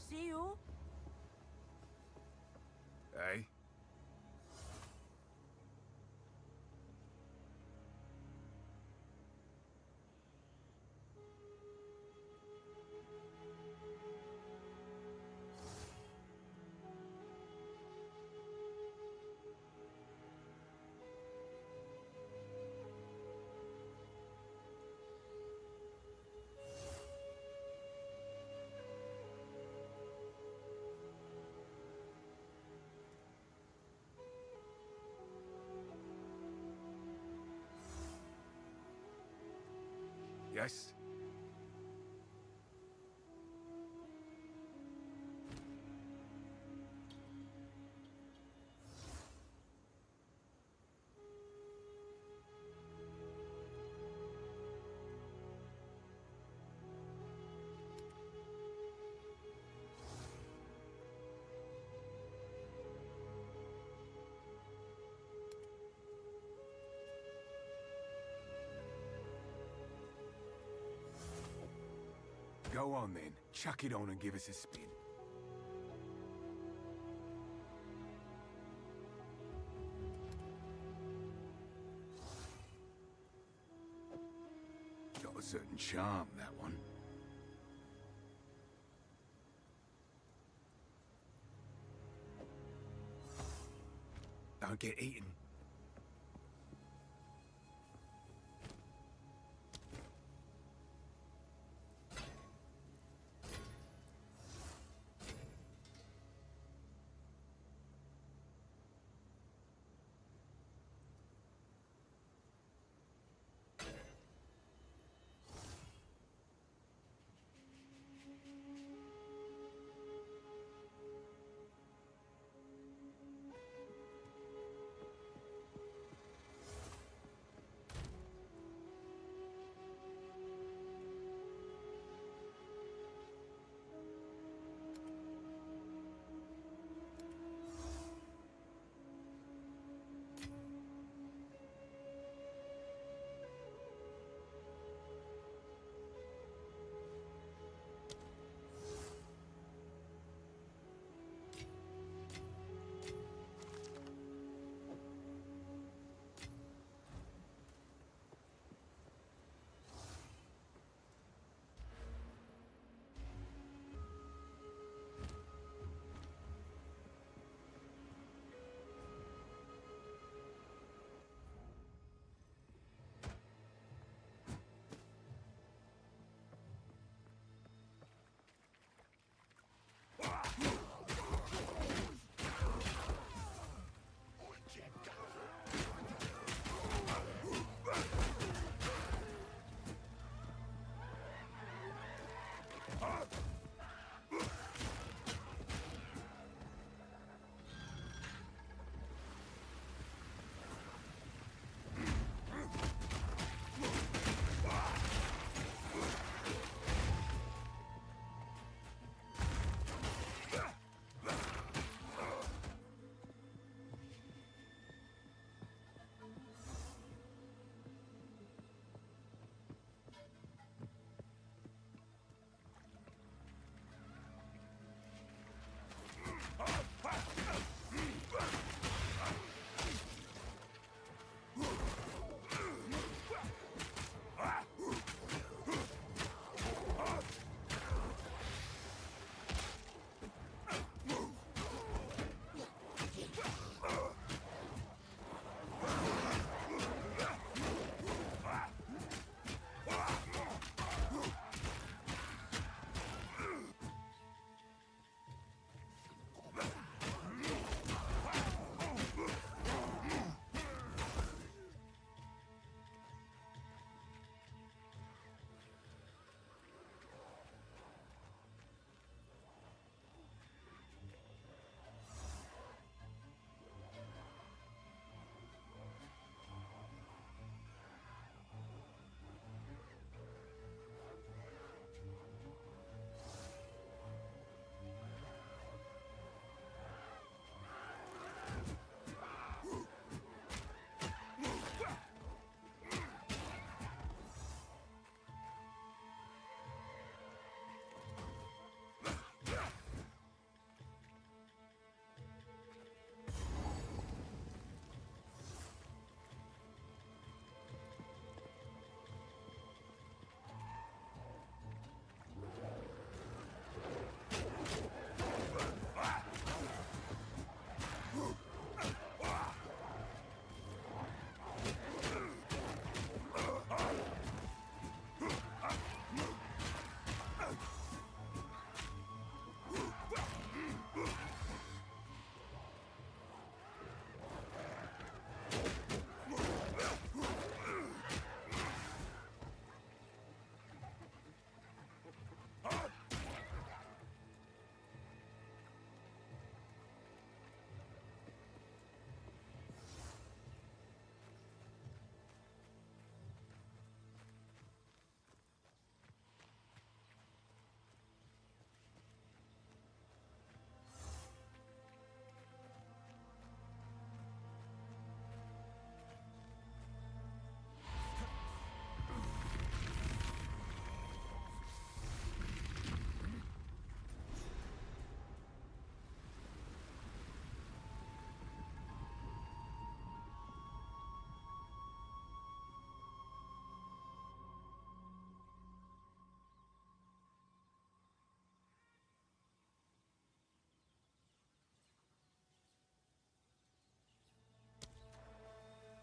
See you. Hey? Yes? Go on then. Chuck it on and give us a spin. Got a certain charm, that one. Don't get eaten.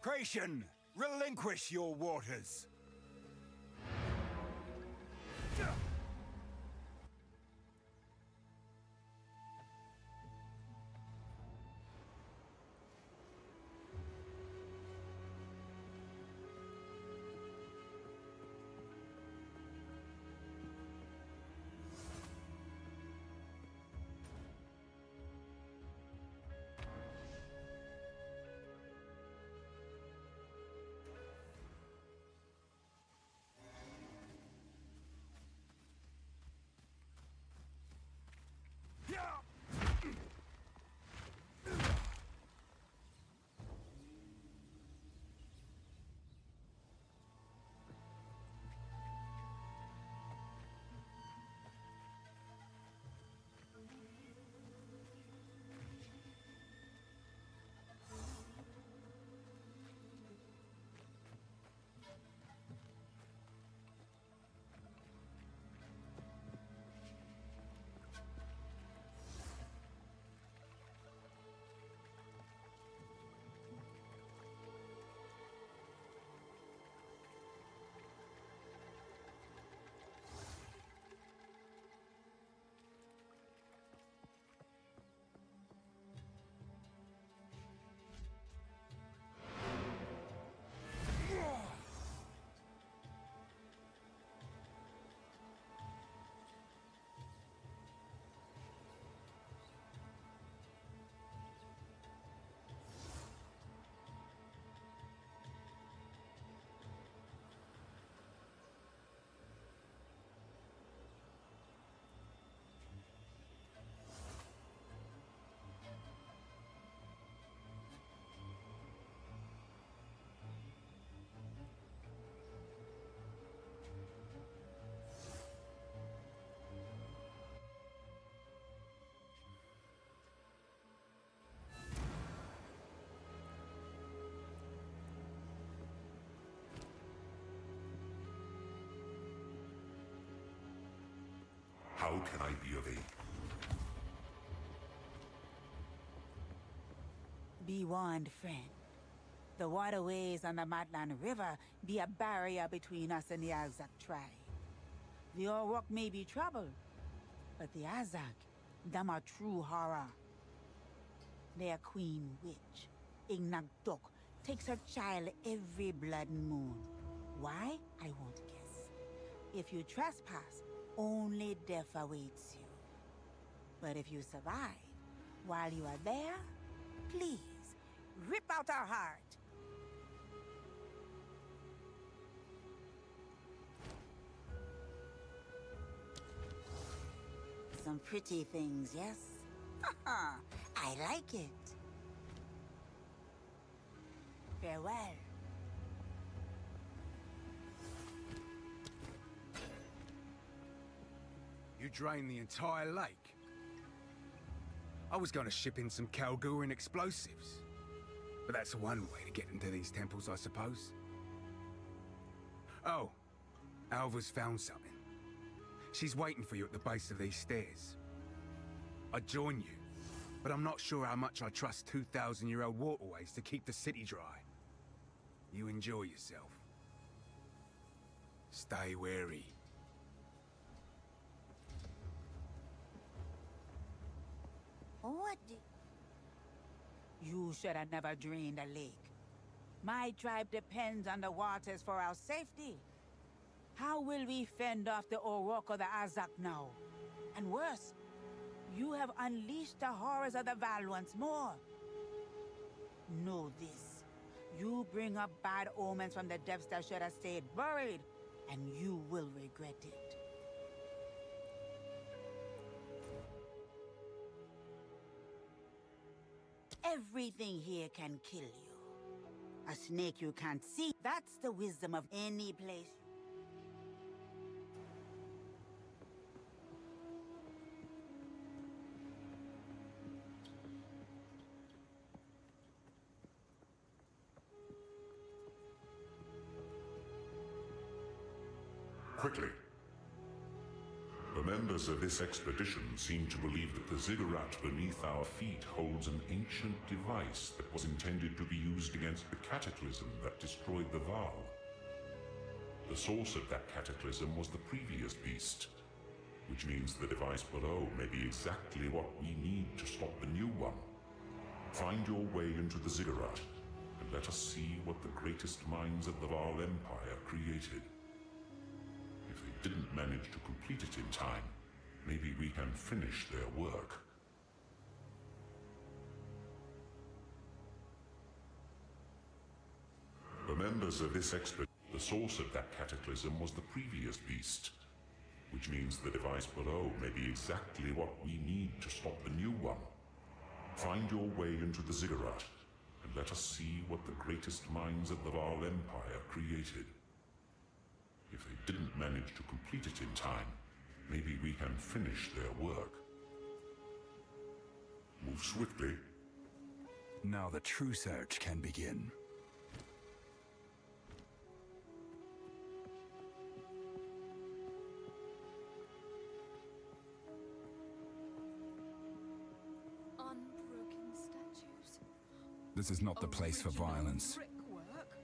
desecration! Relinquish your waters! How can I be of aid? Be warned, friend. The waterways on the Matlan River be a barrier between us and the Azak tribe. The Orok may be trouble, but the Azak, them are true horror. Their queen witch, Ignagdok, takes her child every blood moon. Why? I won't guess. If you trespass, only death awaits you. But if you survive, while you are there, please, rip out our heart. Some pretty things, yes? I like it. Farewell. You drained the entire lake. I was going to ship in some Kalguran explosives. But that's one way to get into these temples, I suppose. Oh, Alva's found something. She's waiting for you at the base of these stairs. I'd join you, but I'm not sure how much I trust 2,000-year-old waterways to keep the city dry. You enjoy yourself. Stay wary. What? You should have never drained a lake. My tribe depends on the waters for our safety. How will we fend off the Orok or the Azak now? And worse, you have unleashed the horrors of the Val once more. Know this. You bring up bad omens from the depths that should have stayed buried, and you will regret it. Everything here can kill you. A snake you can't see, that's the wisdom of any place. Quickly. The members of this expedition seem to believe that the ziggurat beneath our feet holds an ancient device that was intended to be used against the cataclysm that destroyed the Val. The source of that cataclysm was the previous beast, which means the device below may be exactly what we need to stop the new one. Find your way into the ziggurat, and let us see what the greatest minds of the Val Empire created. If they didn't manage to complete it in time, maybe we can finish their work. The members of this expedition, the source of that cataclysm was the previous beast, which means the device below may be exactly what we need to stop the new one. Find your way into the ziggurat, and let us see what the greatest minds of the Val Empire created. If they didn't manage to complete it in time, maybe we can finish their work. Move swiftly. Now the true search can begin. Unbroken statues. This is not the place for violence. Brickwork.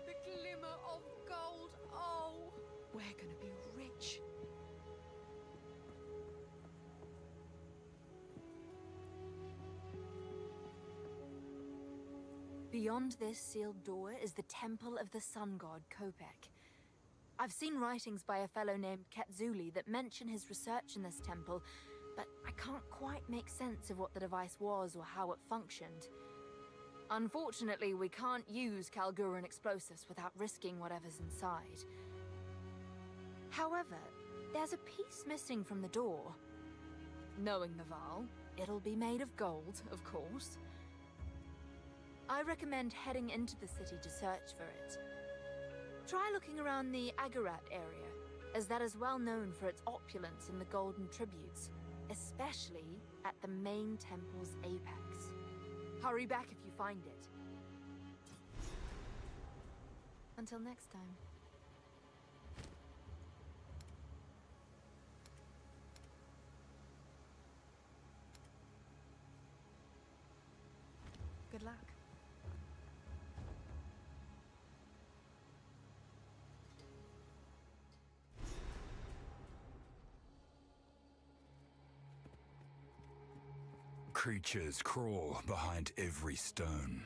The glimmer of gold. Oh, we're gonna be rich. Beyond this sealed door is the temple of the sun god Kopek. I've seen writings by a fellow named Ketzuli that mention his research in this temple, but I can't quite make sense of what the device was or how it functioned. Unfortunately, we can't use Kalguran explosives without risking whatever's inside. However, there's a piece missing from the door. Knowing the Val, it'll be made of gold, of course. I recommend heading into the city to search for it. Try looking around the Agarat area, as that is well known for its opulence in the golden tributes, especially at the main temple's apex. Hurry back if you find it. Until next time. Good luck. Creatures crawl behind every stone.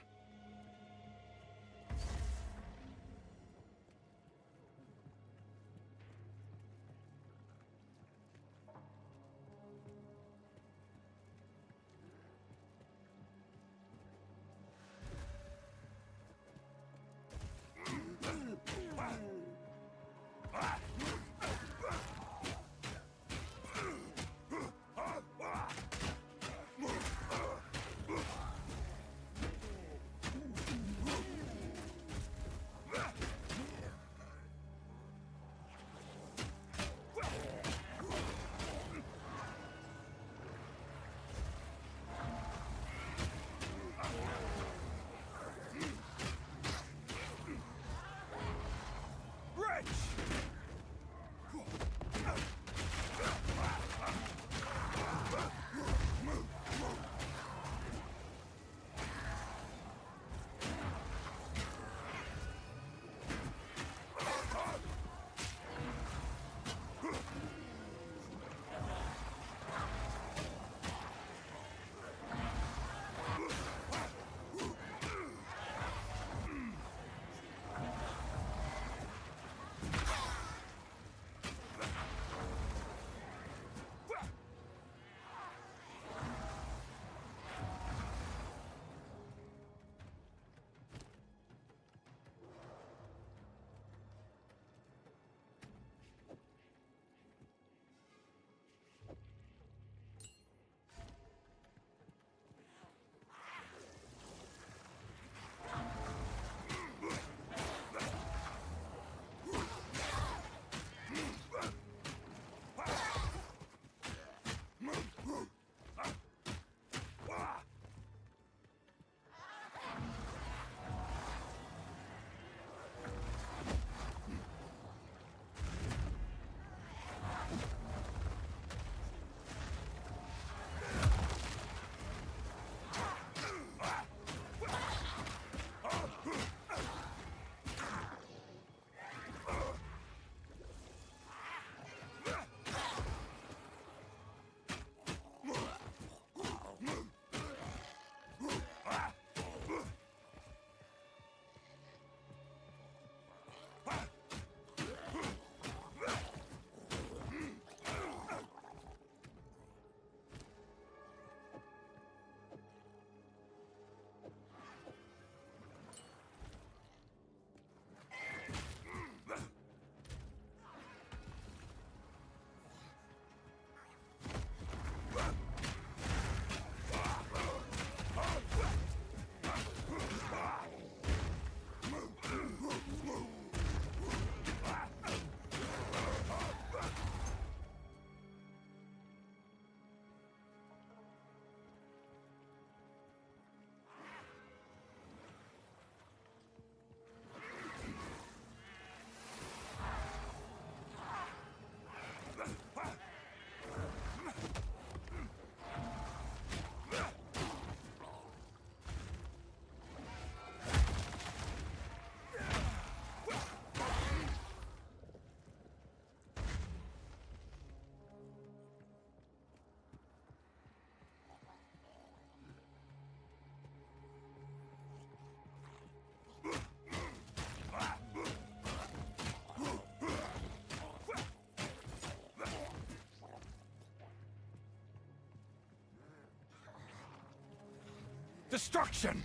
destruction!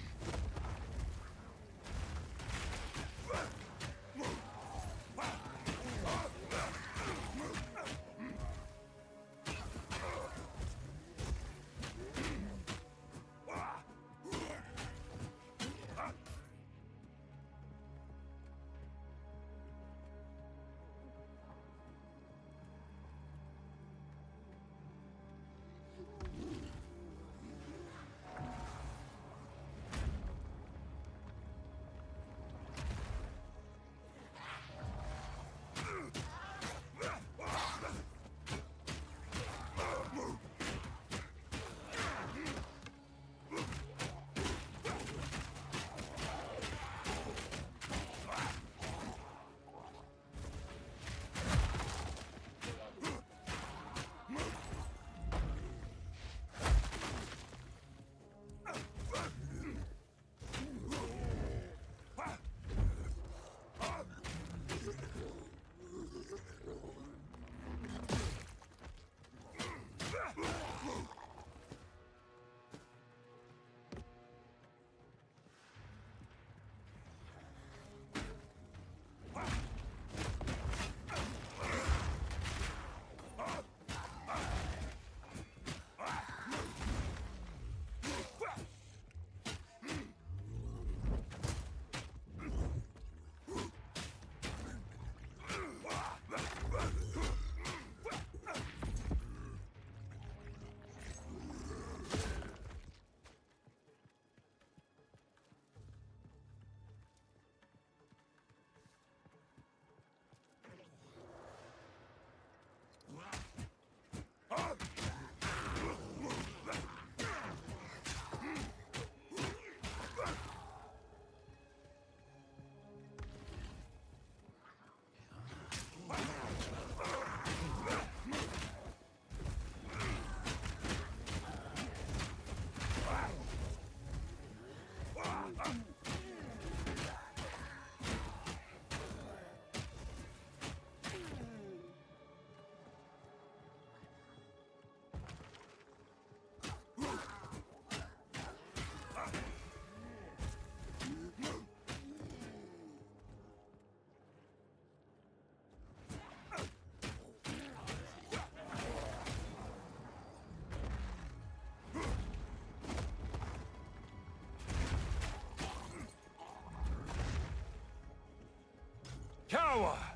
Cower!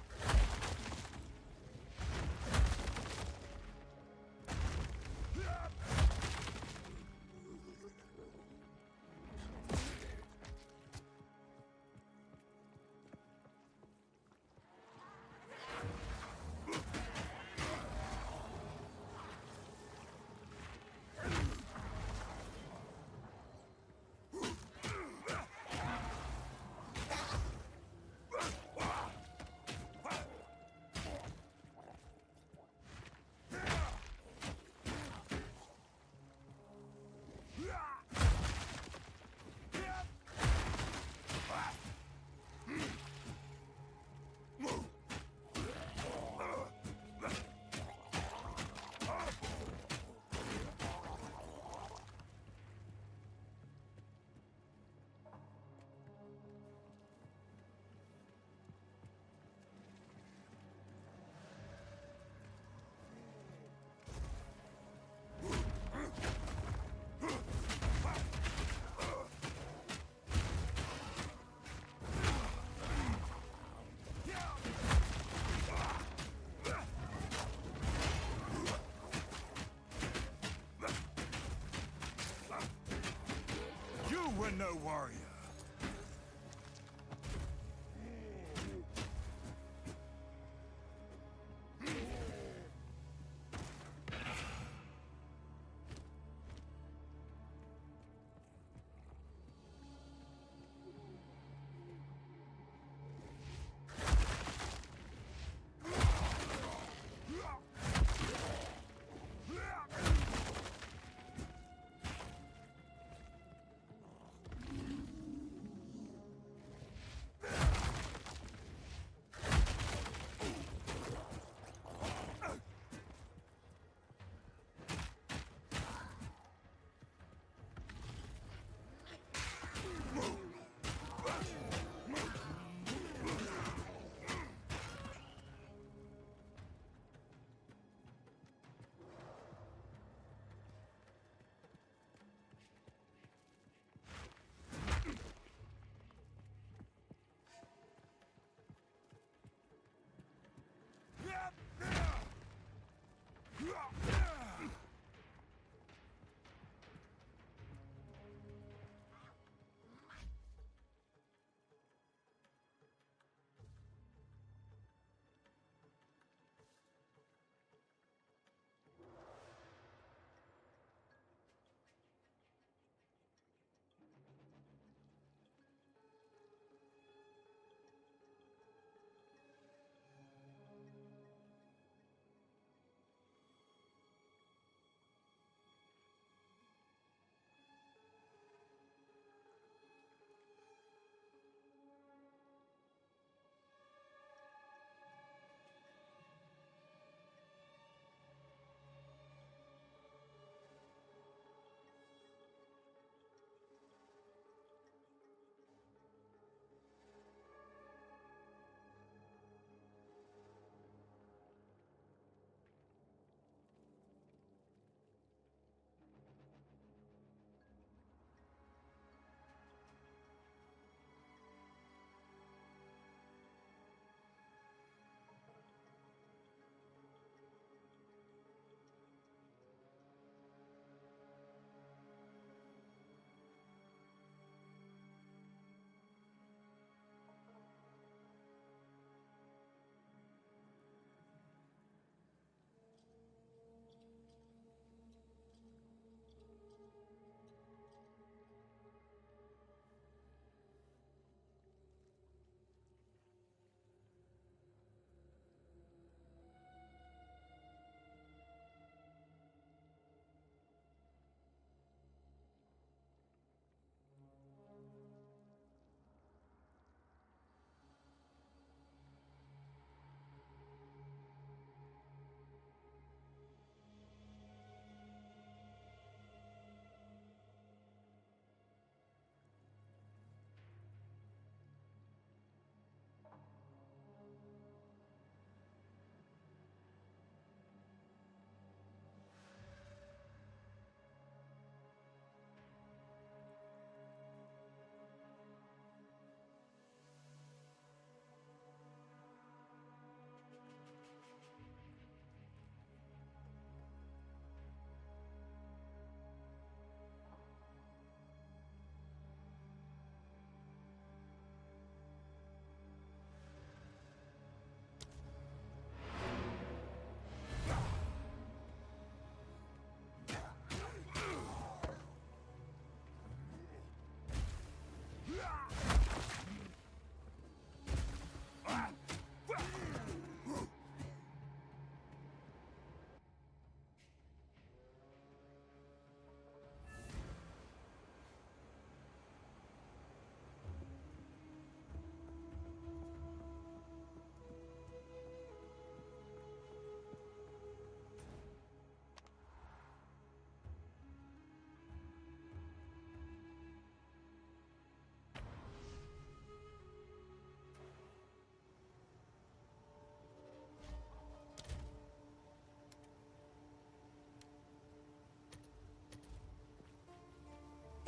You were no warrior.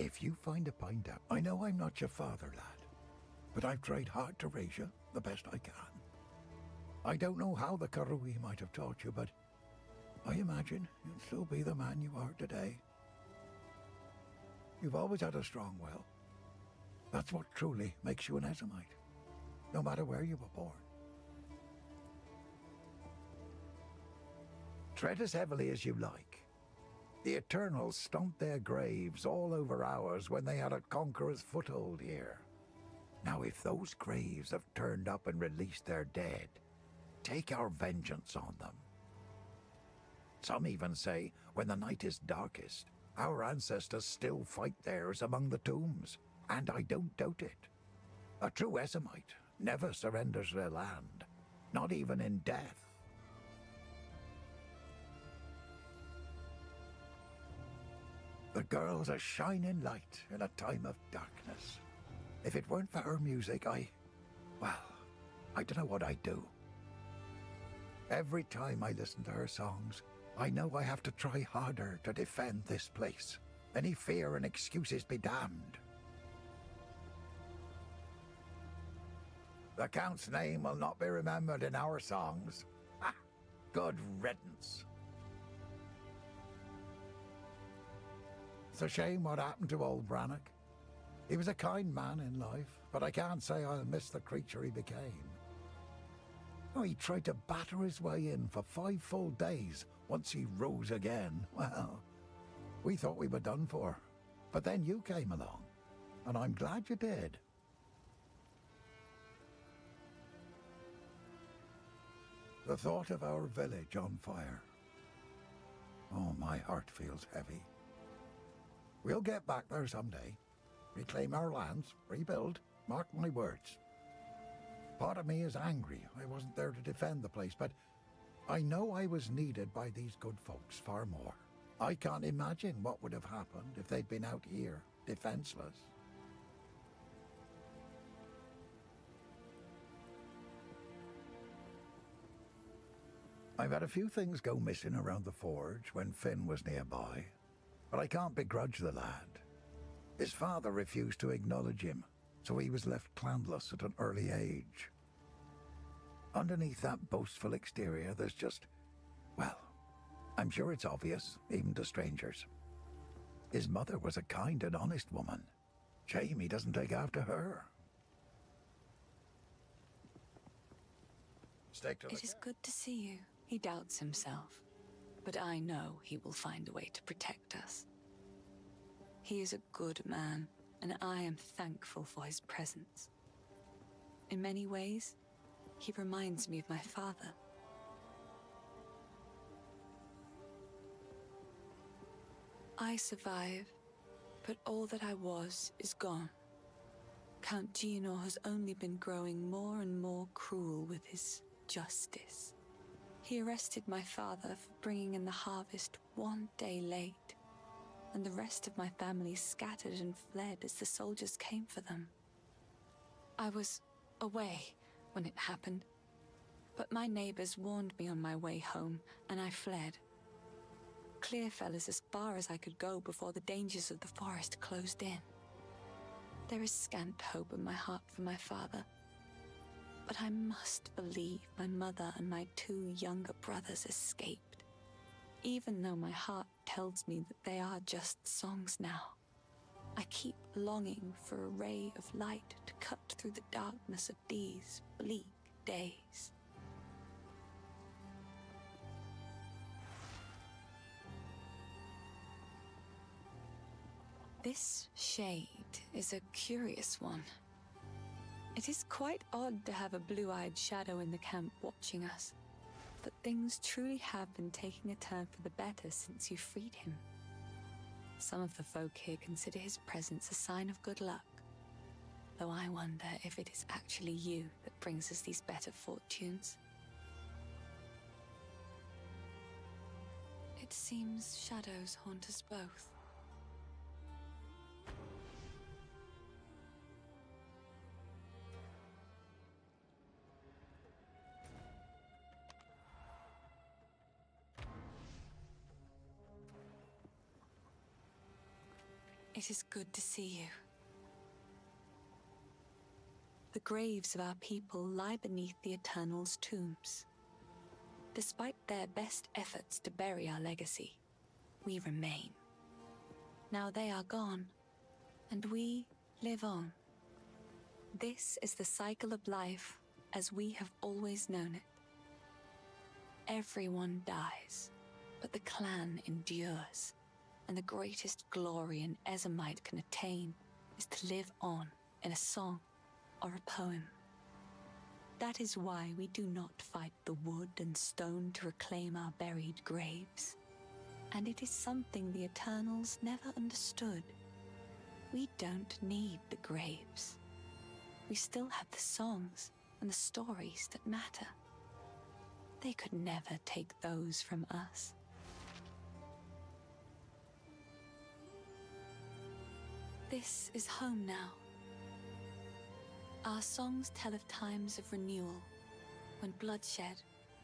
If you find a pint up, I know I'm not your father, lad, but I've tried hard to raise you the best I can. I don't know how the Karui might have taught you, but I imagine you'll still be the man you are today. You've always had a strong will. That's what truly makes you an Ezomite, no matter where you were born. Tread as heavily as you like. The Eternals stomped their graves all over ours when they had a conqueror's foothold here. Now if those graves have turned up and released their dead, take our vengeance on them. Some even say when the night is darkest, our ancestors still fight theirs among the tombs, and I don't doubt it. A true Ezomite never surrenders their land, not even in death. The girl's a shining light in a time of darkness. If it weren't for her music, I don't know what I'd do. Every time I listen to her songs, I know I have to try harder to defend this place. Any fear and excuses be damned. The Count's name will not be remembered in our songs. Ah, good riddance. It's a shame what happened to old Brannock. He was a kind man in life, but I can't say I'll miss the creature he became. Oh, he tried to batter his way in for 5 full days once he rose again. Well, we thought we were done for, but then you came along, and I'm glad you did. The thought of our village on fire. Oh, my heart feels heavy. We'll get back there someday. Reclaim our lands, rebuild, mark my words. Part of me is angry I wasn't there to defend the place, but I know I was needed by these good folks far more. I can't imagine what would have happened if they'd been out here, defenseless. I've had a few things go missing around the forge when Finn was nearby, but I can't begrudge the lad. His father refused to acknowledge him, so he was left clanless at an early age. Underneath that boastful exterior, there's just, well, I'm sure it's obvious, even to strangers. His mother was a kind and honest woman. Shame he doesn't take after her. It is good to see you. He doubts himself, but I know he will find a way to protect us. He is a good man, and I am thankful for his presence. In many ways, he reminds me of my father. I survive, but all that I was is gone. Count Gino has only been growing more and more cruel with his justice. He arrested my father for bringing in the harvest 1 day late, and the rest of my family scattered and fled as the soldiers came for them. I was away when it happened, but my neighbors warned me on my way home, and I fled. Clearfell is as far as I could go before the dangers of the forest closed in. There is scant hope in my heart for my father, but I must believe my mother and my 2 younger brothers escaped, even though my heart tells me that they are just songs now. I keep longing for a ray of light to cut through the darkness of these bleak days. This shade is a curious one. It is quite odd to have a blue-eyed shadow in the camp watching us, but things truly have been taking a turn for the better since you freed him. Some of the folk here consider his presence a sign of good luck, though I wonder if it is actually you that brings us these better fortunes. It seems shadows haunt us both. It is good to see you. The graves of our people lie beneath the Eternal's tombs. Despite their best efforts to bury our legacy, we remain. Now they are gone, and we live on. This is the cycle of life as we have always known it. Everyone dies, but the clan endures, and the greatest glory an Ezomite can attain is to live on in a song or a poem. That is why we do not fight the wood and stone to reclaim our buried graves. And it is something the Eternals never understood. We don't need the graves. We still have the songs and the stories that matter. They could never take those from us. This is home now. Our songs tell of times of renewal, when bloodshed,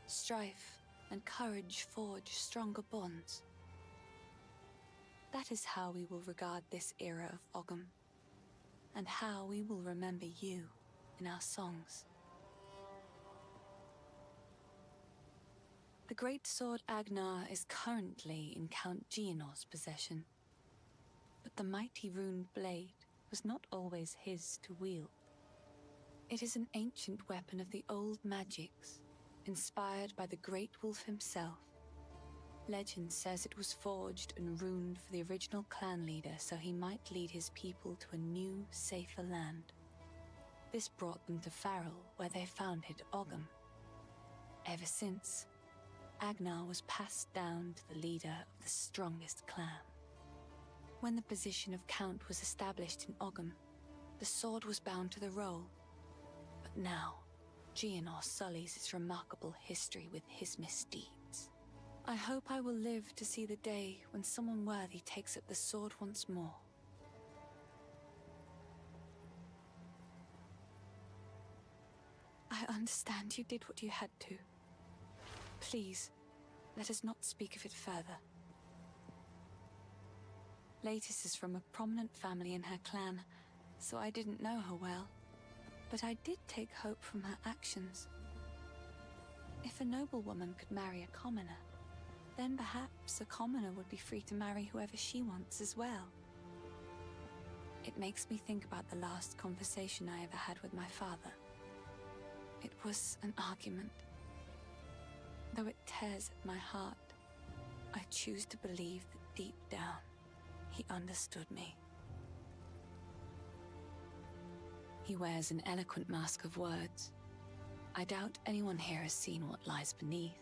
strife, and courage forge stronger bonds. That is how we will regard this era of Ogham, and how we will remember you in our songs. The great sword Agnar is currently in Count Geonor's possession, but the mighty runed blade was not always his to wield. It is an ancient weapon of the old magics, inspired by the Great Wolf himself. Legend says it was forged and runed for the original clan leader so he might lead his people to a new, safer land. This brought them to Farrell, where they founded Ogham. Ever since, Agnar was passed down to the leader of the strongest clan. When the position of Count was established in Ogham, the sword was bound to the role. But now, Geonor sullies its remarkable history with his misdeeds. I hope I will live to see the day when someone worthy takes up the sword once more. I understand you did what you had to. Please, let us not speak of it further. Latis is from a prominent family in her clan, so I didn't know her well. But I did take hope from her actions. If a noblewoman could marry a commoner, then perhaps a commoner would be free to marry whoever she wants as well. It makes me think about the last conversation I ever had with my father. It was an argument. Though it tears at my heart, I choose to believe that deep down, he understood me. He wears an eloquent mask of words. I doubt anyone here has seen what lies beneath.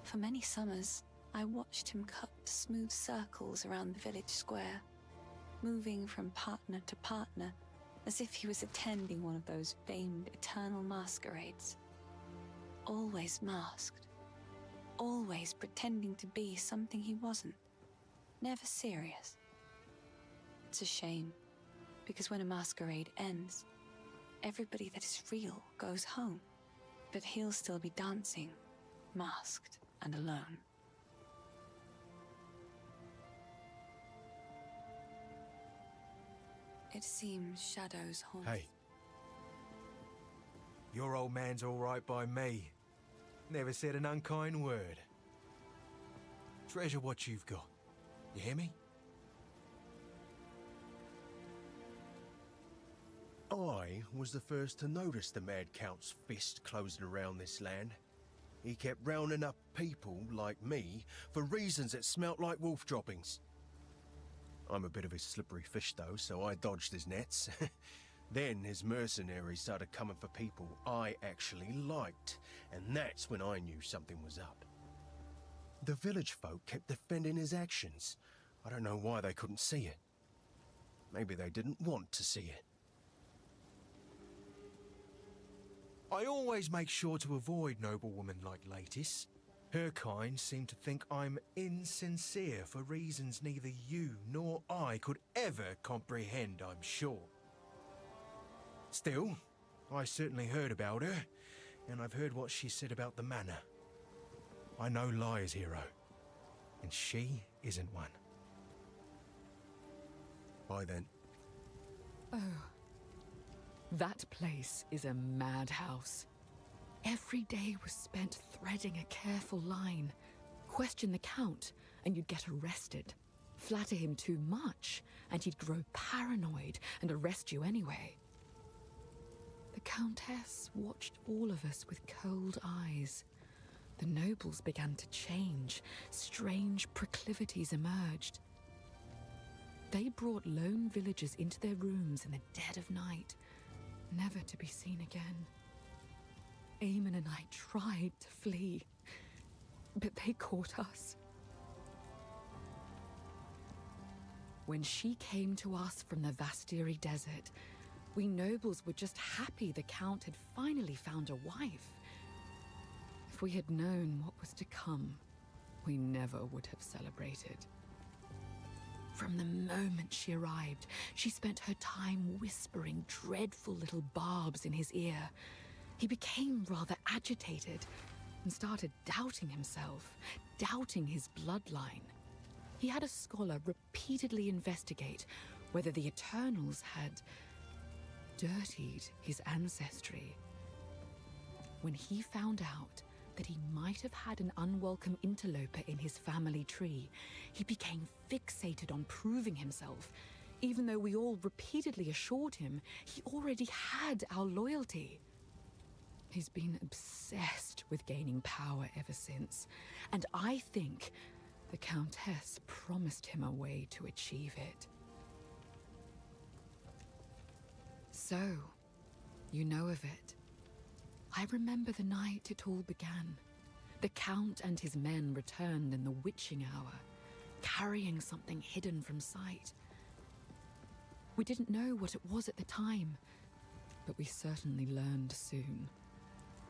For many summers, I watched him cut smooth circles around the village square, moving from partner to partner, as if he was attending one of those famed eternal masquerades. Always masked, always pretending to be something he wasn't, never serious. It's a shame, because when a masquerade ends, everybody that is real goes home, but he'll still be dancing, masked and alone. It seems shadows haunt. Hey. Your old man's all right by me. Never said an unkind word. Treasure what you've got. You hear me? I was the first to notice the Mad Count's fist closing around this land. He kept rounding up people like me for reasons that smelt like wolf droppings. I'm a bit of a slippery fish though, so I dodged his nets. Then his mercenaries started coming for people I actually liked, and that's when I knew something was up. The village folk kept defending his actions. I don't know why they couldn't see it. Maybe they didn't want to see it. I always make sure to avoid noblewomen like Latis. Her kind seem to think I'm insincere for reasons neither you nor I could ever comprehend, I'm sure. Still, I certainly heard about her, and I've heard what she said about the manor. I know Liar's hero, and she isn't one. By then. Oh. That place is a madhouse. Every day was spent threading a careful line. Question the Count, and you'd get arrested. Flatter him too much, and he'd grow paranoid and arrest you anyway. The Countess watched all of us with cold eyes. The nobles began to change. Strange proclivities emerged. They brought lone villagers into their rooms in the dead of night, never to be seen again. Eamon and I tried to flee, but they caught us. When she came to us from the Vastiri desert, we nobles were just happy the Count had finally found a wife. If we had known what was to come, we never would have celebrated. From the moment she arrived, she spent her time whispering dreadful little barbs in his ear. He became rather agitated and started doubting himself, doubting his bloodline. He had a scholar repeatedly investigate whether the Eternals had dirtied his ancestry. When he found out that he might have had an unwelcome interloper in his family tree, he became fixated on proving himself, even though we all repeatedly assured him he already had our loyalty. He's been obsessed with gaining power ever since, and I think the Countess promised him a way to achieve it. So, you know of it. I remember the night it all began. The Count and his men returned in the witching hour, carrying something hidden from sight. We didn't know what it was at the time, but we certainly learned soon.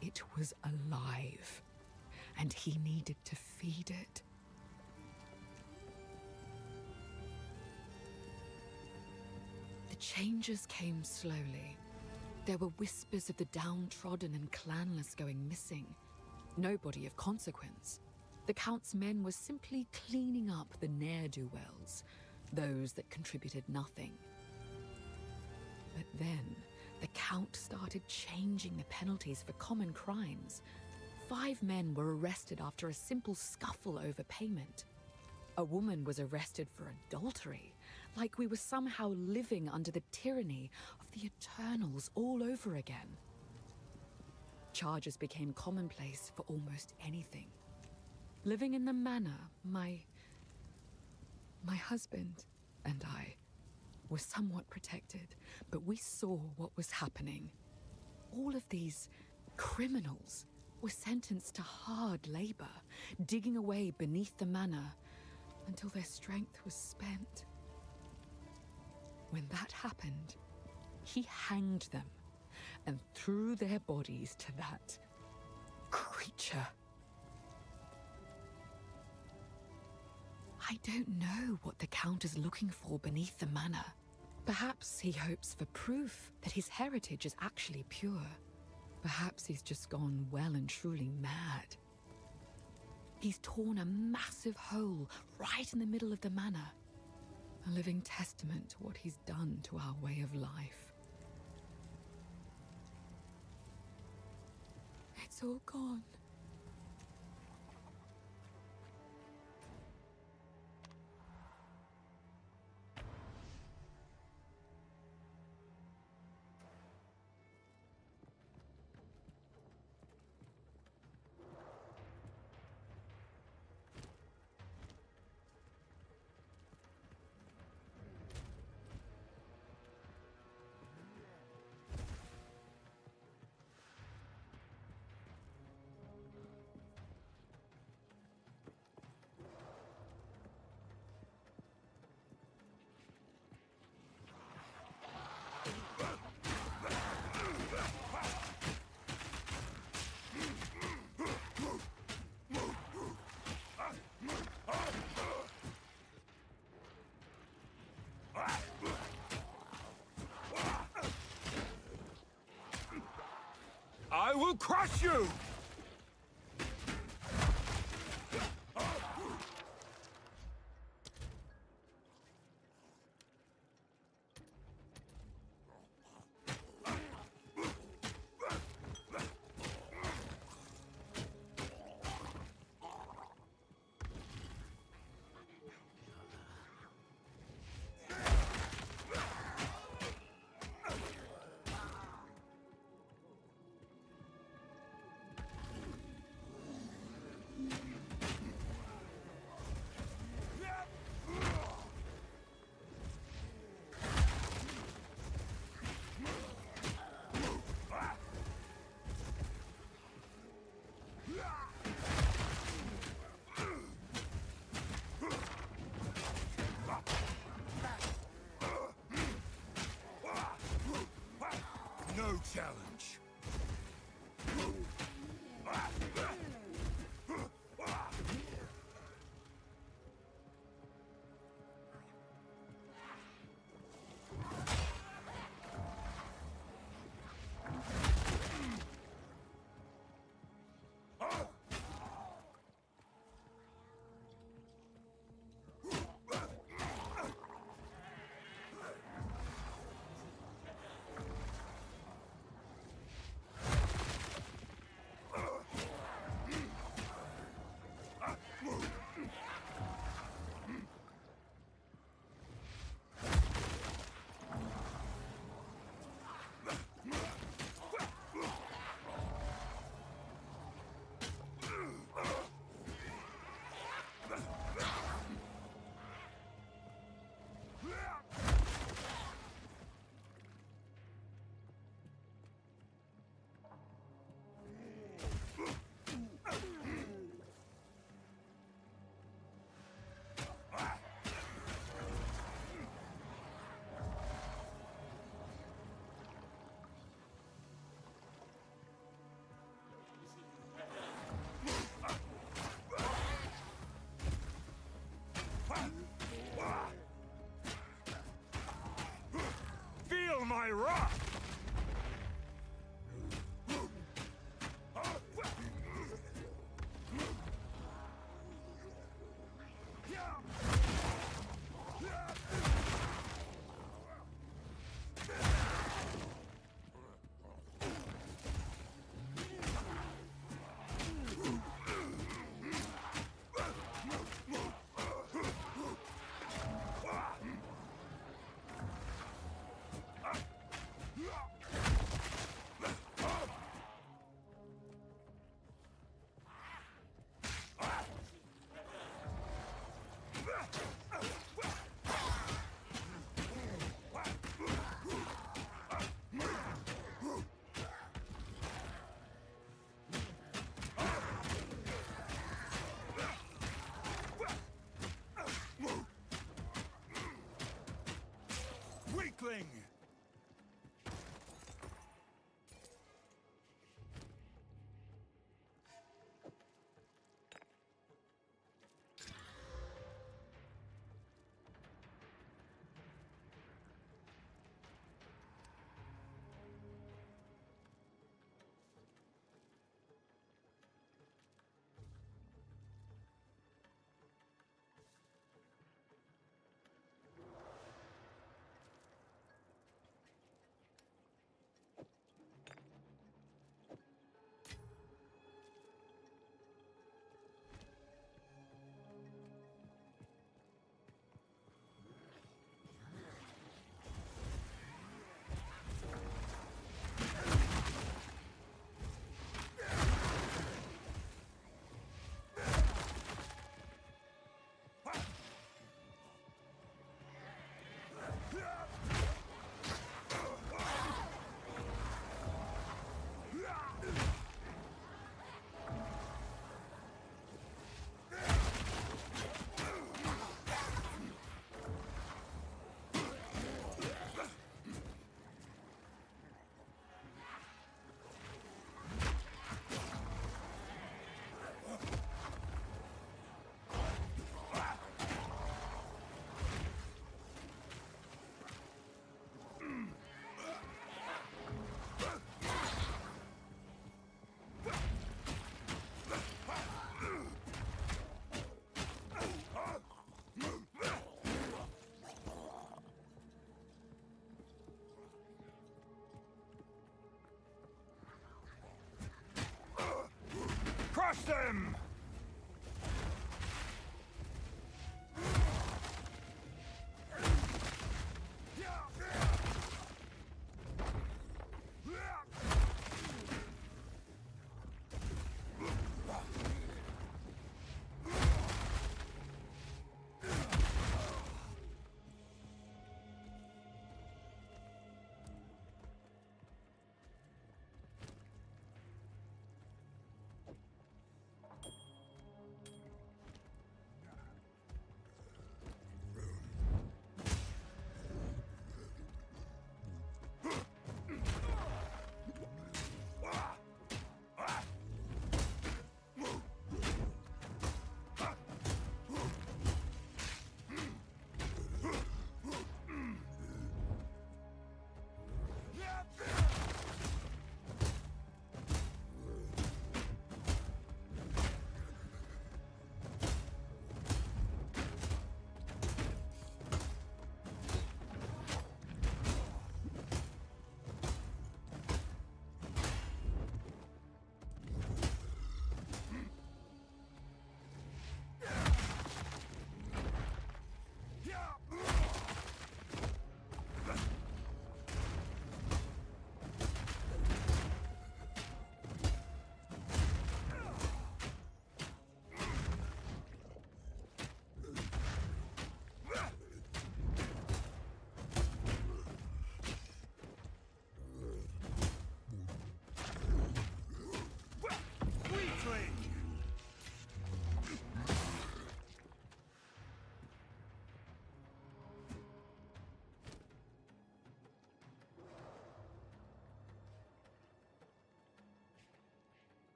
It was alive, and he needed to feed it. The changes came slowly. There were whispers of the downtrodden and clanless going missing. Nobody of consequence. The Count's men were simply cleaning up the ne'er-do-wells, those that contributed nothing. But then, the Count started changing the penalties for common crimes. 5 men were arrested after a simple scuffle over payment. A woman was arrested for adultery, like we were somehow living under the tyranny of the Eternals all over again. Charges became commonplace for almost anything. Living in the manor, my husband and I were somewhat protected, but we saw what was happening. All of these criminals were sentenced to hard labor, digging away beneath the manor until their strength was spent. When that happened, he hanged them and threw their bodies to that creature. I don't know what the Count is looking for beneath the manor. Perhaps he hopes for proof that his heritage is actually pure. Perhaps he's just gone well and truly mad. He's torn a massive hole right in the middle of the manor, a living testament to what he's done to our way of life. It's all gone. I will crush you! challenge.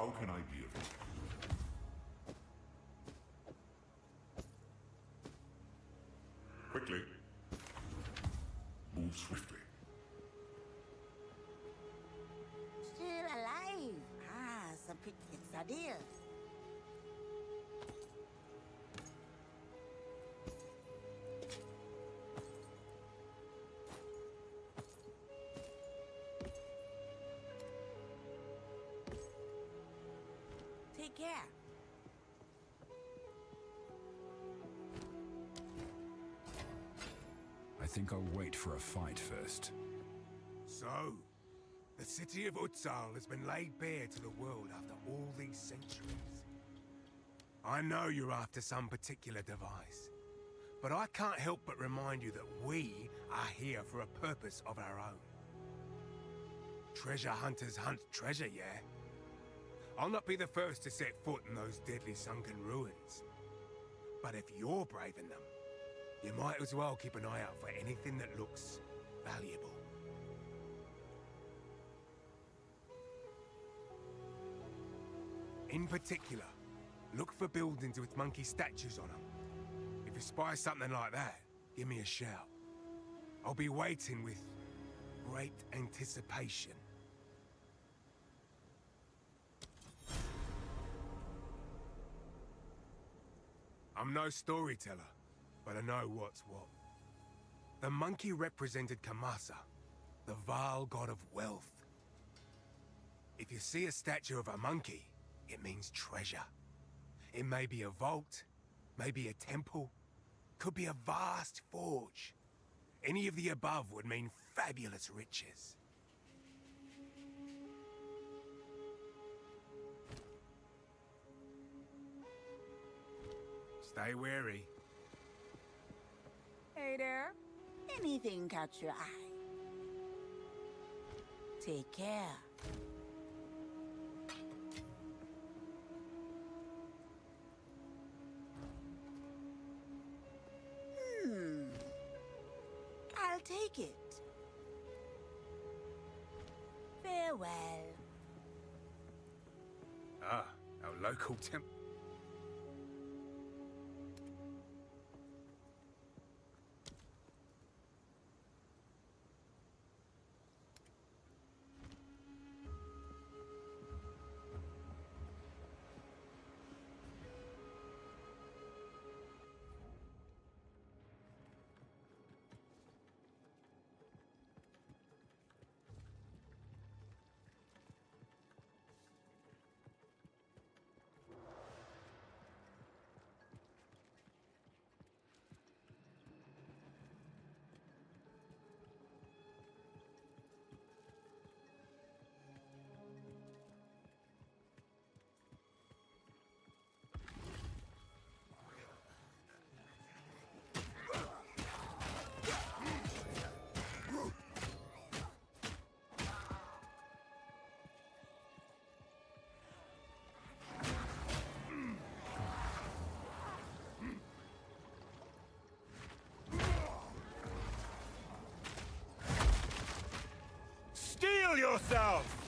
How can I be of it? Quickly. Move swiftly. Still alive. Ah, some pretty ideas. Take care. I think I'll wait for a fight first. So, the city of Exile has been laid bare to the world after all these centuries. I know you're after some particular device, but I can't help but remind you that we are here for a purpose of our own. Treasure hunters hunt treasure, yeah? I'll not be the first to set foot in those deadly sunken ruins. But if you're braving them, you might as well keep an eye out for anything that looks valuable. In particular, look for buildings with monkey statues on them. If you spy something like that, give me a shout. I'll be waiting with great anticipation. I'm no storyteller, but I know what's what. The monkey represented Kamasa, the vile god of wealth. If you see a statue of a monkey, it means treasure. It may be a vault, maybe a temple, could be a vast forge. Any of the above would mean fabulous riches. Stay wary. Hey there. Anything catch your eye? Take care. I'll take it. Farewell. Ah, our local temple. Steel yourself!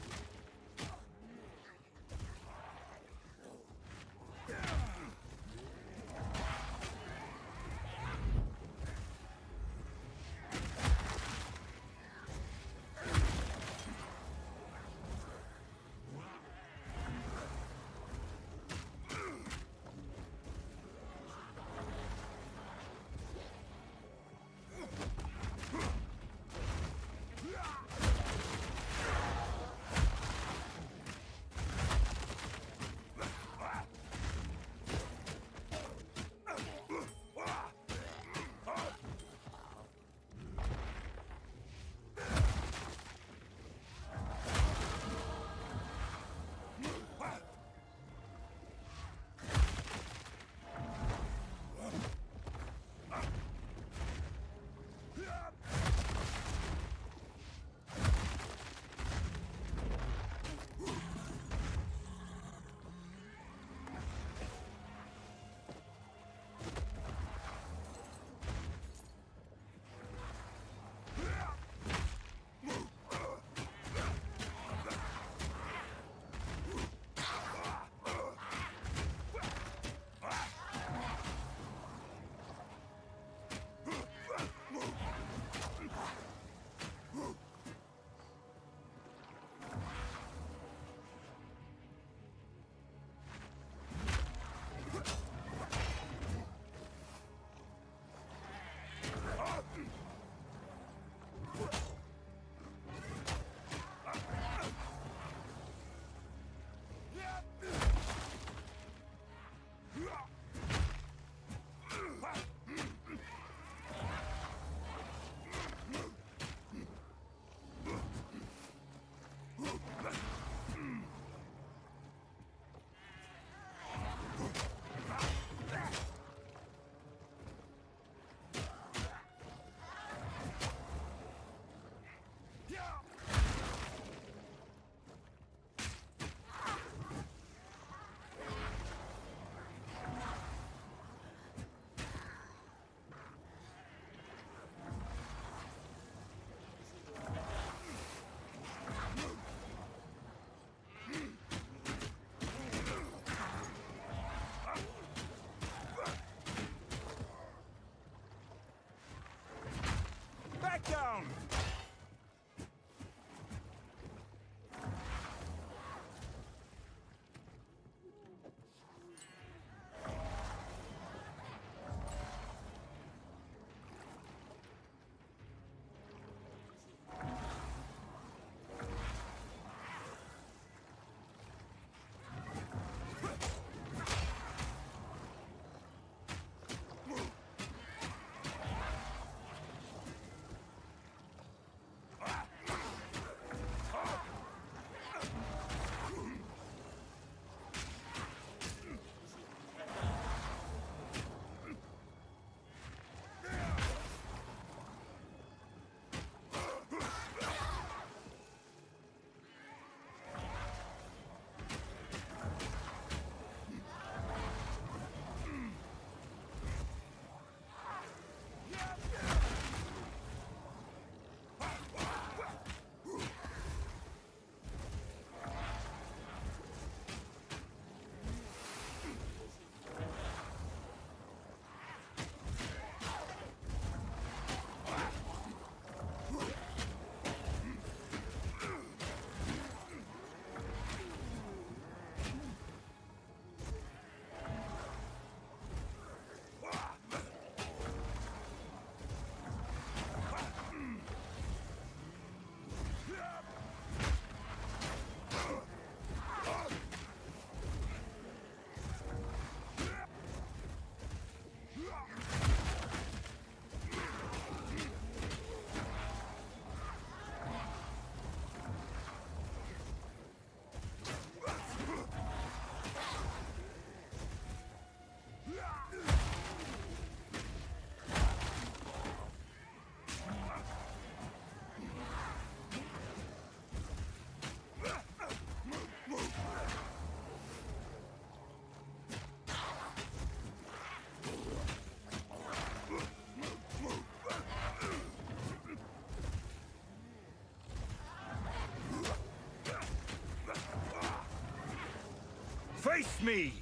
Face me!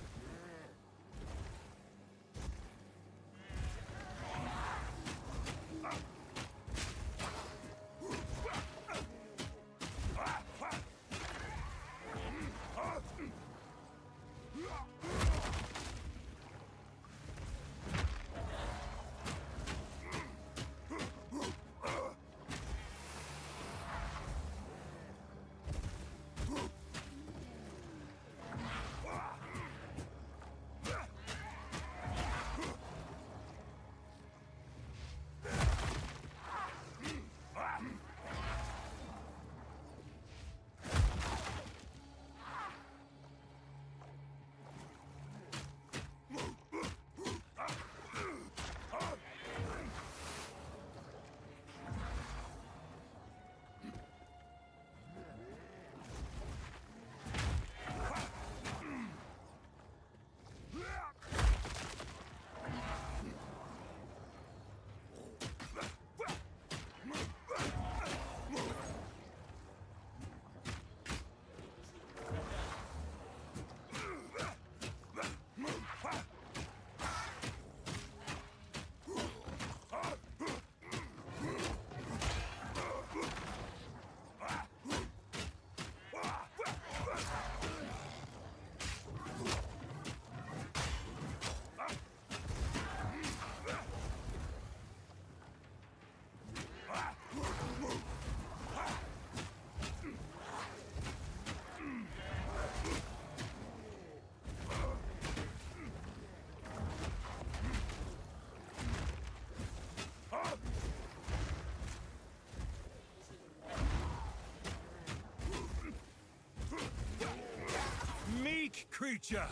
Meek creature!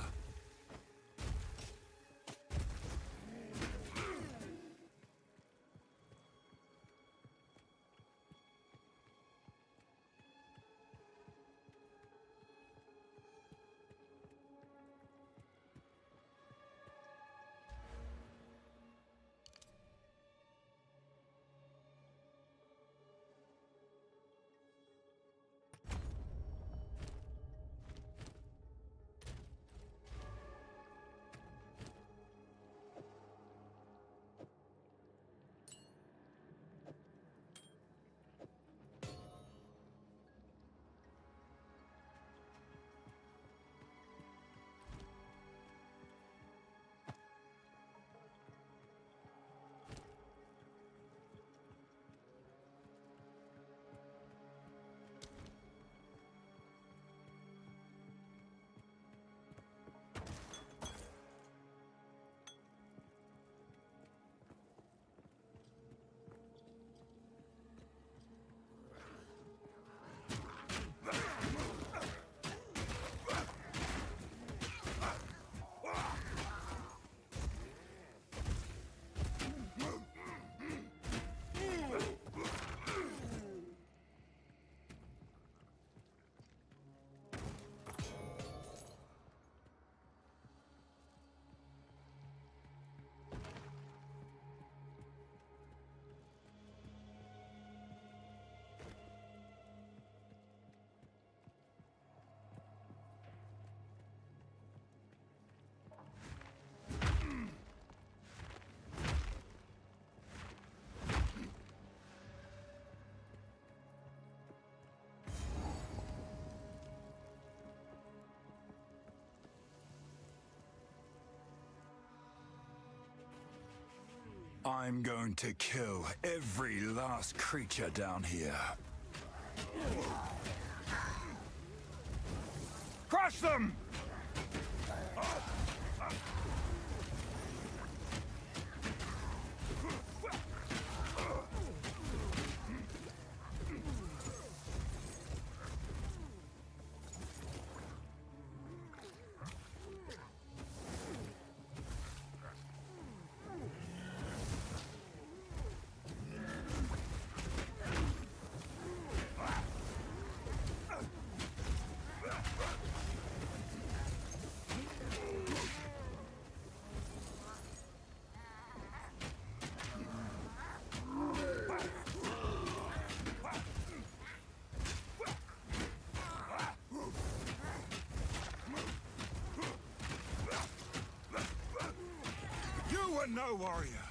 I'm going to kill every last creature down here. Crush them! You're no warrior.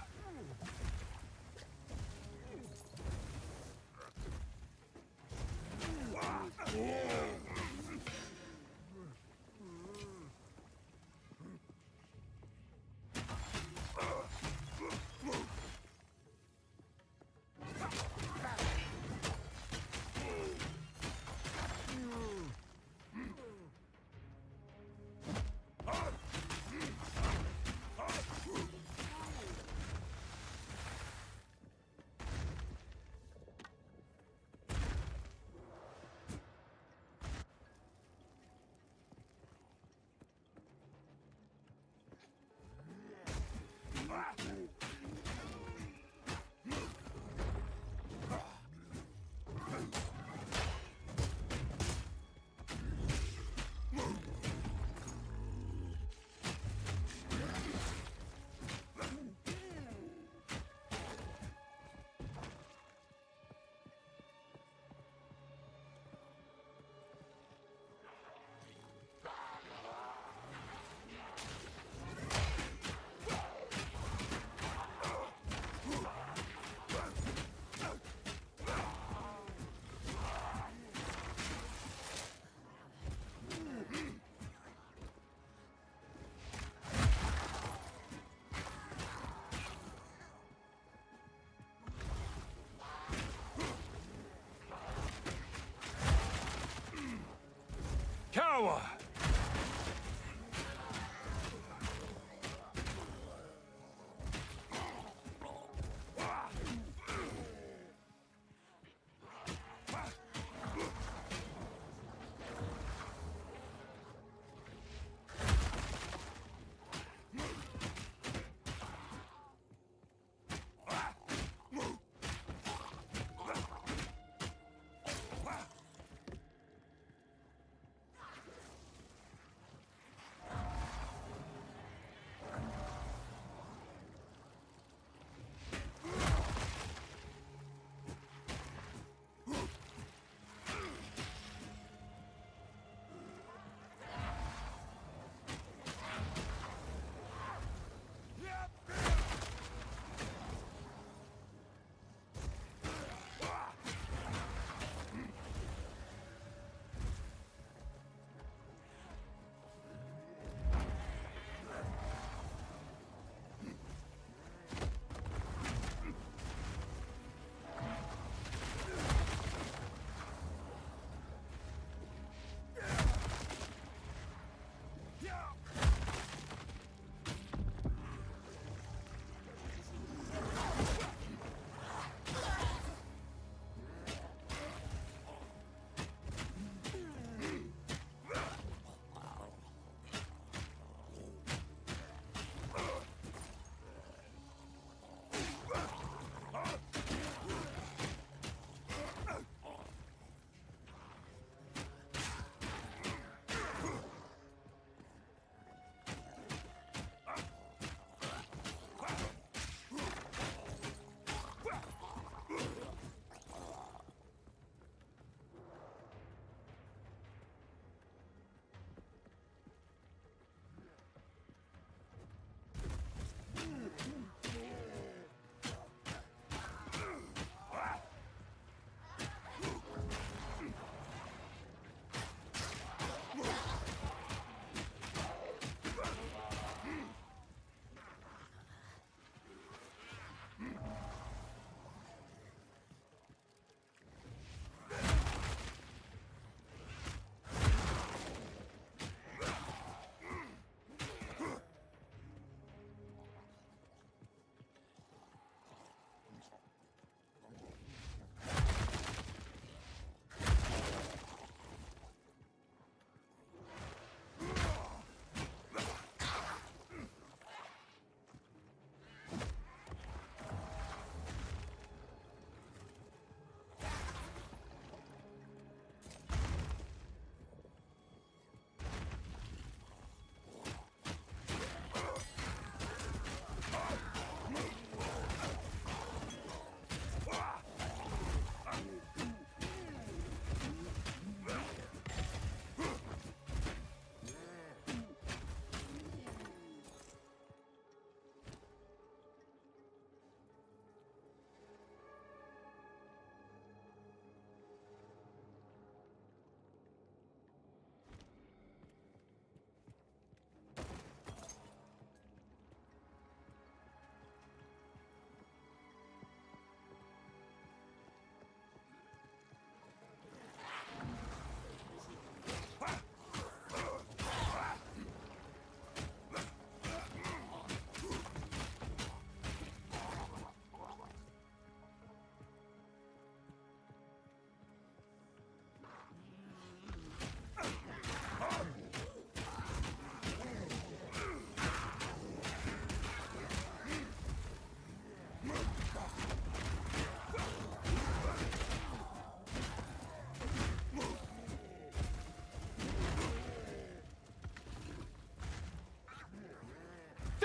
Coward!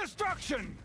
destruction!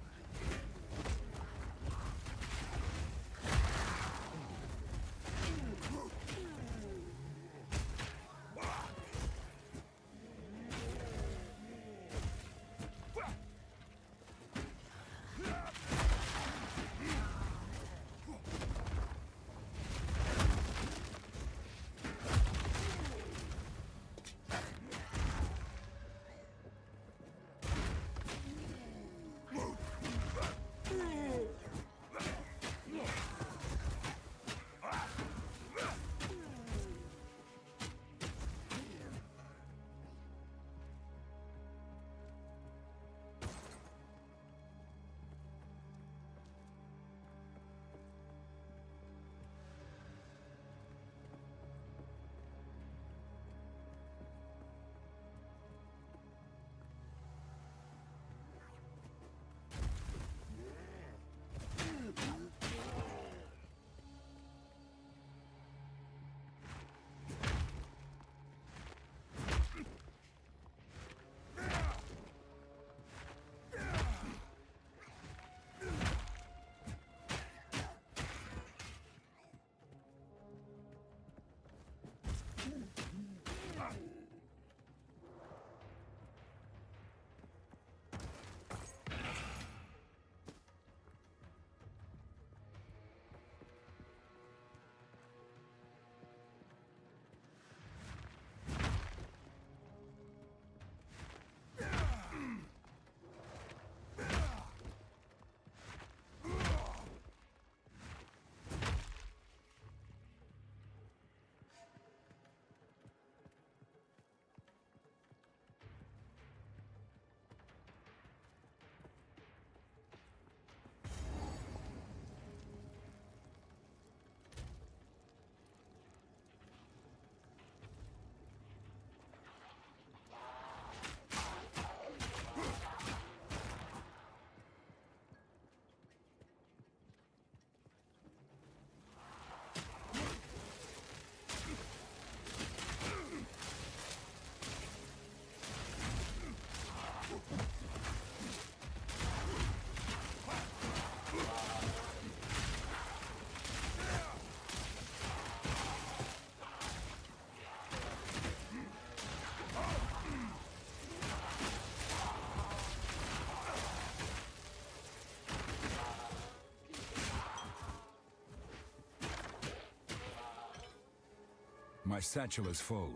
My satchel is full.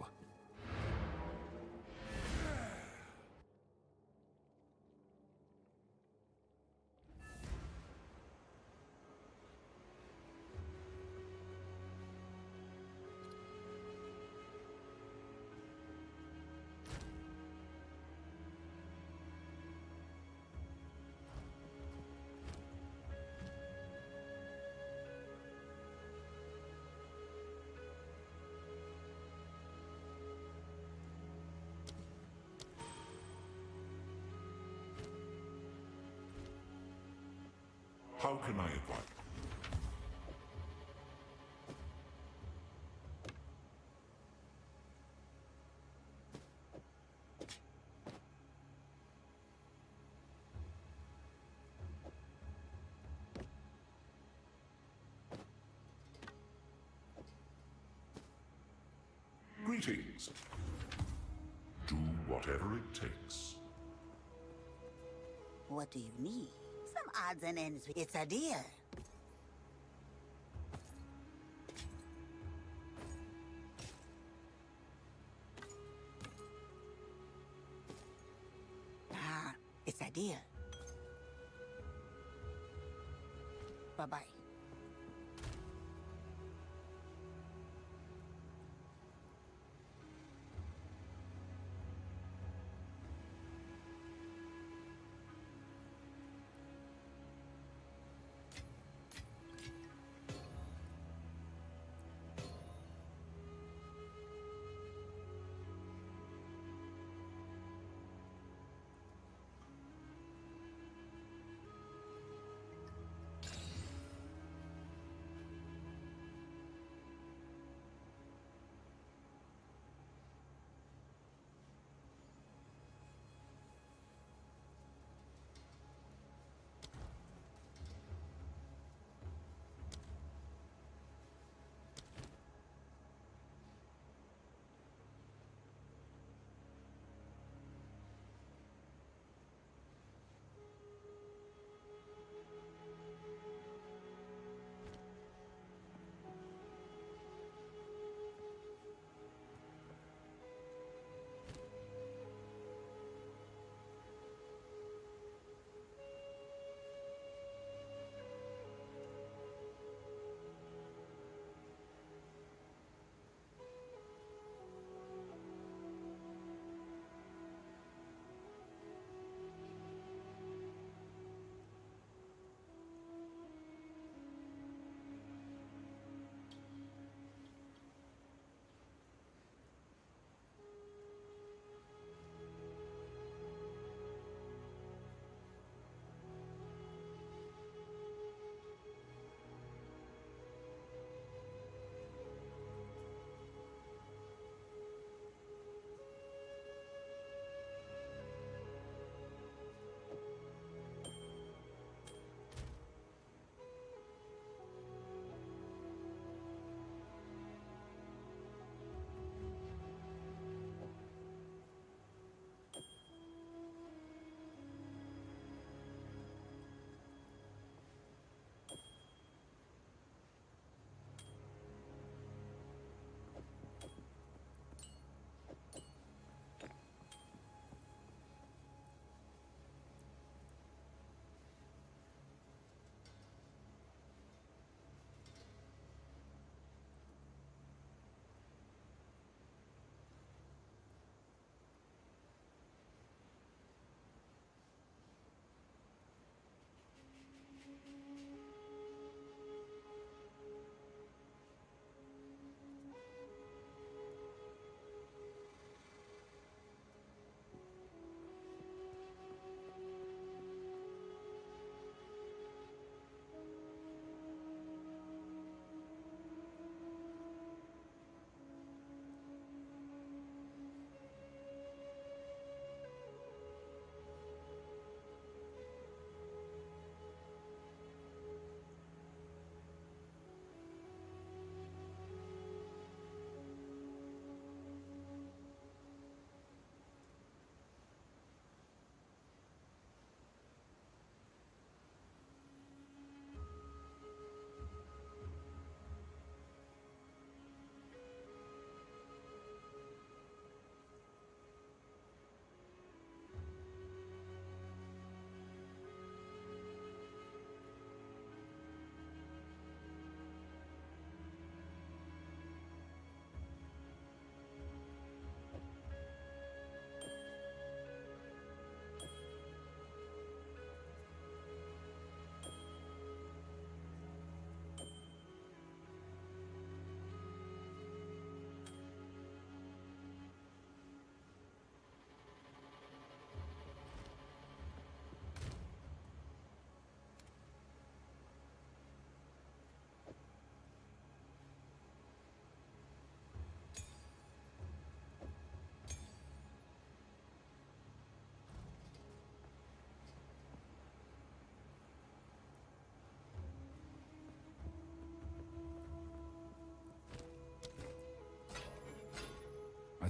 How can I advise? Greetings. Do whatever it takes. What do you need? Some odds and ends. It's a deal. Ah, it's a deal. Bye-bye.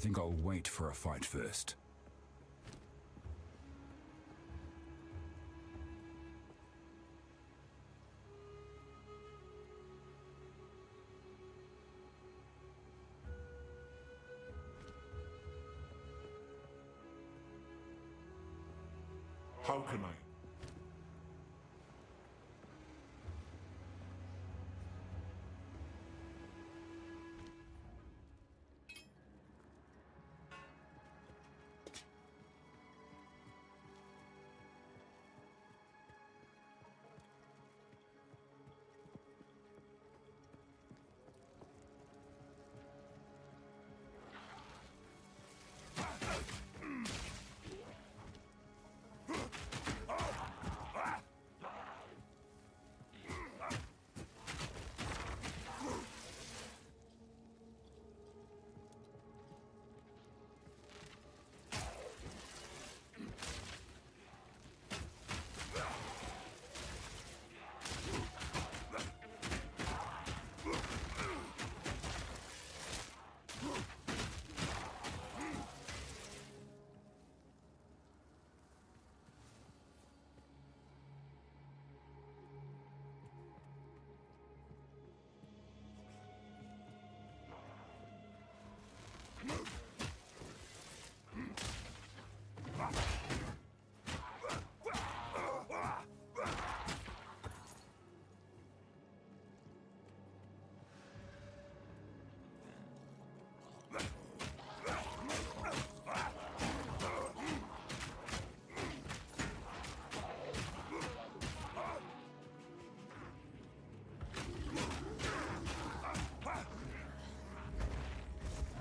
think I'll wait for a fight first. How can I?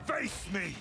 Face me!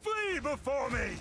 Flee before me!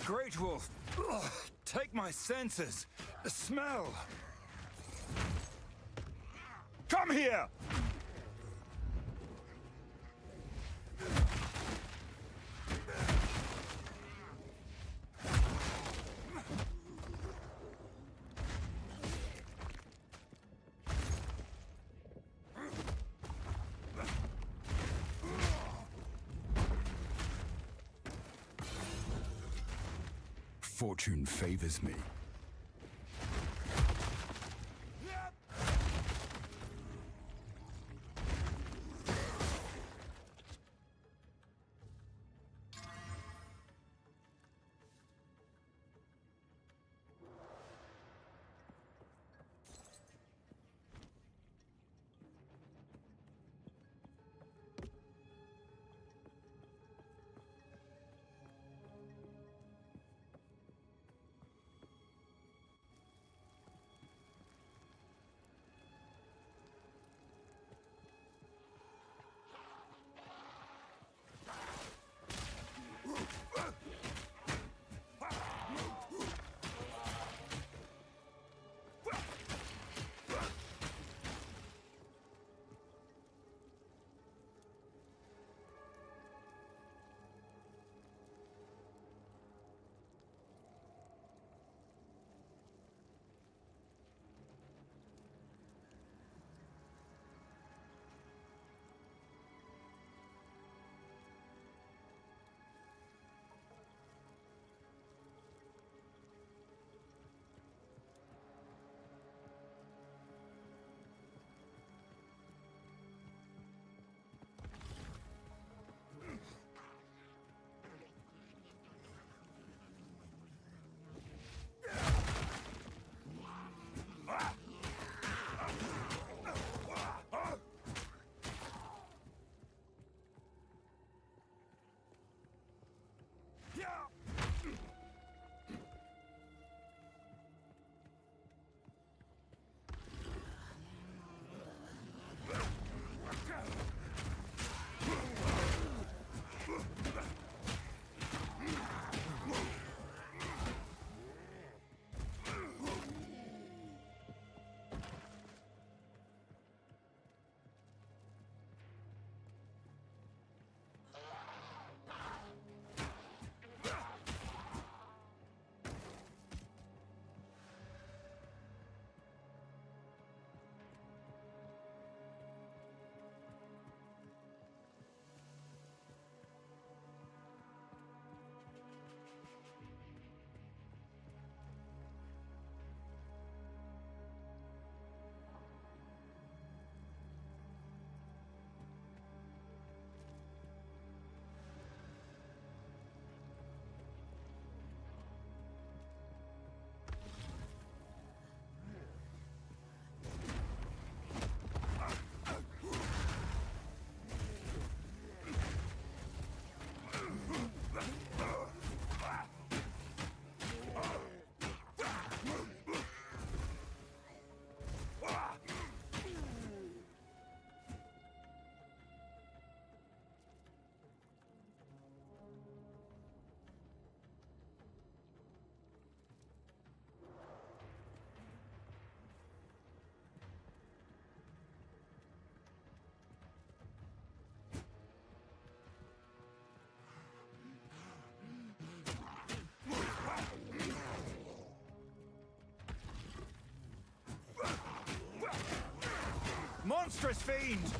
Great Wolf! Ugh, take my senses! The smell! Come here! Fortune favors me. monstrous fiend!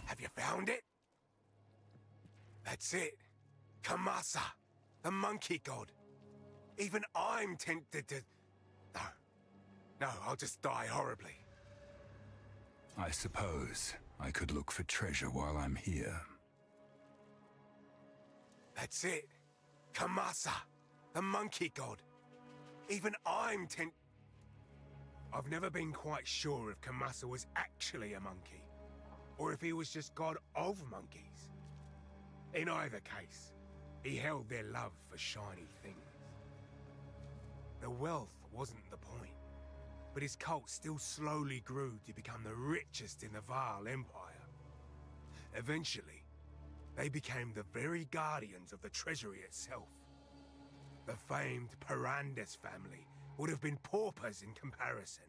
Have you found it? That's it. Kamasa, the monkey god. Even I'm tempted to... No, I'll just die horribly. I suppose I could look for treasure while I'm here. That's it. Kamasa, the monkey god. Even I'm I've never been quite sure if Kamasa was actually a monkey, or if he was just god of monkeys. In either case, he held their love for shiny things. The wealth wasn't the point, but his cult still slowly grew to become the richest in the Vaal Empire. Eventually, they became the very guardians of the treasury itself. The famed Pirandes family would have been paupers in comparison.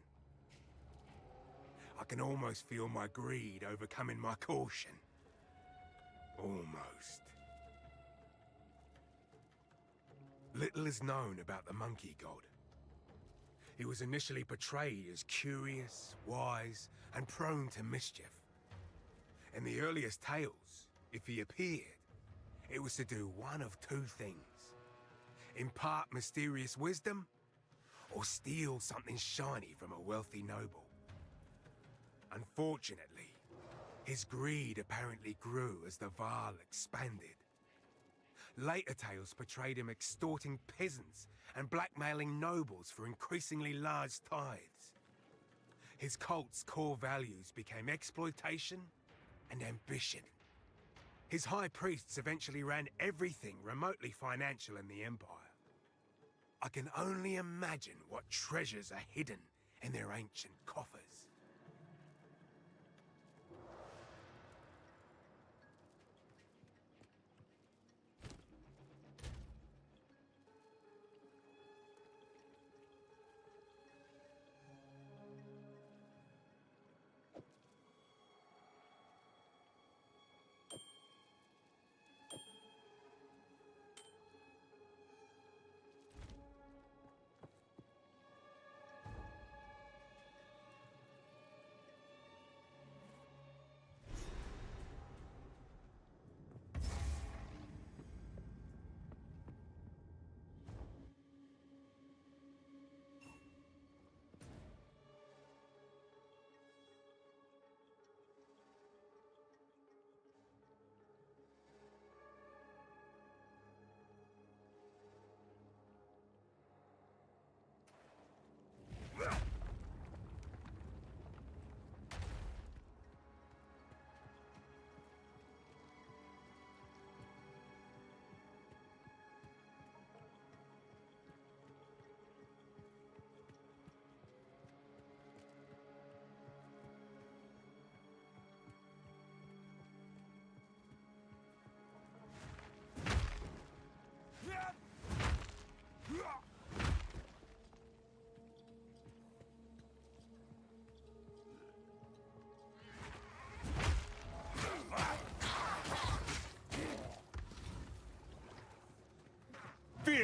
I can almost feel my greed overcoming my caution. Almost. Little is known about the monkey god. He was initially portrayed as curious, wise, and prone to mischief. In the earliest tales, if he appeared, it was to do one of two things. Impart mysterious wisdom, or steal something shiny from a wealthy noble. Unfortunately, his greed apparently grew as the Vaal expanded. Later tales portrayed him extorting peasants and blackmailing nobles for increasingly large tithes. His cult's core values became exploitation and ambition. His high priests eventually ran everything remotely financial in the Empire. I can only imagine what treasures are hidden in their ancient coffers.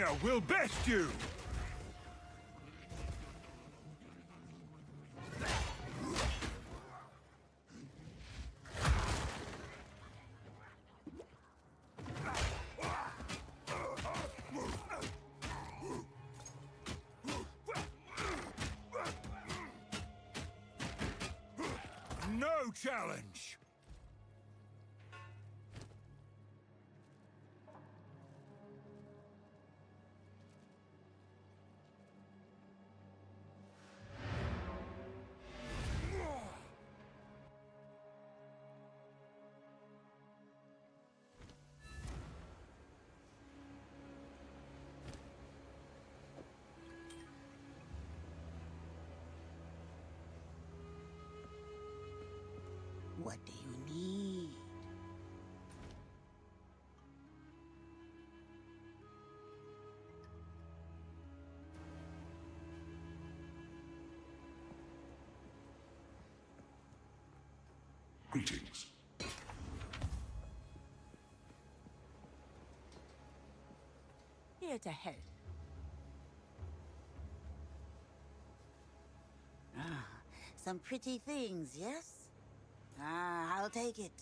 Fear will best you! No challenge! What do you need? Greetings. Here to help. Ah, some pretty things, yes? Ah, I'll take it.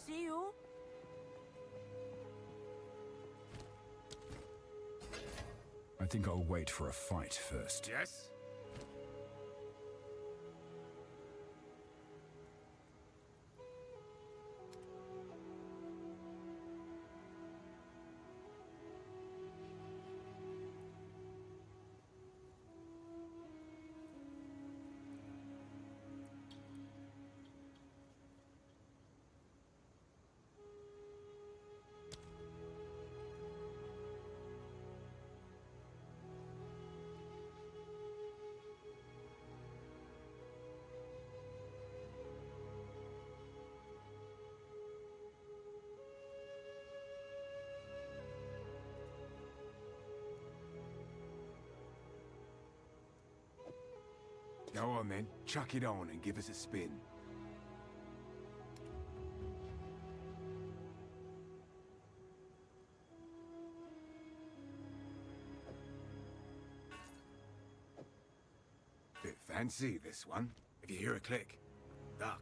See you? I think I'll wait for a fight first. Yes? Go on then, chuck it on and give us a spin. Bit fancy, this one. If you hear a click, duck.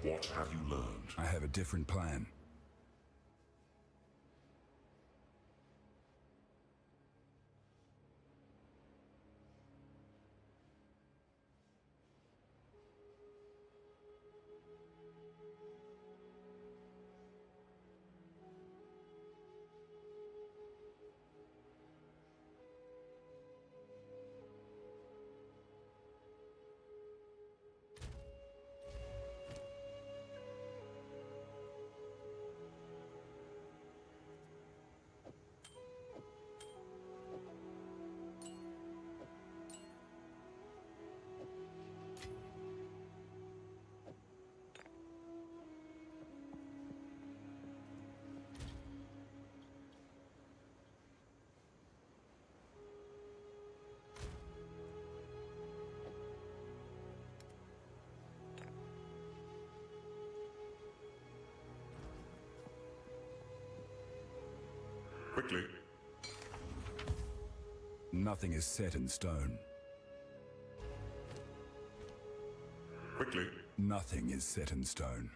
What have you learned? I have a different plan. Quickly. Nothing is set in stone. Quickly. Nothing is set in stone.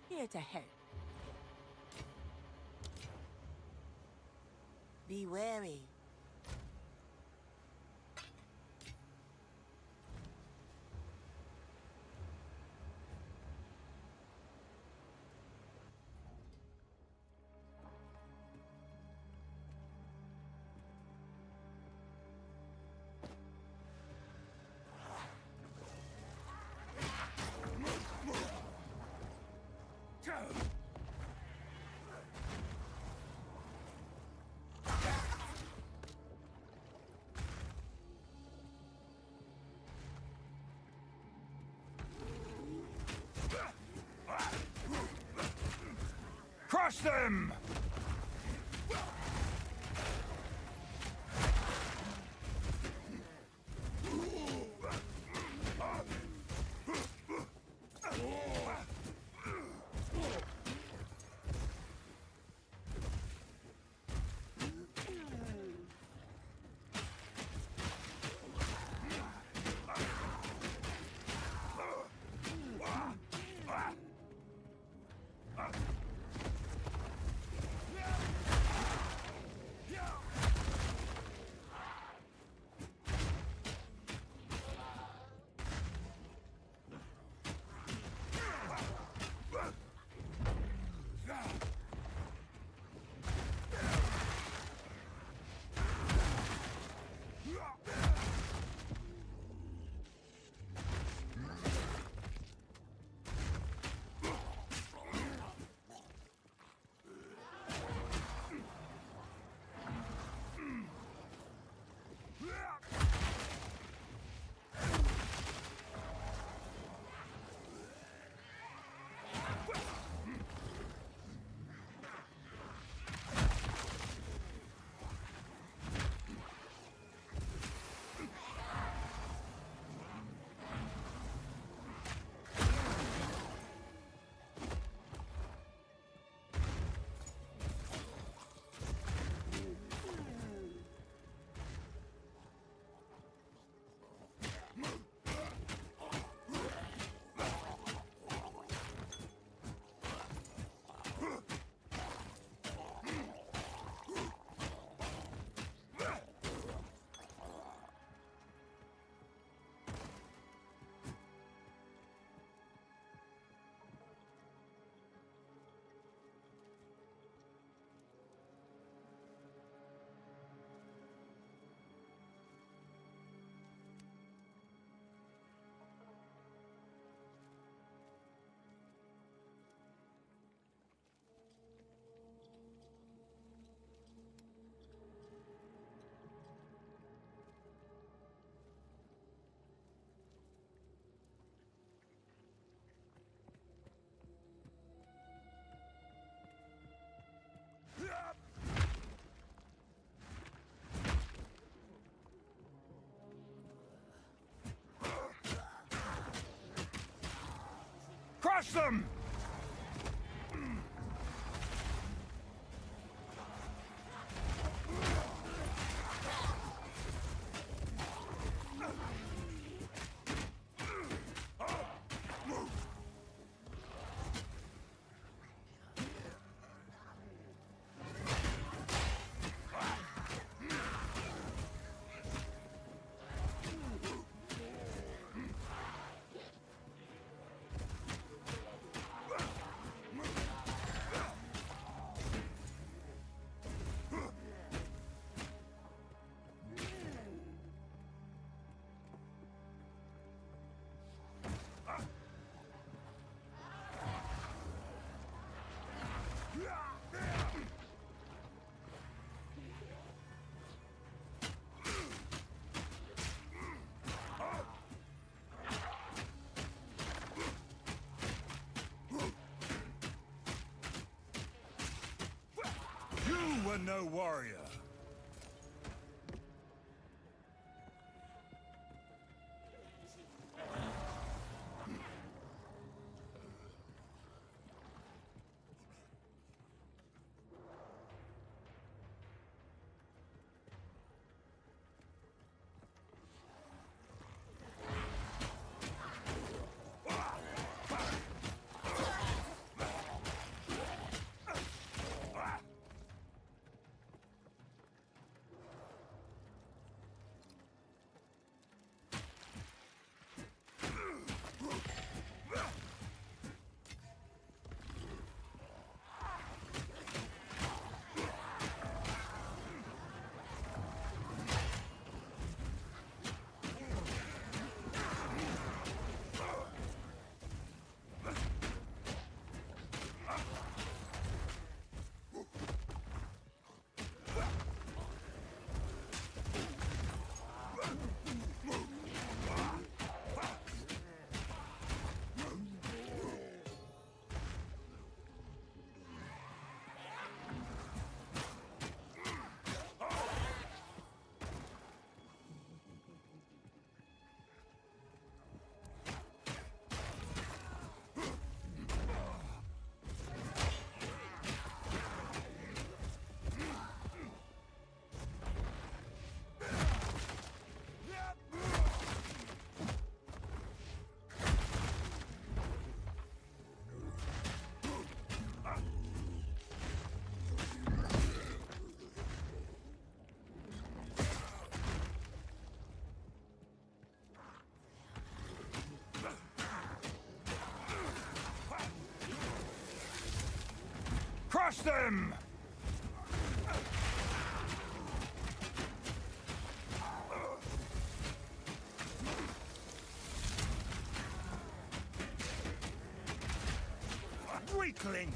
Here to help. Be wary. Crush them! Crush them! You were no warrior. Crush them! Weakling!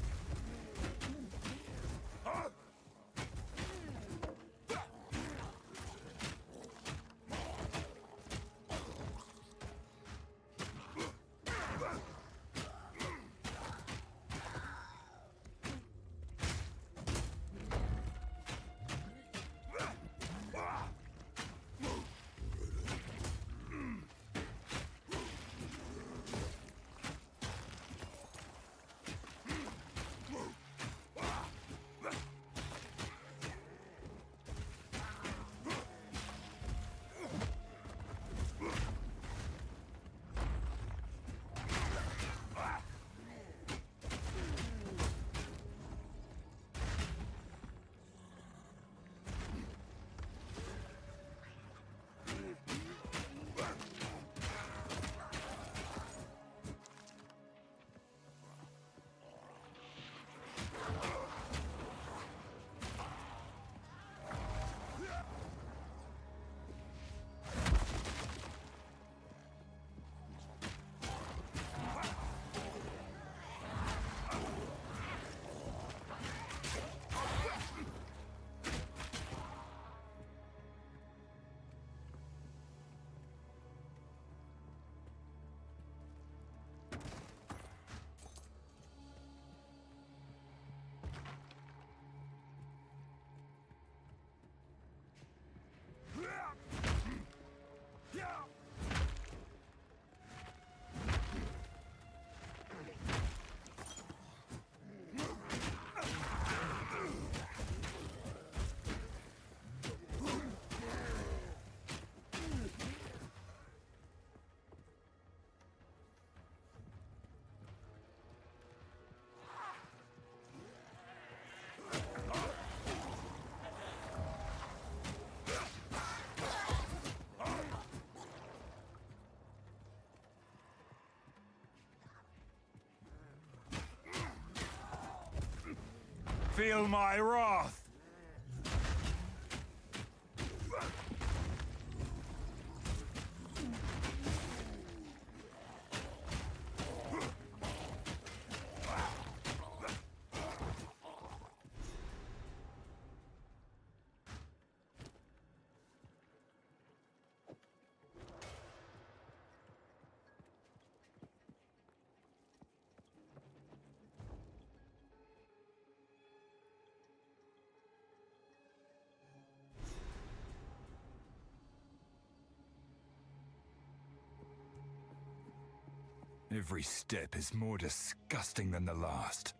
feel my wrath? Every step is more disgusting than the last.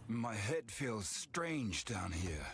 My head feels strange down here.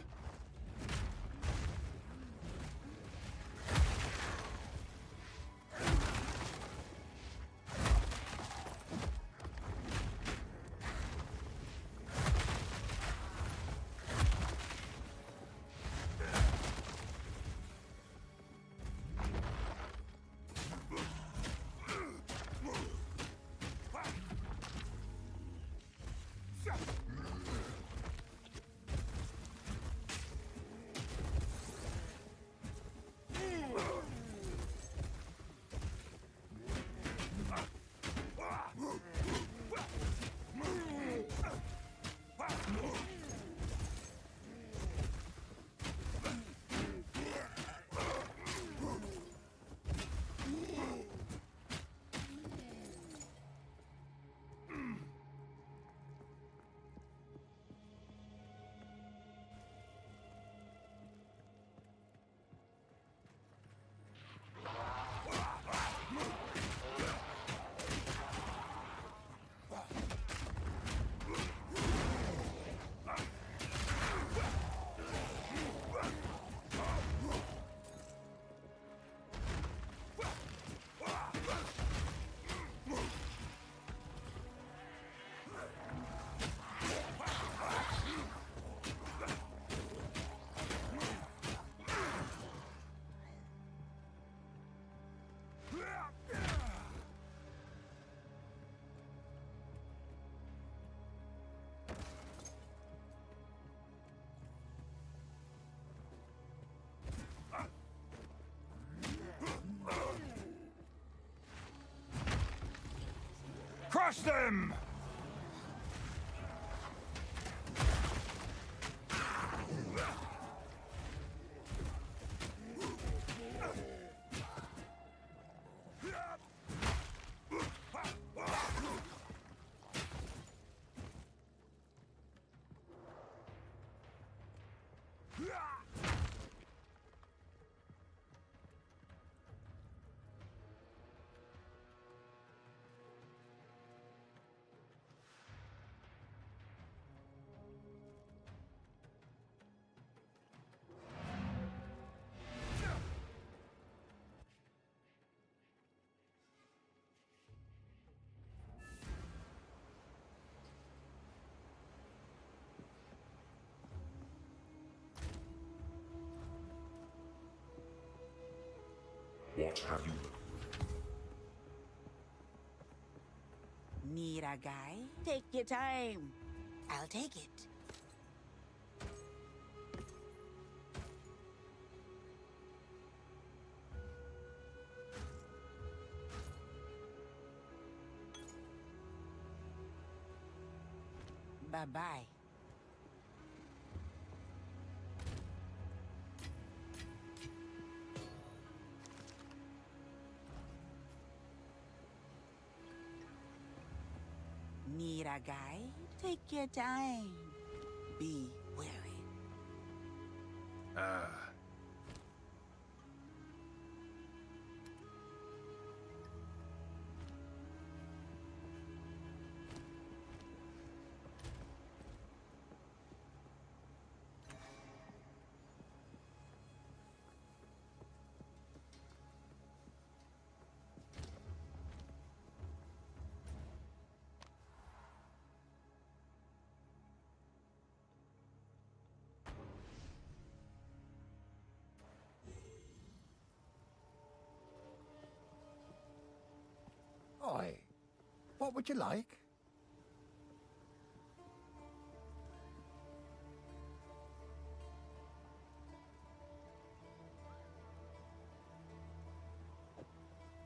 Crush them! What have you? Need a guy? Take your time. I'll take it. Bye-bye. Need a guide? Take your time. Be wary. Oi, what would you like?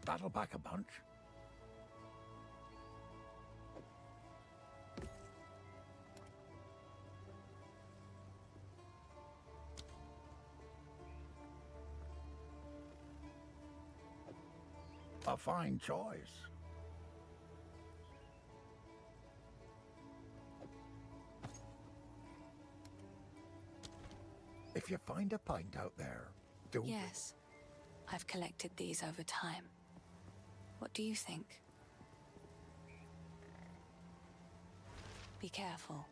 That'll pack a punch. A fine choice. If you find a pint out there, do Yes. I've collected these over time. What do you think? Be careful.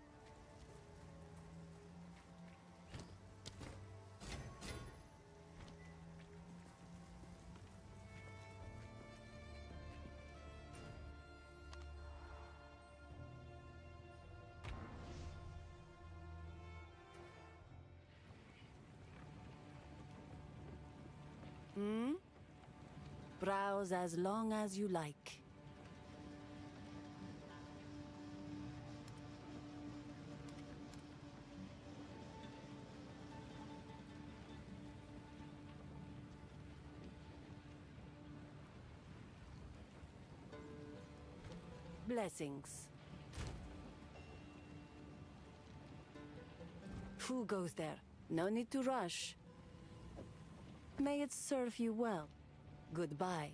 Hmm? Browse as long as you like. Blessings. Who goes there? No need to rush. May it serve you well. Goodbye.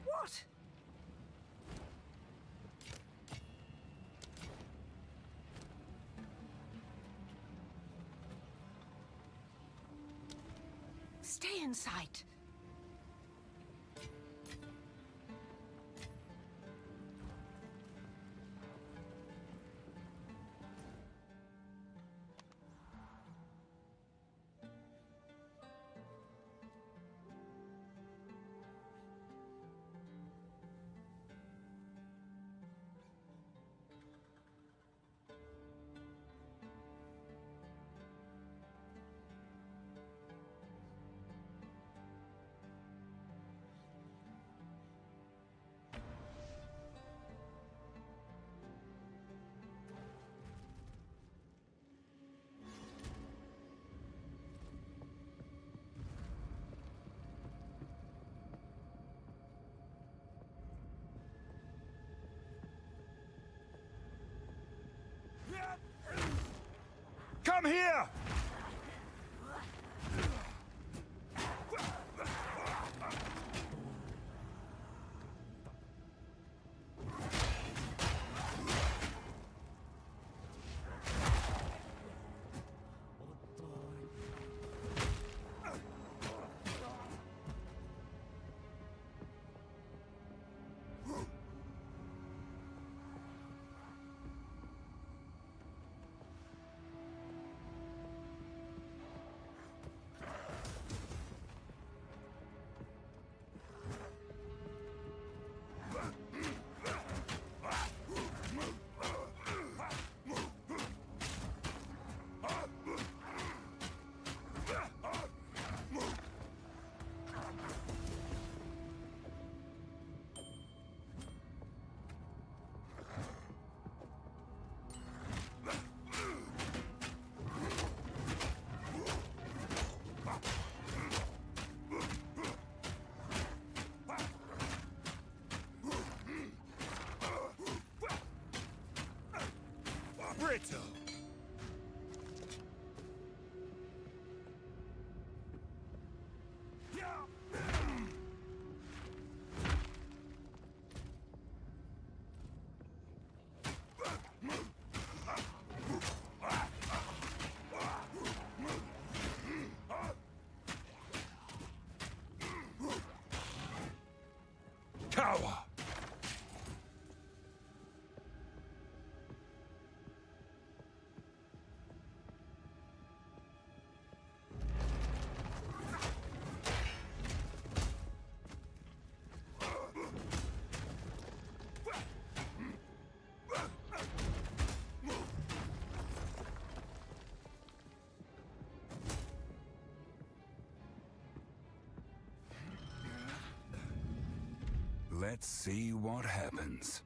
What? Stay in sight. Come here! Brittle! power! Let's see what happens.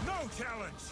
No challenge!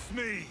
Face me!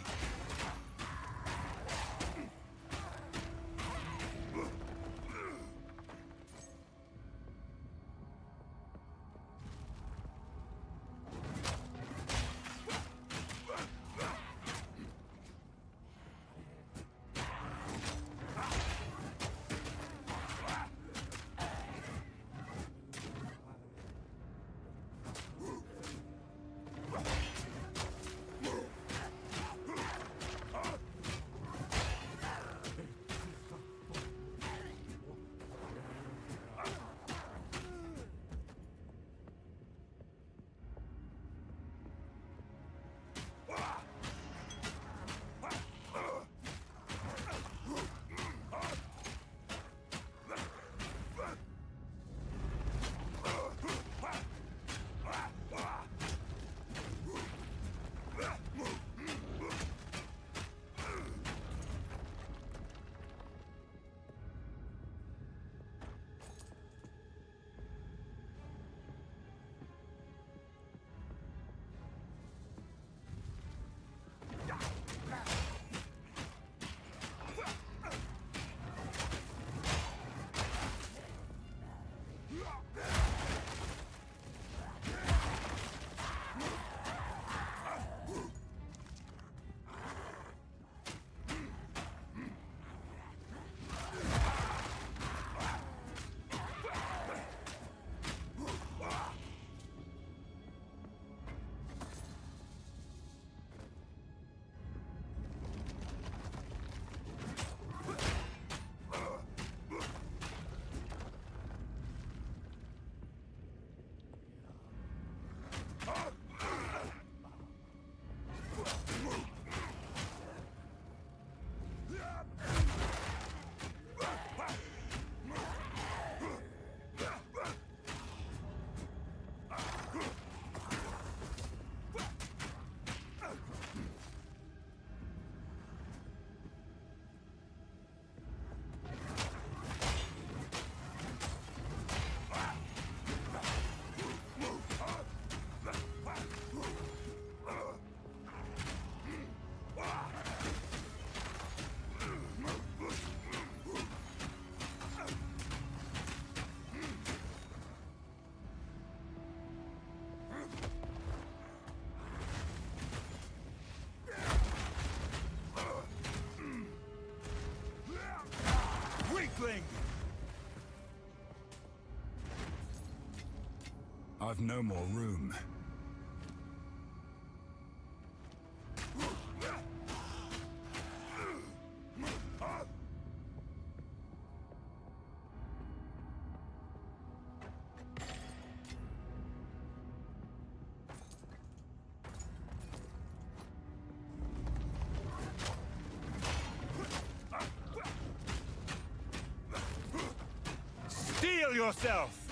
I've no more room. Steel yourself!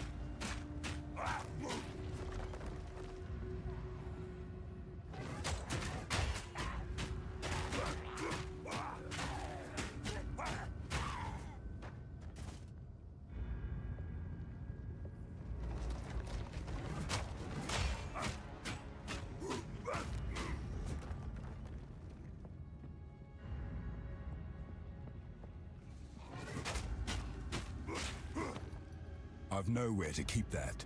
I've nowhere to keep that.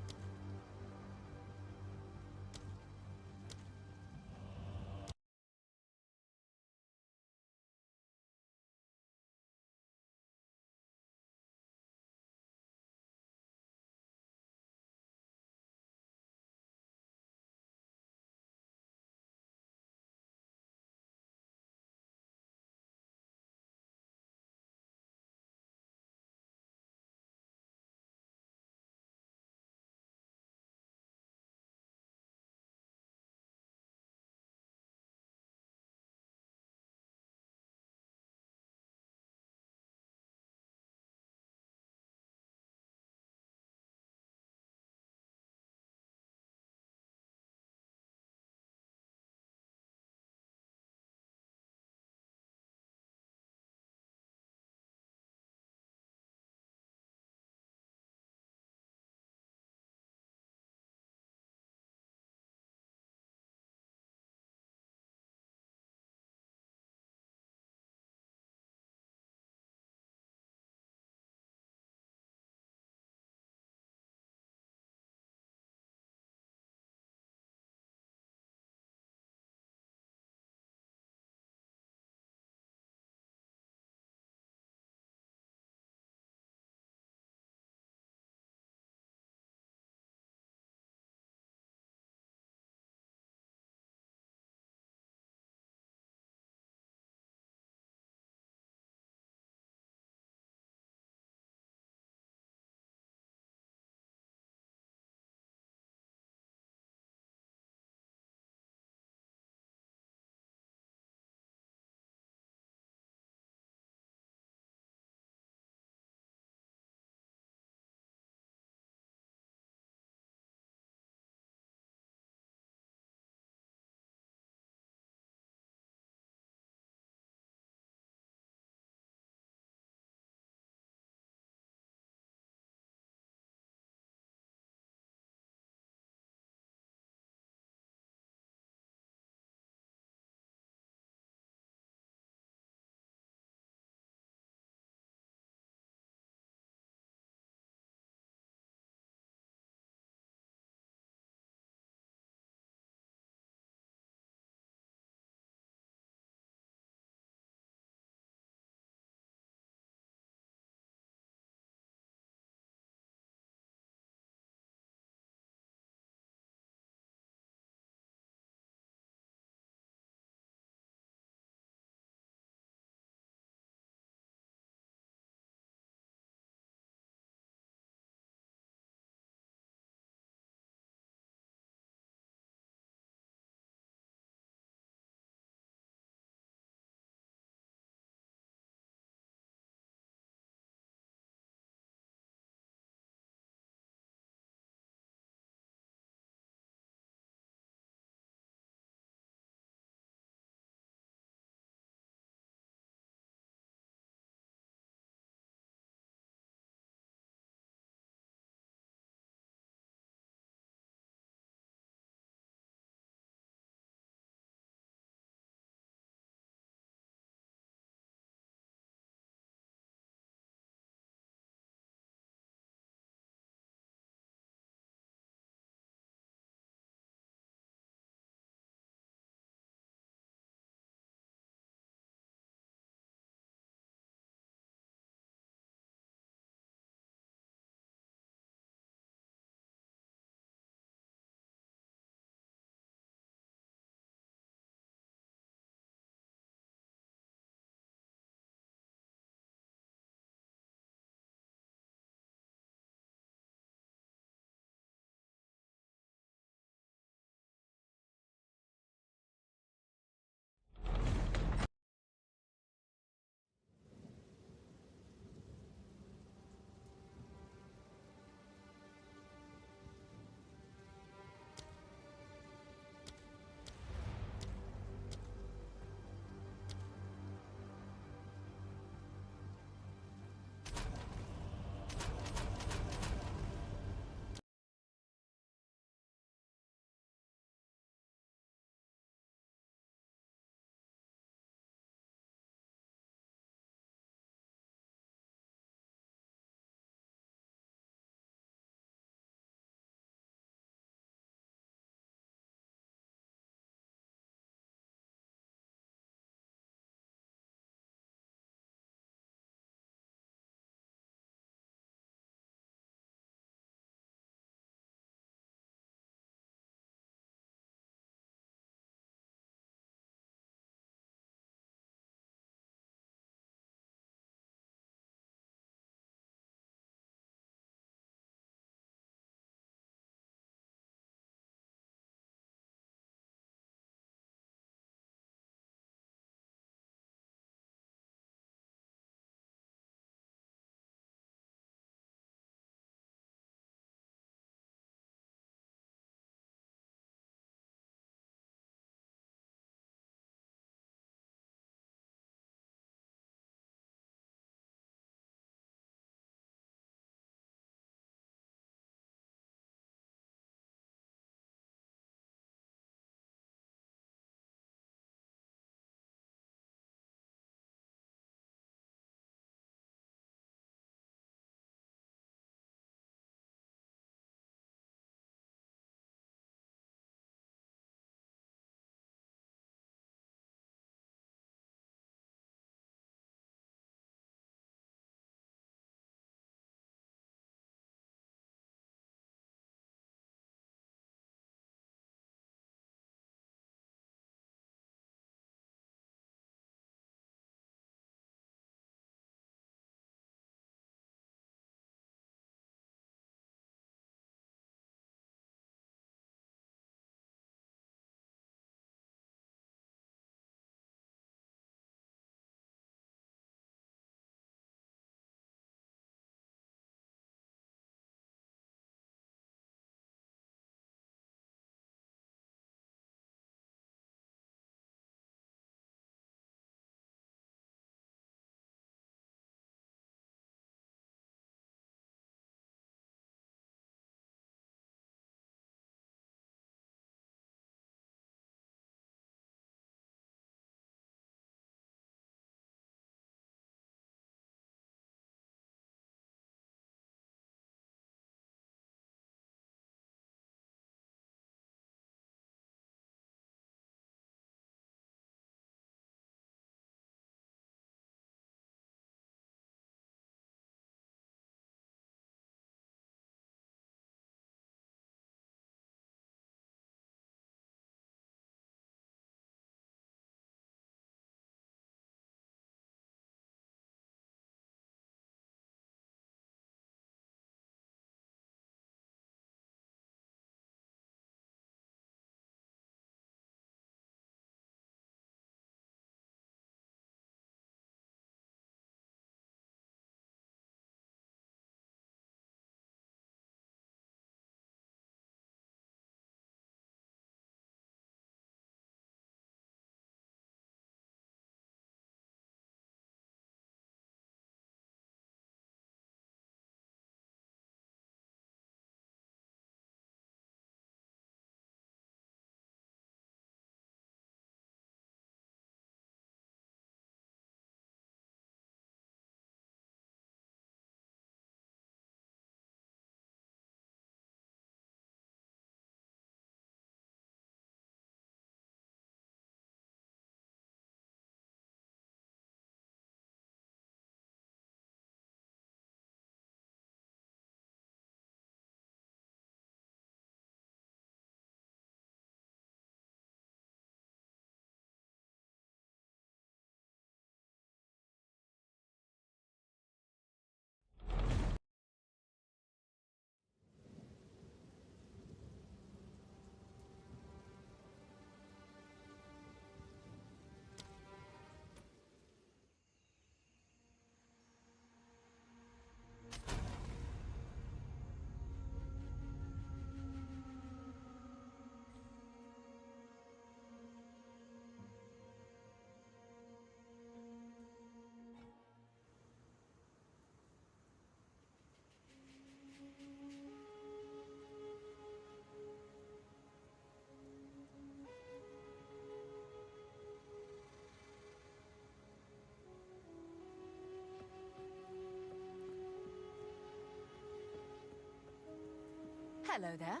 Hello there.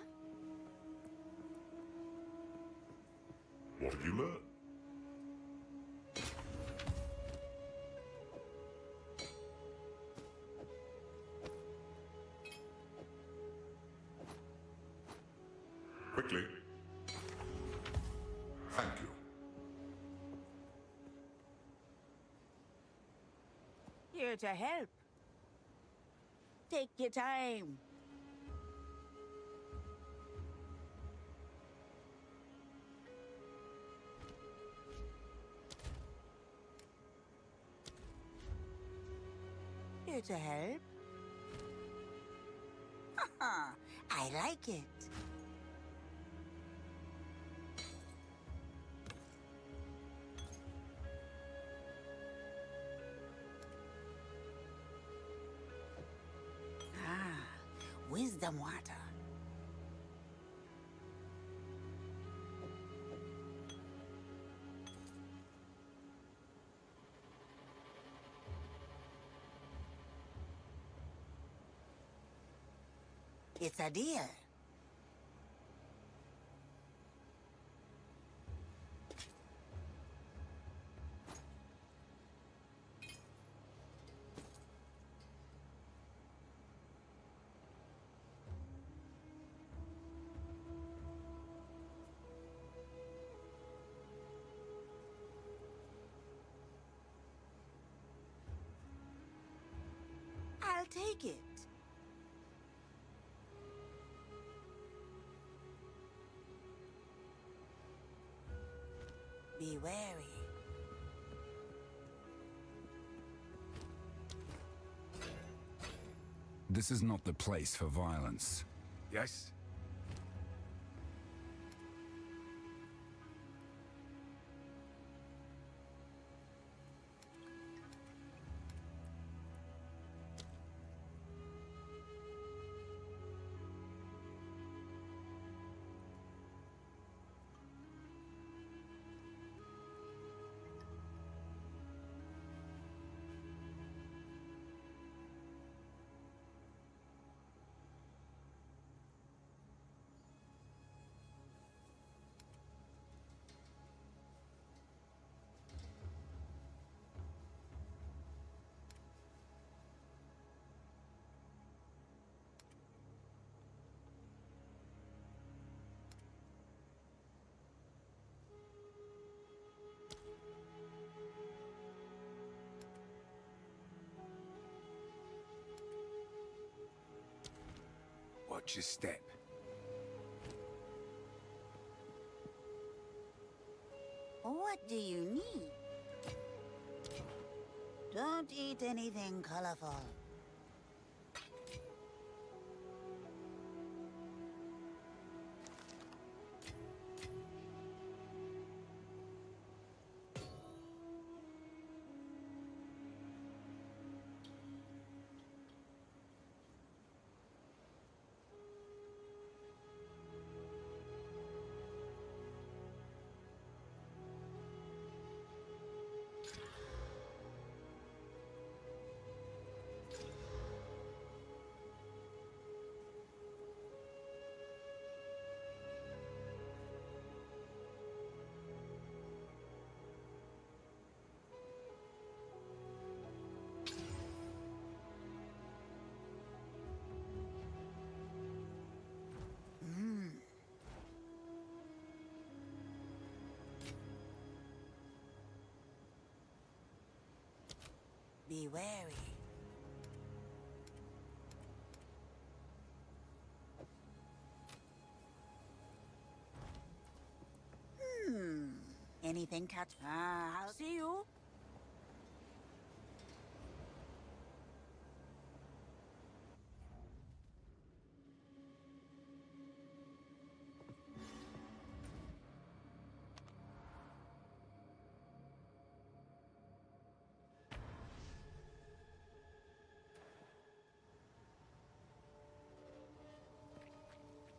What have you learned? Quickly. Thank you. Here to help. Take your time. Here to help. I like it. Wisdom water. It's a deal. I'll take it. Be wary. This is not the place for violence. Yes? Watch your step. What do you need? Don't eat anything colorful. Be wary. Anything catch? I'll see you.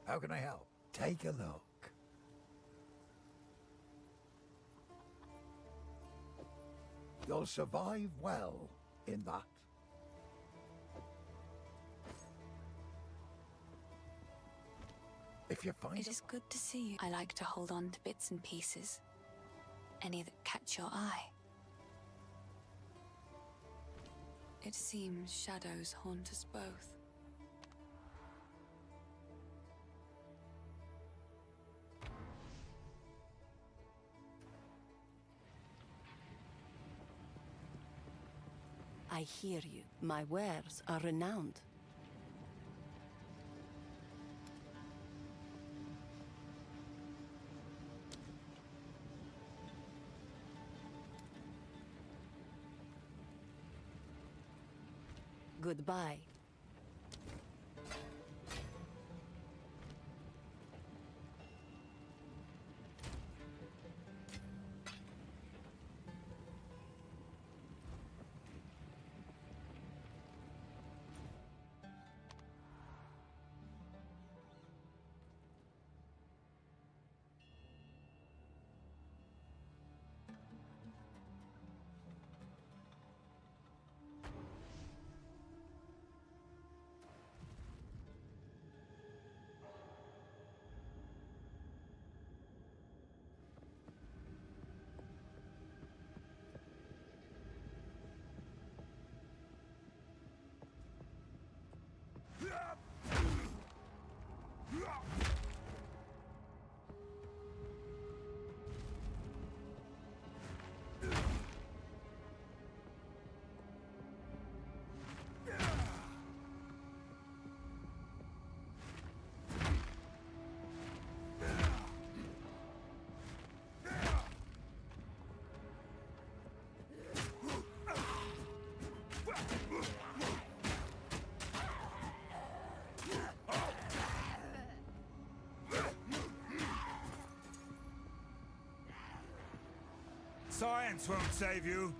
How can I help? Take a look. You'll survive well in that. If you find It is good to see you. I like to hold on to bits and pieces. Any that catch your eye. It seems shadows haunt us both. I hear you. My wares are renowned. Goodbye. Science won't save you.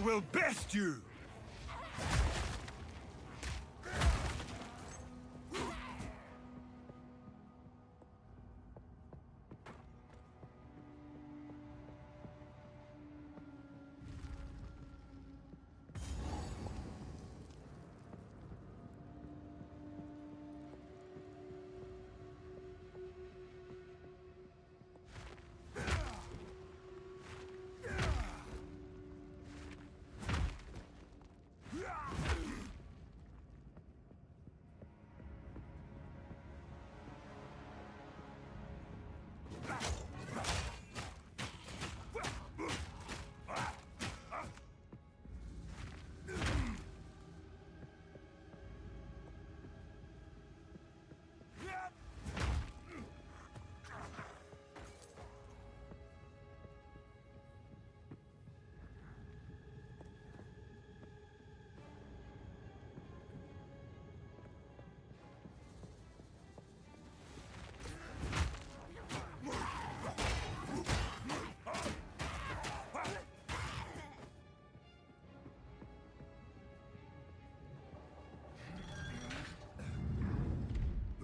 will best you!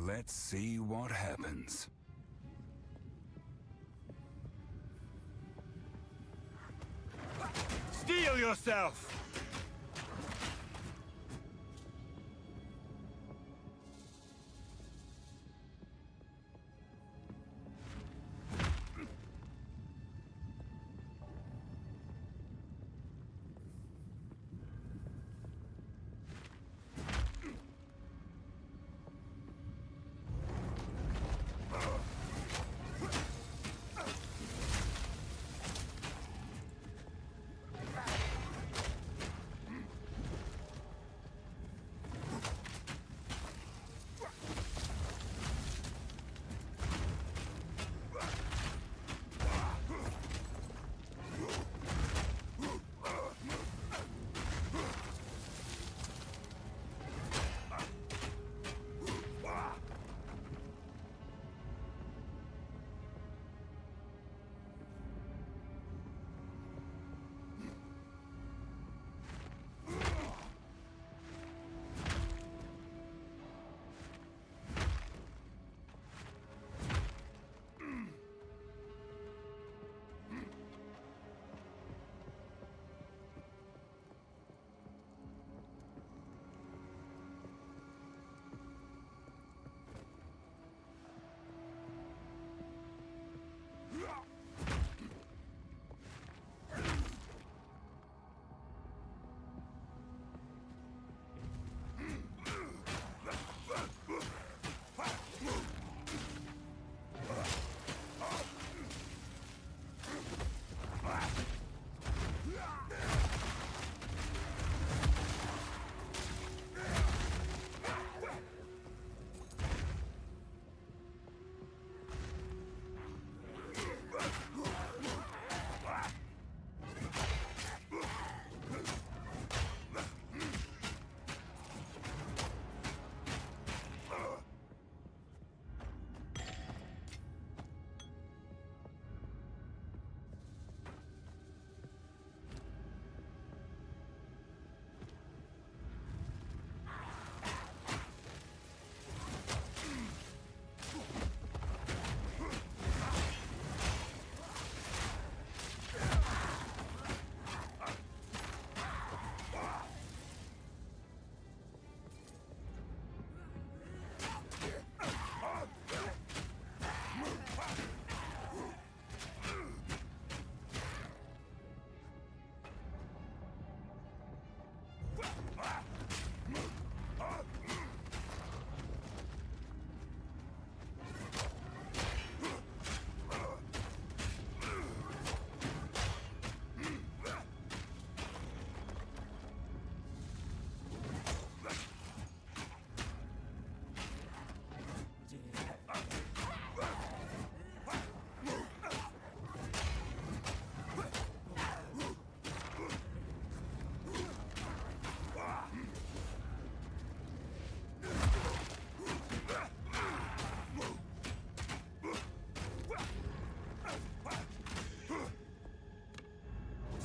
Let's see what happens. Steel yourself!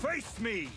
Face me!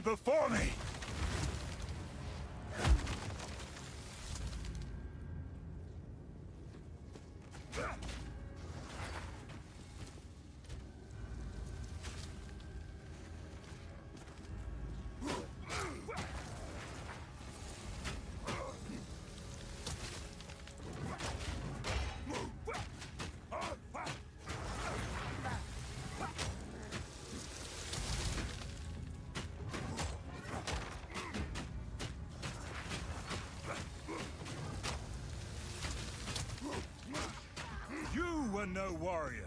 before me! You were no warrior.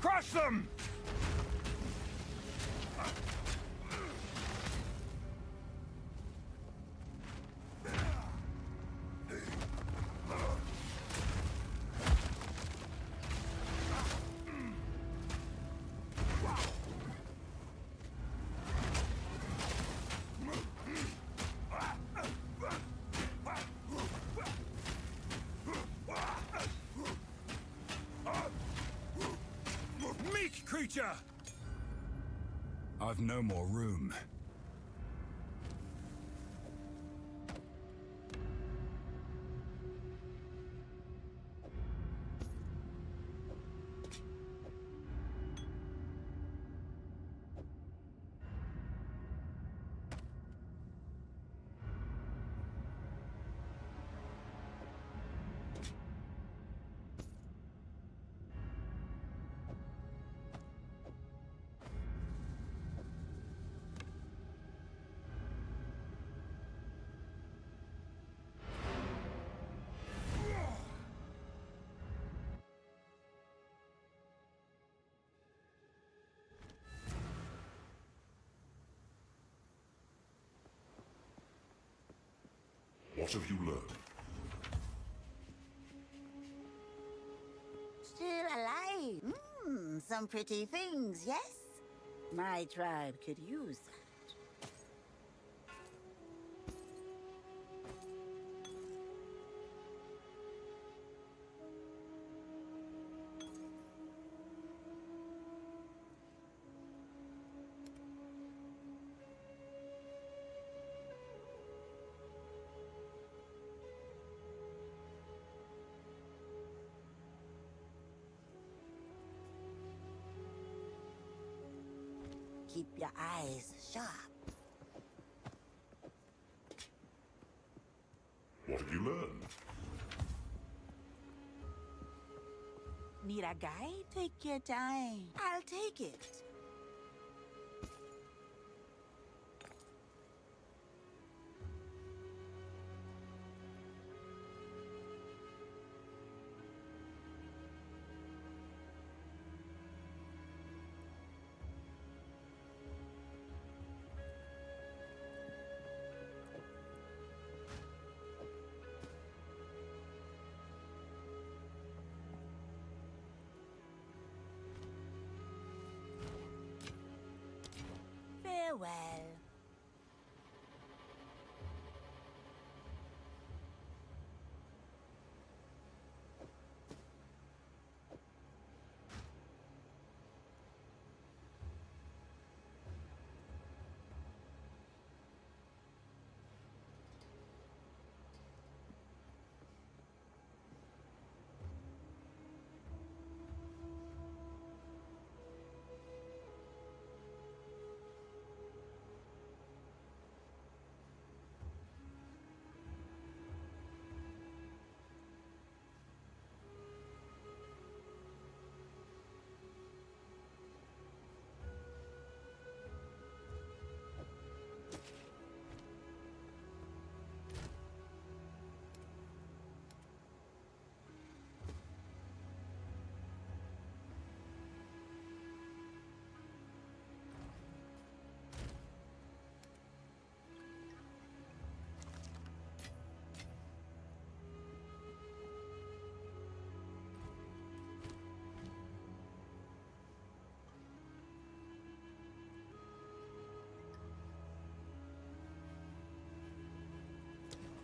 Crush them! Meek creature! I've no more room. What have you learned? Still alive. Some pretty things, yes? My tribe could use that. Keep your eyes sharp. What have you learned? Need a guide? Take your time. I'll take it. Farewell.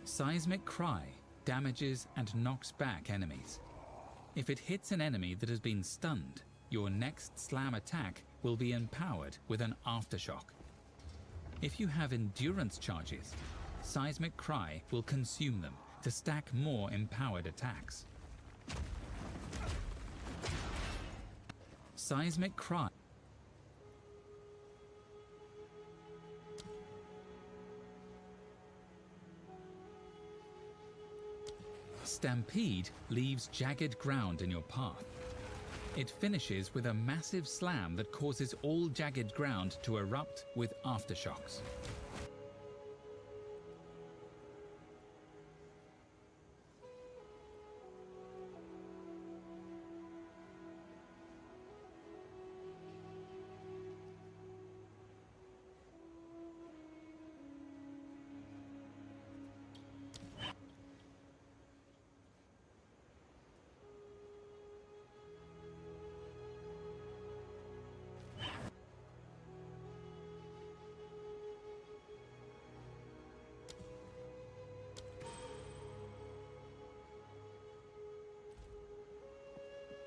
Seismic Cry damages and knocks back enemies. If it hits an enemy that has been stunned, your next slam attack will be empowered with an aftershock. If you have endurance charges, Seismic Cry will consume them to stack more empowered attacks. Seismic Cry Stampede leaves jagged ground in your path. It finishes with a massive slam that causes all jagged ground to erupt with aftershocks.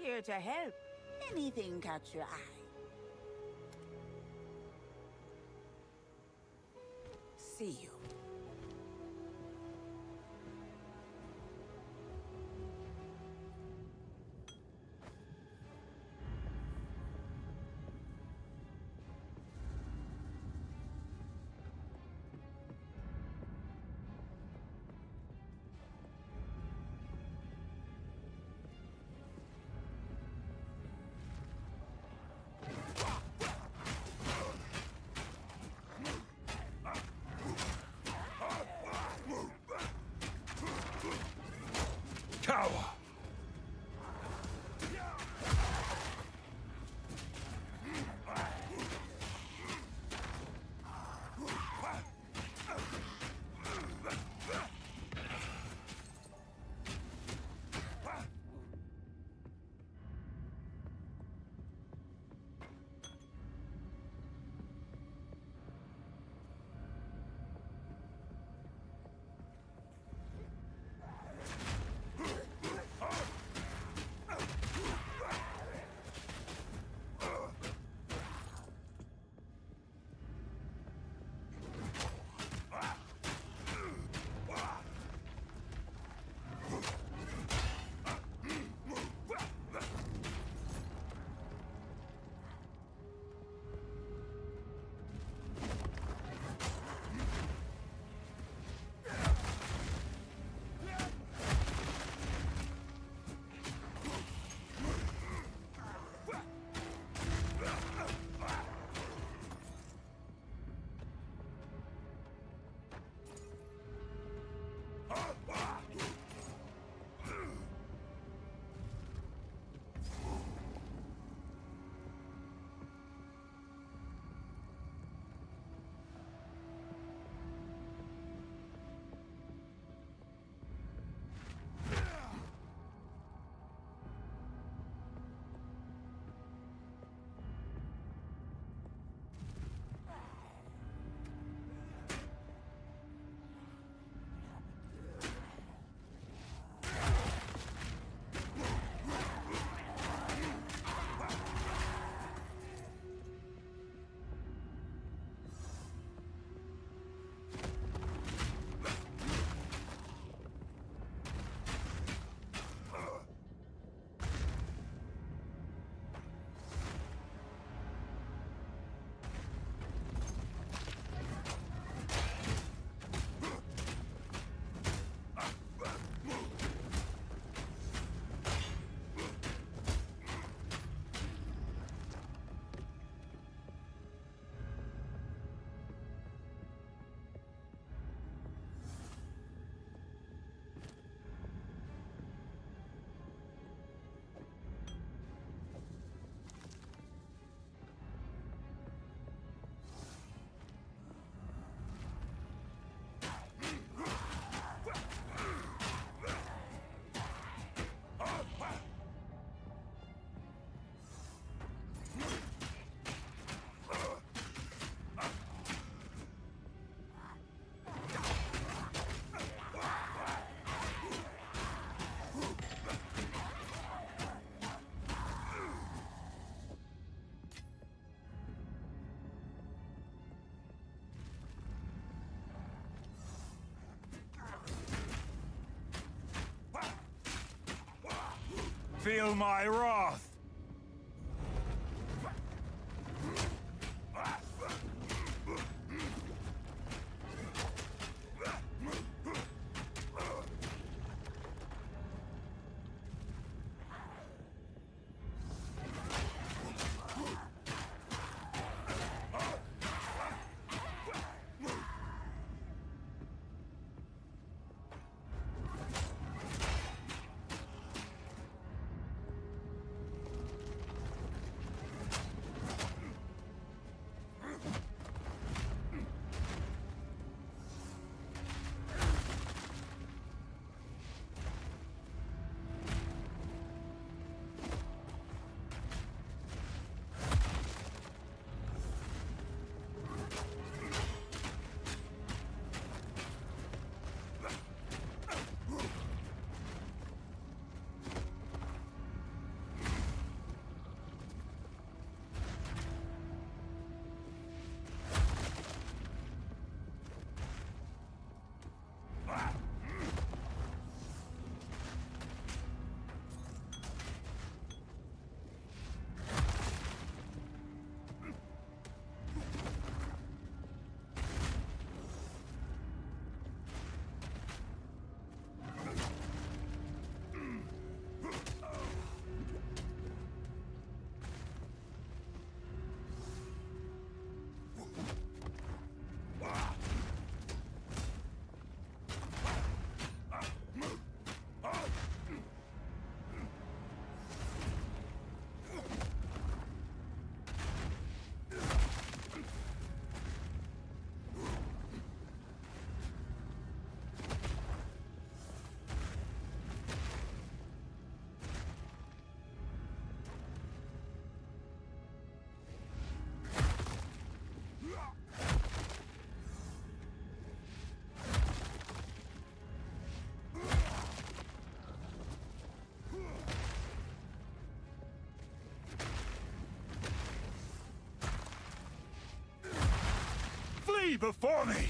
Here to help. Anything catch your eye? See you. Feel my wrath! Flee before me!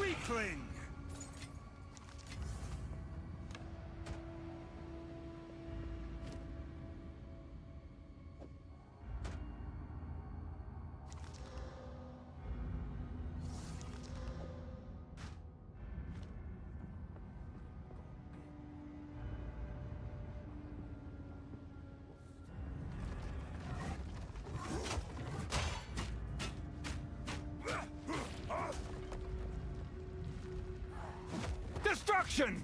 Weakling! Destruction!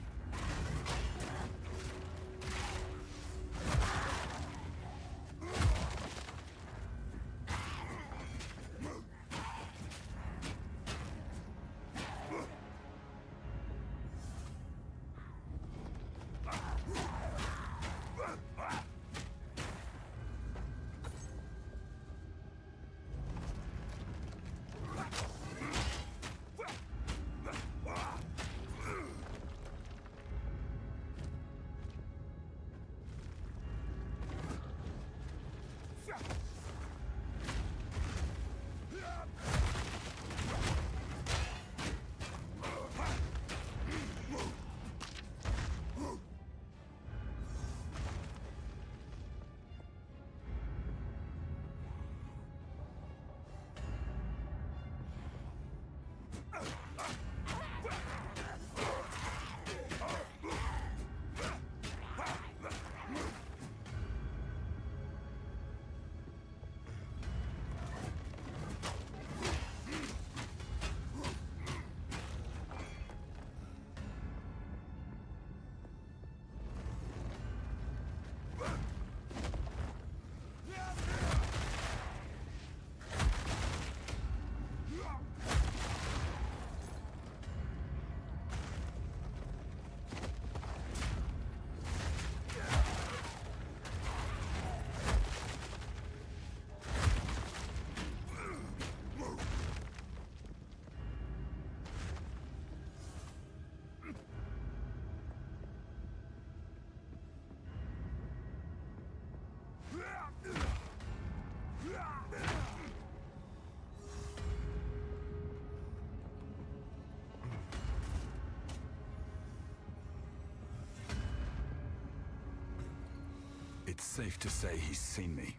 It's safe to say he's seen me.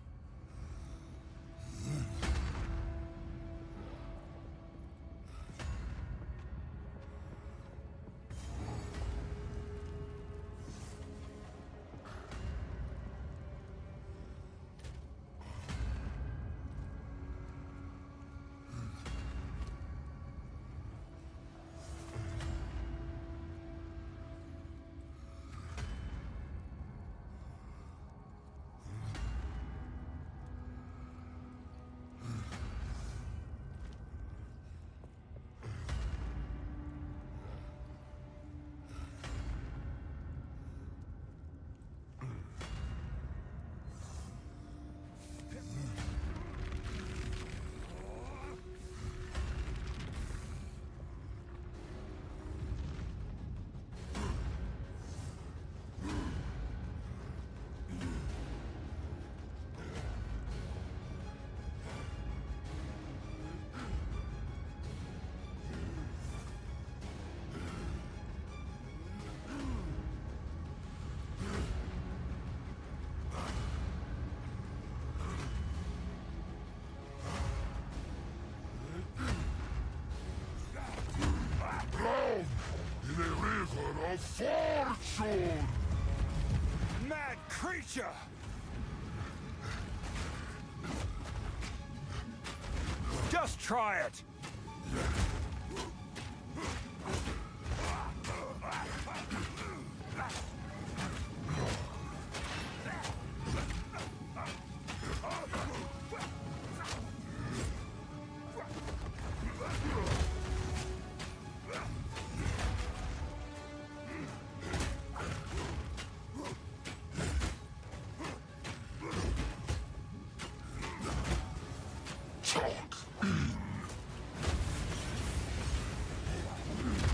In a river of fortune! Mad creature! Just try it!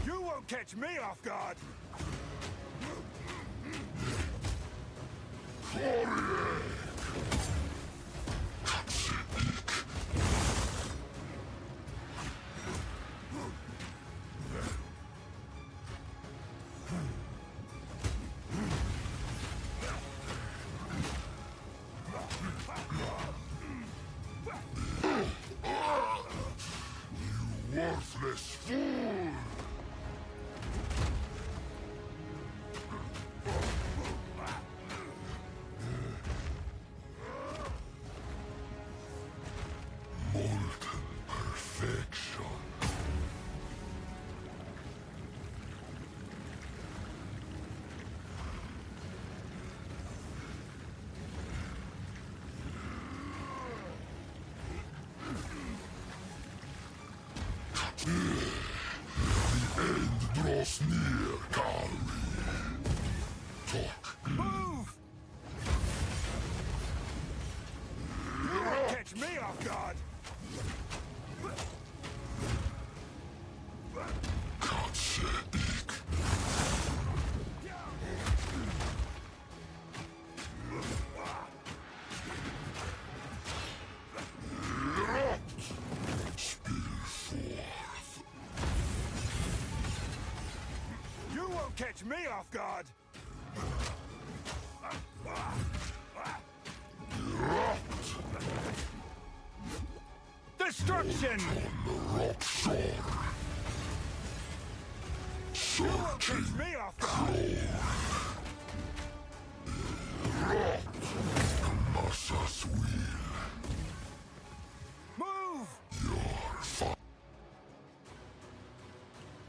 You won't catch me off guard! Worthless fool! Molten perfection. The end draws near, Kari. Talk. Move! You won't catch me off guard! Katze ik. You won't catch me off guard! Destruction! Rock shore. You won't catch me off guard! Massa's wheel. Move! Your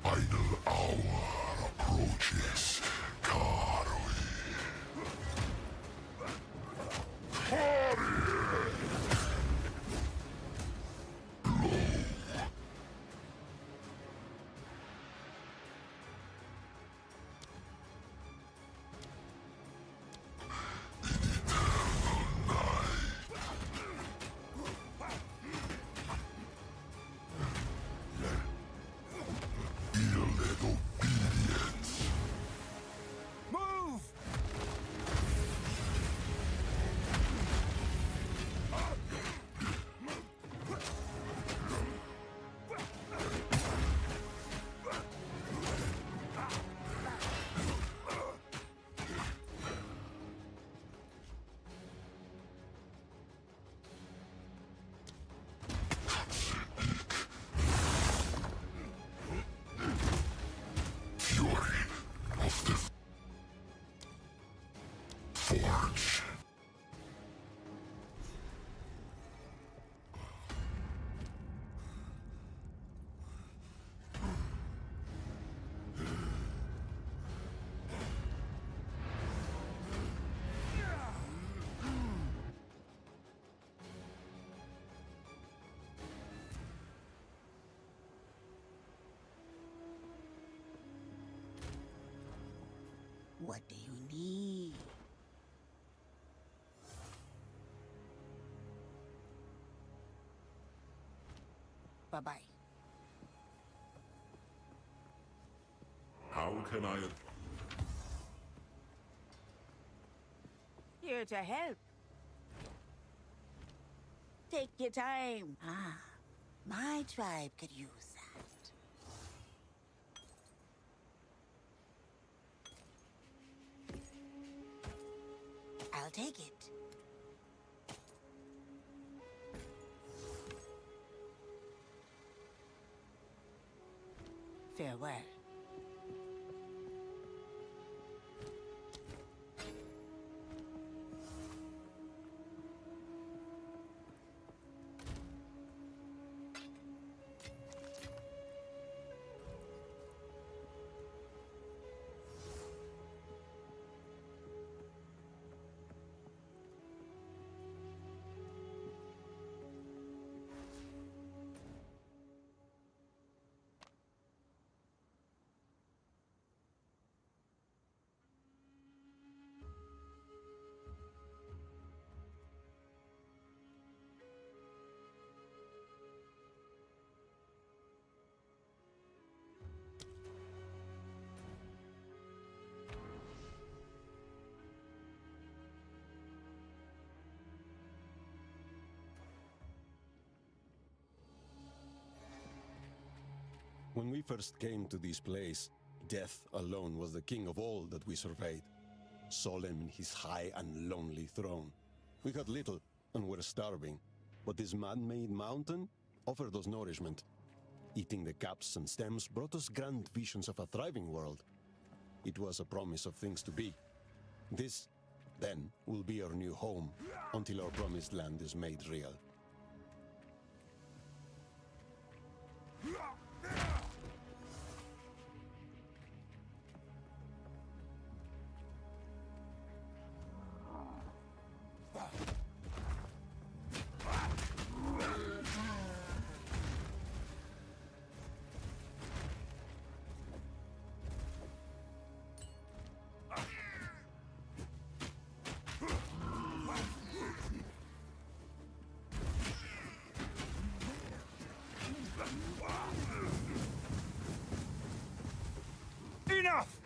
final hour approaches, Kari. Kari! What do you need? Bye-bye. How can I... Here to help. Take your time. Ah, my tribe could use that. I'll take it. Farewell. When we first came to this place, death alone was the king of all that we surveyed, solemn in his high and lonely throne. We had little and were starving, but this man-made mountain offered us nourishment. Eating the caps and stems brought us grand visions of a thriving world. It was a promise of things to be. This, then, will be our new home until our promised land is made real. Enough!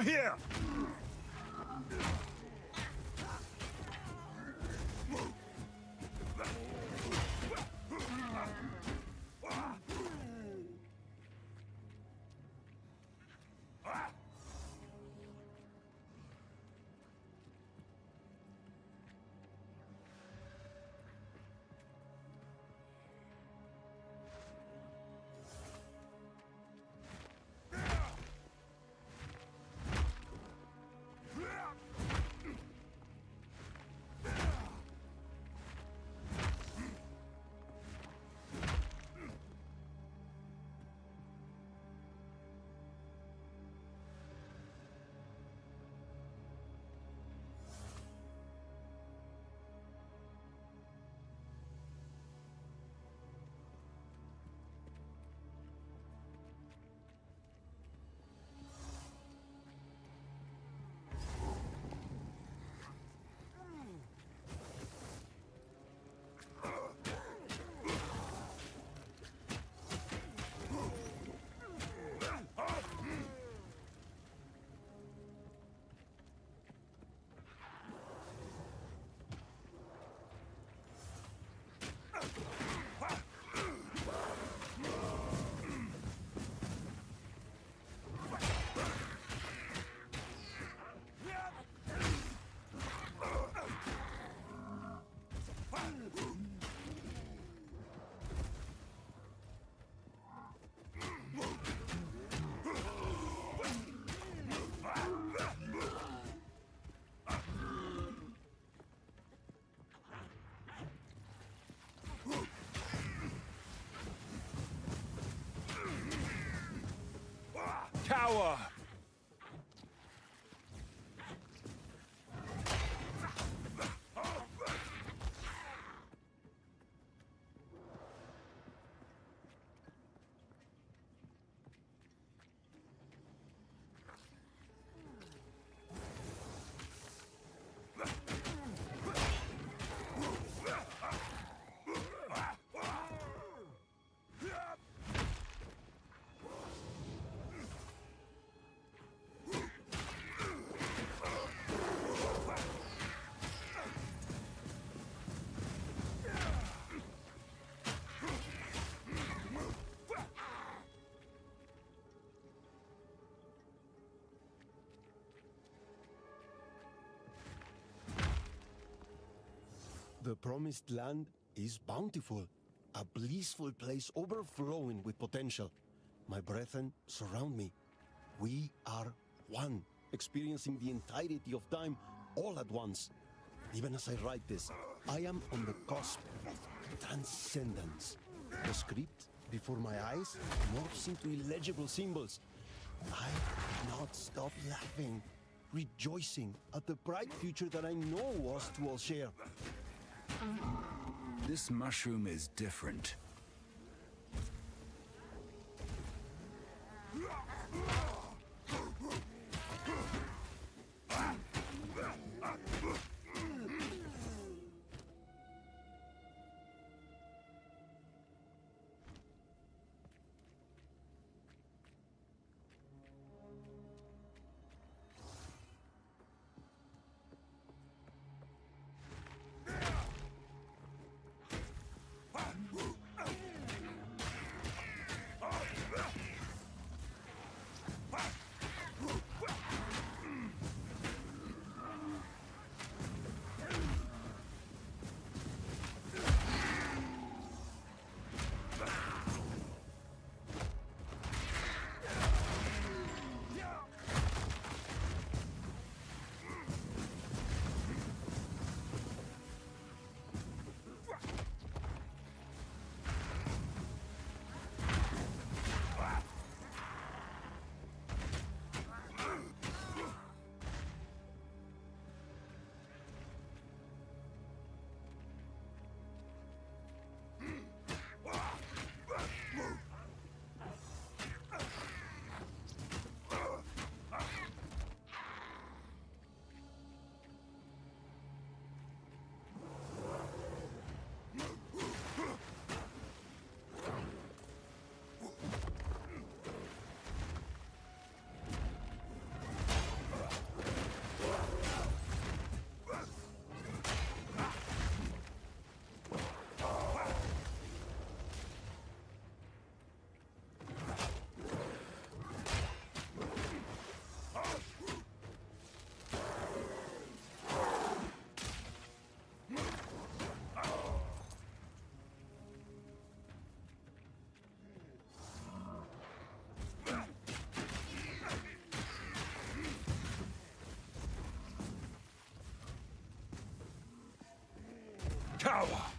Come here! Tower! The promised land is bountiful, a blissful place overflowing with potential. My brethren surround me. We are one, experiencing the entirety of time all at once. Even as I write this, I am on the cusp of transcendence. The script before my eyes morphs into illegible symbols. I cannot stop laughing, rejoicing at the bright future that I know us two will share. This mushroom is different. power!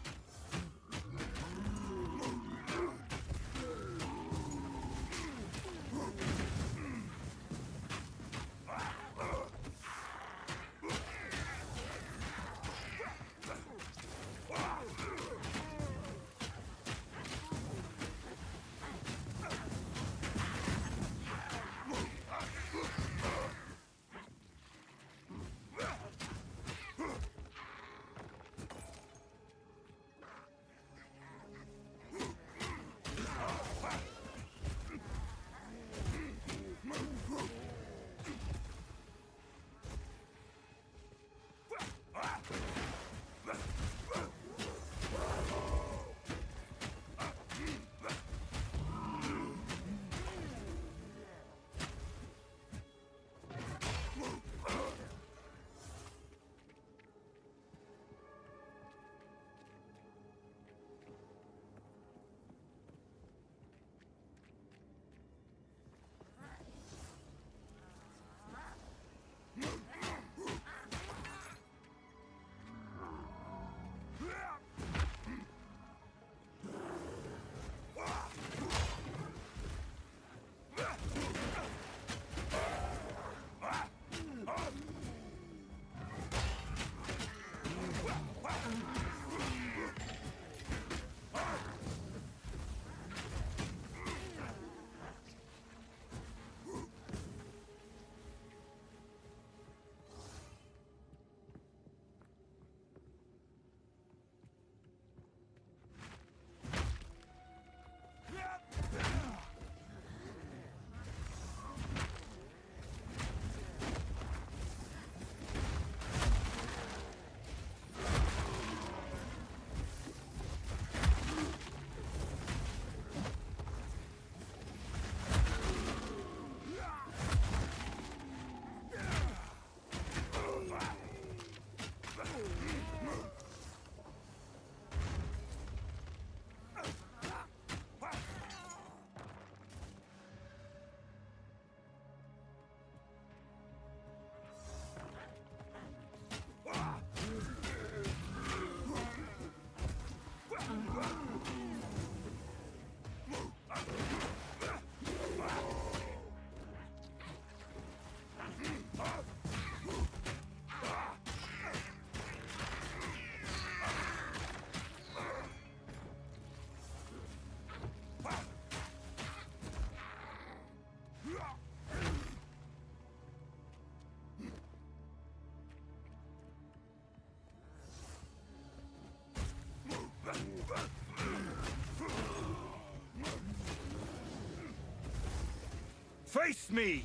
Face me!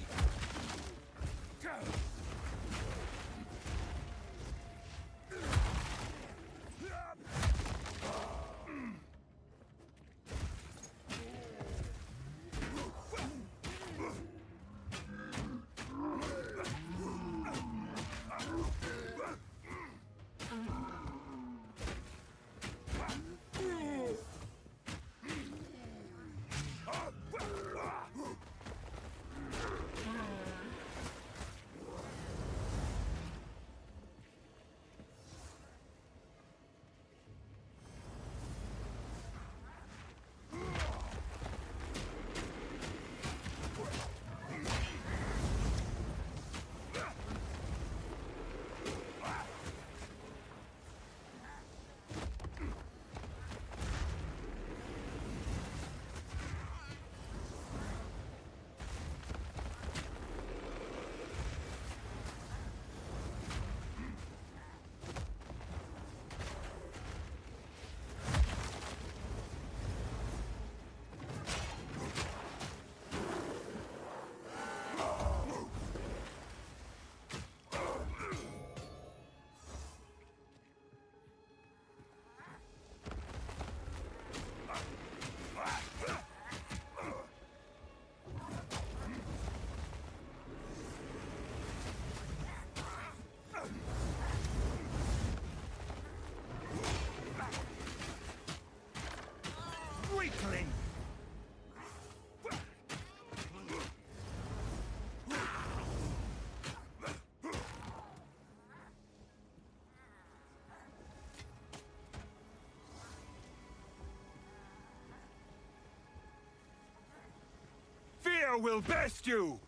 I will best you!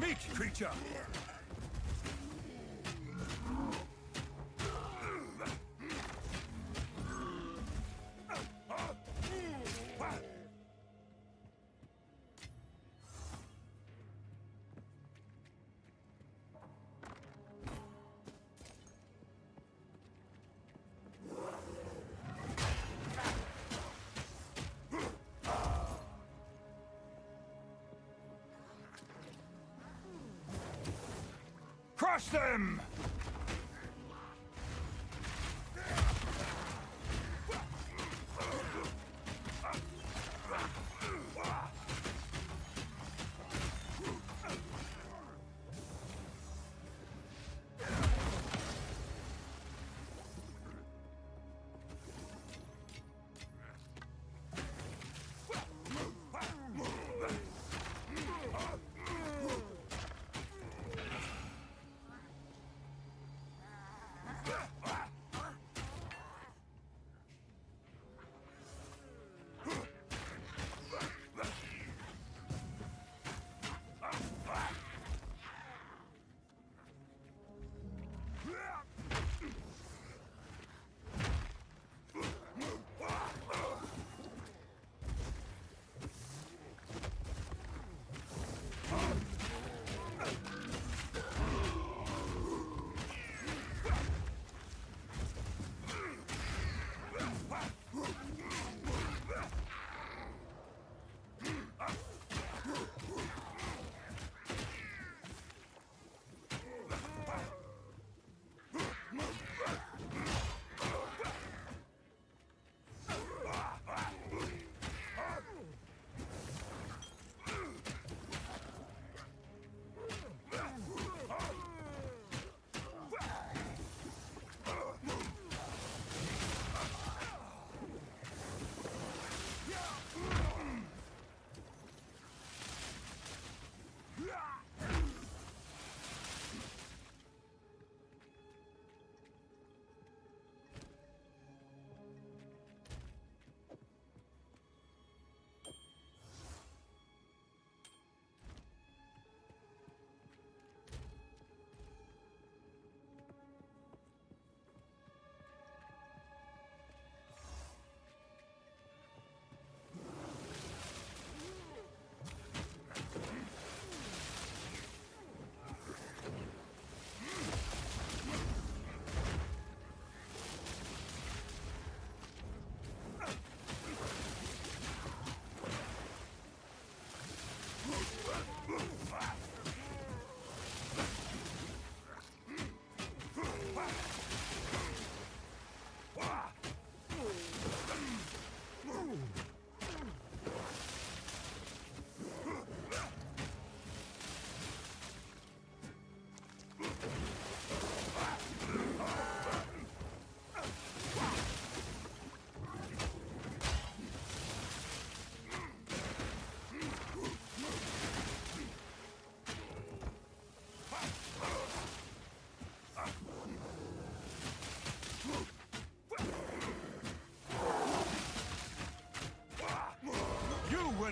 Meek creature! Crush them!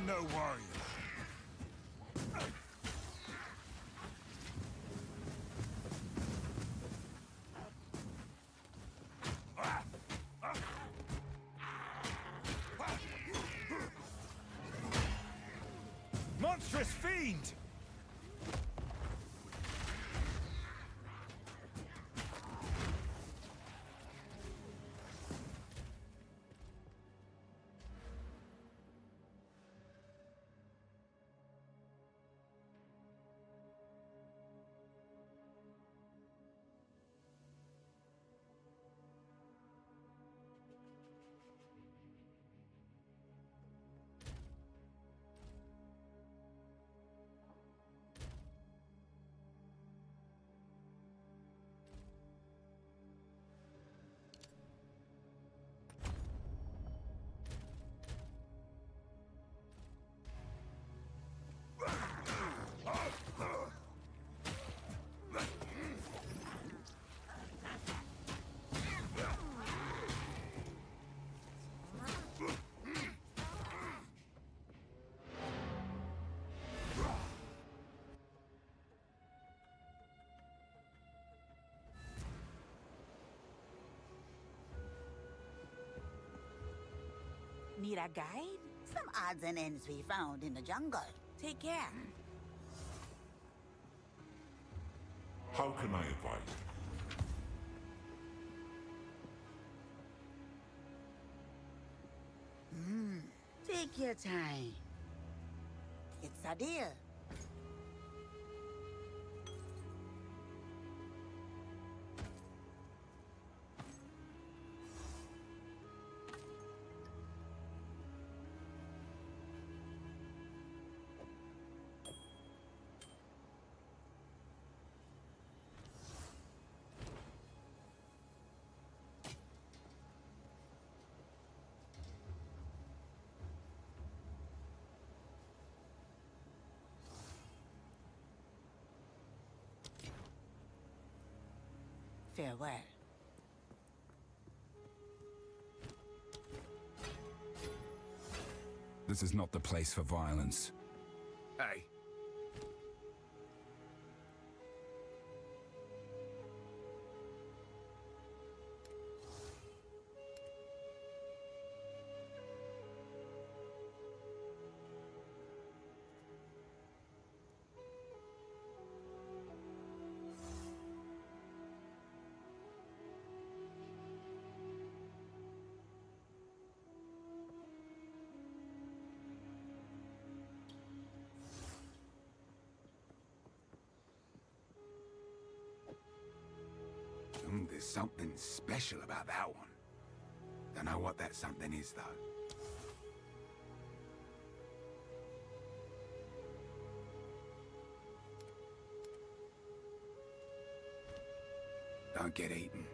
I'm no warrior. Monstrous fiend! Need a guide? Some odds and ends we found in the jungle. Take care. How can I advise? Take your time. It's a deal. Farewell. This is not the place for violence. Hey. There's something special about that one. Don't know what that something is, though. Don't get eaten.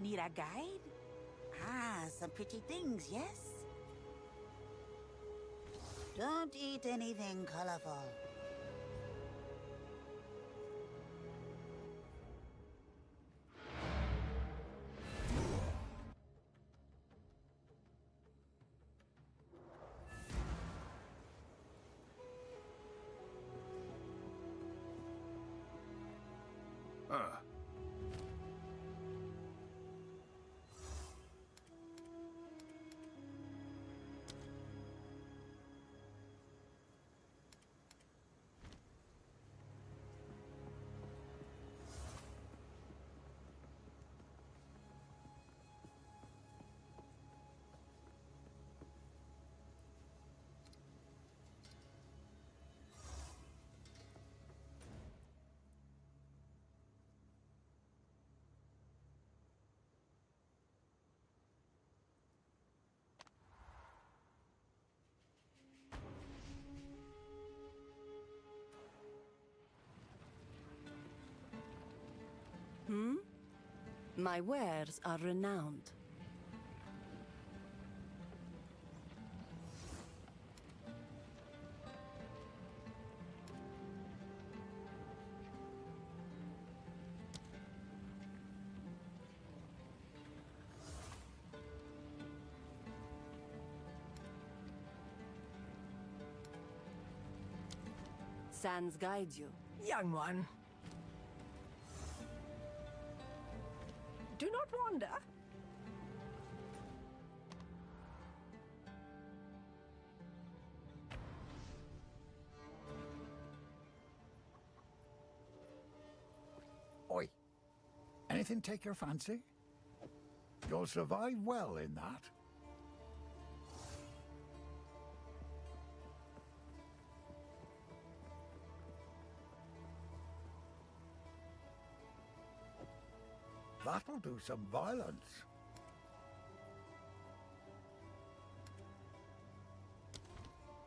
Need a guide? Ah, some pretty things, yes? Don't eat anything colorful. My wares are renowned. Sans guides you. Young one. Do not wander. Oi. Anything take your fancy? You'll survive well in that. That'll do some violence.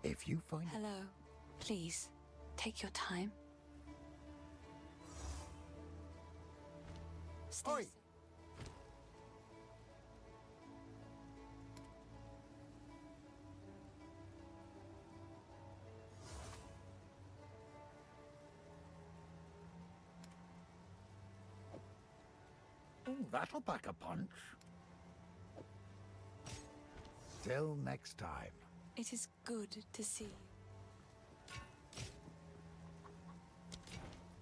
If you find... Hello. Please, take your time. Stay Oi! safe. Oh, that'll pack a punch. Till next time. It is good to see you.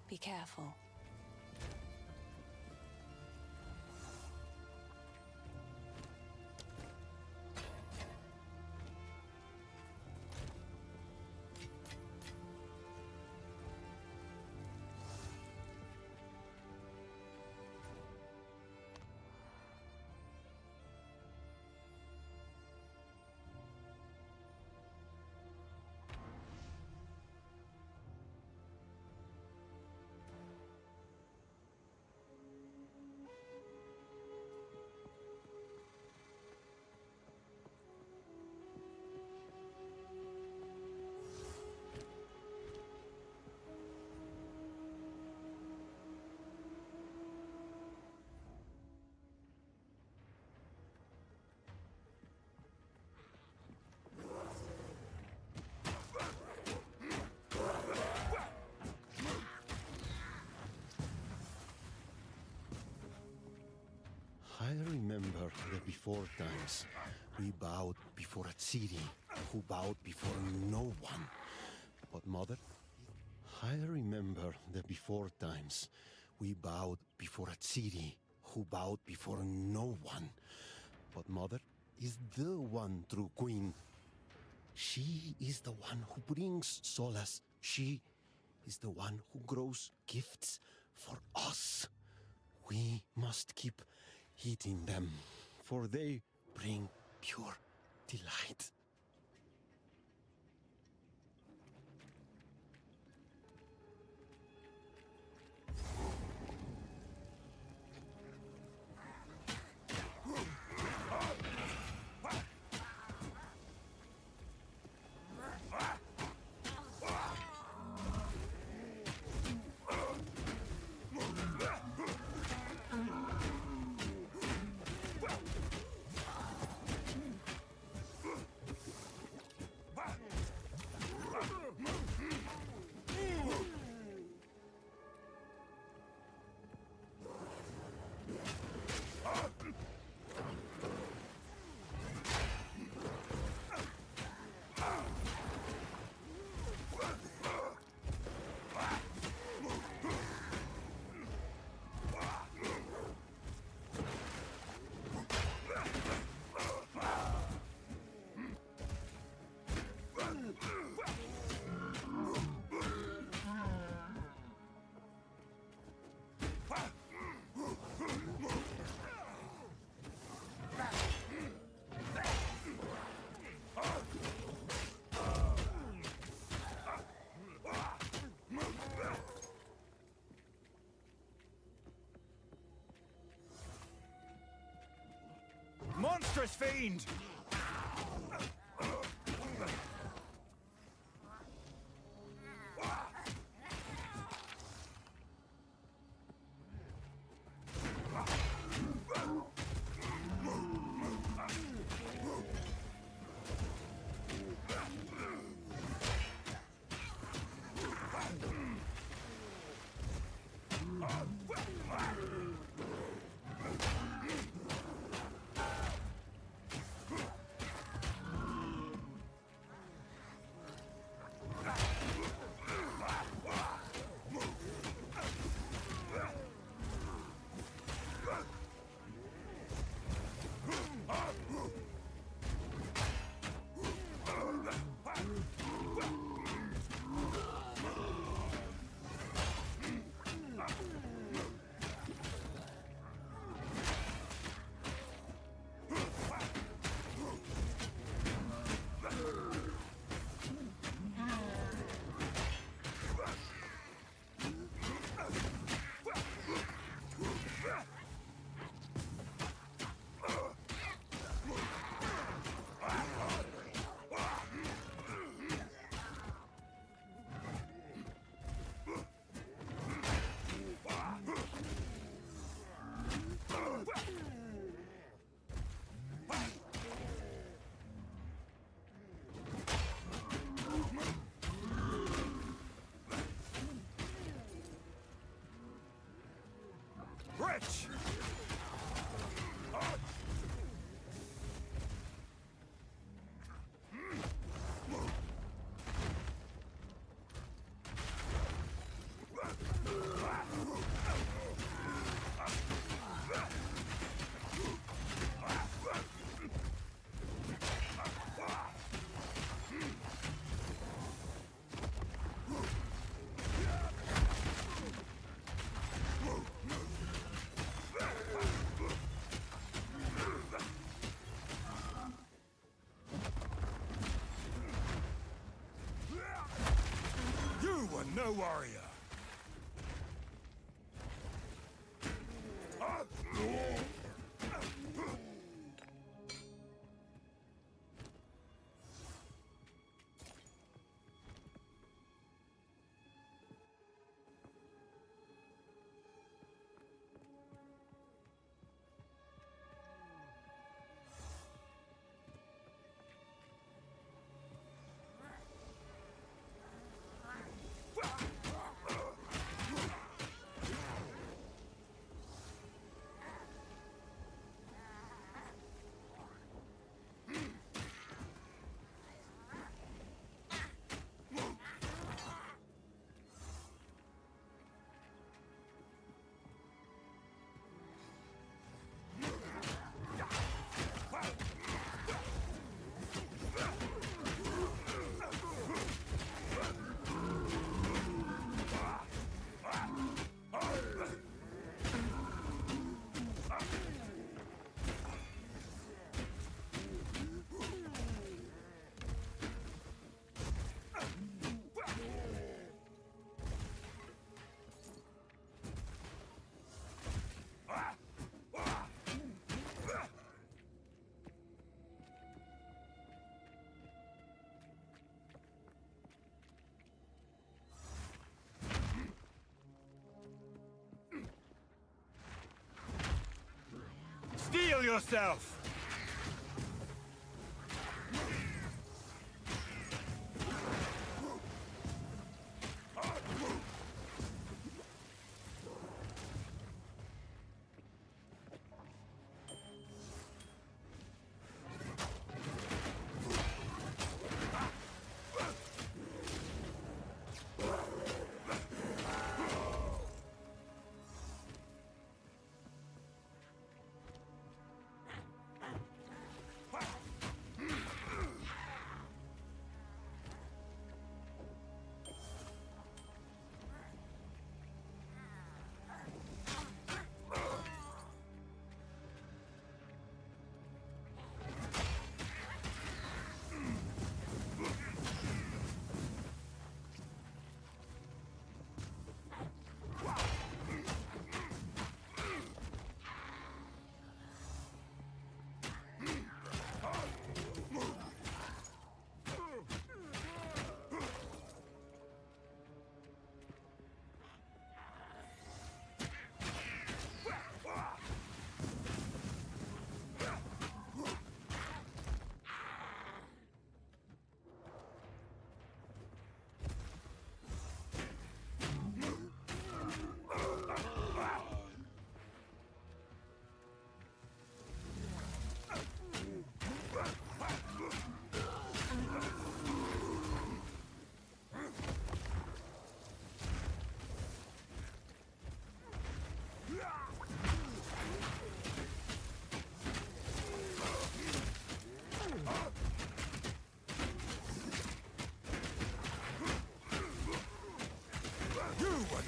Be careful. I remember the before times. We bowed before a city who bowed before no one. But mother, I remember the before times. We bowed before a city who bowed before no one. But mother is the one true queen. She is the one who brings solace. She is the one who grows gifts for us. We must keep eating them, for they bring pure delight. monstrous fiend! Rich! You were no warrior! Steel yourself!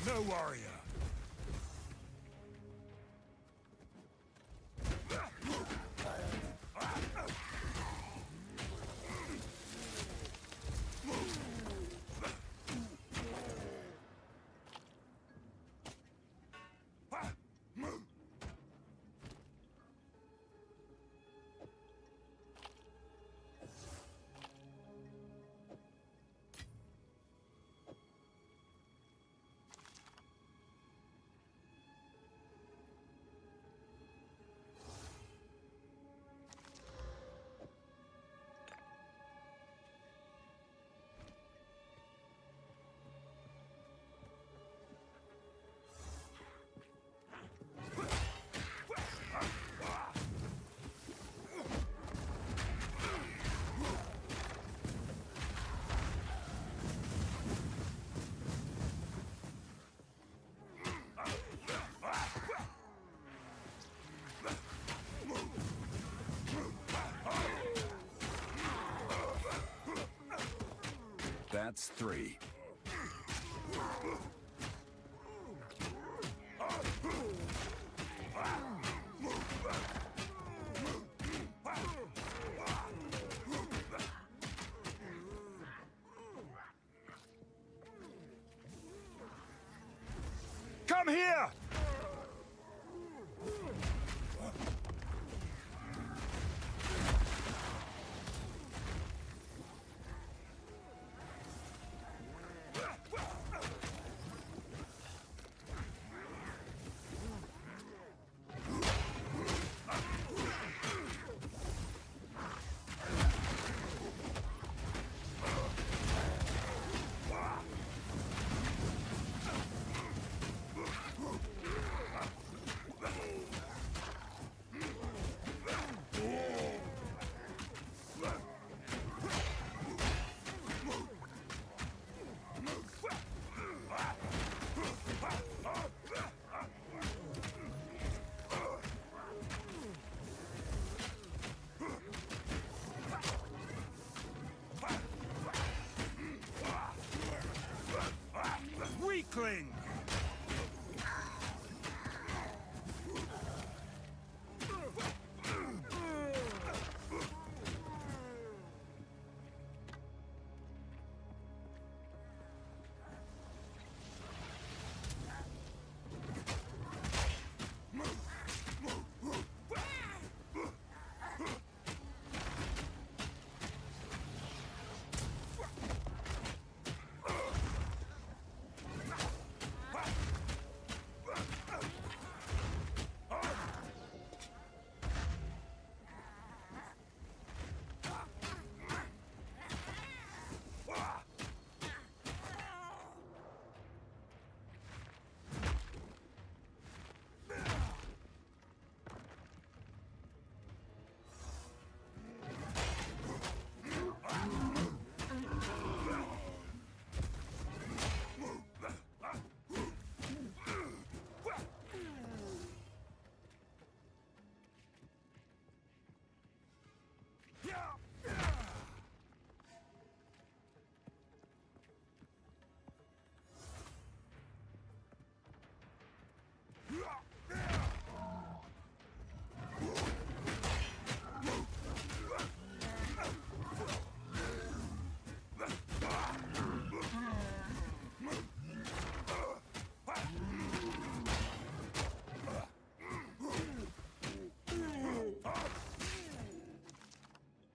No warrior. That's 3. Come here! Weakling!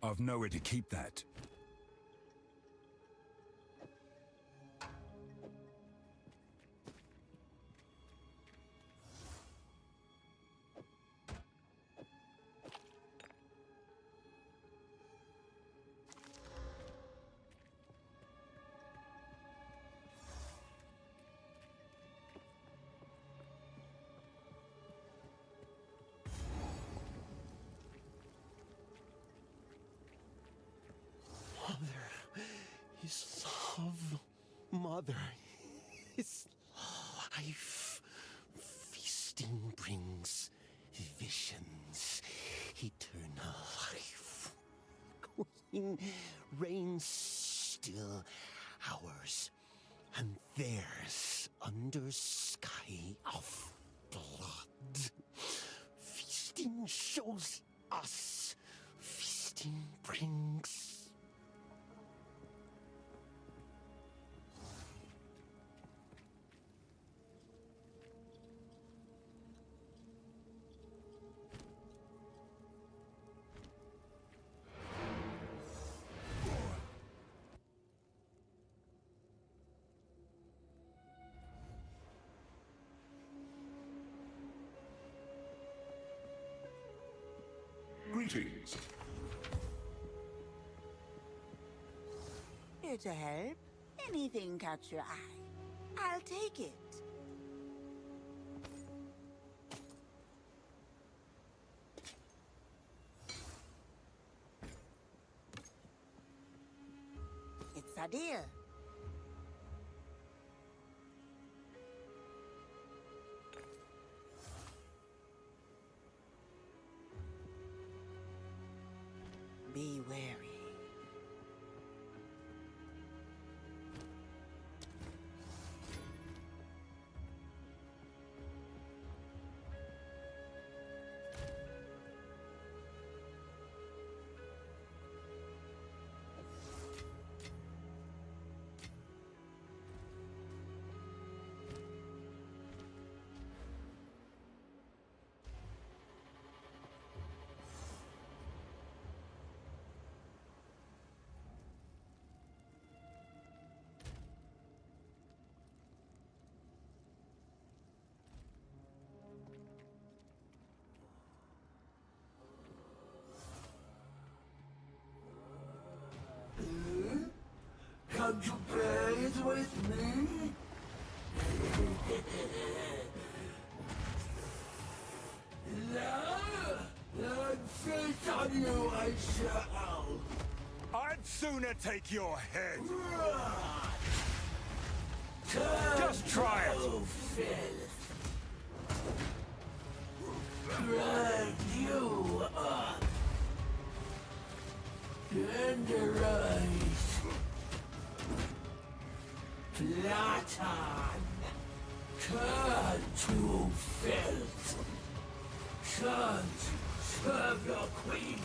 I've nowhere to keep that. His love, Mother, his life. Feasting brings visions, eternal life. Queen reigns still ours. And there's under sky of blood. Feasting shows us. Feasting brings. Greetings. Here to help. Anything catch your eye, I'll take it. It's a deal. Be wary. Come to bathe with me? No, feast on you I shall. I'd sooner take your head. Just try it. Filth. Grind you up. Tenderize. Platon. Turn to filth. Turn to serve your queen.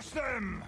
Crush them!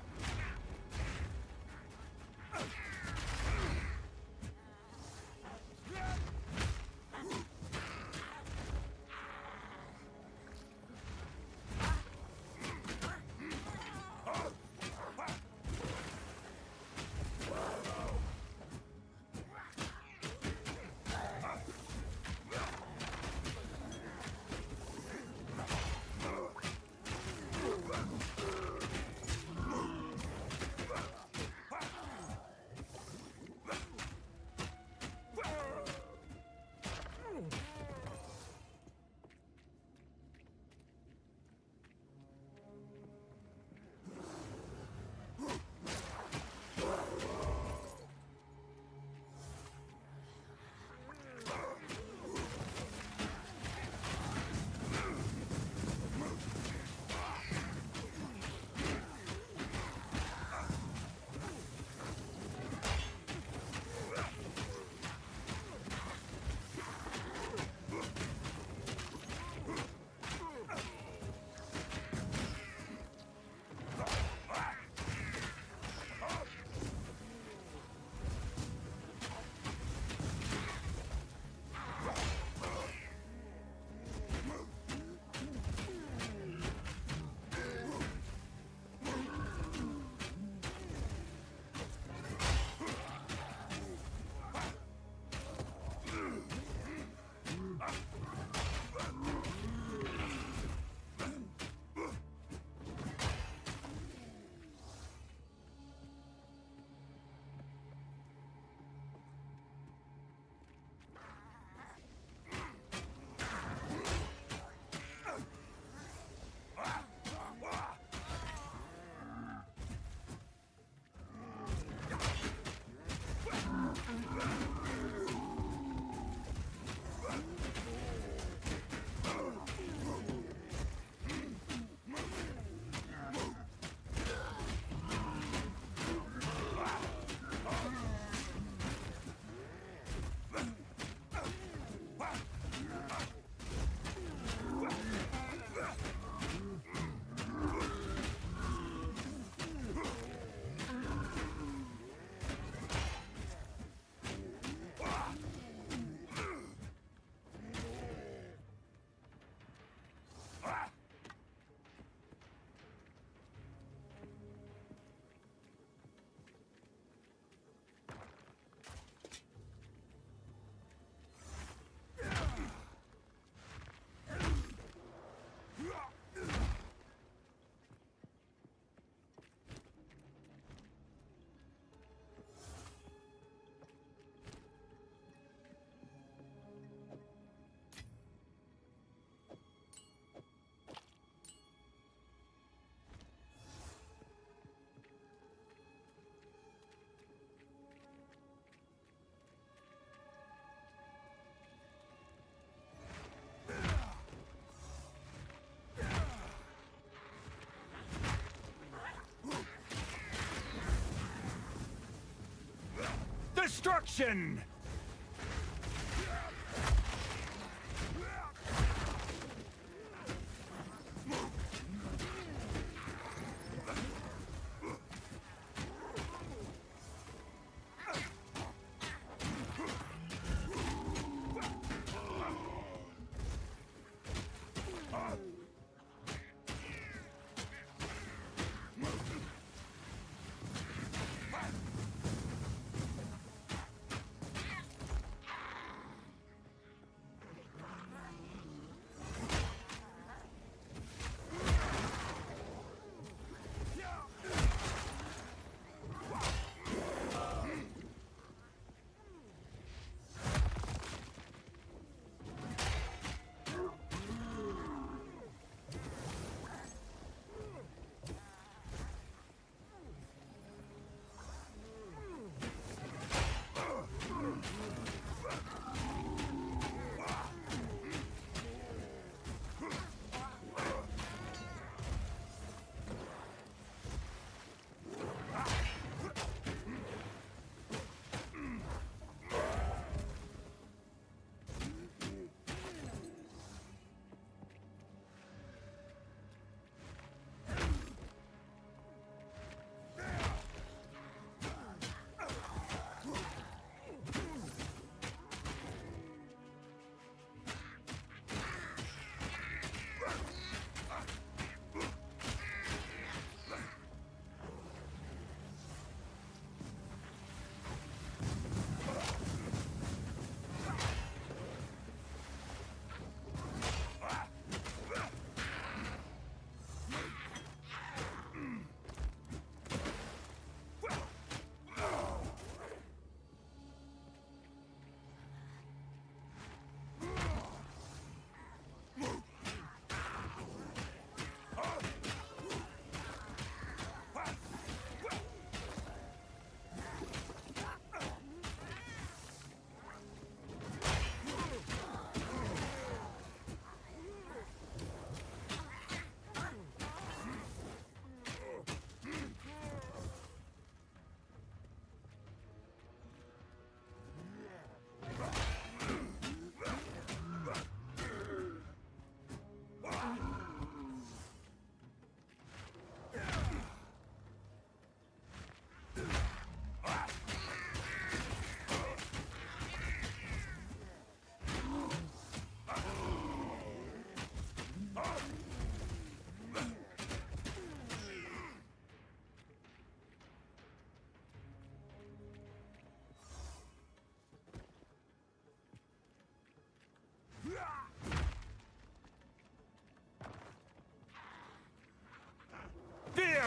Destruction!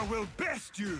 will best you!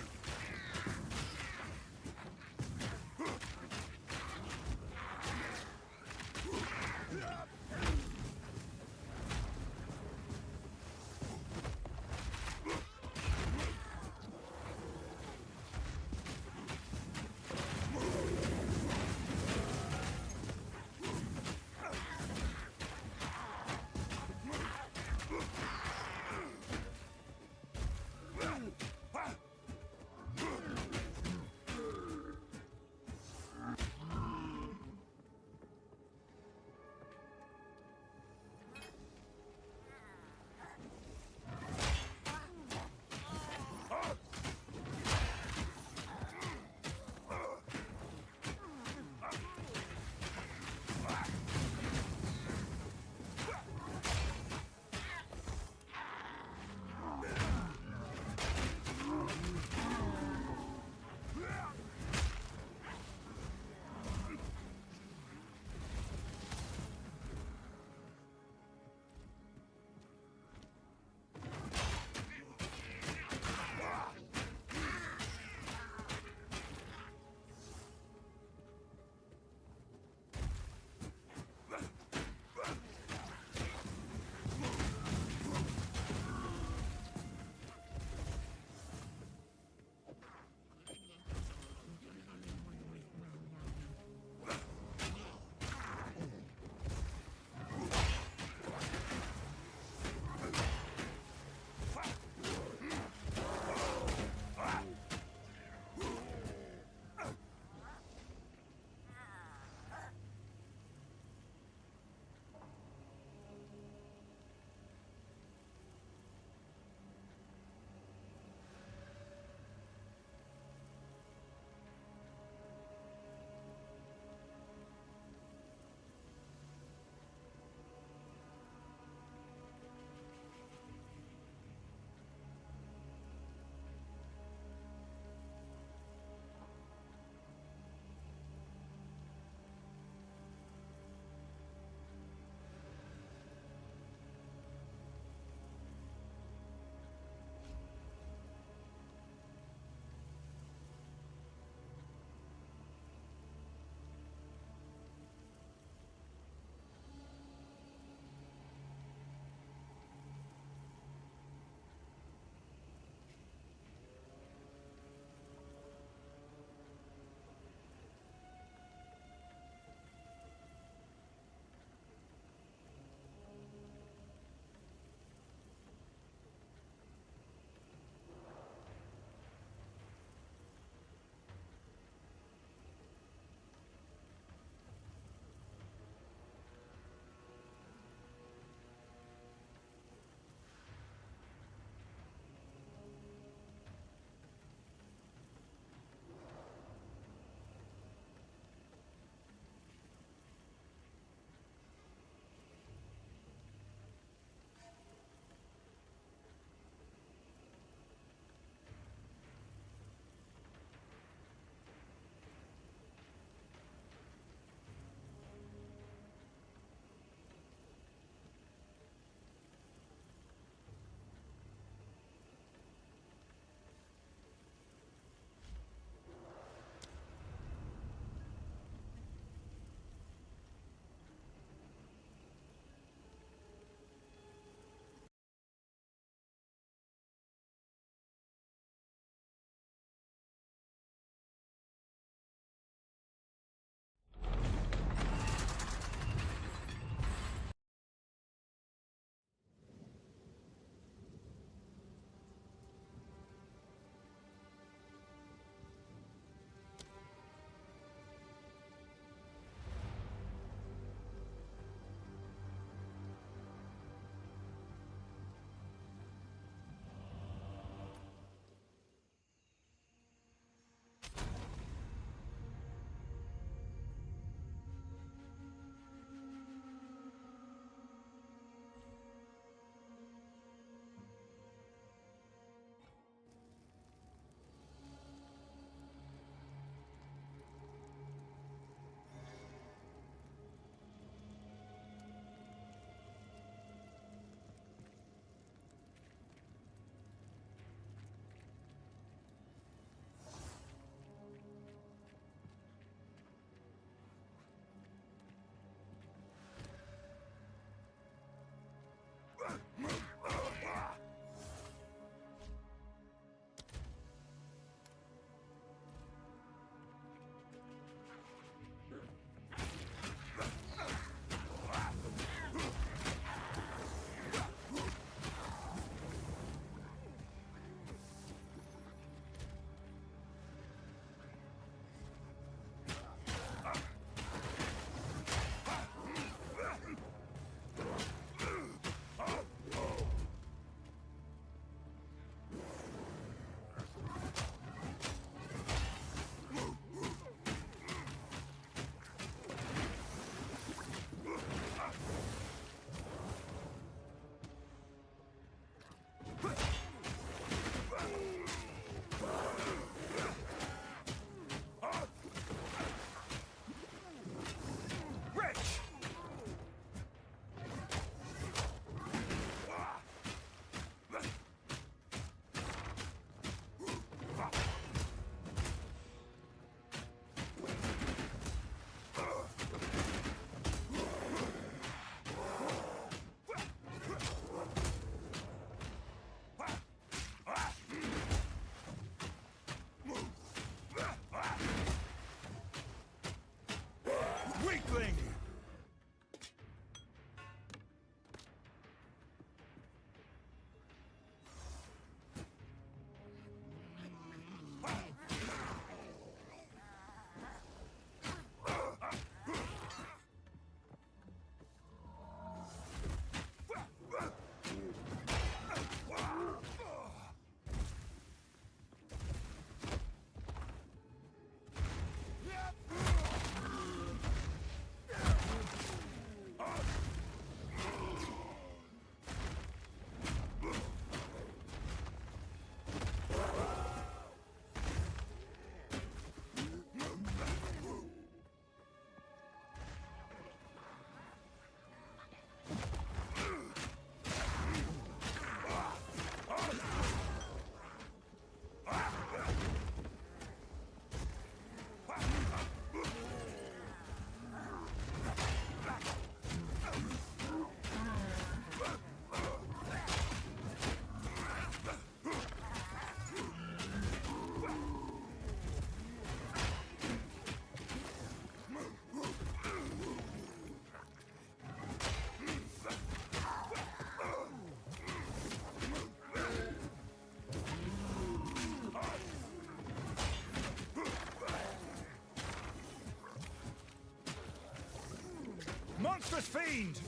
Monstrous fiend!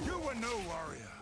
You were no warrior.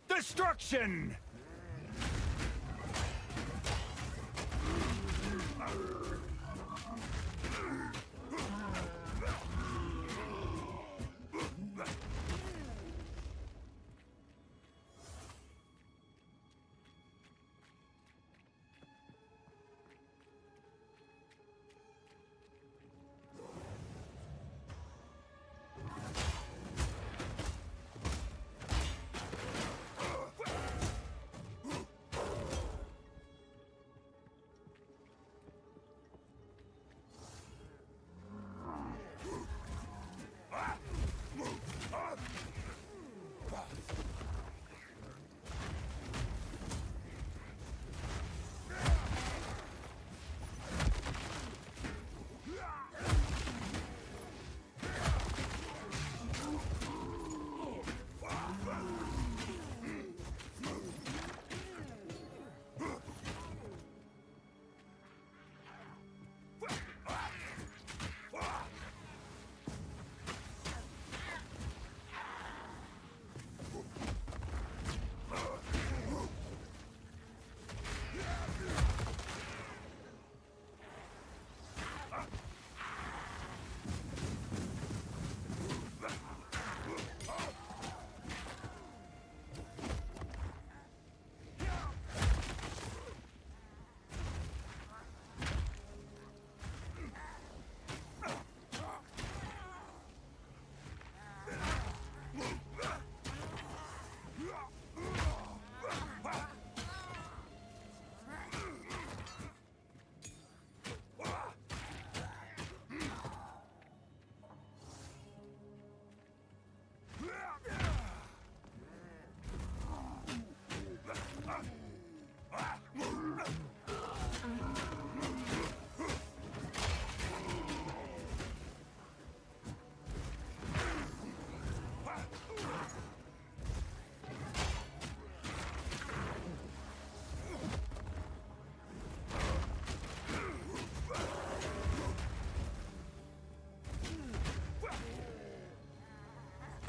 Destruction!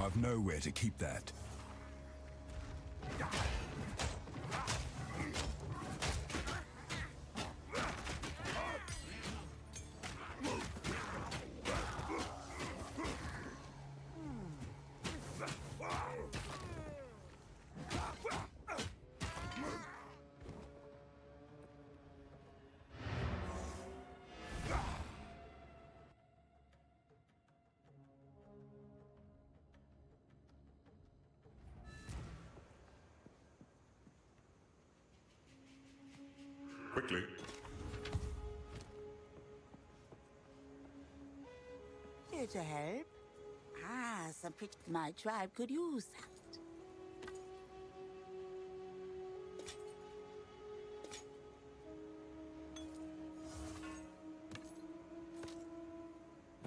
I've nowhere to keep that. Quickly. Here to help. Ah, some pretty... My tribe could use that.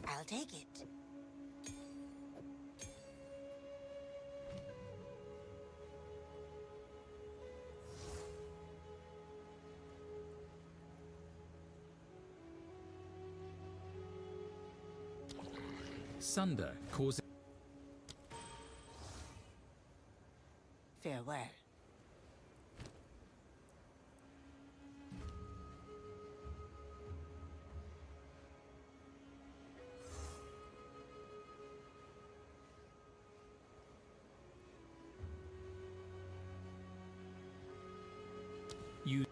I'll take it. Sunder causes... Farewell. You...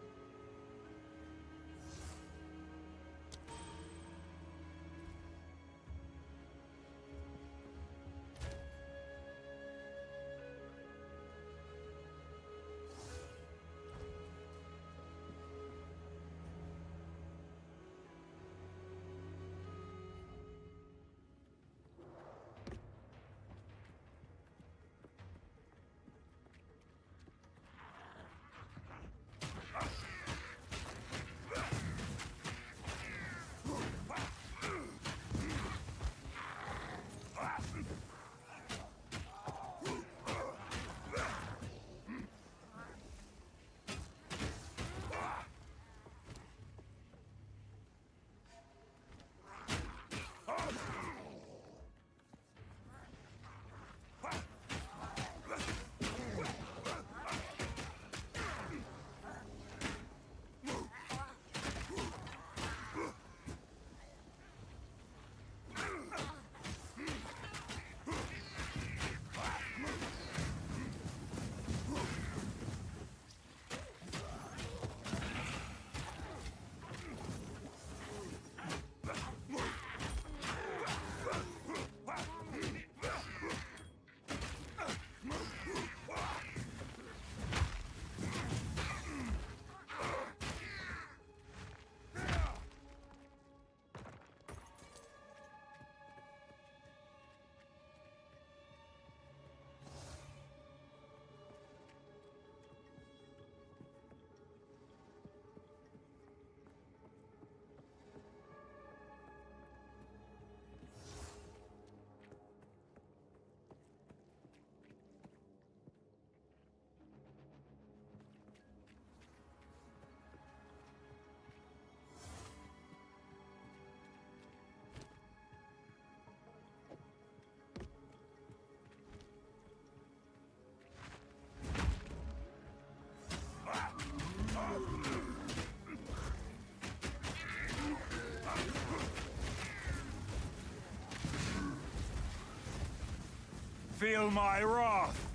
Feel my wrath!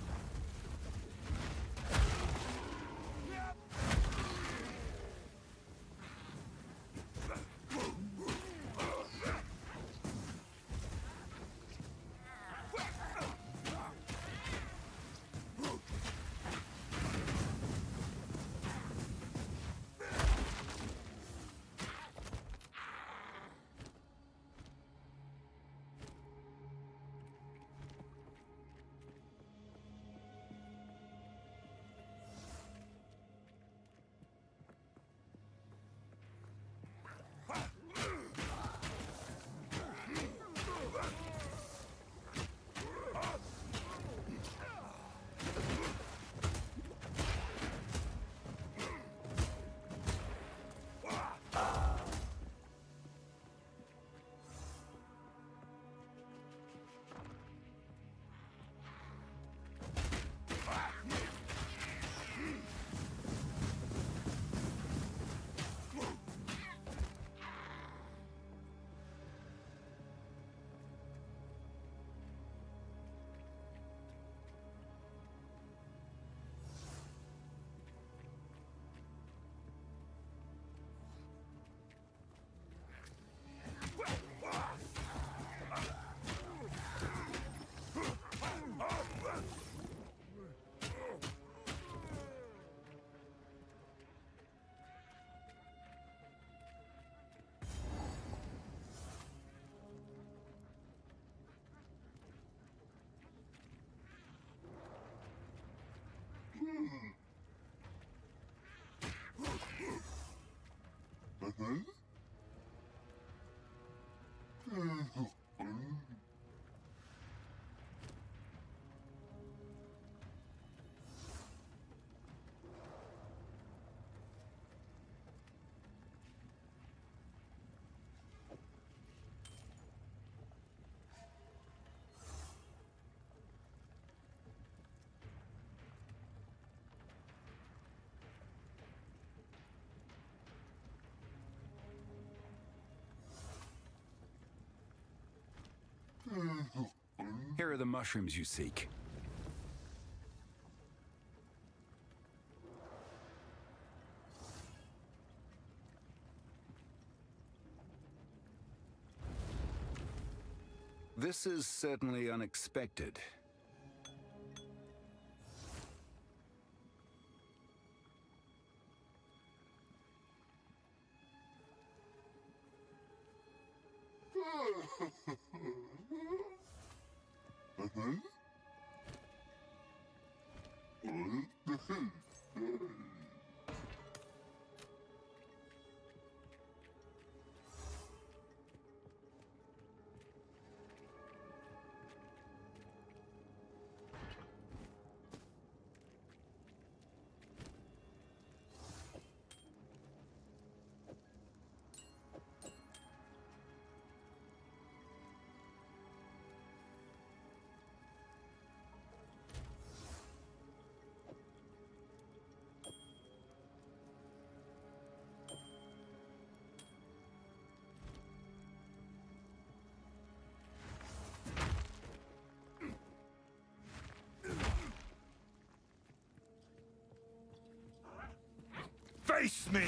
Here are the mushrooms you seek. This is certainly unexpected. Face me!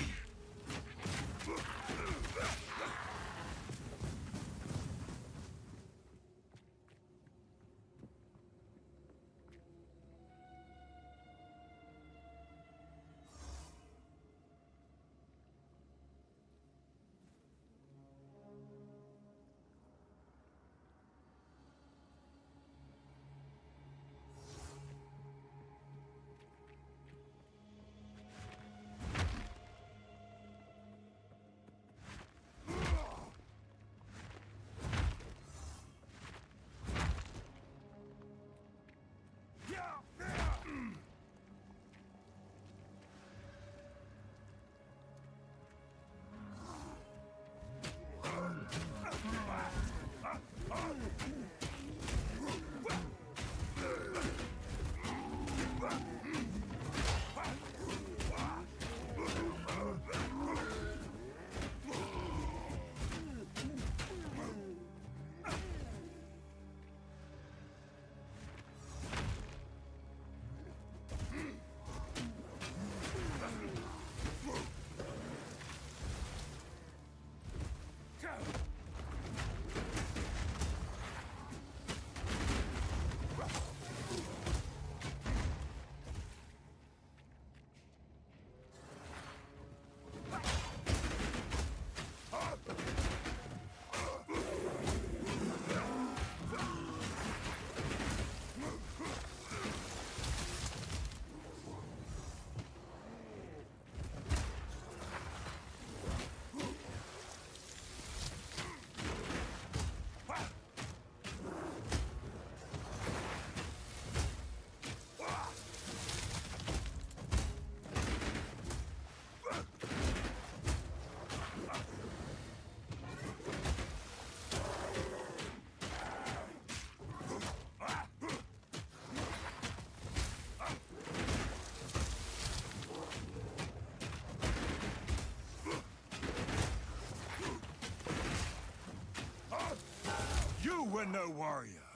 You were no warrior.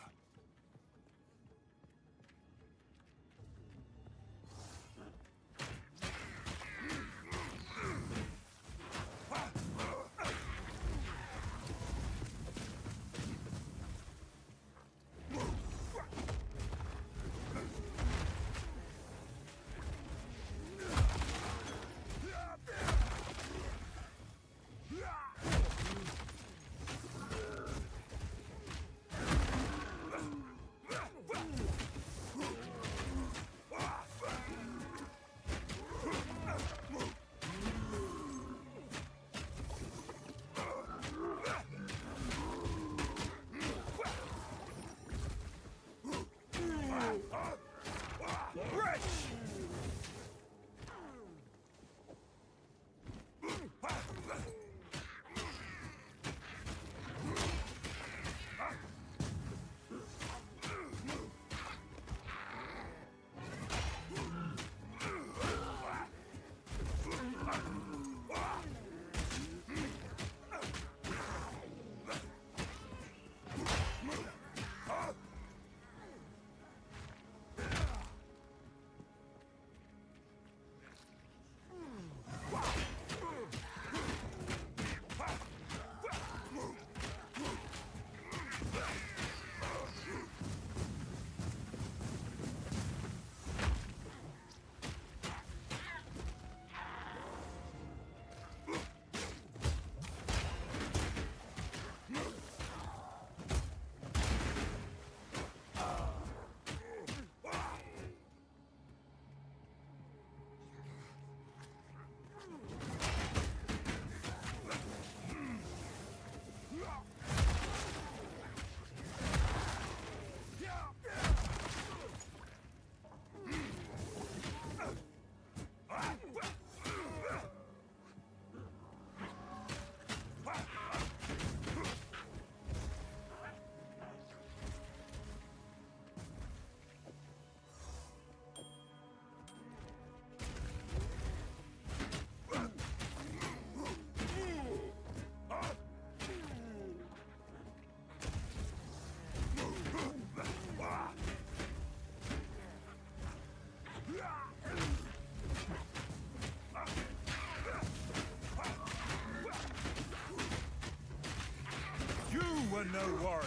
warrior.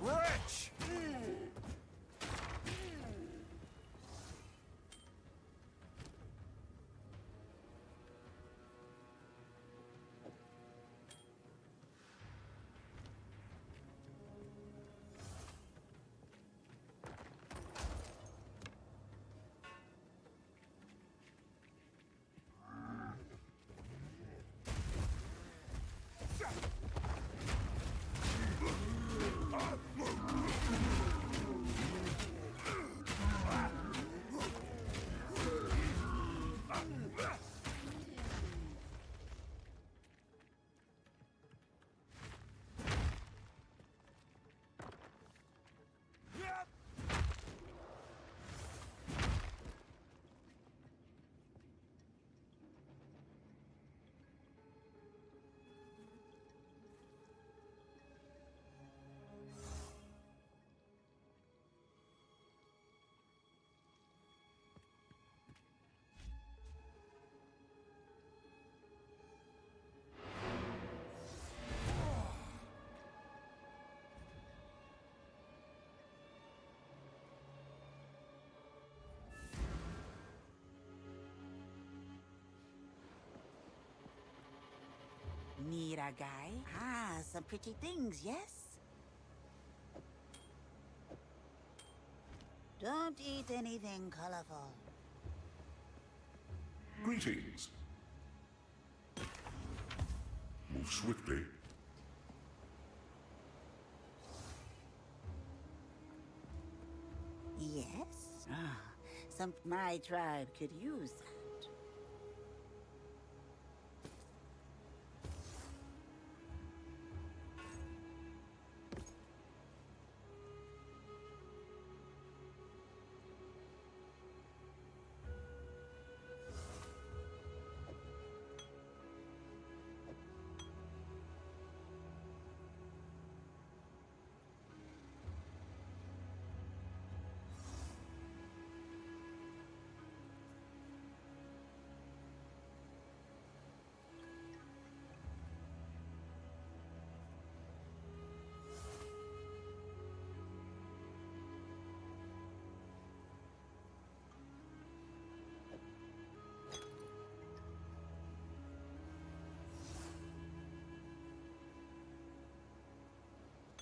Wretch! Need a guy? Ah, some pretty things, yes? Don't eat anything colorful. Greetings. Move swiftly. Yes? Ah, my tribe could use that.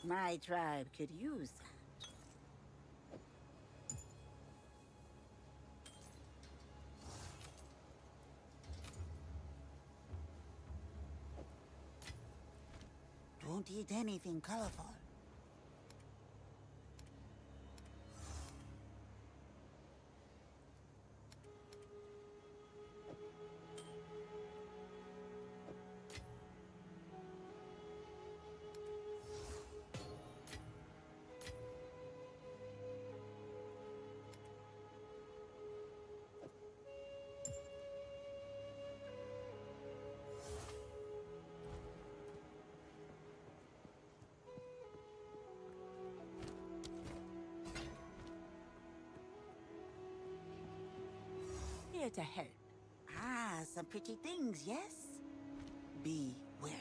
My tribe could use that. Don't eat anything colorful. Here to help. Ah, some pretty things, yes? Be wary.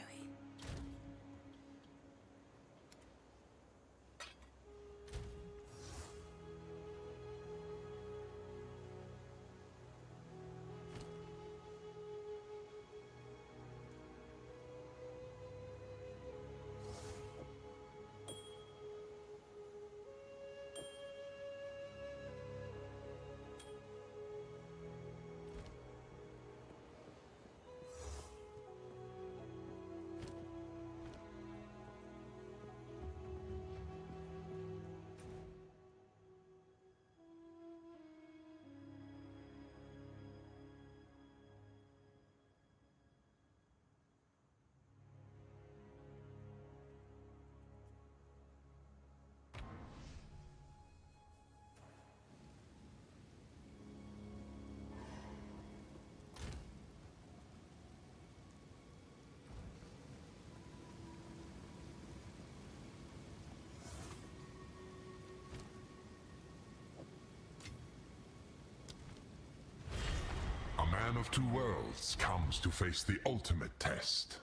Man of Two Worlds comes to face the ultimate test.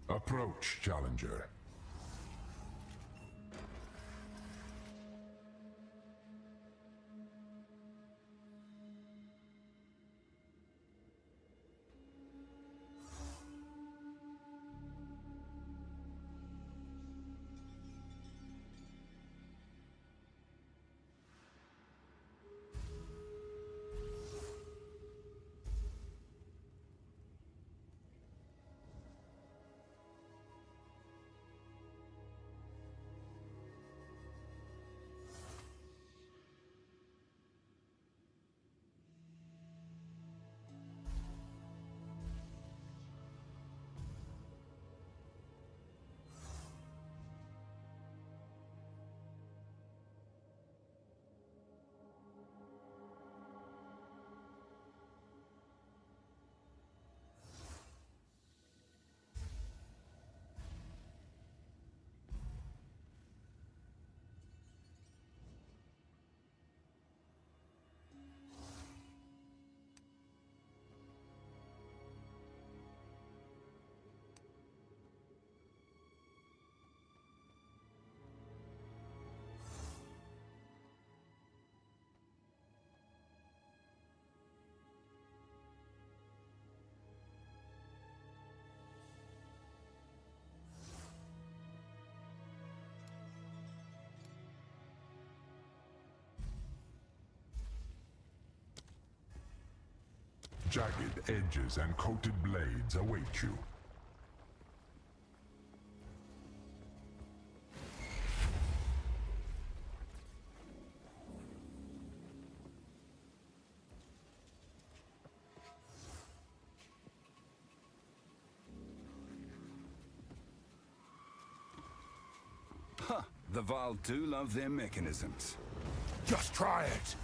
Approach, Challenger. Jagged edges and coated blades await you. Huh, the Val do love their mechanisms. Just try it!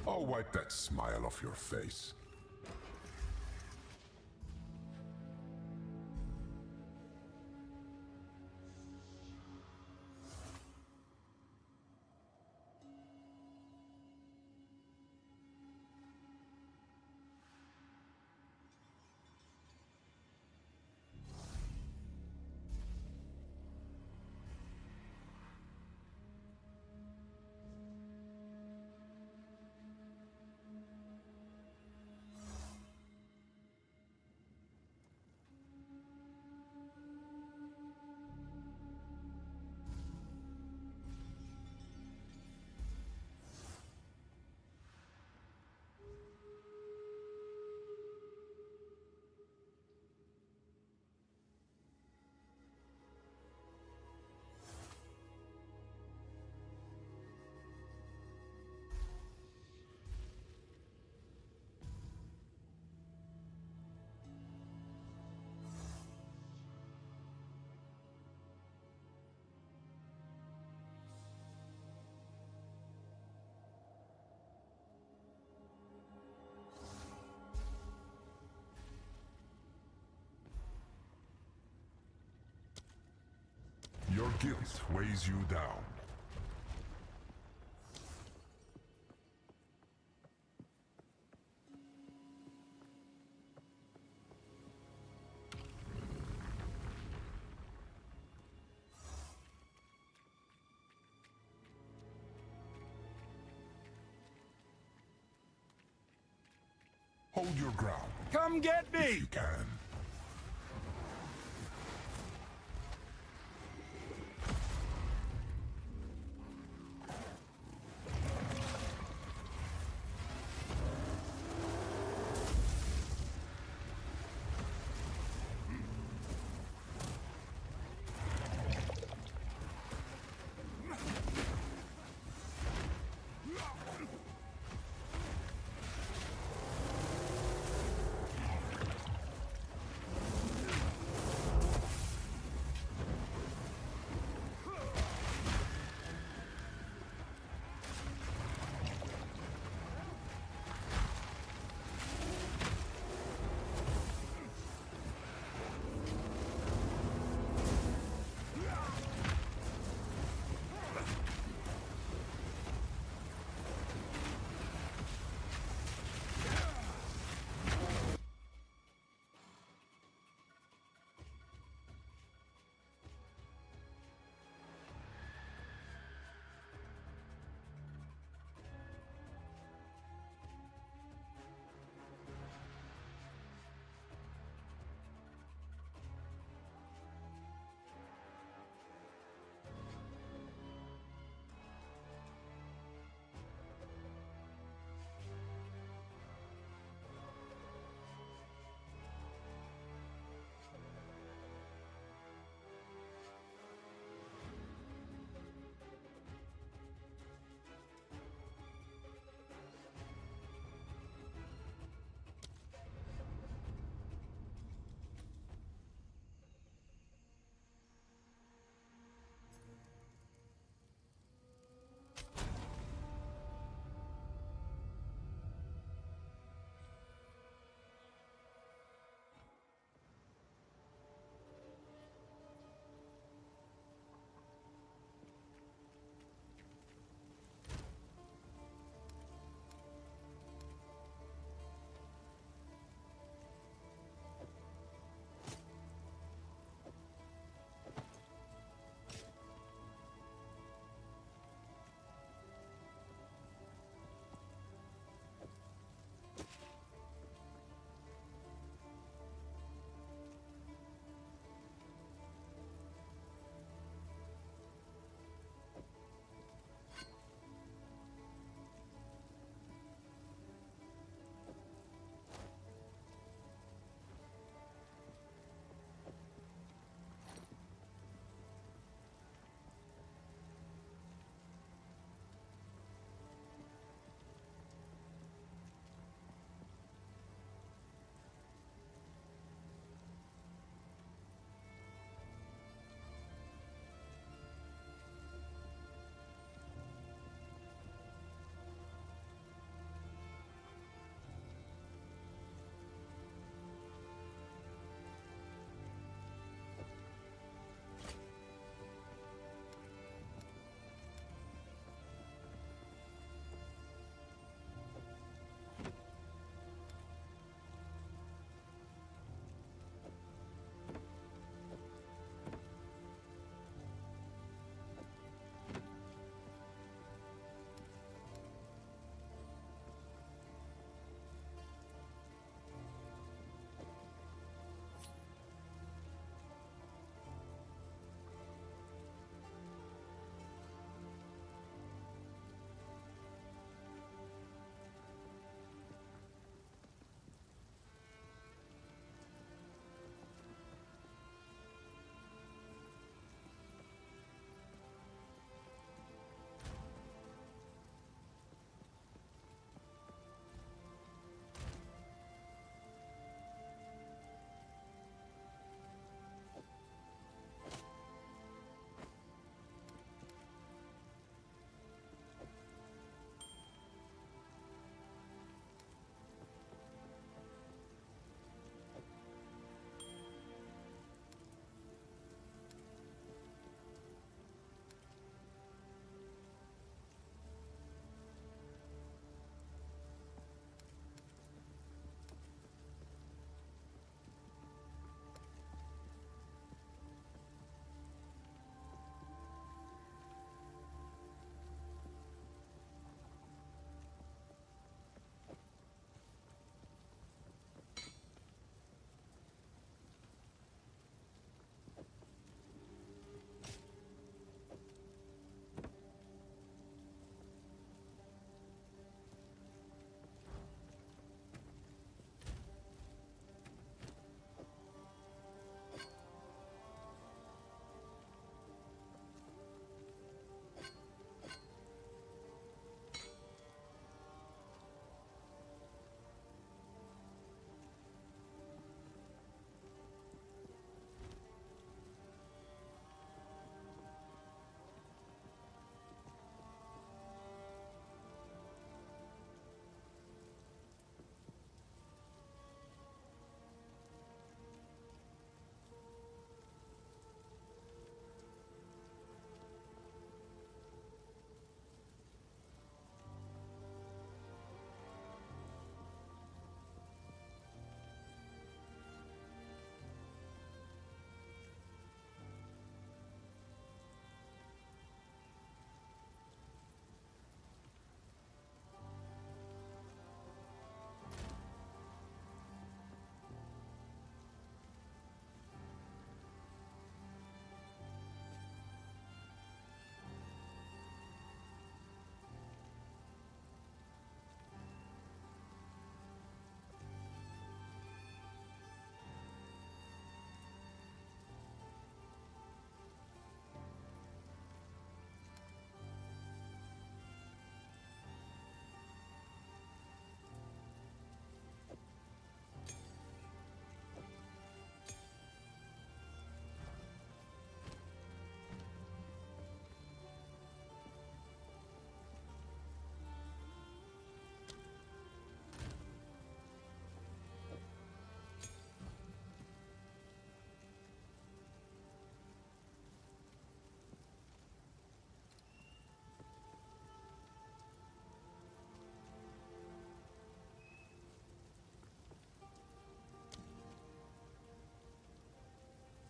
I'll wipe that smile off your face. Guilt weighs you down. Hold your ground. Come get me! If you can.